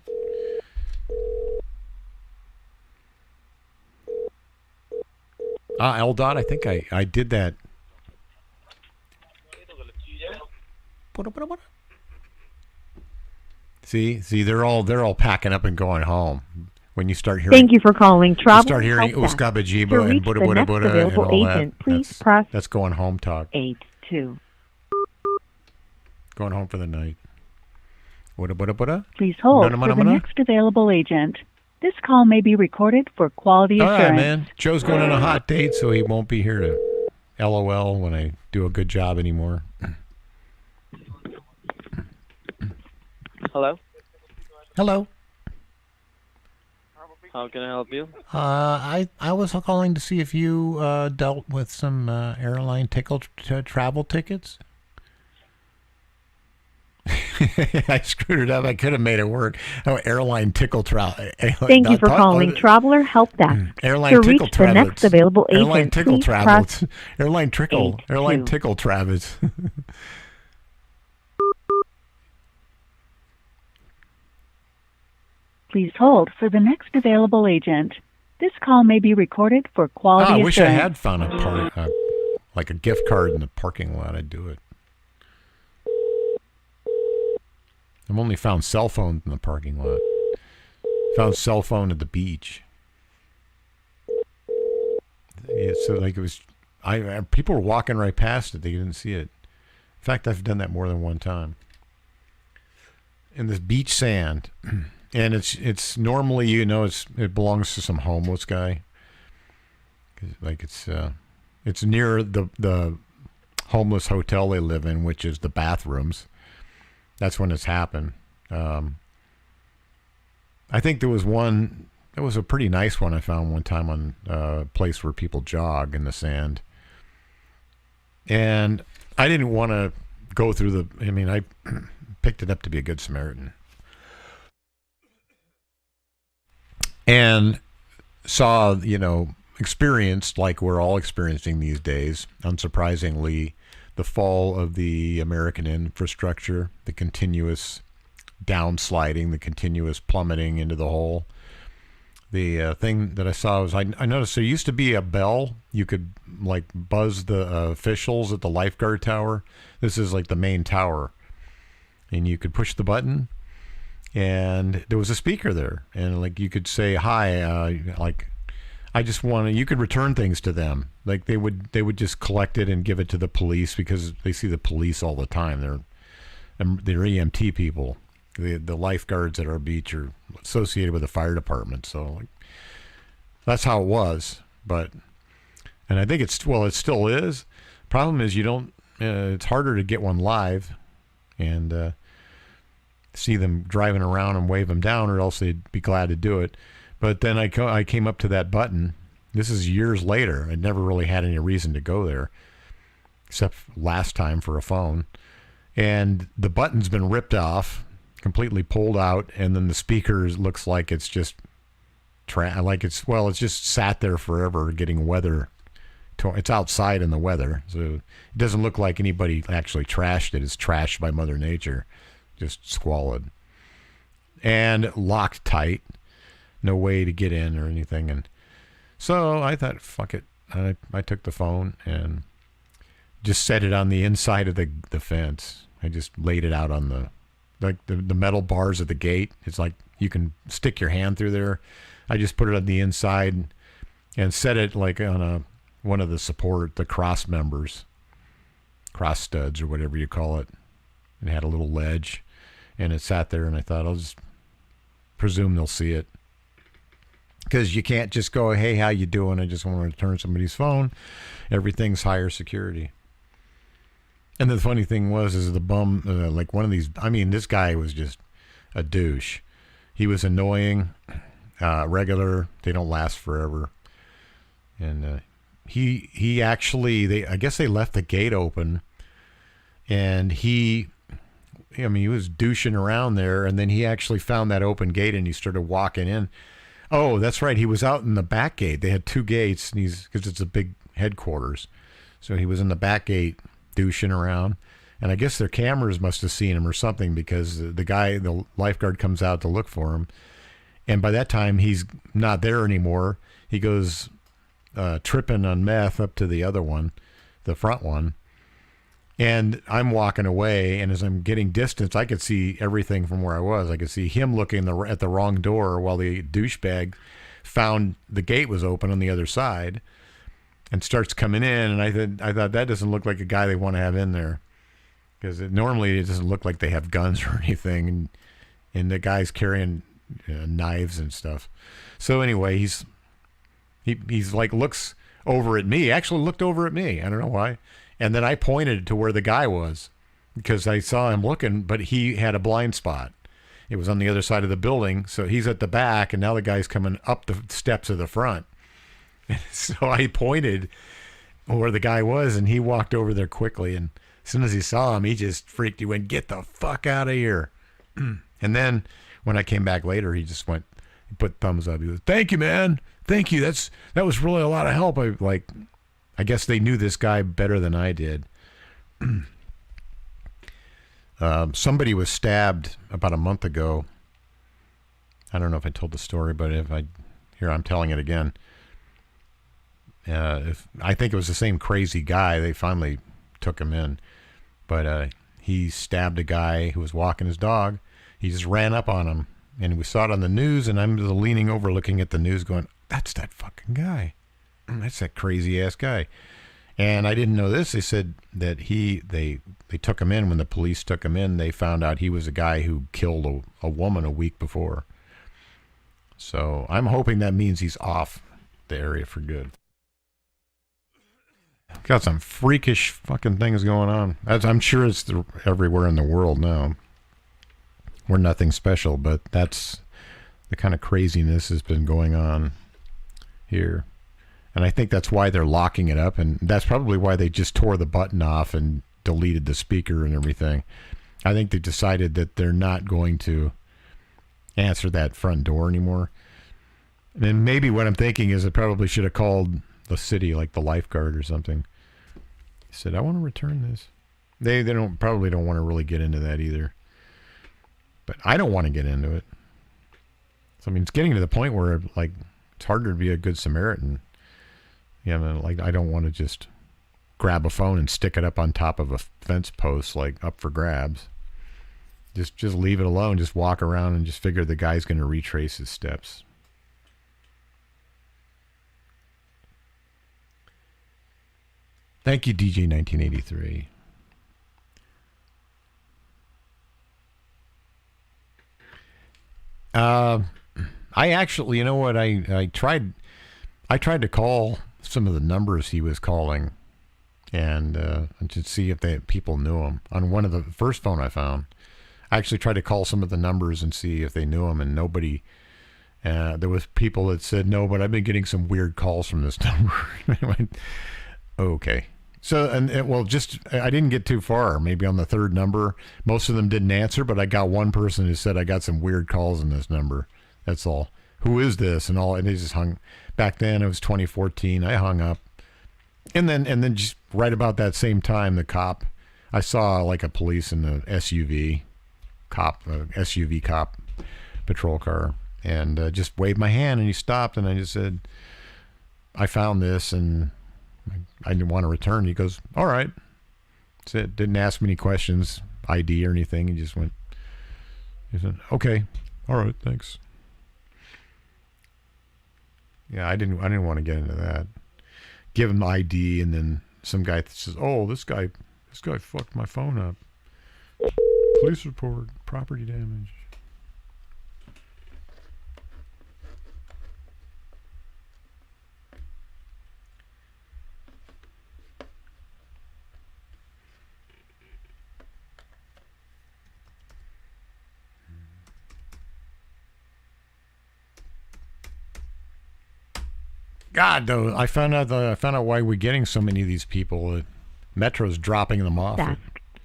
Eldot, I think I did that. See, they're all packing up and going home. When you start hearing, Thank you for calling you Travel start hearing Help Desk. Uskabajiba To and reach Buddha the Buddha next Buddha and available all agent, that. please That's, press that's going home talk. 82. Going home for the night. Buddha Buddha Buddha. Please hold Nana, for mana, the mana. next available agent. This call may be recorded for quality All assurance. right, man. Joe's going on a hot date, so he won't be here to LOL when I do a good job anymore. Hello? Hello. How can I help you? I was calling to see if you dealt with some airline travel tickets. I screwed it up. I could have made it work. Oh, airline tickle travel. Thank you for calling Traveler Help Desk. Airline to tickle reach the next available Airline agent, tickle please travels. press Airline trickle. 82. Airline tickle Travis. Please hold for the next available agent. This call may be recorded for quality I assurance. wish I had found like a gift card in the parking lot. I'd do it. I've only found cell phones in the parking lot. Found cell phone at the beach. Yeah, so like it was, people were walking right past it. They didn't see it. In fact, I've done that more than one time. In this beach sand, and it's normally it belongs to some homeless guy. Like it's near the homeless hotel they live in, which is the bathrooms. That's when it's happened. I think there was one. It was a pretty nice one I found one time on a place where people jog in the sand. And I didn't want to go through I picked it up to be a good Samaritan. And saw, experienced like we're all experiencing these days, unsurprisingly, the fall of the American infrastructure, the continuous downsliding, the continuous plummeting into the hole. The thing that I saw was I noticed there used to be a bell. You could like buzz the officials at the lifeguard tower. This is like the main tower. And you could push the button and there was a speaker there. And like you could say, hi, I just want to, you could return things to them. Like they would just collect it and give it to the police because they see the police all the time. They're EMT people. The lifeguards at our beach are associated with the fire department. So that's how it was. And I think it still is. Problem is it's harder to get one live and see them driving around and wave them down, or else they'd be glad to do it. But then I came up to that button. This is years later. I never really had any reason to go there, except last time for a phone. And the button's been ripped off, completely pulled out, and then the speaker looks like it's just it's just sat there forever getting weather. It's outside in the weather, so it doesn't look like anybody actually trashed it. It's trashed by Mother Nature, just squalid. And locked tight. No way to get in or anything. And so I thought, fuck it. I took the phone and just set it on the inside of the fence. I just laid it out on the metal bars of the gate. It's like you can stick your hand through there. I just put it on the inside and set it like on one of the cross members, cross studs or whatever you call it. It had a little ledge and it sat there, and I thought I'll just presume they'll see it. Because you can't just go, hey, how you doing? I just want to return somebody's phone. Everything's higher security. And the funny thing is the bum, like one of these, this guy was just a douche. He was annoying, regular. They don't last forever. And he actually, I guess they left the gate open. And he was douching around there. And then he actually found that open gate and he started walking in. Oh, that's right. He was out in the back gate. They had two gates, and because it's a big headquarters. So he was in the back gate douching around. And I guess their cameras must have seen him or something, because the lifeguard comes out to look for him. And by that time, he's not there anymore. He goes tripping on meth up to the other one, the front one. And I'm walking away, and as I'm getting distance, I could see everything from where I was. I could see him looking at the wrong door while the douchebag found the gate was open on the other side and starts coming in. And I thought that doesn't look like a guy they want to have in there, because normally it doesn't look like they have guns or anything. And the guy's carrying knives and stuff. So anyway, he's like looks over at me. Actually looked over at me. I don't know why. And then I pointed to where the guy was, because I saw him looking, but he had a blind spot. It was on the other side of the building, so he's at the back, and now the guy's coming up the steps of the front. And so I pointed where the guy was, and he walked over there quickly. And as soon as he saw him, he just freaked. He went, "Get the fuck out of here!" And then when I came back later, he just went, he put thumbs up. He was, "Thank you, man. Thank you. That was really a lot of help." I guess they knew this guy better than I did. Somebody was stabbed about a month ago. I don't know if I told the story, but I'm telling it again. I think it was the same crazy guy. They finally took him in, but he stabbed a guy who was walking his dog. He just ran up on him, and we saw it on the news. And I'm leaning over, looking at the news, going, "That's that fucking guy. That's that crazy ass guy." And I didn't know this. They said that they took him in. When the police took him in, they found out he was a guy who killed a woman a week before. So I'm hoping that means he's off the area for good. Got some freakish fucking things going on. I'm sure it's everywhere in the world now. We're nothing special, but that's the kind of craziness has been going on here. And I think that's why they're locking it up, and that's probably why they just tore the button off and deleted the speaker and everything. I think they decided that they're not going to answer that front door anymore. And maybe what I'm thinking is I probably should have called the city, like the lifeguard or something. He said, "I want to return this." They probably don't want to really get into that either. But I don't want to get into it. So I mean, it's getting to the point where it's harder to be a good Samaritan. Yeah, I don't want to just grab a phone and stick it up on top of a fence post, up for grabs. Just leave it alone. Just walk around and just figure the guy's going to retrace his steps. Thank you, DJ 1983. I actually, you know what? I tried to call some of the numbers he was calling, and to see if people knew him. On one of the first phone I found, I actually tried to call some of the numbers and see if they knew him, and nobody. There was people that said no, but I've been getting some weird calls from this number. I went, okay. So I didn't get too far. Maybe on the third number, most of them didn't answer, but I got one person who said I got some weird calls in this number. That's all. Who is this? And they just hung. Back then it was 2014. I hung up, and then just right about that same time, the cop, I saw a police in the SUV cop patrol car, and just waved my hand, and he stopped, and I just said, "I found this, and I didn't want to return." He goes, "All right." Said, didn't ask me any questions, ID or anything. He just went. He said, "Okay, all right, thanks." Yeah, I didn't want to get into that. Give him ID, and then some guy says, "Oh, this guy fucked my phone up. Police report, property damage." God, though, I found out why we're getting so many of these people. Metro's dropping them off.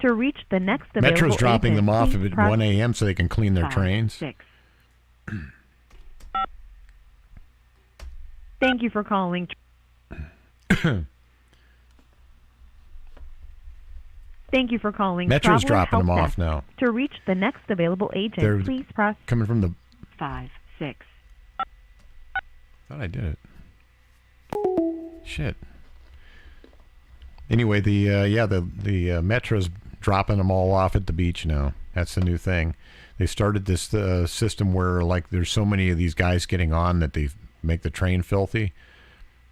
To reach the next available Metro's dropping agent, them off please at press 1 a.m. so they can clean their trains. 6. Thank you for calling. Thank you for calling. Metro's Traveler dropping them Help off Desk. now. To reach the next available agent, They're please press coming from the... 5, 6. Thought I did it. Shit. Anyway, the Metro's dropping them all off at the beach now. That's the new thing. They started this system where, like, there's so many of these guys getting on that they make the train filthy.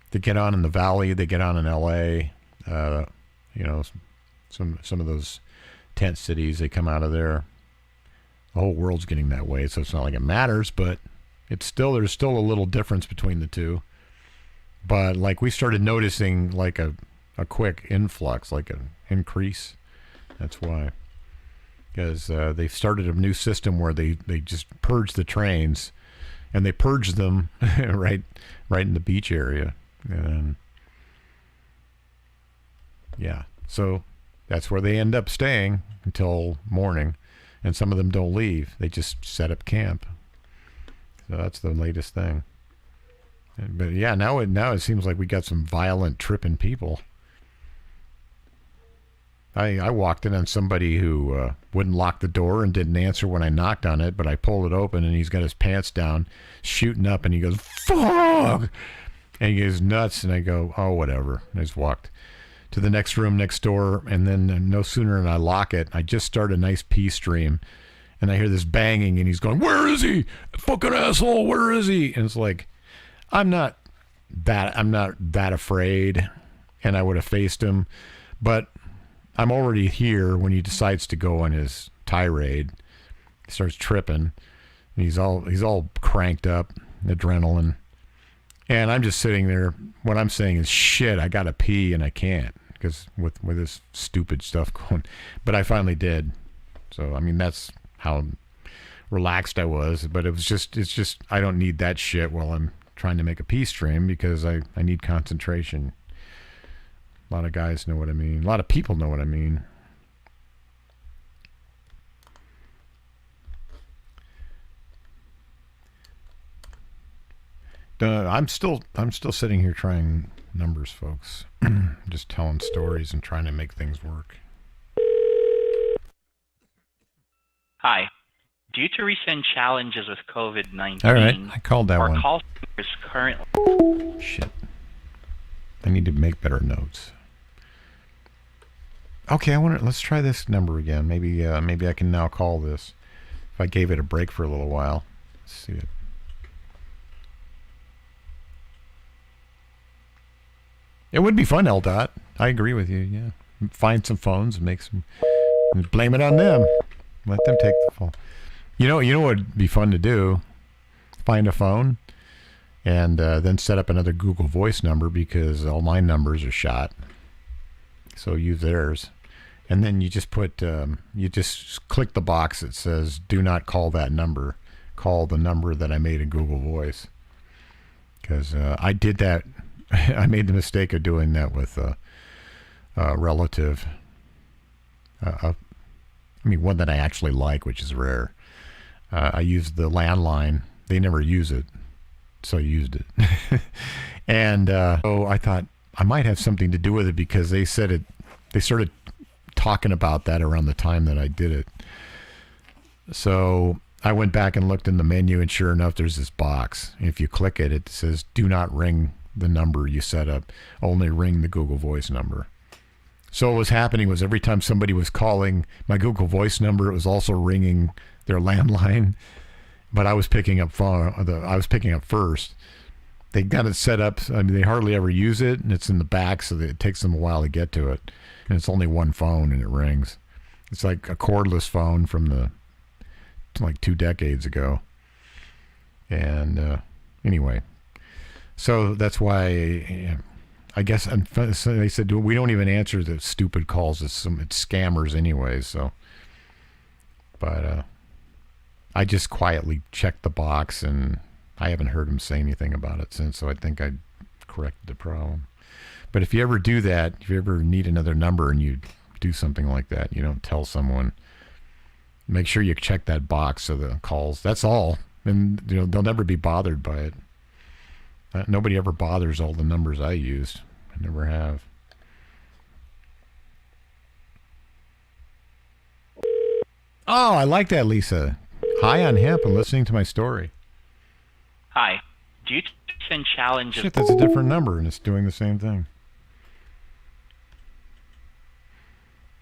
They get on in the valley. They get on in L.A. You know, some of those tent cities. They come out of there. The whole world's getting that way, so it's not like it matters, but there's still a little difference between the two. But like we started noticing like a quick influx, like an increase. That's why. Because they've started a new system where they just purge the trains, and they purge them right in the beach area. And yeah, so that's where they end up staying until morning. And some of them don't leave. They just set up camp. So that's the latest thing. But yeah, now it seems like we got some violent tripping people. I walked in on somebody who wouldn't lock the door and didn't answer when I knocked on it, but I pulled it open and he's got his pants down, shooting up, and he goes, "Fuck!" And he goes nuts, and I go, "Oh, whatever." And I just walked to the next room next door, and then no sooner than I lock it, I just start a nice pee stream, and I hear this banging, and he's going, "Where is he? Fucking asshole, where is he?" And it's like, I'm not that afraid, and I would have faced him, but I'm already here when he decides to go on his tirade. He starts tripping, and he's all cranked up, adrenaline. And I'm just sitting there. What I'm saying is, shit, I gotta pee and I can't because with this stupid stuff going. But I finally did. So I mean, that's how relaxed I was. But it's just I don't need that shit while I'm trying to make a pee stream because I need concentration. A lot of guys know what I mean. A lot of people know what I mean. I'm still sitting here trying numbers, folks. Just telling stories and trying to make things work. Hi. Due to recent challenges with COVID-19, all right, I called that our one. call center is currently... Shit. I need to make better notes. Okay, let's try this number again. Maybe I can now call this. If I gave it a break for a little while. Let's see it. It would be fun, LDOT. I agree with you, yeah. Find some phones and and blame it on them. Let them take the phone. You know what would be fun to do? Find a phone and then set up another Google Voice number because all my numbers are shot. So use theirs. And then you just you just click the box that says, "Do not call that number. Call the number that I made in Google Voice." Because I did that. I made the mistake of doing that with a relative. One that I actually like, which is rare. I used the landline. They never use it, so I used it. And so I thought I might have something to do with it because they said it. They started talking about that around the time that I did it. So I went back and looked in the menu, and sure enough, there's this box. If you click it, it says, "Do not ring the number you set up, only ring the Google Voice number." So what was happening was every time somebody was calling my Google Voice number, it was also ringing their landline, but I was picking up first. They got it set up. I mean, they hardly ever use it, and it's in the back, so that it takes them a while to get to it. And it's only one phone, and it rings. It's like a cordless phone from like 2 decades ago. And anyway. So that's why I guess so they said we don't even answer the stupid calls. It's scammers anyways. So, but I just quietly checked the box, and I haven't heard him say anything about it since. So I think I corrected the problem. But if you ever do that, if you ever need another number and you do something like that, you don't tell someone. Make sure you check that box so the calls. That's all, and they'll never be bothered by it. Nobody ever bothers all the numbers I used. I never have. Oh, I like that, Lisa. High on hemp and listening to my story. Hi. Due to recent challenges... Shit, that's a different number, and it's doing the same thing.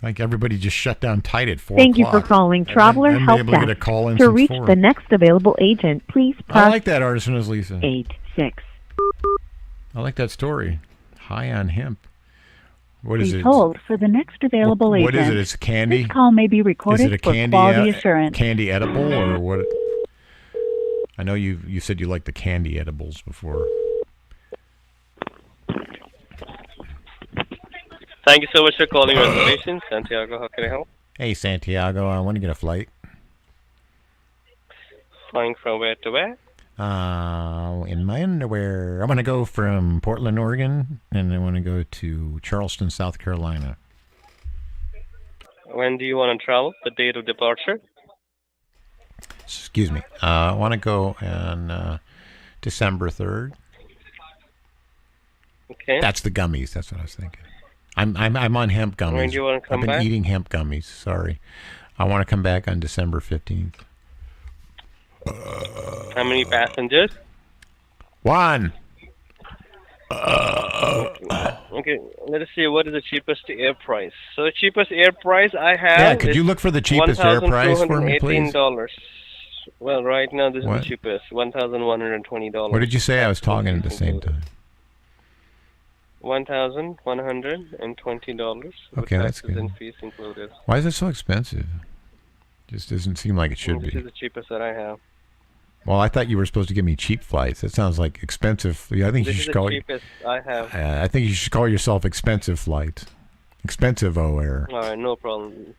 Like everybody just shut down tight at 4 Thank o'clock. You for calling Traveler I've been Help able to get a Desk. call in To since reach 4. the next available agent, please press I like that artist as Lisa. 86. I like that story. High on hemp. What is Please it? hold for the next available agent. What is it? It's candy? This call may be Is recorded it a for candy quality assurance. candy edible or what? I know you said you liked the candy edibles before. Thank you so much for calling reservations. Santiago, how can I help? Hey Santiago, I want to get a flight. Flying from where to where? In my underwear. I want to go from Portland, Oregon, and I want to go to Charleston, South Carolina. When do you want to travel? The date of departure? Excuse me. I want to go on December 3rd. Okay. That's the gummies. That's what I was thinking. I'm on hemp gummies. When do you want to come I've been back? eating hemp gummies. Sorry. I want to come back on December 15th. How many passengers? 1. Okay, let us see what is the cheapest air price. So the cheapest air price I have Yeah, could is you look for the cheapest air price for me, please? $1,218. Well, right now this What? is the cheapest, $1,120. What did you say? I was talking at the same time. $1,120. Okay, that's taxes good. and fees included. Why is it so expensive? Just doesn't seem like it should This be. is the cheapest that I have. Well, I thought you were supposed to give me cheap flights. That sounds like expensive. Yeah, I think This you is should the call. cheapest I have. I think you should call yourself expensive flights. Expensive air. All right, no problem.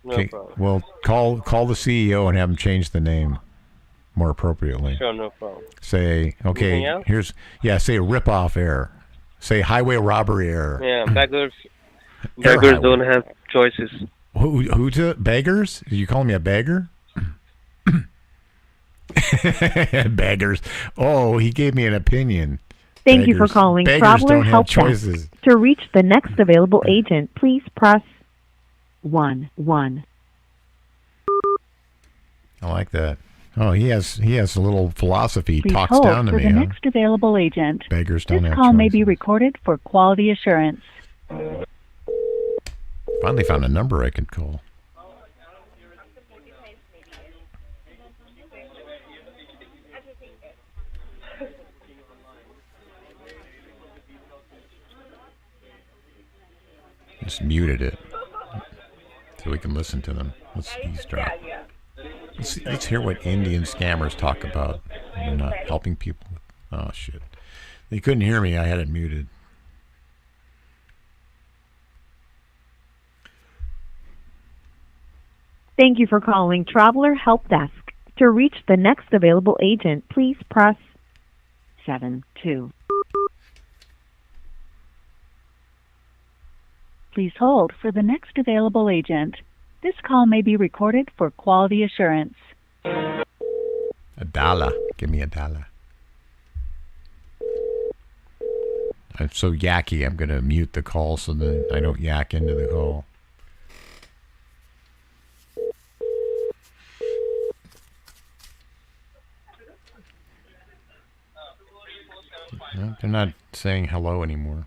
No Okay. problem. Well, call the CEO and have him change the name more appropriately. Sure, no problem. Say Anything else? say rip-off air. Say highway robbery air. Yeah, beggars Air highway. don't have choices. Who's it? Beggars? You calling me a beggar? Beggars. Oh, he gave me an opinion. Thank you for calling Beggars Traveler don't have Help Desk. choices. To reach the next available agent, please press 1. I like that. Oh, he has a little philosophy. He Please talks hold down to for me. the Huh? next available agent. Beggars don't This have call may choices. be recorded for quality assurance. Finally found a number I could call. Just muted it so we can listen to them. Let's eavesdrop. Let's hear what Indian scammers talk about. They're not helping people. Oh shit! They couldn't hear me. I had it muted. Thank you for calling Traveler Help Desk. To reach the next available agent, please press 7. Please hold for the next available agent. This call may be recorded for quality assurance. $1. Give me $1. I'm so yacky, I'm going to mute the call so that I don't yak into the call. No, they're not saying hello anymore.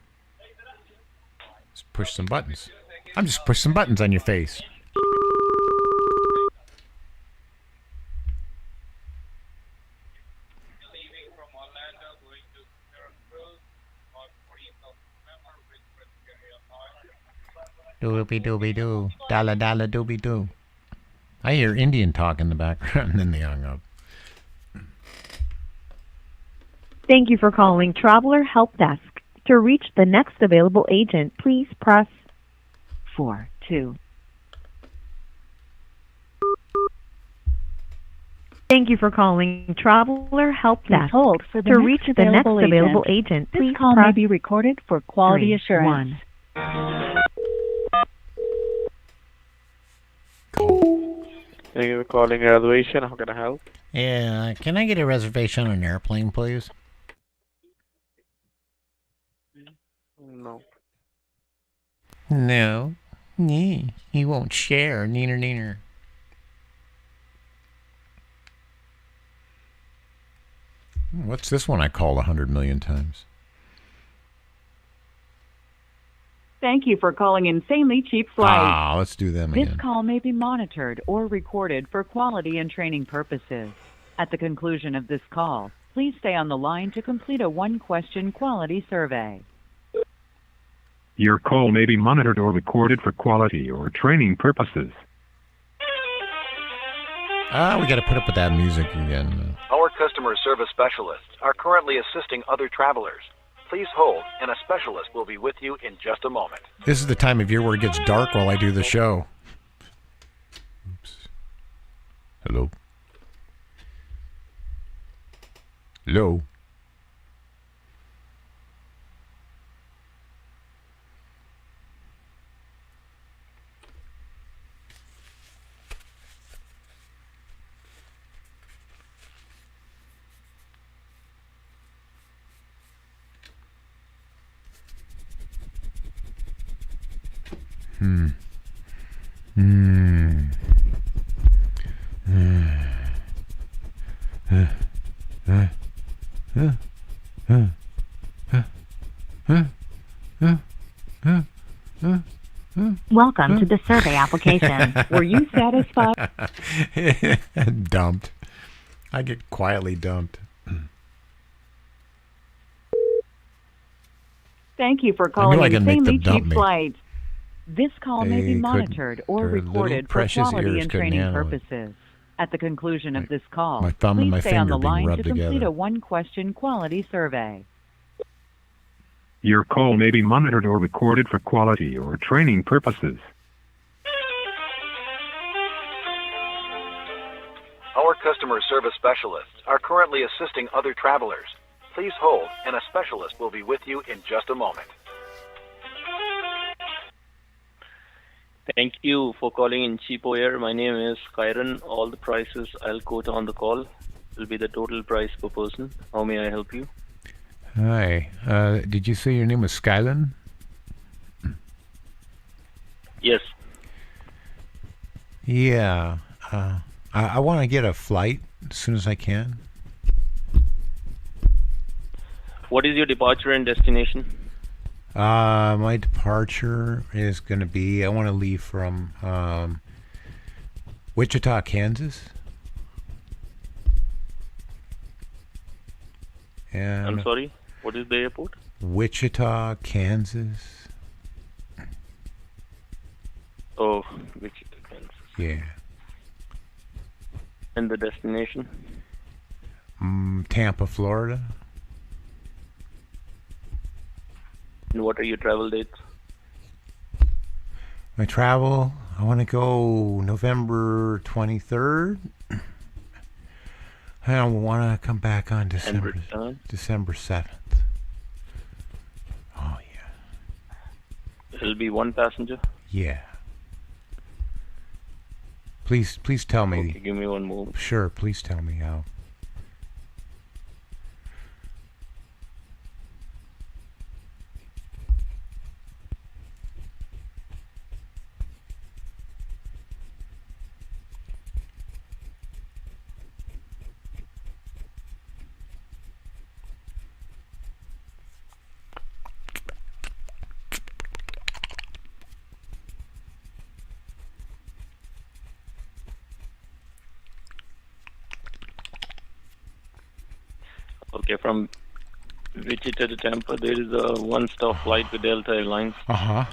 Just push some buttons. I'm just push some buttons on your face. Doobie doobie doo. Dalla dalla doobie doo. I hear Indian talk in the background, and then they hung up. Thank you for calling Traveler Help Desk. To reach the next available agent, please press 4. Thank you for calling Traveler Help Please Desk. hold for the To next reach the next available agent, This please call may press be recorded for quality 3, assurance. 1. Thank you for calling reservation. How can I help? Yeah, can I get a reservation on an airplane, please? No. No. Nee. He won't share. Neener, neener. What's this one I called 100 million times? Thank you for calling Insanely Cheap Flights. Let's do them This again. call may be monitored or recorded for quality and training purposes. At the conclusion of this call, please stay on the line to complete a one-question quality survey. Your call may be monitored or recorded for quality or training purposes. We got to put up with that music again. Our customer service specialists are currently assisting other travelers. Please hold, and a specialist will be with you in just a moment. This is the time of year where it gets dark while I do the show. Oops. Hello? Hello? Welcome to the survey application. Were you satisfied? Dumped. I get quietly dumped. Thank you for calling I can make Insanely them dump Cheap me. Flights. This call may be They monitored or their little recorded for precious quality ears and couldn't training handle it. purposes. At the conclusion of this call, my thumb and please my stay on finger the being line to rubbed complete together. a one-question quality survey. Your call may be monitored or recorded for quality or training purposes. Our customer service specialists are currently assisting other travelers. Please hold, and a specialist will be with you in just a moment. Thank you for calling in Cheapo Air. My name is Kyron. All the prices I'll quote on the call will be the total price per person. How may I help you? Hi. Did you say your name was Skylan? Yes. Yeah. I want to get a flight as soon as I can. What is your departure and destination? My departure is going to be, I want to leave from Wichita, Kansas. And I'm sorry, what is the airport? Wichita, Kansas. Oh, Wichita, Kansas. Yeah. And the destination? Tampa, Florida. And what are your travel dates? My travel, I want to go November 23rd. I don't want to come back on December 7th. Oh, yeah. It'll be one passenger? Yeah. Please tell me. Okay, give me one moment. Sure, please tell me how. Okay, from Wichita to Tampa, there is a one-stop flight with Delta Airlines. Uh-huh.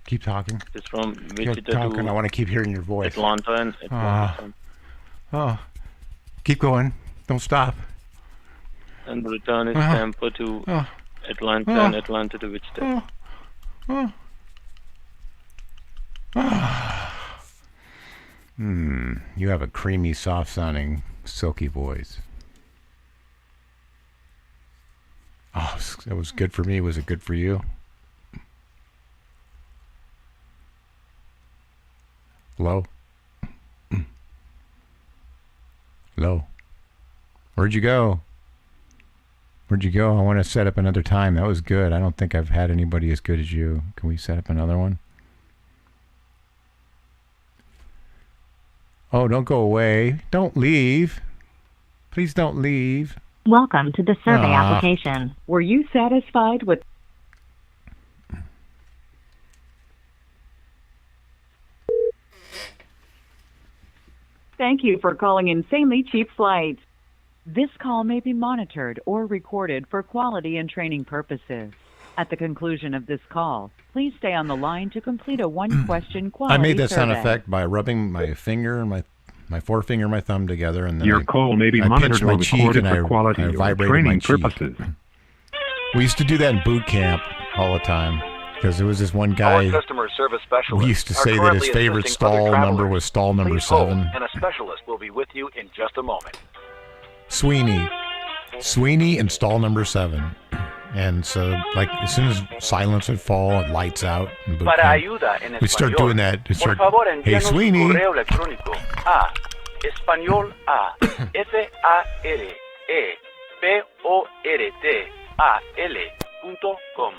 Keep talking. It's from Keep Wichita talking. to I want to keep hearing your voice. Atlanta and Atlanta. Keep going. Don't stop. And the return is Tampa to Atlanta and Atlanta to Wichita. You have a creamy, soft-sounding, silky voice. Oh, that was good for me. Was it good for you? Hello? Hello? Where'd you go? Where'd you go? I want to set up another time. That was good. I don't think I've had anybody as good as you. Can we set up another one? Oh, don't go away. Don't leave. Please don't leave. Welcome to the survey application. Were you satisfied with... Thank you for calling Insanely Cheap Flights. This call may be monitored or recorded for quality and training purposes. At the conclusion of this call, please stay on the line to complete a one-question quality I made that sound survey. effect by rubbing my finger and my forefinger and my thumb together, and then Your call may be monitored or recorded for quality or vibrated training my cheek. purposes. We used to do that in boot camp all the time because there was this one guy. Our customer service specialist. We used to say that his favorite stall number was stall number 7. And a specialist will be with you in just a moment. Sweeney and stall number 7. And so, like, as soon as silence would fall and lights out and boot Para camp, ayuda en we start español, doing that. We por start, favor, hey, envíanos un Sweeney. correo electrónico a español@farelportal.com.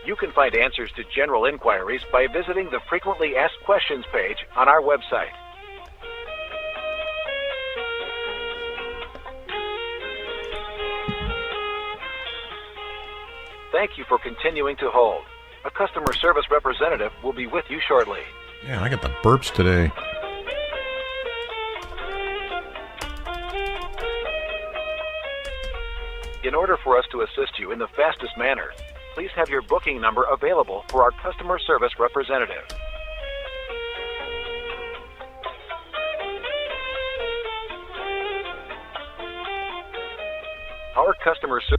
You can find answers to general inquiries by visiting the Frequently Asked Questions page on our website. Thank you for continuing to hold. A customer service representative will be with you shortly. Yeah, I got the burps today. In order for us to assist you in the fastest manner, please have your booking number available for our customer service representative. Our customer service...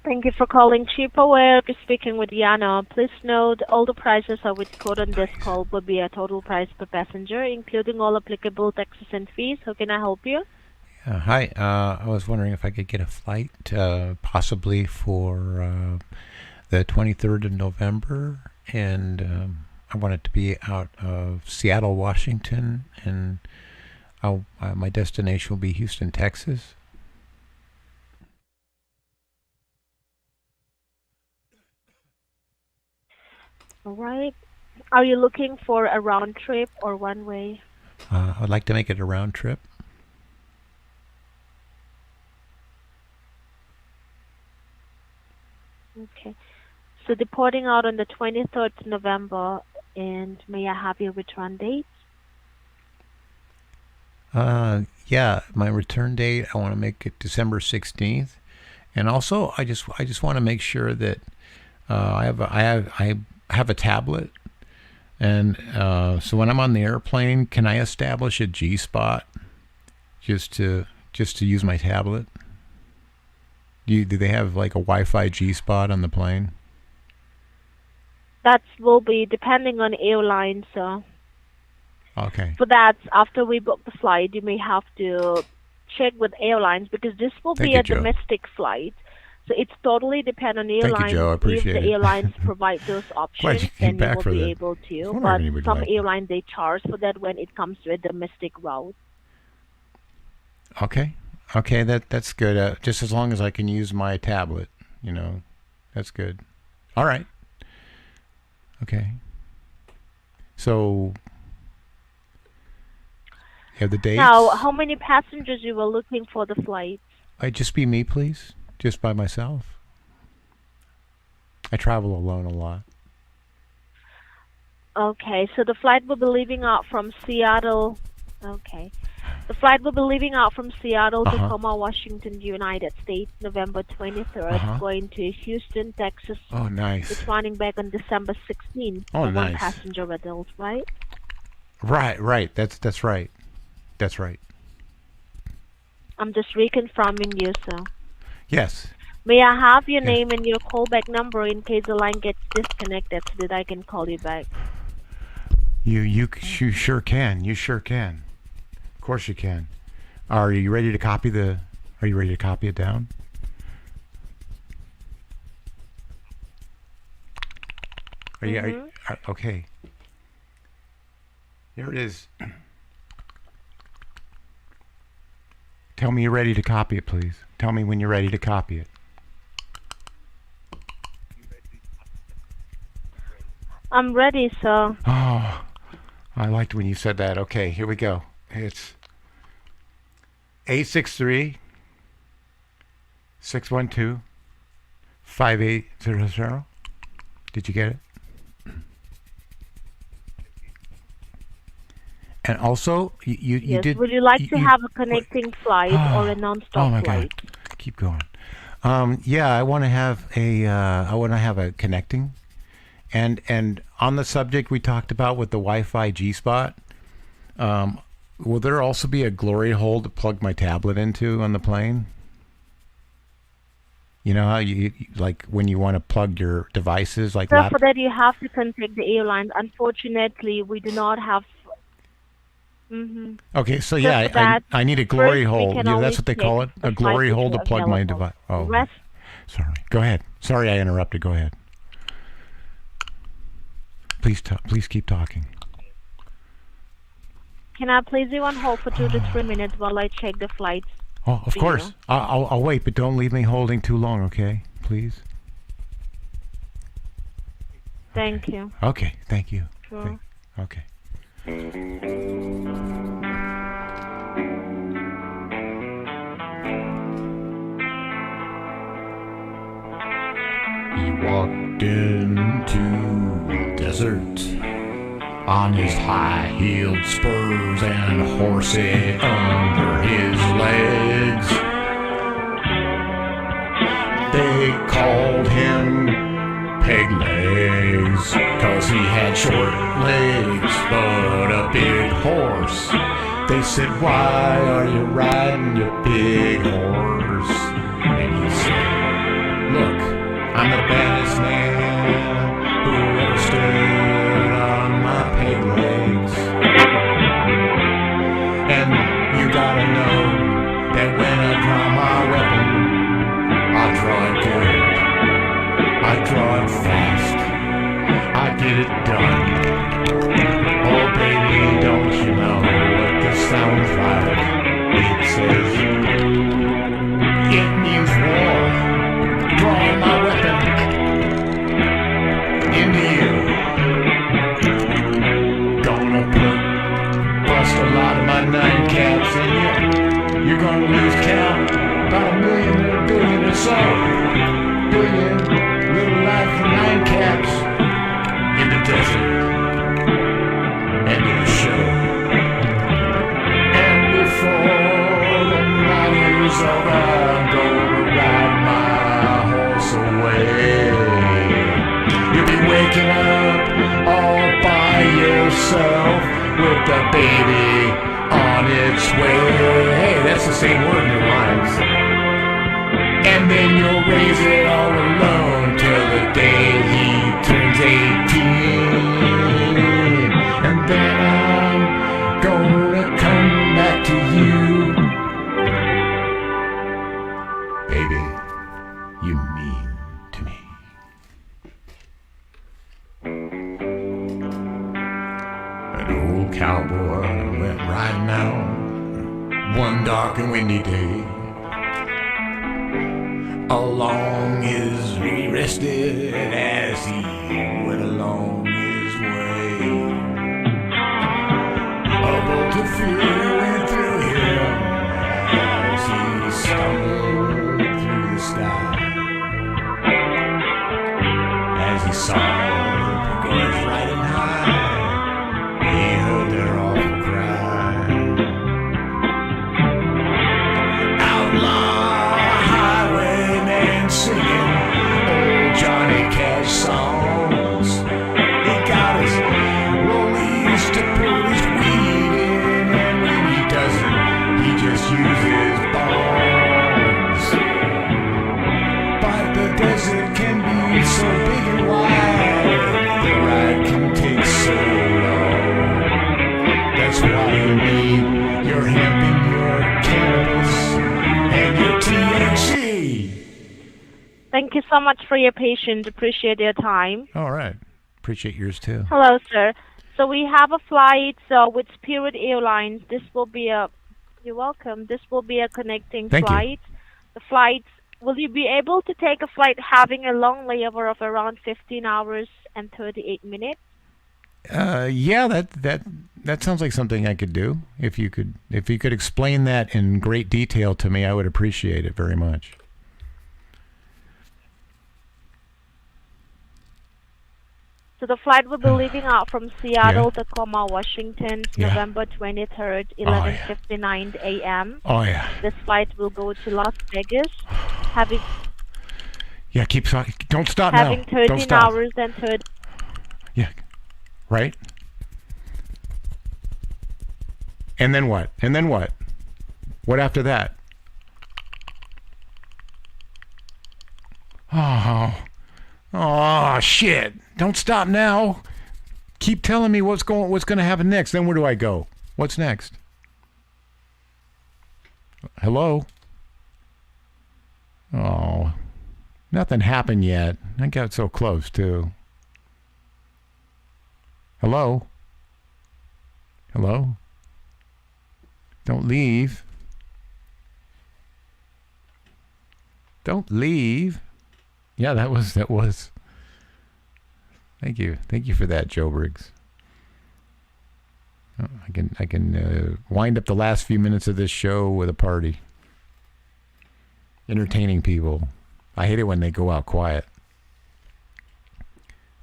Thank you for calling CheapAware. You're speaking with Yana. Please note all the prices I would quote on this call will be a total price per passenger, including all applicable taxes and fees. How can I help you? Hi, I was wondering if I could get a flight, possibly for the 23rd of November, and I want it to be out of Seattle, Washington, and my destination will be Houston, Texas. All right. Are you looking for a round trip or one way? I'd like to make it a round trip. Okay. So departing out on the 23rd of November, and may I have your return date? Yeah, my return date, I want to make it December 16th. And also, I just want to make sure that I have a tablet, and so when I'm on the airplane, can I establish a G spot just to use my tablet? Do they have like a Wi-Fi G spot on the plane? That will be depending on airline, so. Okay. For that, after we book the flight, you may have to check with airlines because this will Thank be you, a Joe. domestic flight. So it's totally depend on Thank you, airlines. Joe. I appreciate if the it. airlines provide those Glad options, you came then back you will for be that. able I to. was wondering But if you would some like- airlines, they charge for that when it comes to a domestic route. Okay. Okay, that's good. Just as long as I can use my tablet, that's good. All right. Okay. So, you have the dates? Now, how many passengers you were looking for the flight? Just be me, please. Just by myself. I travel alone a lot. Okay, so the flight will be leaving out from Seattle. Okay. The flight will be leaving out from Seattle, Tacoma, Washington, United States, November 23rd, going to Houston, Texas. Oh, nice. Returning back on December 16th. Oh, for nice. One passenger adult, right? Right. That's right. That's right. I'm just reconfirming you, so. Yes. May I have your name and your callback number in case the line gets disconnected so that I can call you back? You sure can. You sure can. Of course you can. Are you ready to copy it down? Are you okay? Here it is. Tell me you're ready to copy it, please. Tell me when you're ready to copy it. I'm ready, sir. Oh, I liked when you said that. Okay, here we go. It's 863-612-5800. Did you get it? And also, you Yes. did. Would you like to have a connecting flight or a non-stop Oh my flight? God! Keep going. Yeah, I want to have a connecting, and on the subject we talked about with the Wi-Fi G-Spot, will there also be a glory hole to plug my tablet into on the plane? You know how you like when you want to plug your devices, like So for that, you have to contact the airlines. Unfortunately, we do not have. Okay, so Just yeah, for that, I need a glory first we hole. can Yeah, only that's what they call it, check a the glory flights hole to which are plug my available. device. Oh, The rest, sorry. Go ahead. Sorry, I interrupted. Go ahead. Please keep talking. can I place you on hold for 2 to 3 minutes while I check the flights? Oh, of for course. you? I'll wait, but don't leave me holding too long, okay? Please. Thank you. Okay, thank you. Sure. Okay. He walked into the desert on his high-heeled spurs and horsey under his legs. They called him Peg Legs, 'cause he had short legs but a big horse. They said, "Why are you riding your big horse?" And he said, "Look, I'm the baddest man who ever stood on my peg legs. And you gotta know that when I draw my weapon, I draw it good. I draw it fast. I get it done. Oh baby, don't you know what this sounds like? It says, it means war. Drawing my weapon into you. Gonna bust a lot of my 9 caps in you. You're gonna lose count. About 1 million or 1 billion or so. Billion little life for 9 caps in the desert. End of the show. And before the night is over, I'm gonna ride my horse away. You'll be waking up all by yourself with the baby on its way. Hey, that's the same word in the rhymes. And then you'll raise it all alone till the day he turns 18. And then I'm gonna come back to you. Baby, you mean to me. An old cowboy went riding out one dark and windy day. Along his he rested as he went along his way. A bolt of fear went through him as he stumbled through the sky. As he saw the pickers riding high, he heard their awful cry. Outlaw singing old Johnny Cash songs. He got his rollies to put his weed in, and when he doesn't, he just uses bombs. But the desert can be so big and wide, the ride can take so long. That's why you need your hemp and your cannabis and your THC. Thank you so much for your patience. Appreciate your time. All right. Appreciate yours too. Hello, sir. So we have a flight with Spirit Airlines. This will be a. You're welcome. This will be a connecting Thank you. flight. The flight. Will you be able to take a flight having a long layover of around 15 hours and 38 minutes? Yeah, that sounds like something I could do. If you could explain that in great detail to me, I would appreciate it very much. So the flight will be leaving out from Seattle, Tacoma, Washington, November 23rd, 11:59 a.m. Oh yeah. This flight will go to Las Vegas, having keep don't stop having now. 13 Don't stop. hours and 30. Yeah. Right? And then what? And then what? What after that? Oh shit. Don't stop now. Keep telling me what's going to happen next. Then where do I go? What's next? Hello? Oh. Nothing happened yet. I got so close too. Hello? Hello? Don't leave. Don't leave. Yeah, that was. Thank you for that, Joe Briggs. Oh, I can wind up the last few minutes of this show with a party, entertaining people. I hate it when they go out quiet.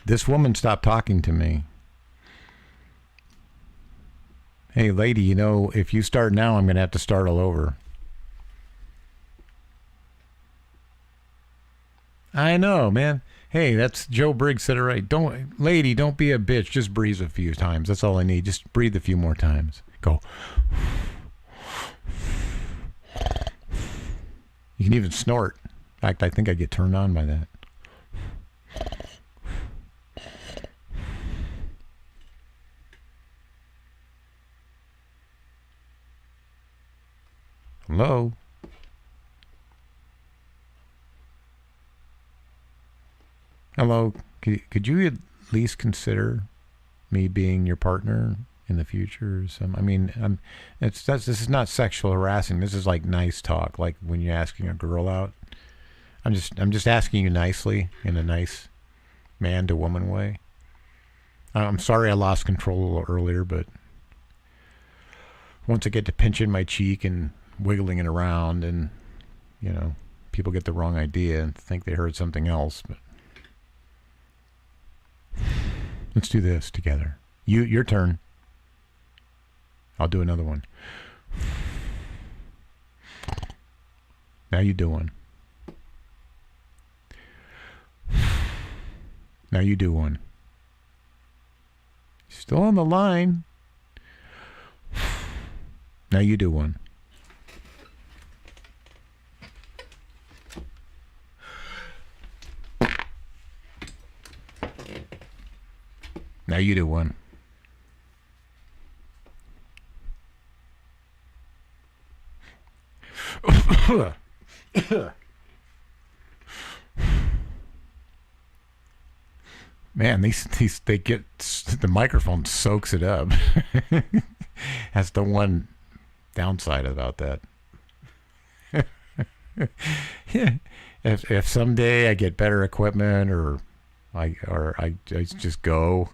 This woman stopped talking to me. Hey, lady, if you start now, I'm going to have to start all over. I know, man. Hey, that's Joe Briggs said it right. Don't be a bitch. Just breathe a few times. That's all I need. Just breathe a few more times. Go. You can even snort. In fact, I think I get turned on by that. Hello? Hello, could you at least consider me being your partner in the future or some? I mean, this is not sexual harassing. This is like nice talk, like when you're asking a girl out. I'm just asking you nicely in a nice man to woman way. I'm sorry I lost control a little earlier, but once I get to pinching my cheek and wiggling it around, and people get the wrong idea and think they heard something else, but. Let's do this together. Your turn. I'll do another one. Now you do one. Now you do one. Still on the line. Now you do one. Now you do one. Man, they get the microphone soaks it up. That's the one downside about that. If someday I get better equipment or I just go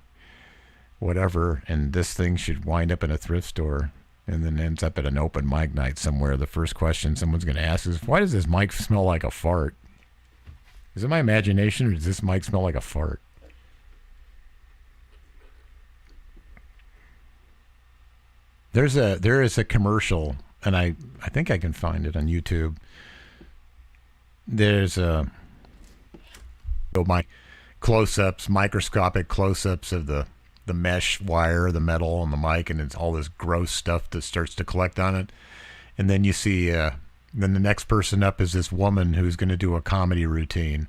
whatever, and this thing should wind up in a thrift store and then ends up at an open mic night somewhere, the first question someone's going to ask is, why does this mic smell like a fart? Is it my imagination, or does this mic smell like a fart? There is a commercial, and I think I can find it on YouTube. There's my close-ups, microscopic close-ups of the mesh wire, the metal and the mic, and it's all this gross stuff that starts to collect on it. And then you see, then the next person up is this woman who's going to do a comedy routine.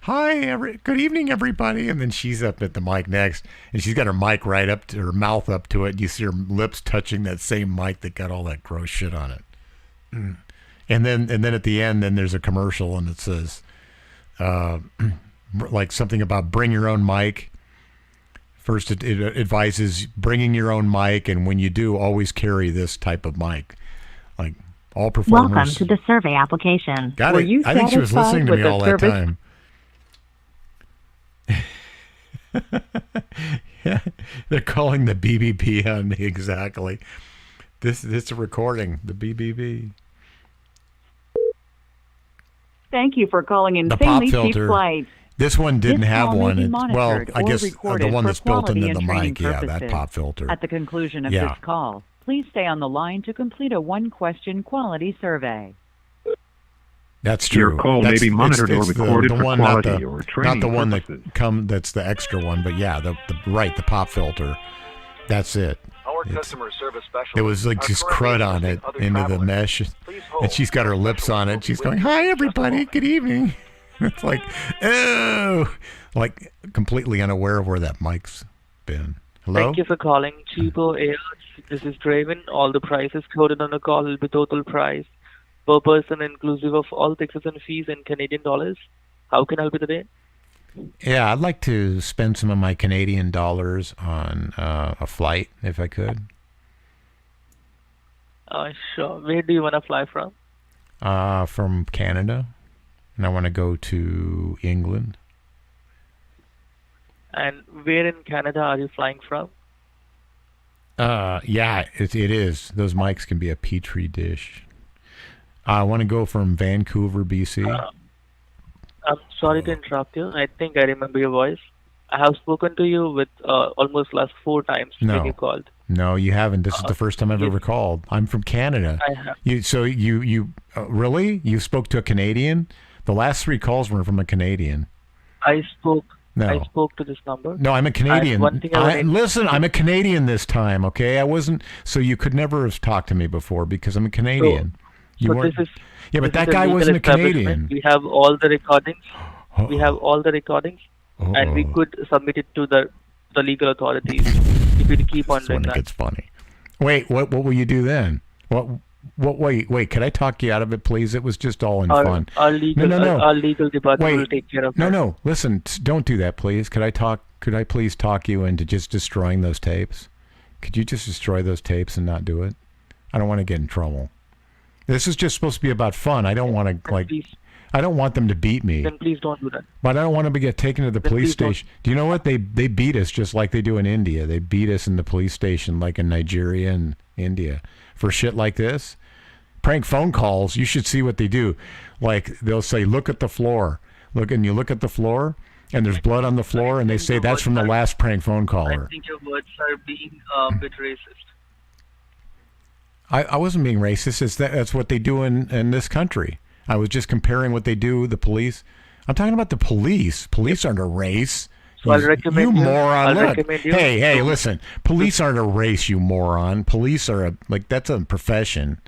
Hi, good evening, everybody. And then she's up at the mic next, and she's got her mic right up to her mouth up to it. And you see her lips touching that same mic that got all that gross shit on it. And then at the end, then there's a commercial, and it says, like something about bring your own mic. First, it advises bringing your own mic, and when you do, always carry this type of mic. Like all performers. Welcome to the survey application. Got it. I think she was listening to me all that time. Yeah, they're calling the BBB on me exactly. This is a recording. The BBB. Thank you for calling The pop Insanely Cheap filter. Flights. This one didn't This have call may one. be Well, monitored I or guess the recorded one for that's built quality into the and training mic. Yeah, that purposes. pop filter. At the conclusion of Yeah. this call, please stay on the line to complete a one-question quality survey. That's true. Your call may That's- be monitored or it's recorded the for one, quality not the, or not training the one purposes. that's the extra one, but yeah, the pop filter. That's it. Our customer service specialist. It was like are just currently crud on it assisting other into the travelers. mesh, Please hold, and she's got her lips on it. She's going, "Hi, everybody. Good evening." It's like, oh, like completely unaware of where that mic's been. Hello. Thank you for calling Cheapo Air. This is Draven. All the prices quoted on the call will be total price per person, inclusive of all taxes and fees in Canadian dollars. How can I help you today? Yeah, I'd like to spend some of my Canadian dollars on a flight, if I could. Sure. Where do you want to fly from? From Canada, and I want to go to England. And where in Canada are you flying from? Yeah, it is. Those mics can be a petri dish. I want to go from Vancouver, BC. I'm sorry to interrupt you. I think I remember your voice. I have spoken to you with almost last 4 times when you called. No, you haven't. This is the first time I've ever called. I'm from Canada. I have. You really? You spoke to a Canadian? The last 3 calls were from a Canadian. I spoke to this number. No, I'm a Canadian. One thing Listen, I'm a Canadian this time, okay? I wasn't, so you could never have talked to me before because I'm a Canadian. So this is, yeah, but this that is guy legal wasn't a Canadian. establishment. We have all the recordings. We have all the recordings, and we could submit it to the legal authorities if you keep on doing When it that. gets funny. Wait, what will you do then? Wait, could I talk you out of it, please? It was just all in fun. Our legal, No. our legal department will take care of that. No, listen, don't do that, please. Could I please talk you into just destroying those tapes? Could you just destroy those tapes and not do it? I don't want to get in trouble. This is just supposed to be about fun. I don't want to, I don't want them to beat me. Then please don't do that. But I don't want to get taken to the police station. Do you know what? They beat us just like they do in India. They beat us in the police station like in Nigeria and India for shit like this. Prank phone calls, you should see what they do. Like they'll say, look at the floor. And you look at the floor and there's blood on the floor and they say that's from the last prank phone caller. I think your words are being a bit racist. I wasn't being racist. That's what they do in this country. I was just comparing what they do, the police. I'm talking about the police. Police aren't a race. So I'll recommend you you. moron. I'll Look. recommend you. Hey, listen. Police aren't a race, you moron. Police are that's a profession.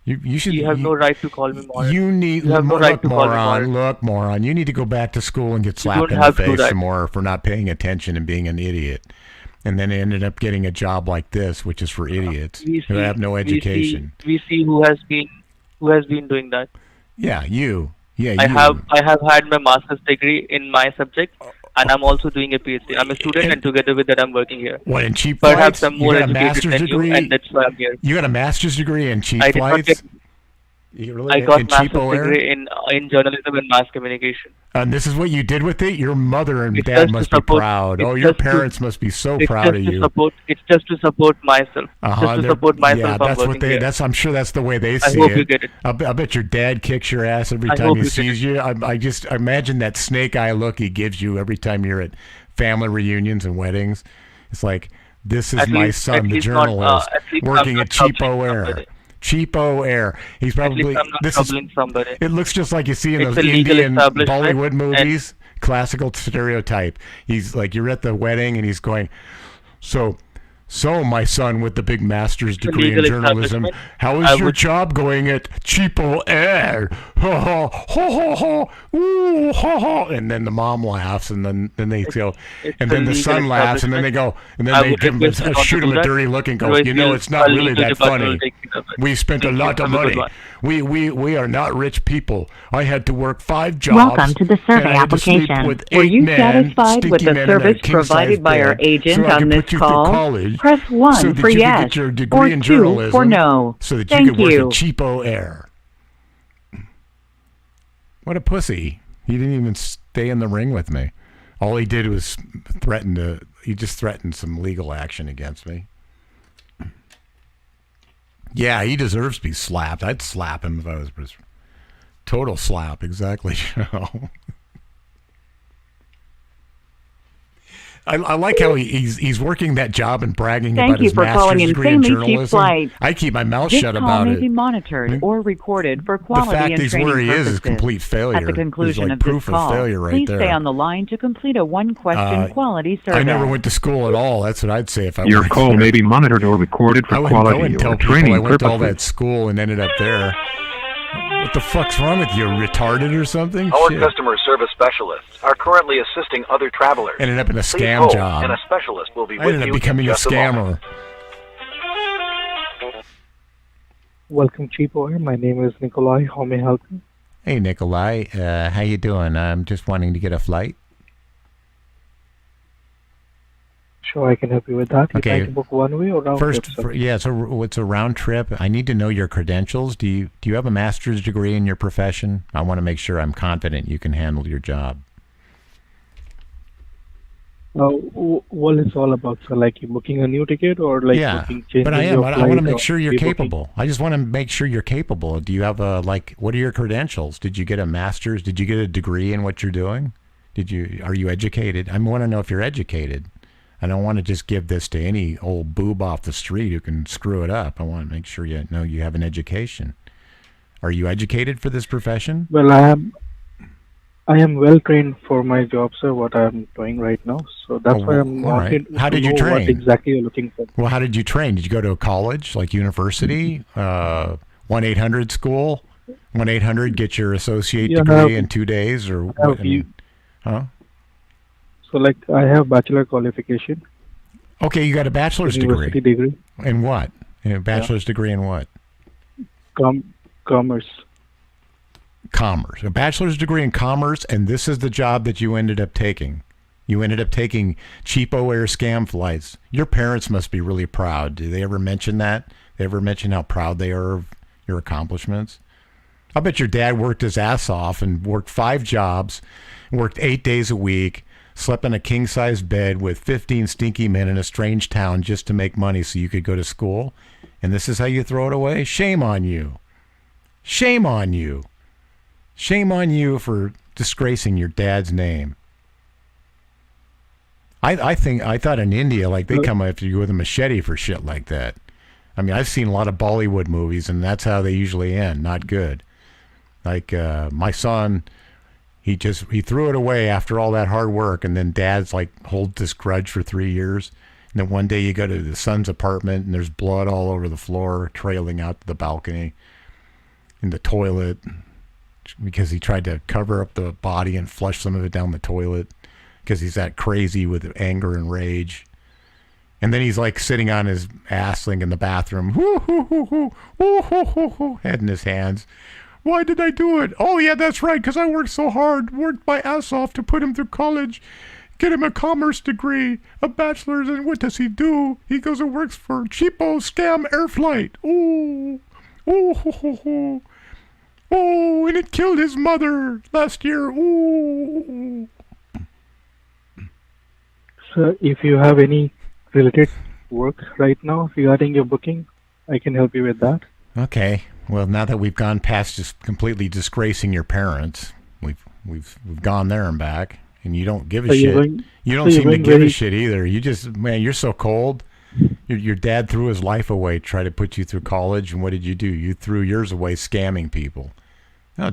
You should. You have no right to call me moron. You have no right to call me moron. Look, moron. You need to go back to school and get slapped don't in the have to do face that. some more for not paying attention and being an idiot. And then ended up getting a job like this, which is for idiots who have no education. We see who has been doing that. Yeah, you. Yeah, you. I have had my master's degree in my subject, and I'm also doing a PhD. I'm a student, and together with that, I'm working here. What, in cheap Perhaps flights? I'm more You got a educated master's than degree? you, and that's why I'm here. You got a master's degree in cheap I did not flights? get. You really, I got in master's cheapo air? degree in journalism and mass communication. And this is what you did with it? Your mother and It's dad just to must be support- proud. it's Oh, your just to- parents must be so It's proud of just to you. It's just to support myself. Just to they're- support myself. Yeah, I'm that's what working they. here. I'm sure that's the way they I see hope it. you get it. I bet your dad kicks your ass every I time hope he you get sees you. I just imagine that snake eye look he gives you every time you're at family reunions and weddings. It's like, this is At my least- son, at the least not, journalist, at least I'm working not at Cheapo troubling Air. somebody. Cheapo Air. He's probably. At least I'm not This is. troubling somebody. It looks just like you see in It's those a legal Indian establishment, Bollywood and- movies. Classical stereotype. He's like, you're at the wedding and he's going, so my son with the big master's a degree in legal journalism, establishment. how I is your would- job going at Cheapo Air? Ha ha ha ha ha. Ooh, ha ha. And then the mom laughs, and then they go, it's and a then the legal son laughs, and then they go, and then I they would give him request you not shoot to him do a that. dirty look and go, Otherwise you know, you'll- it's not our really legal that department funny. will take care of it. We spent a Thank you. lot of Have a good money. one. We are not rich people. I had to work 5 jobs. Welcome to the survey and I had to sleep application. with Were 8 you men, satisfied with stinky the men in a service king-size provided by our bed, agent so I on could this put you call? through college, Press 1 so that for you yes, could get your degree or in 2 journalism, for no. so that Thank you could work you. at Cheapo Air. What a pussy. He didn't even stay in the ring with me. All he did was he just threatened some legal action against me. Yeah, he deserves to be slapped. I'd slap him if I was total slap, exactly. I like how he's working that job and bragging Thank about you his for calling master's degree in Insanely Cheap journalism. Flights. I keep my mouth This shut call about may it. be monitored or recorded for The quality fact and he's training where he purposes. is complete failure. At the conclusion He's like of this proof call, of failure right please there. stay on the line to complete a one-question quality survey. I never went to school at all. That's what I'd say if I Your went call there. may be monitored or recorded for I wouldn't go quality and tell or people training I went to all that purposes. school and ended up there. What the fuck's wrong with you? Retarded or something? Our Shit. customer service specialists are currently assisting other travelers. Ended up in a Please scam hold, job. and a specialist will be I with ended you up becoming in a just moment. scammer. Welcome, Cheapo Air. My name is Nikolai. How may I help you? Hey, Nikolai. How you doing? I'm just wanting to get a flight. Sure, I can help you with that. You'd Okay. like to book one way or round First, trip, sir? it's a round trip. I need to know your credentials. Do you have a master's degree in your profession? I want to make sure I'm confident you can handle your job. What it's all about, sir? Like you booking a new ticket or like booking changing but I am. your I want flight to make or sure you're rebooking? capable. I just want to make sure you're capable. Do you have what are your credentials? Did you get a master's? Did you get a degree in what you're doing? Are you educated? I want to know if you're educated. I don't want to just give this to any old boob off the street who can screw it up. I want to make sure you know you have an education. Are you educated for this profession? Well, I am well trained for my job, sir. What I'm doing right now, so that's why I'm all right. asking. How to did you know train? What exactly you're looking for? Well, how did you train? Did you go to a college, like university? 1-800 school? 1-800 get your associate degree in 2 days, or what? Huh? So, like, I have bachelor qualification. Okay, you got a bachelor's University degree. In what? A bachelor's degree in what? Commerce. Commerce. A bachelor's degree in commerce, and this is the job that you ended up taking. You ended up taking Cheapo Air scam flights. Your parents must be really proud. Do they ever mention that? They ever mention how proud they are of your accomplishments? I bet your dad worked his ass off and worked 5 jobs, worked 8 days a week, slept in a king-size bed with 15 stinky men in a strange town just to make money so you could go to school. And this is how you throw it away? Shame on you. Shame on you. Shame on you for disgracing your dad's name. I thought in India, like, they come after you with a machete for shit like that. I mean, I've seen a lot of Bollywood movies, and that's how they usually end. Not good. Like, my son, he threw it away after all that hard work, and then dad's like holds this grudge for 3 years. And then one day you go to the son's apartment, and there's blood all over the floor, trailing out to the balcony, in the toilet, because he tried to cover up the body and flush some of it down the toilet, because he's that crazy with anger and rage. And then he's like sitting on his ass in the bathroom, head in his hands. Why did I do it? Oh, yeah, that's right, because I worked so hard, worked my ass off to put him through college, get him a commerce degree, a bachelor's, and what does he do? He goes and works for Cheapo Scam Air Flight. Oh, oh, and it killed his mother last year. Oh. So, if you have any related work right now regarding your booking, I can help you with that. Okay. Well, now that we've gone past just completely disgracing your parents, we've gone there and back, and you don't give a shit. You don't seem to give a shit either. You just, man, you're so cold. Your dad threw his life away, tried to put you through college, and what did you do? You threw yours away scamming people. No,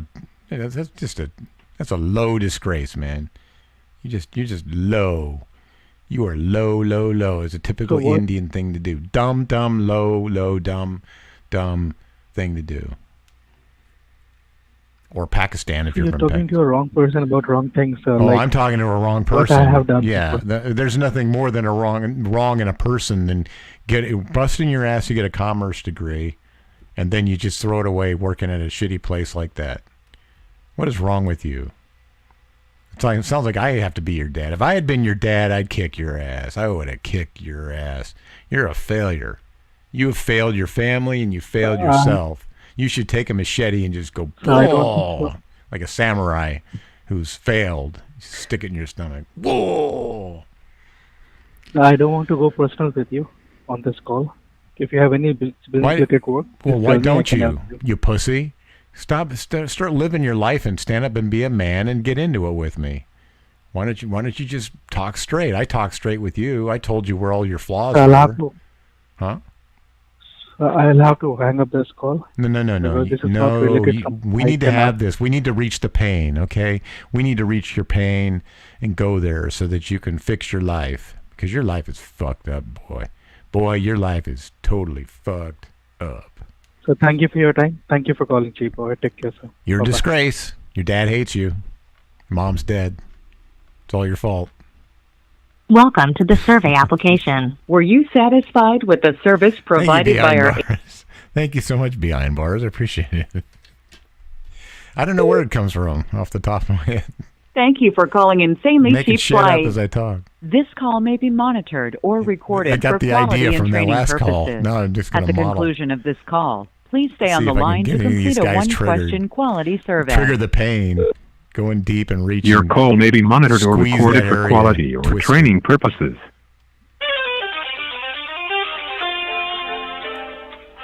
that's a low disgrace, man. You're just low. You are low, low, low. It's a typical Indian thing to do. Dumb, dumb, low, low, dumb, dumb thing to do. Or Pakistan if you're from talking to a wrong person about wrong things. I'm talking to a wrong person. What I have done. Yeah, there's nothing more than a wrong in a person than busting your ass to get a commerce degree, and then you just throw it away working at a shitty place like that. What is wrong with you? It sounds like I have to be your dad. If I had been your dad, I'd kick your ass. I would have kicked your ass. You're a failure. You have failed your family and you failed yourself. You should take a machete and just go like a samurai who's failed. Stick it in your stomach. Whoa! I don't want to go personal with you on this call. If you have any business-related work, well, why don't you pussy? Start living your life and stand up and be a man and get into it with me. Why don't you just talk straight? I talk straight with you. I told you where all your flaws were. Huh? I'll have to hang up this call. No. We need to have this. We need to reach the pain, okay? We need to reach your pain and go there so that you can fix your life. Because your life is fucked up, boy. Boy, your life is totally fucked up. So thank you for your time. Thank you for calling Cheapo. Take care, sir. You're Bye-bye. a disgrace. Your dad hates you. Mom's dead. It's all your fault. Welcome to the survey application. Were you satisfied with the service provided by our... Thank you so much, Behind Bars. I appreciate it. I don't know where it comes from off the top of my head. Thank you for calling Insanely Making Cheap shit up Flight. as I talk. This call may be monitored or recorded I got for the quality idea and from that training last purposes. call. Now I'm just going At to the model. conclusion of this call, please stay on See the if I can line get to any of these complete a guys one-question triggered. quality survey. Trigger the pain. Going deep and reaching. Your call may be monitored or Squeeze recorded that for area, quality or twist it. training purposes.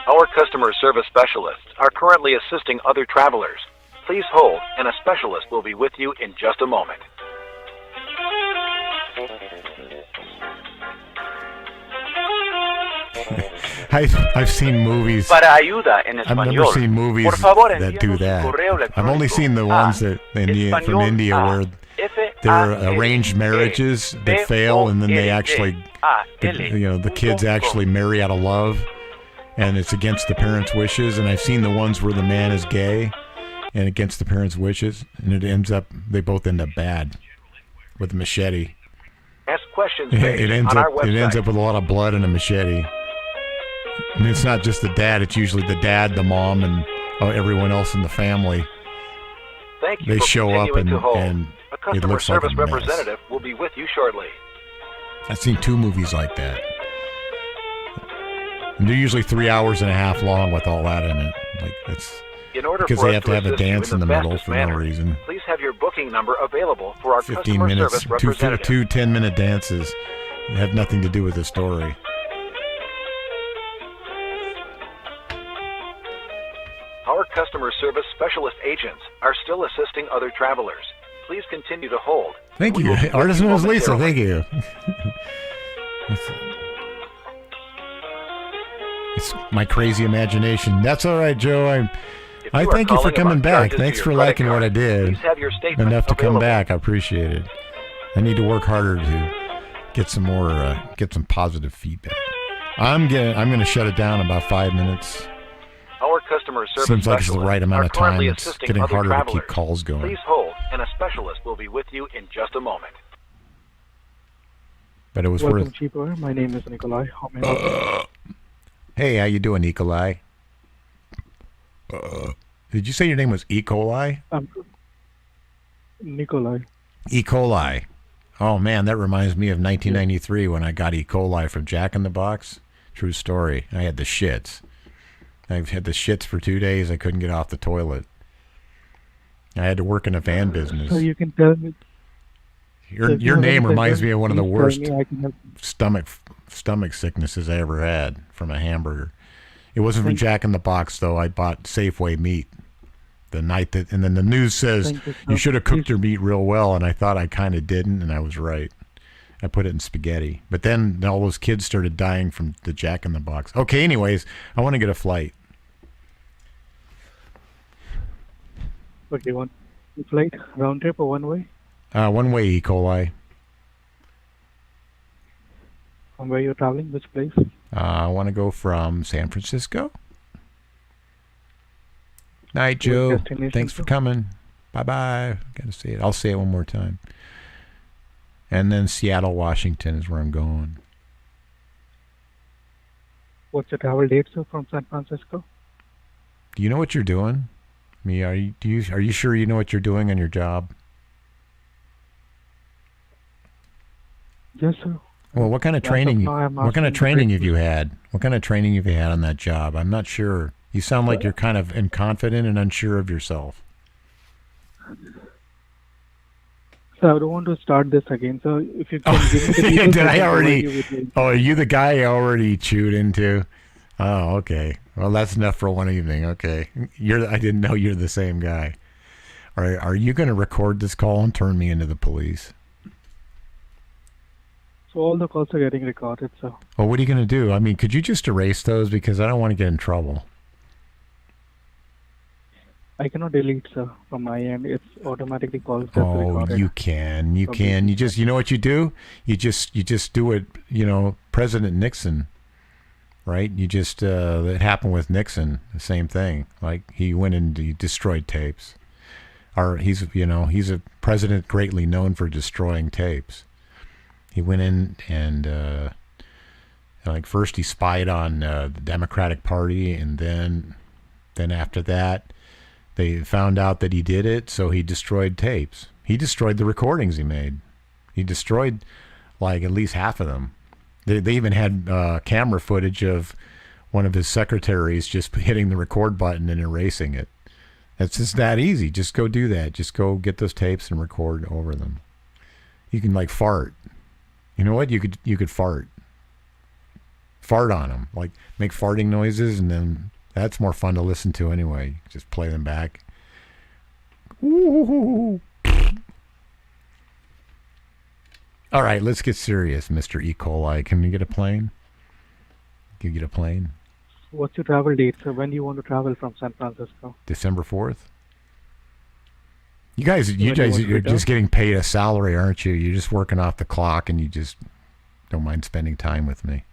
Our customer service specialists are currently assisting other travelers. Please hold, and a specialist will be with you in just a moment. I've seen movies. Para ayuda en I've never español, seen movies por favor, that do envíanos that. un correo I've only electrónico seen the ones that from India where they're arranged marriages that fail, and then they actually, the kids actually marry out of love, and it's against the parents' wishes. And I've seen the ones where the man is gay and against the parents' wishes, and they both end up bad with a machete. Ask questions It ends on up our website. with a lot of blood and a machete. And it's not just the dad; it's usually the dad, the mom, and everyone else in the family. Thank you They for show up continuing to hold. and A it customer looks like service a mess. representative will be with you shortly. I've seen 2 movies like that. And they're usually 3 hours and a half long with all that in it. Like that's In order because for they us have to have a assist you dance in the middle fastest for manner, no reason. Please have your booking number available for our 15 customer minutes, service two representative. 10-minute dances that have nothing to do with the story. Our customer service specialist agents are still assisting other travelers. Please continue to hold. Thank We you, will be with Artisan you was Lisa. momentarily. Thank you. It's my crazy imagination. That's all right, Joe. I you are thank you for calling coming about back. charges to Thanks your for credit liking what card, I did. please have your statement Enough to come available. back. I appreciate it. I need to work harder to get some more, get some positive feedback. I'm gonna shut it down in about 5 minutes. Our customer service Seems like it's the specialists right amount are of time. currently It's assisting getting other harder to travelers. keep calls going. Please hold, and a specialist will be with you in just a moment. But it was Welcome, worth. Cheaper. My name is Nikolai. How may I help you? Hey, how you doing, Nikolai? Did you say your name was E. coli? Nikolai. E. coli. Oh man, that reminds me of 1993 when I got E. coli from Jack in the Box. True story. I had the shits. I've had the shits for 2 days. I couldn't get off the toilet. I had to work in a van business. So you can tell me. Your name reminds me of one of the please tell worst me I can help. stomach sicknesses I ever had from a hamburger. It wasn't from Jack in the Box though. I bought Safeway meat the night that, and then the news says Thank you, you sir. should have cooked your meat real well, and I thought I kind of didn't, and I was right. I put it in spaghetti, but then all those kids started dying from the Jack in the Box. Okay, anyways, I want to get a flight. Okay, one flight, round trip or one way? One way, E. coli. From where you're traveling, which place? I want to go from San Francisco. Night, Which Joe. destination, Thanks for sir? coming. Bye-bye. Gotta say it. I'll say it one more time. And then Seattle, Washington is where I'm going. What's your travel date, sir, from San Francisco? Do you know what you're doing? Are you sure you know what you're doing on your job? Yes, sir. Well, what kind of training? What kind of training have you had? What kind of training have you had on that job? I'm not sure. You sound like you're kind of confident and unsure of yourself. So I don't want to start this again. So if you can give me the details, Did I already? With Oh, are you the guy I already chewed into? Oh, okay. Well, that's enough for one evening. Okay, I didn't know you're the same guy. Are you going to record this call and turn me into the police? So all the calls are getting recorded. So. Well, what are you going to do? I mean, could you just erase those because I don't want to get in trouble. I cannot delete, sir, from my end. It's automatically calls gets recorded. Oh, you can. You know what you do? You just do it, President Nixon, right? You just, it happened with Nixon, the same thing. Like, he went and he destroyed tapes. He's a president greatly known for destroying tapes. He went in and, first he spied on the Democratic Party, and then after that, they found out that he did it, so he destroyed tapes. He destroyed the recordings he made. He destroyed, at least half of them. They even had camera footage of one of his secretaries just hitting the record button and erasing it. It's just that easy. Just go do that. Just go get those tapes and record over them. You can fart. You know what? You could fart. Fart on them. Make farting noises, and then that's more fun to listen to anyway. Just play them back. Ooh. All right, let's get serious, Mr. E. coli. Can we get a plane? Can you get a plane? What's your travel date, sir? When do you want to travel from San Francisco? December 4th. You guys, you're just getting paid a salary, aren't you? You're just working off the clock, and you just don't mind spending time with me.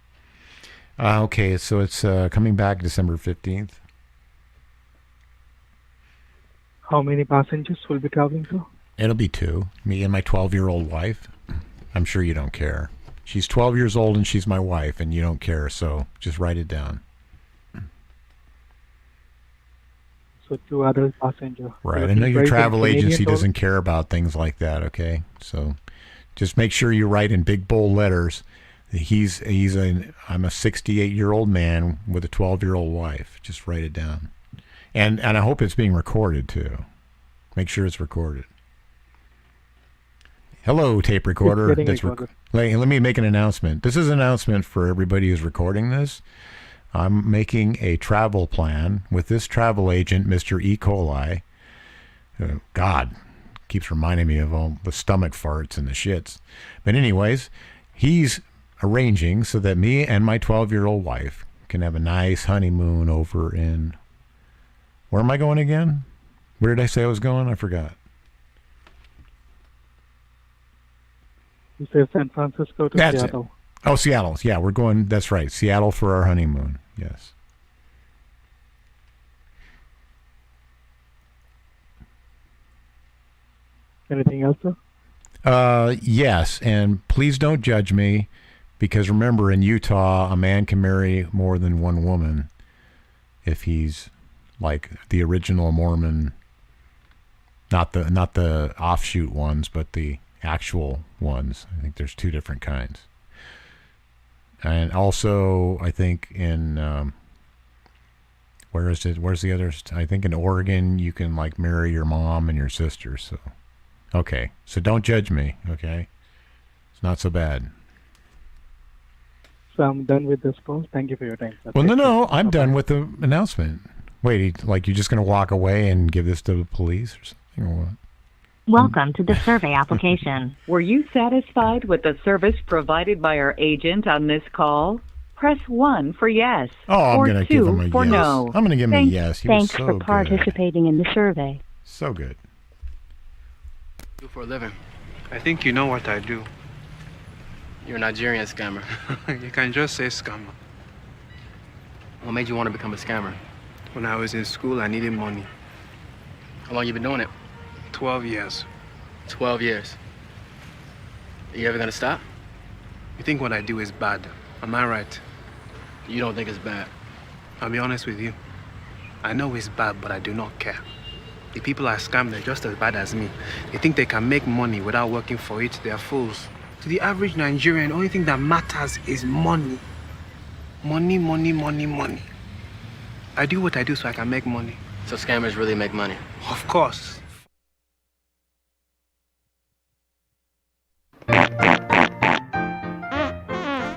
Okay, so it's coming back December 15th. How many passengers will be traveling to? It'll be 2. Me and my 12-year-old wife. I'm sure you don't care. She's 12 years old and she's my wife, and you don't care, so just write it down. So 2 adult passengers. Right. I know your travel agency doesn't care about things like that, okay? So just make sure you write in big bold letters. I'm a 68-year-old man with a 12-year-old wife. Just write it down. And I hope it's being recorded too. Make sure it's recorded. Hello, tape recorder. Let me make an announcement. This is an announcement for everybody who's recording this. I'm making a travel plan with this travel agent, Mr. E. coli. God, keeps reminding me of all the stomach farts and the shits. But anyways, he's arranging so that me and my 12-year-old wife can have a nice honeymoon over in... Where am I going again? Where did I say I was going? I forgot. You said San Francisco to Seattle. Oh, Seattle. Yeah, we're going... That's right. Seattle for our honeymoon. Yes. Anything else, sir? Yes, and please don't judge me, because remember, in Utah, a man can marry more than one woman if he's like the original Mormon, not the offshoot ones, but the actual ones. I think there's 2 different kinds. And also, I think in where is it? Where's the others? I think in Oregon, you can marry your mom and your sister. So, okay. So don't judge me. Okay, it's not so bad. So I'm done with this call. Thank you for your time. Well, no, I'm done with the announcement. Wait, you're just going to walk away and give this to the police or something, or what? Welcome to the survey application. Were you satisfied with the service provided by our agent on this call? Press 1 for yes. Oh, I'm going to give him a for yes. No. I'm going to give him a yes. Thanks for participating in the survey. So good. Do for a living. I think you know what I do. You're a Nigerian scammer. You can just say scammer. What made you want to become a scammer? When I was in school, I needed money. How long you been doing it? 12 years. 12 years. Are you ever gonna stop? You think what I do is bad? Am I right? You don't think it's bad? I'll be honest with you. I know it's bad, but I do not care. The people I scam, they're just as bad as me. They think they can make money without working for it. They're fools. To the average Nigerian, the only thing that matters is money. Money, money, money, money. I do what I do so I can make money. So scammers really make money? Of course.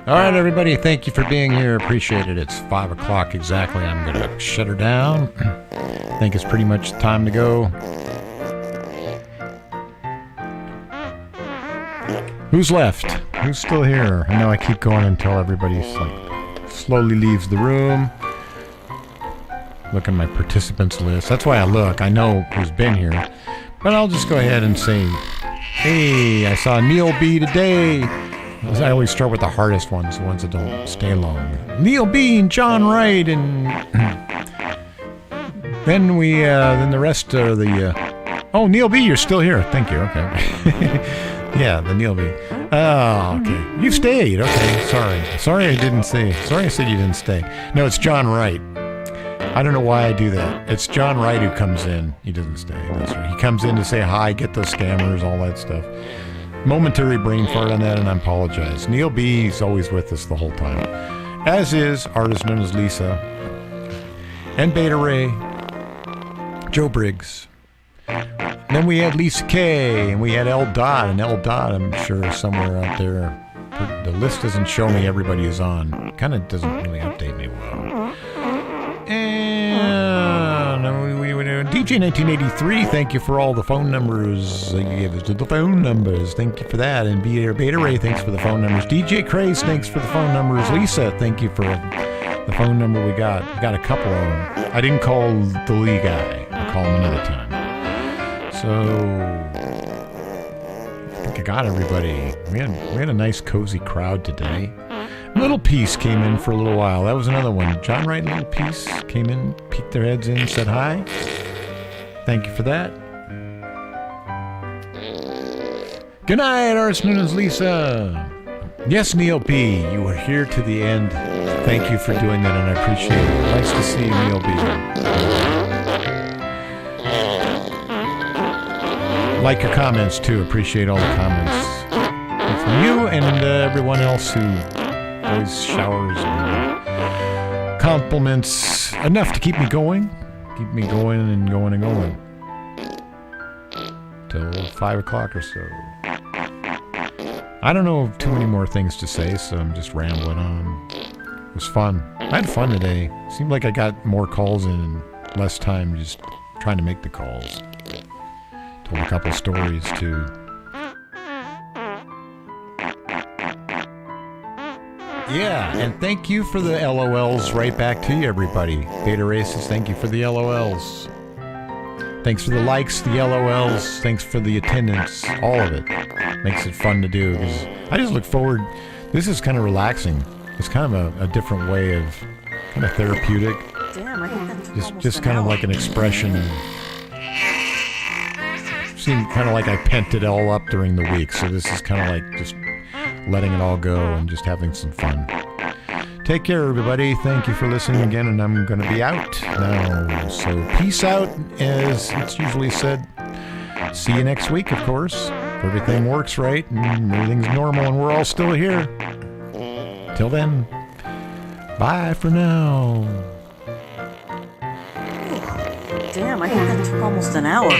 All right, everybody, thank you for being here. Appreciate it. It's 5 o'clock exactly. I'm going to shut her down. I think it's pretty much time to go. Who's left? Who's still here? I know I keep going until everybody's like slowly leaves the room. Look at my participants list. That's why I look. I know who's been here. But I'll just go ahead and say, hey, I saw Neil B today. I always start with the hardest ones, the ones that don't stay long. Neil B and John Wright, and then then the rest are the. Oh, Neil B, you're still here. Thank you. Okay. Yeah, the Neil B. Oh, okay. You've stayed. Okay. Sorry, I didn't say. Sorry, I said you didn't stay. No, it's John Wright. I don't know why I do that. It's John Wright who comes in. He doesn't stay. That's right. He comes in to say hi, get those scammers, all that stuff. Momentary brain fart on that, and I apologize. Neil B is always with us the whole time, as is artist known as Lisa, and Beta Ray, Joe Briggs. And then we had Lisa K, and we had L. Dot, and L. Dot, I'm sure, is somewhere out there. The list doesn't show me everybody is on. Kind of doesn't really update me well. And DJ 1983, thank you for all the phone numbers you gave us. The phone numbers, thank you for that. And Beta Ray, thanks for the phone numbers. DJ Craze, thanks for the phone numbers. Lisa, thank you for the phone number we got. We got a couple of them. I didn't call the Lee guy. I'll call him another time. So I think I got everybody. We had a nice cozy crowd today. Little Peace came in for a little while. That was another one. John Wright and Little Peace came in, peeked their heads in, said hi. Thank you for that. Good night, artist known as Lisa. Yes, Neil B, you were here to the end. Thank you for doing that, and I appreciate it. Nice to see you, Neil B. Like your comments, too. Appreciate all the comments. And from you and everyone else who always showers compliments. Enough to keep me going. Keep me going and going and going. Till 5 o'clock or so. I don't know too many more things to say, so I'm just rambling on. It was fun. I had fun today. Seemed like I got more calls in and less time just trying to make the calls. Told a couple stories, too. Yeah, and thank you for the LOLs right back to you, everybody. Beta Races, thank you for the LOLs. Thanks for the likes, the LOLs. Thanks for the attendance. All of it. Makes it fun to do. I just look forward. This is kind of relaxing. It's kind of a different way of kind of therapeutic. Damn, I think that took Just kind of like an expression. Seemed kind of like I pent it all up during the week. So this is kind of like just letting it all go and just having some fun. Take care, everybody. Thank you for listening again, and I'm going to be out now. So peace out, as it's usually said. See you next week, of course. If everything works right and everything's normal and we're all still here. Till then, bye for now. Damn, I think that took almost an hour.